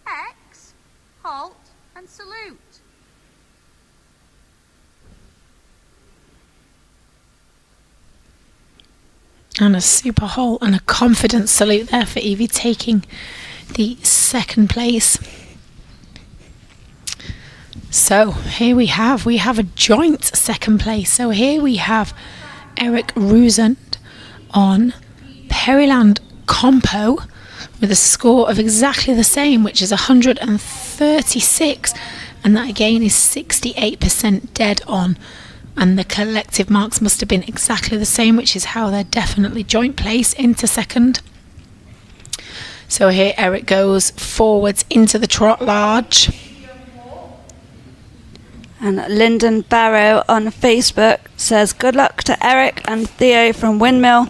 X, halt and salute. And a super halt and a confident salute there for Evie, taking the second place. So here we have a joint second place. So here we have Eric Rusand on Perryland Compo with a score of exactly the same, which is 136, and that again is 68% dead on, and the collective marks must have been exactly the same, which is how they're definitely joint place into second. So here Eric goes forwards into the trot large. And Lyndon Barrow on Facebook says, good luck to Eric and Theo from Windmill.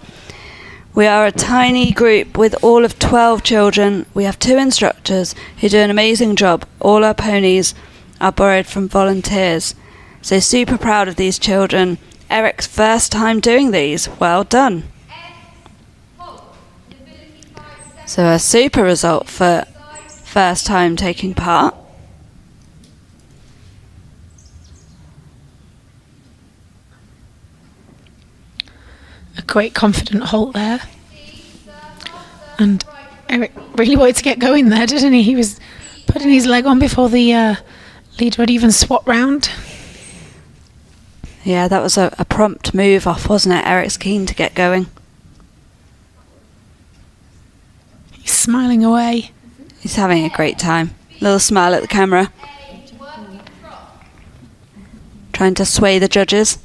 We are a tiny group with all of 12 children. We have 2 instructors who do an amazing job. All our ponies are borrowed from volunteers. So super proud of these children. Eric's first time doing these. Well done. So a super result for first time taking part. A great confident halt there. And Eric really wanted to get going there, didn't he? He was putting his leg on before the leader had even swapped round. Yeah, that was a prompt move off, wasn't it? Eric's keen to get going. He's smiling away. He's having a great time. Little smile at the camera. Trying to sway the judges.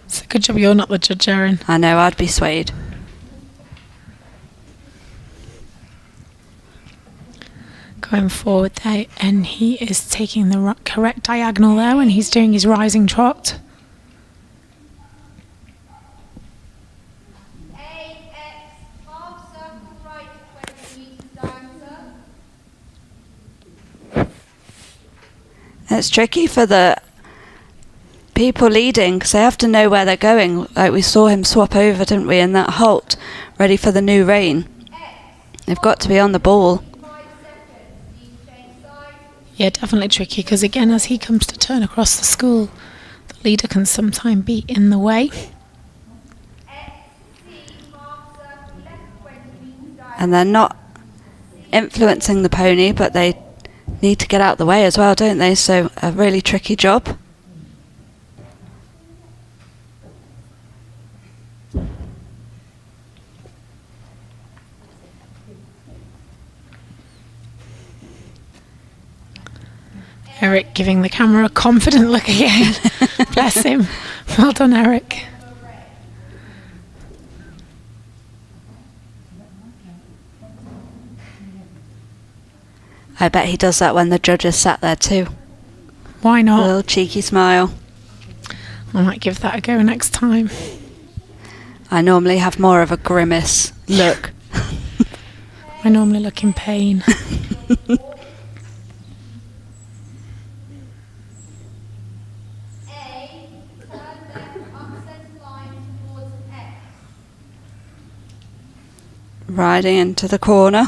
It's a good job you're not the judge, Erin. I know, I'd be swayed. Going forward there, and he is taking the correct diagonal there when he's doing his rising trot. It's tricky for the people leading because they have to know where they're going. Like we saw him swap over, didn't we, in that halt, ready for the new rein. They've got to be on the ball. Yeah, definitely tricky because again, as he comes to turn across the school, the leader can sometimes be in the way. And they're not influencing the pony, but they need to get out the way as well, don't they? So a really tricky job. Eric giving the camera a confident look again. Bless him. Well done, Eric. I bet he does that when the judges sat there too. Why not? A little cheeky smile. I might give that a go next time. I normally have more of a grimace look. I normally look in pain. Riding into the corner.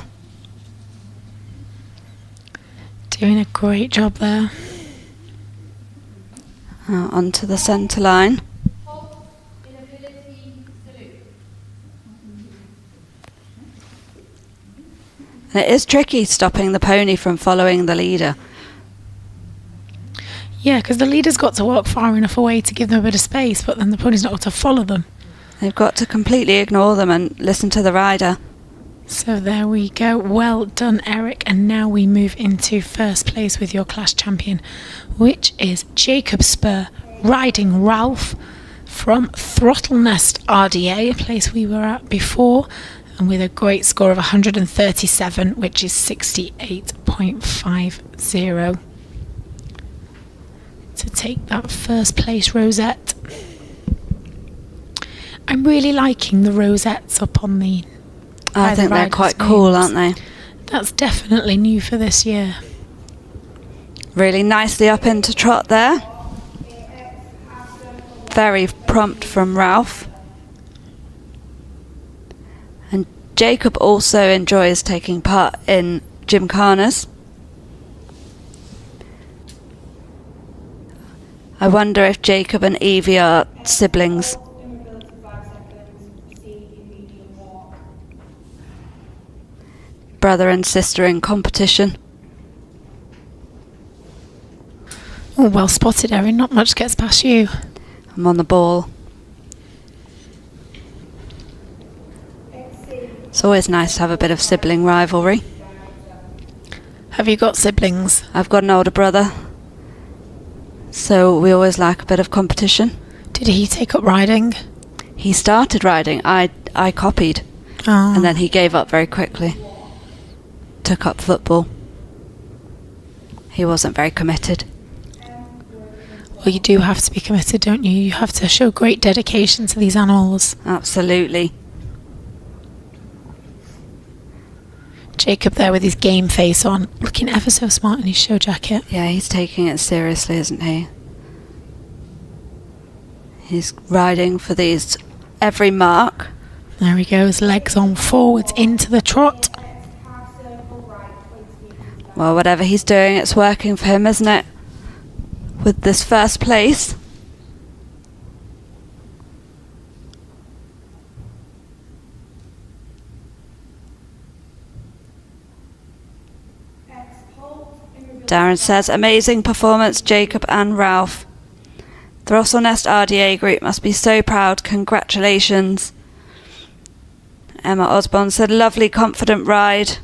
Doing a great job there. Onto the centre line. And it is tricky stopping the pony from following the leader. Yeah, because the leader's got to walk far enough away to give them a bit of space, but then the pony's not got to follow them. They've got to completely ignore them and listen to the rider. So there we go. Well done, Eric. And now we move into first place with your class champion, which is Jacob Spur riding Ralph from Throttle Nest RDA, a place we were at before, and with a great score of 137, which is 68.50. To take that first place rosette. I'm really liking the rosettes up on the... I think they're quite cool, aren't they? That's definitely new for this year. Really nicely up into trot there. Very prompt from Ralph. And Jacob also enjoys taking part in gymkhanas. I wonder if Jacob and Evie are siblings. Brother and sister in competition. Oh, well spotted, Erin. Not much gets past you. I'm on the ball. It's always nice to have a bit of sibling rivalry. Have you got siblings? I've got an older brother, so we always like a bit of competition. Did he take up riding? He started riding. I copied, and then he gave up very quickly. Took up football. He wasn't very committed. Well, you do have to be committed, don't you? You have to show great dedication to these animals. Absolutely. Jacob there with his game face on, looking ever so smart in his show jacket. Yeah, he's taking it seriously, isn't he? He's riding for these every mark. There he goes, legs on forwards into the trot. Well, whatever he's doing, it's working for him, isn't it? With this first place. Darren says, amazing performance, Jacob and Ralph. The Russell Nest RDA group must be so proud. Congratulations. Emma Osborne said, lovely, confident ride.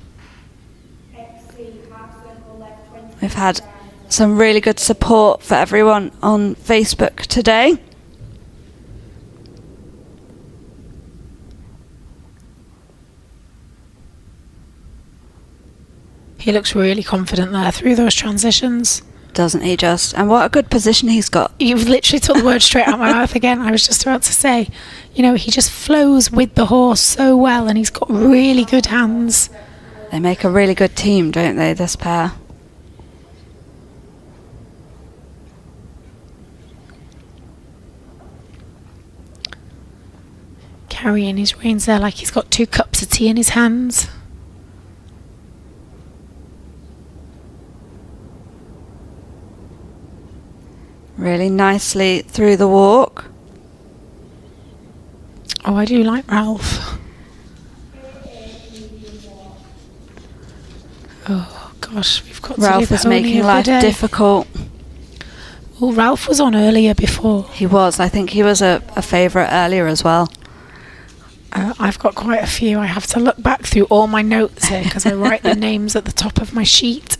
We've had some really good support for everyone on Facebook today. He looks really confident there through those transitions. Doesn't he just? And what a good position he's got. You've literally took the word straight out of my mouth again. I was just about to say, you know, he just flows with the horse so well, and he's got really good hands. They make a really good team, don't they, this pair? Carrying his reins there like he's got 2 cups of tea in his hands. Really nicely through the walk. Oh, I do like Ralph. Oh gosh, we've got Ralph is making life difficult. Well, Ralph was on earlier before. He was. I think he was a favourite earlier as well. I've got quite a few. I have to look back through all my notes here because I write the names at the top of my sheet.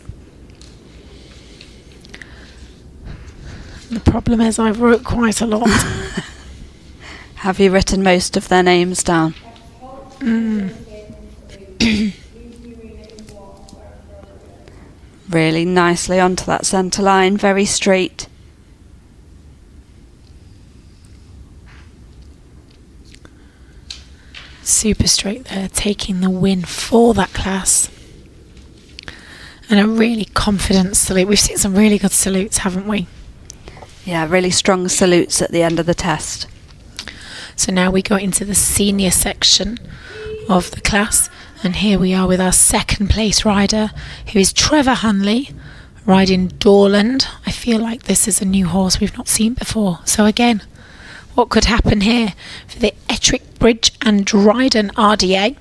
The problem is I wrote quite a lot. Have you written most of their names down? Really nicely onto that centre line, very straight. Super straight there, taking the win for that class. And a really confident salute. We've seen some really good salutes, haven't we? Yeah, really strong salutes at the end of the test. So now we go into the senior section of the class, and here we are with our second place rider, who is Trevor Hanley, riding Dorland. I feel like this is a new horse we've not seen before. So again, what could happen here for the Ettrick Bridge and Dryden RDA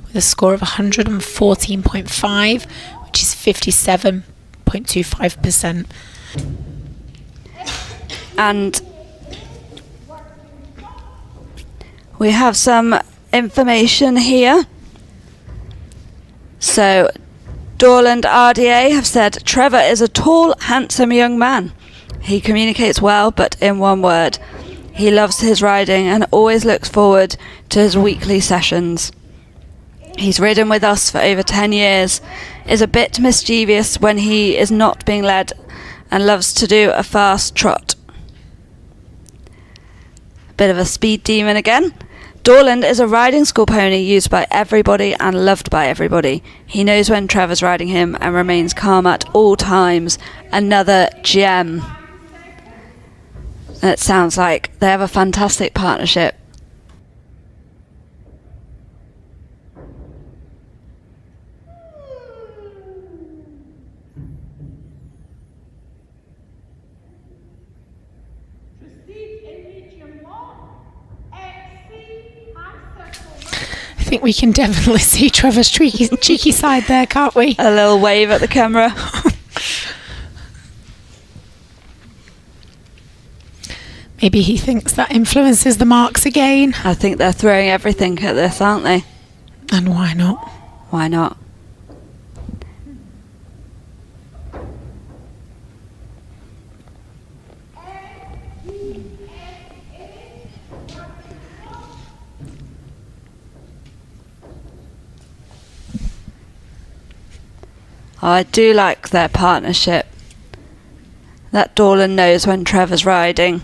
with a score of 114.5, which is 57.25%. And we have some information here. So Dorland RDA have said Trevor is a tall, handsome young man. He communicates well, but in one word. He loves his riding and always looks forward to his weekly sessions. He's ridden with us for over 10 years, is a bit mischievous when he is not being led, and loves to do a fast trot. Bit of a speed demon again. Dorland is a riding school pony used by everybody and loved by everybody. He knows when Trevor's riding him and remains calm at all times. Another gem. And it sounds like they have a fantastic partnership. I think we can definitely see Trevor's cheeky side there, can't we? A little wave at the camera. Maybe he thinks that influences the marks again. I think they're throwing everything at this, aren't they? And why not? Why not? Oh, I do like their partnership. That Dorland knows when Trevor's riding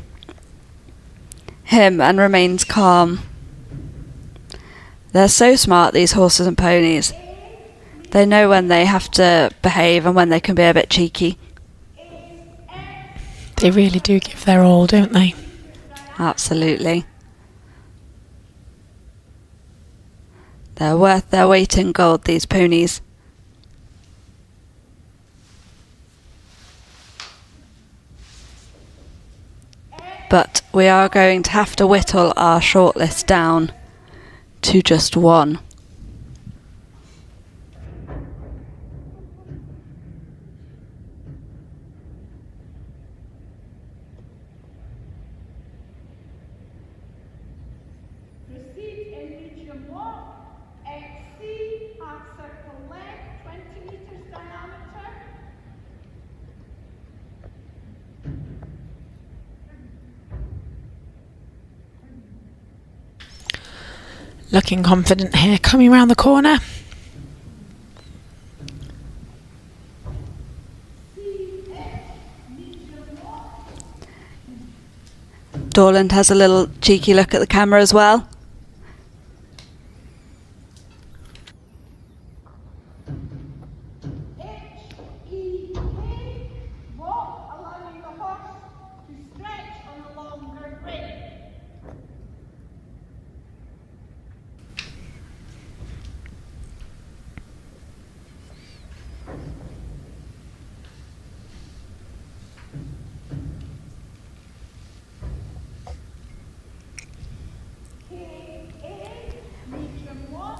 him and remains calm. They're so smart, these horses and ponies. They know when they have to behave and when they can be a bit cheeky. They really do give their all, don't they? Absolutely. They're worth their weight in gold, these ponies. But we are going to have to whittle our shortlist down to just one. Proceed in medium walk, XC, half circle left, 20 metres diameter. Looking confident here, coming round the corner. Dorland has a little cheeky look at the camera as well. Walk, allowing the horse to stretch on a longer grid.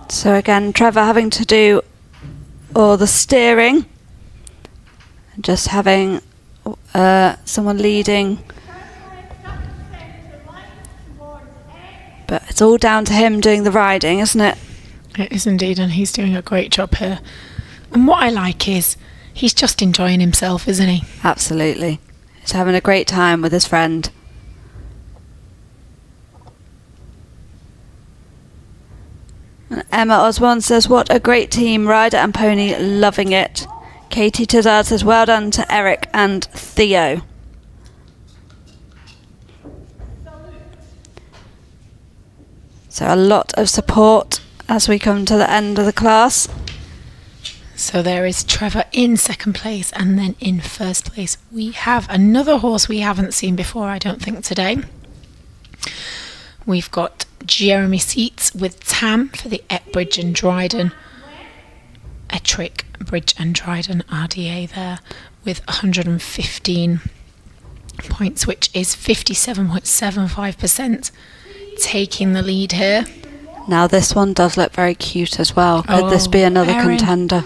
So again, Trevor having to do all the steering, just having someone leading, but it's all down to him doing the riding, isn't it? It is indeed, and he's doing a great job here. And what I like is he's just enjoying himself, isn't he? Absolutely. He's having a great time with his friend. And Emma Osborne says, what a great team, rider and pony, loving it. Katie Tizard says, well done to Eric and Theo. So a lot of support as we come to the end of the class. So there is Trevor in second place, and then in first place we have another horse we haven't seen before, I don't think, today. We've got Jeremy Seats with Tam for the Ettrick and Dryden RDA there with 115 points, which is 57.75%, taking the lead here. Now this one does look very cute as well. Could this be another contender?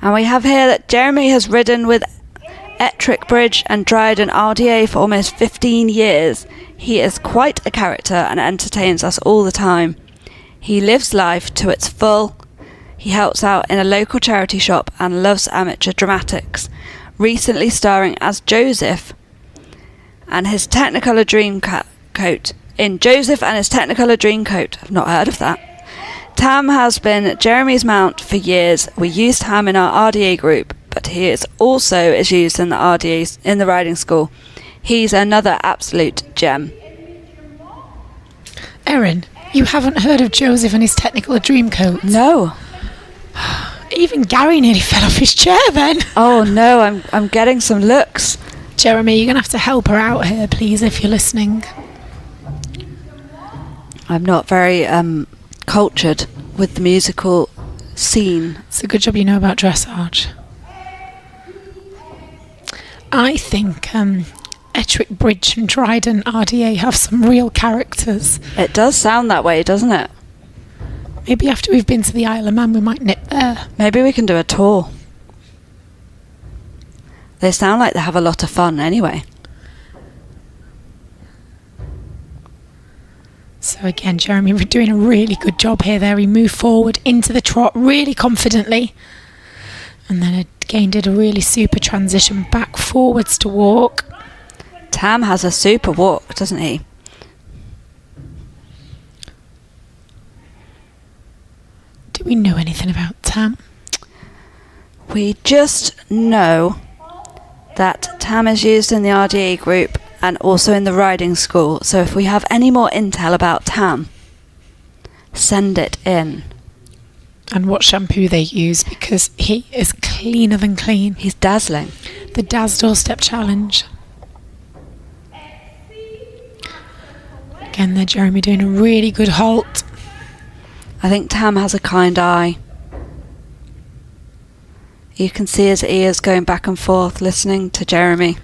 And we have here that Jeremy has ridden with Ettrick Bridge and Dryden RDA for almost 15 years. He is quite a character and entertains us all the time. He lives life to its full. He helps out in a local charity shop and loves amateur dramatics, recently starring as Joseph and his Technicolor Dreamcoat. In Joseph and his Technicolor Dreamcoat. I've not heard of that. Tam has been Jeremy's mount for years. We used Tam in our RDA group, but he is used in the RDA in the riding school. He's another absolute gem. Erin, you haven't heard of Joseph and his Technicolor Dreamcoat? No. Even Gary nearly fell off his chair then. Oh no, I'm getting some looks. Jeremy, you're going to have to help her out here, please, if you're listening. I'm not very cultured with the musical scene. It's a good job you know about dressage. I think Ettrick Bridge and Dryden RDA have some real characters. It does sound that way, doesn't it? Maybe after we've been to the Isle of Man, we might nip there. Maybe we can do a tour. They sound like they have a lot of fun anyway. So again, Jeremy, we're doing a really good job here there. He moved forward into the trot really confidently. And then again did a really super transition back forwards to walk. Tam has a super walk, doesn't he? Do we know anything about Tam? We just know that Tam is used in the RDA group and also in the riding school. So if we have any more intel about Tam, send it in. And what shampoo they use, because he is cleaner than clean. He's dazzling. The Daz Doorstep Challenge. Again there, Jeremy doing a really good halt. I think Tam has a kind eye. You can see his ears going back and forth listening to Jeremy.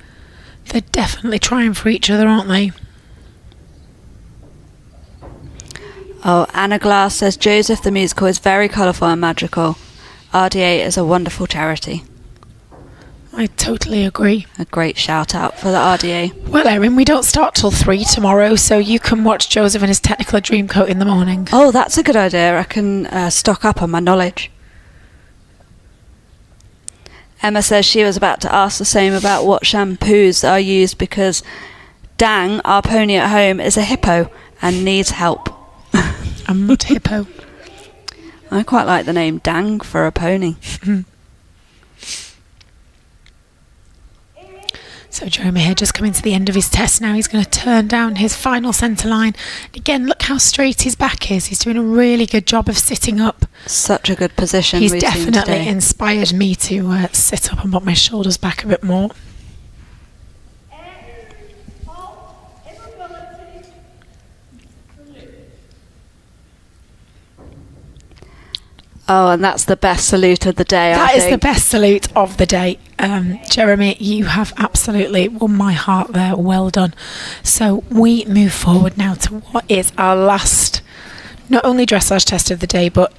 They're definitely trying for each other, aren't they? Oh, Anna Glass says Joseph the musical is very colourful and magical. RDA is a wonderful charity. I totally agree. A great shout out for the RDA. Well, Erin, we don't start till 3 tomorrow, so you can watch Joseph and his Technicolor Dreamcoat in the morning. Oh, that's a good idea. I can stock up on my knowledge. Emma says she was about to ask the same about what shampoos are used because Dang, our pony at home, is a hippo and needs help. A mud hippo. I quite like the name Dang for a pony. So Jeremy here just coming to the end of his test now. He's going to turn down his final centre line. Again, look how straight his back is. He's doing a really good job of sitting up. Such a good position. He's definitely inspired me to sit up and put my shoulders back a bit more. Oh, and that's the best salute of the day, I think. That is the best salute of the day. Jeremy, you have absolutely won my heart there. Well done. So we move forward now to what is our last, not only dressage test of the day, but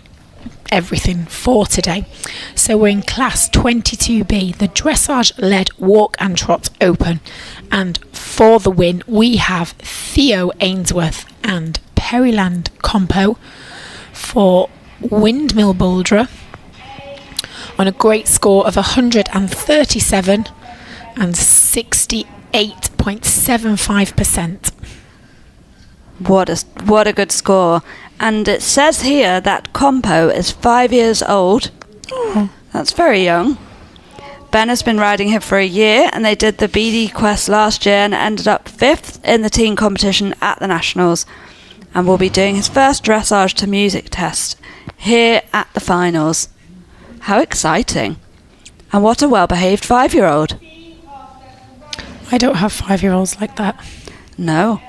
everything for today. So we're in class 22B, the dressage-led walk and trot open. And for the win, we have Theo Ainsworth and Perryland Compo for Windmill Bouldra on a great score of 137 and 68.75%. What a good score. And it says here that Compo is 5 years old. Oh. That's very young. Ben has been riding him for a year, and they did the BD Quest last year and ended up 5th in the teen competition at the Nationals, and will be doing his first dressage to music test here at the finals. How exciting. And what a well-behaved 5-year-old. I don't have 5-year-olds like that. No.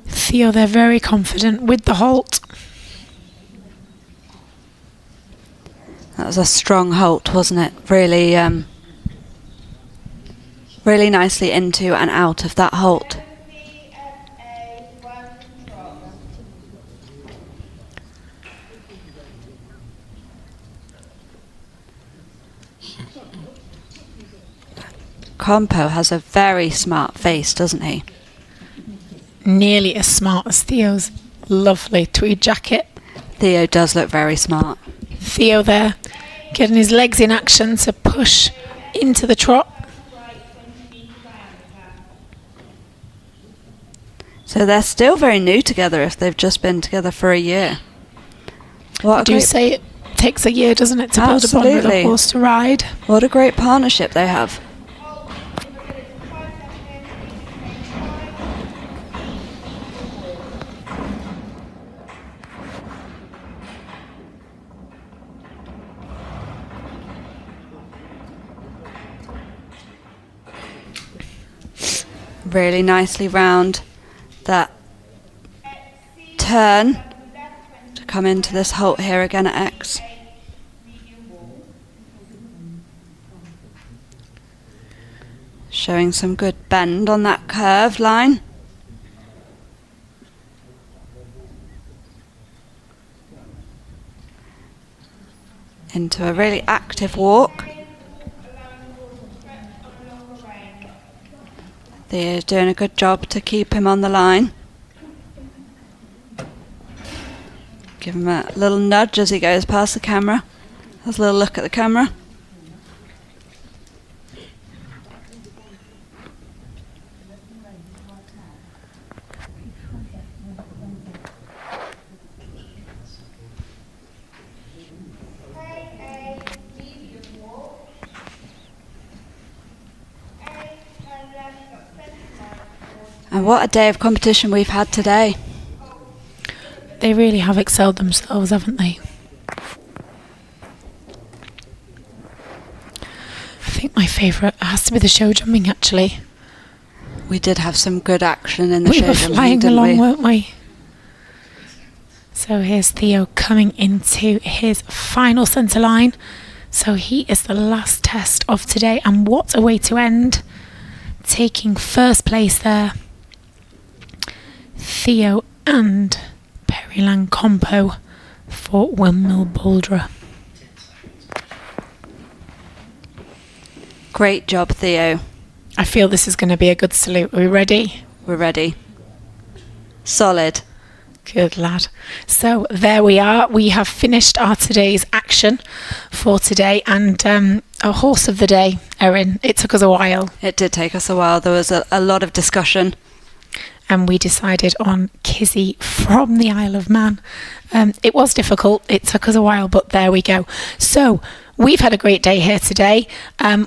Theo, they're very confident with the halt. That was a strong halt, wasn't it? Really, really nicely into and out of that halt. Compo has a very smart face, doesn't he? Nearly as smart as Theo's lovely tweed jacket. Theo does look very smart. Theo there, getting his legs in action to push into the trot. So they're still very new together if they've just been together for a year. I do say it takes a year, doesn't it, to build a bond with a horse to ride. What a great partnership they have. Really nicely round that turn to come into this halt here again at X. Showing some good bend on that curved line. Into a really active walk. They're doing a good job to keep him on the line. Give him a little nudge as he goes past the camera. Has a little look at the camera. And what a day of competition we've had today. They really have excelled themselves, haven't they? I think my favourite has to be the show jumping, actually. We did have some good action in the show jumping. We were flying along, weren't we? So here's Theo coming into his final centre line. So he is the last test of today, and what a way to end. Taking first place there. Theo and Perilang Compo for Windmill Bouldra. Great job, Theo. I feel this is going to be a good salute. Are we ready? We're ready. Solid. Good lad. So there we are. We have finished our today's action for today, and a horse of the day, Erin. It took us a while. It did take us a while. There was a lot of discussion. And we decided on Kizzy from the Isle of Man. It was difficult. It took us a while, but there we go. So we've had a great day here today.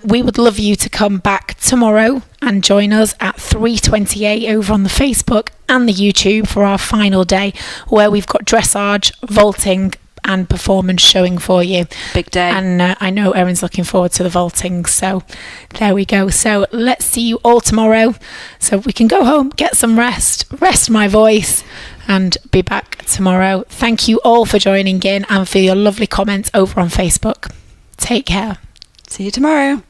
We would love you to come back tomorrow and join us at 3:28 over on the Facebook and the YouTube for our final day, where we've got dressage, vaulting and performance showing for you. Big day. And I know Erin's looking forward to the vaulting, so there we go. So let's see you all tomorrow so we can go home, get some rest my voice, and be back tomorrow. Thank you all for joining in and for your lovely comments over on Facebook. Take care. See you tomorrow.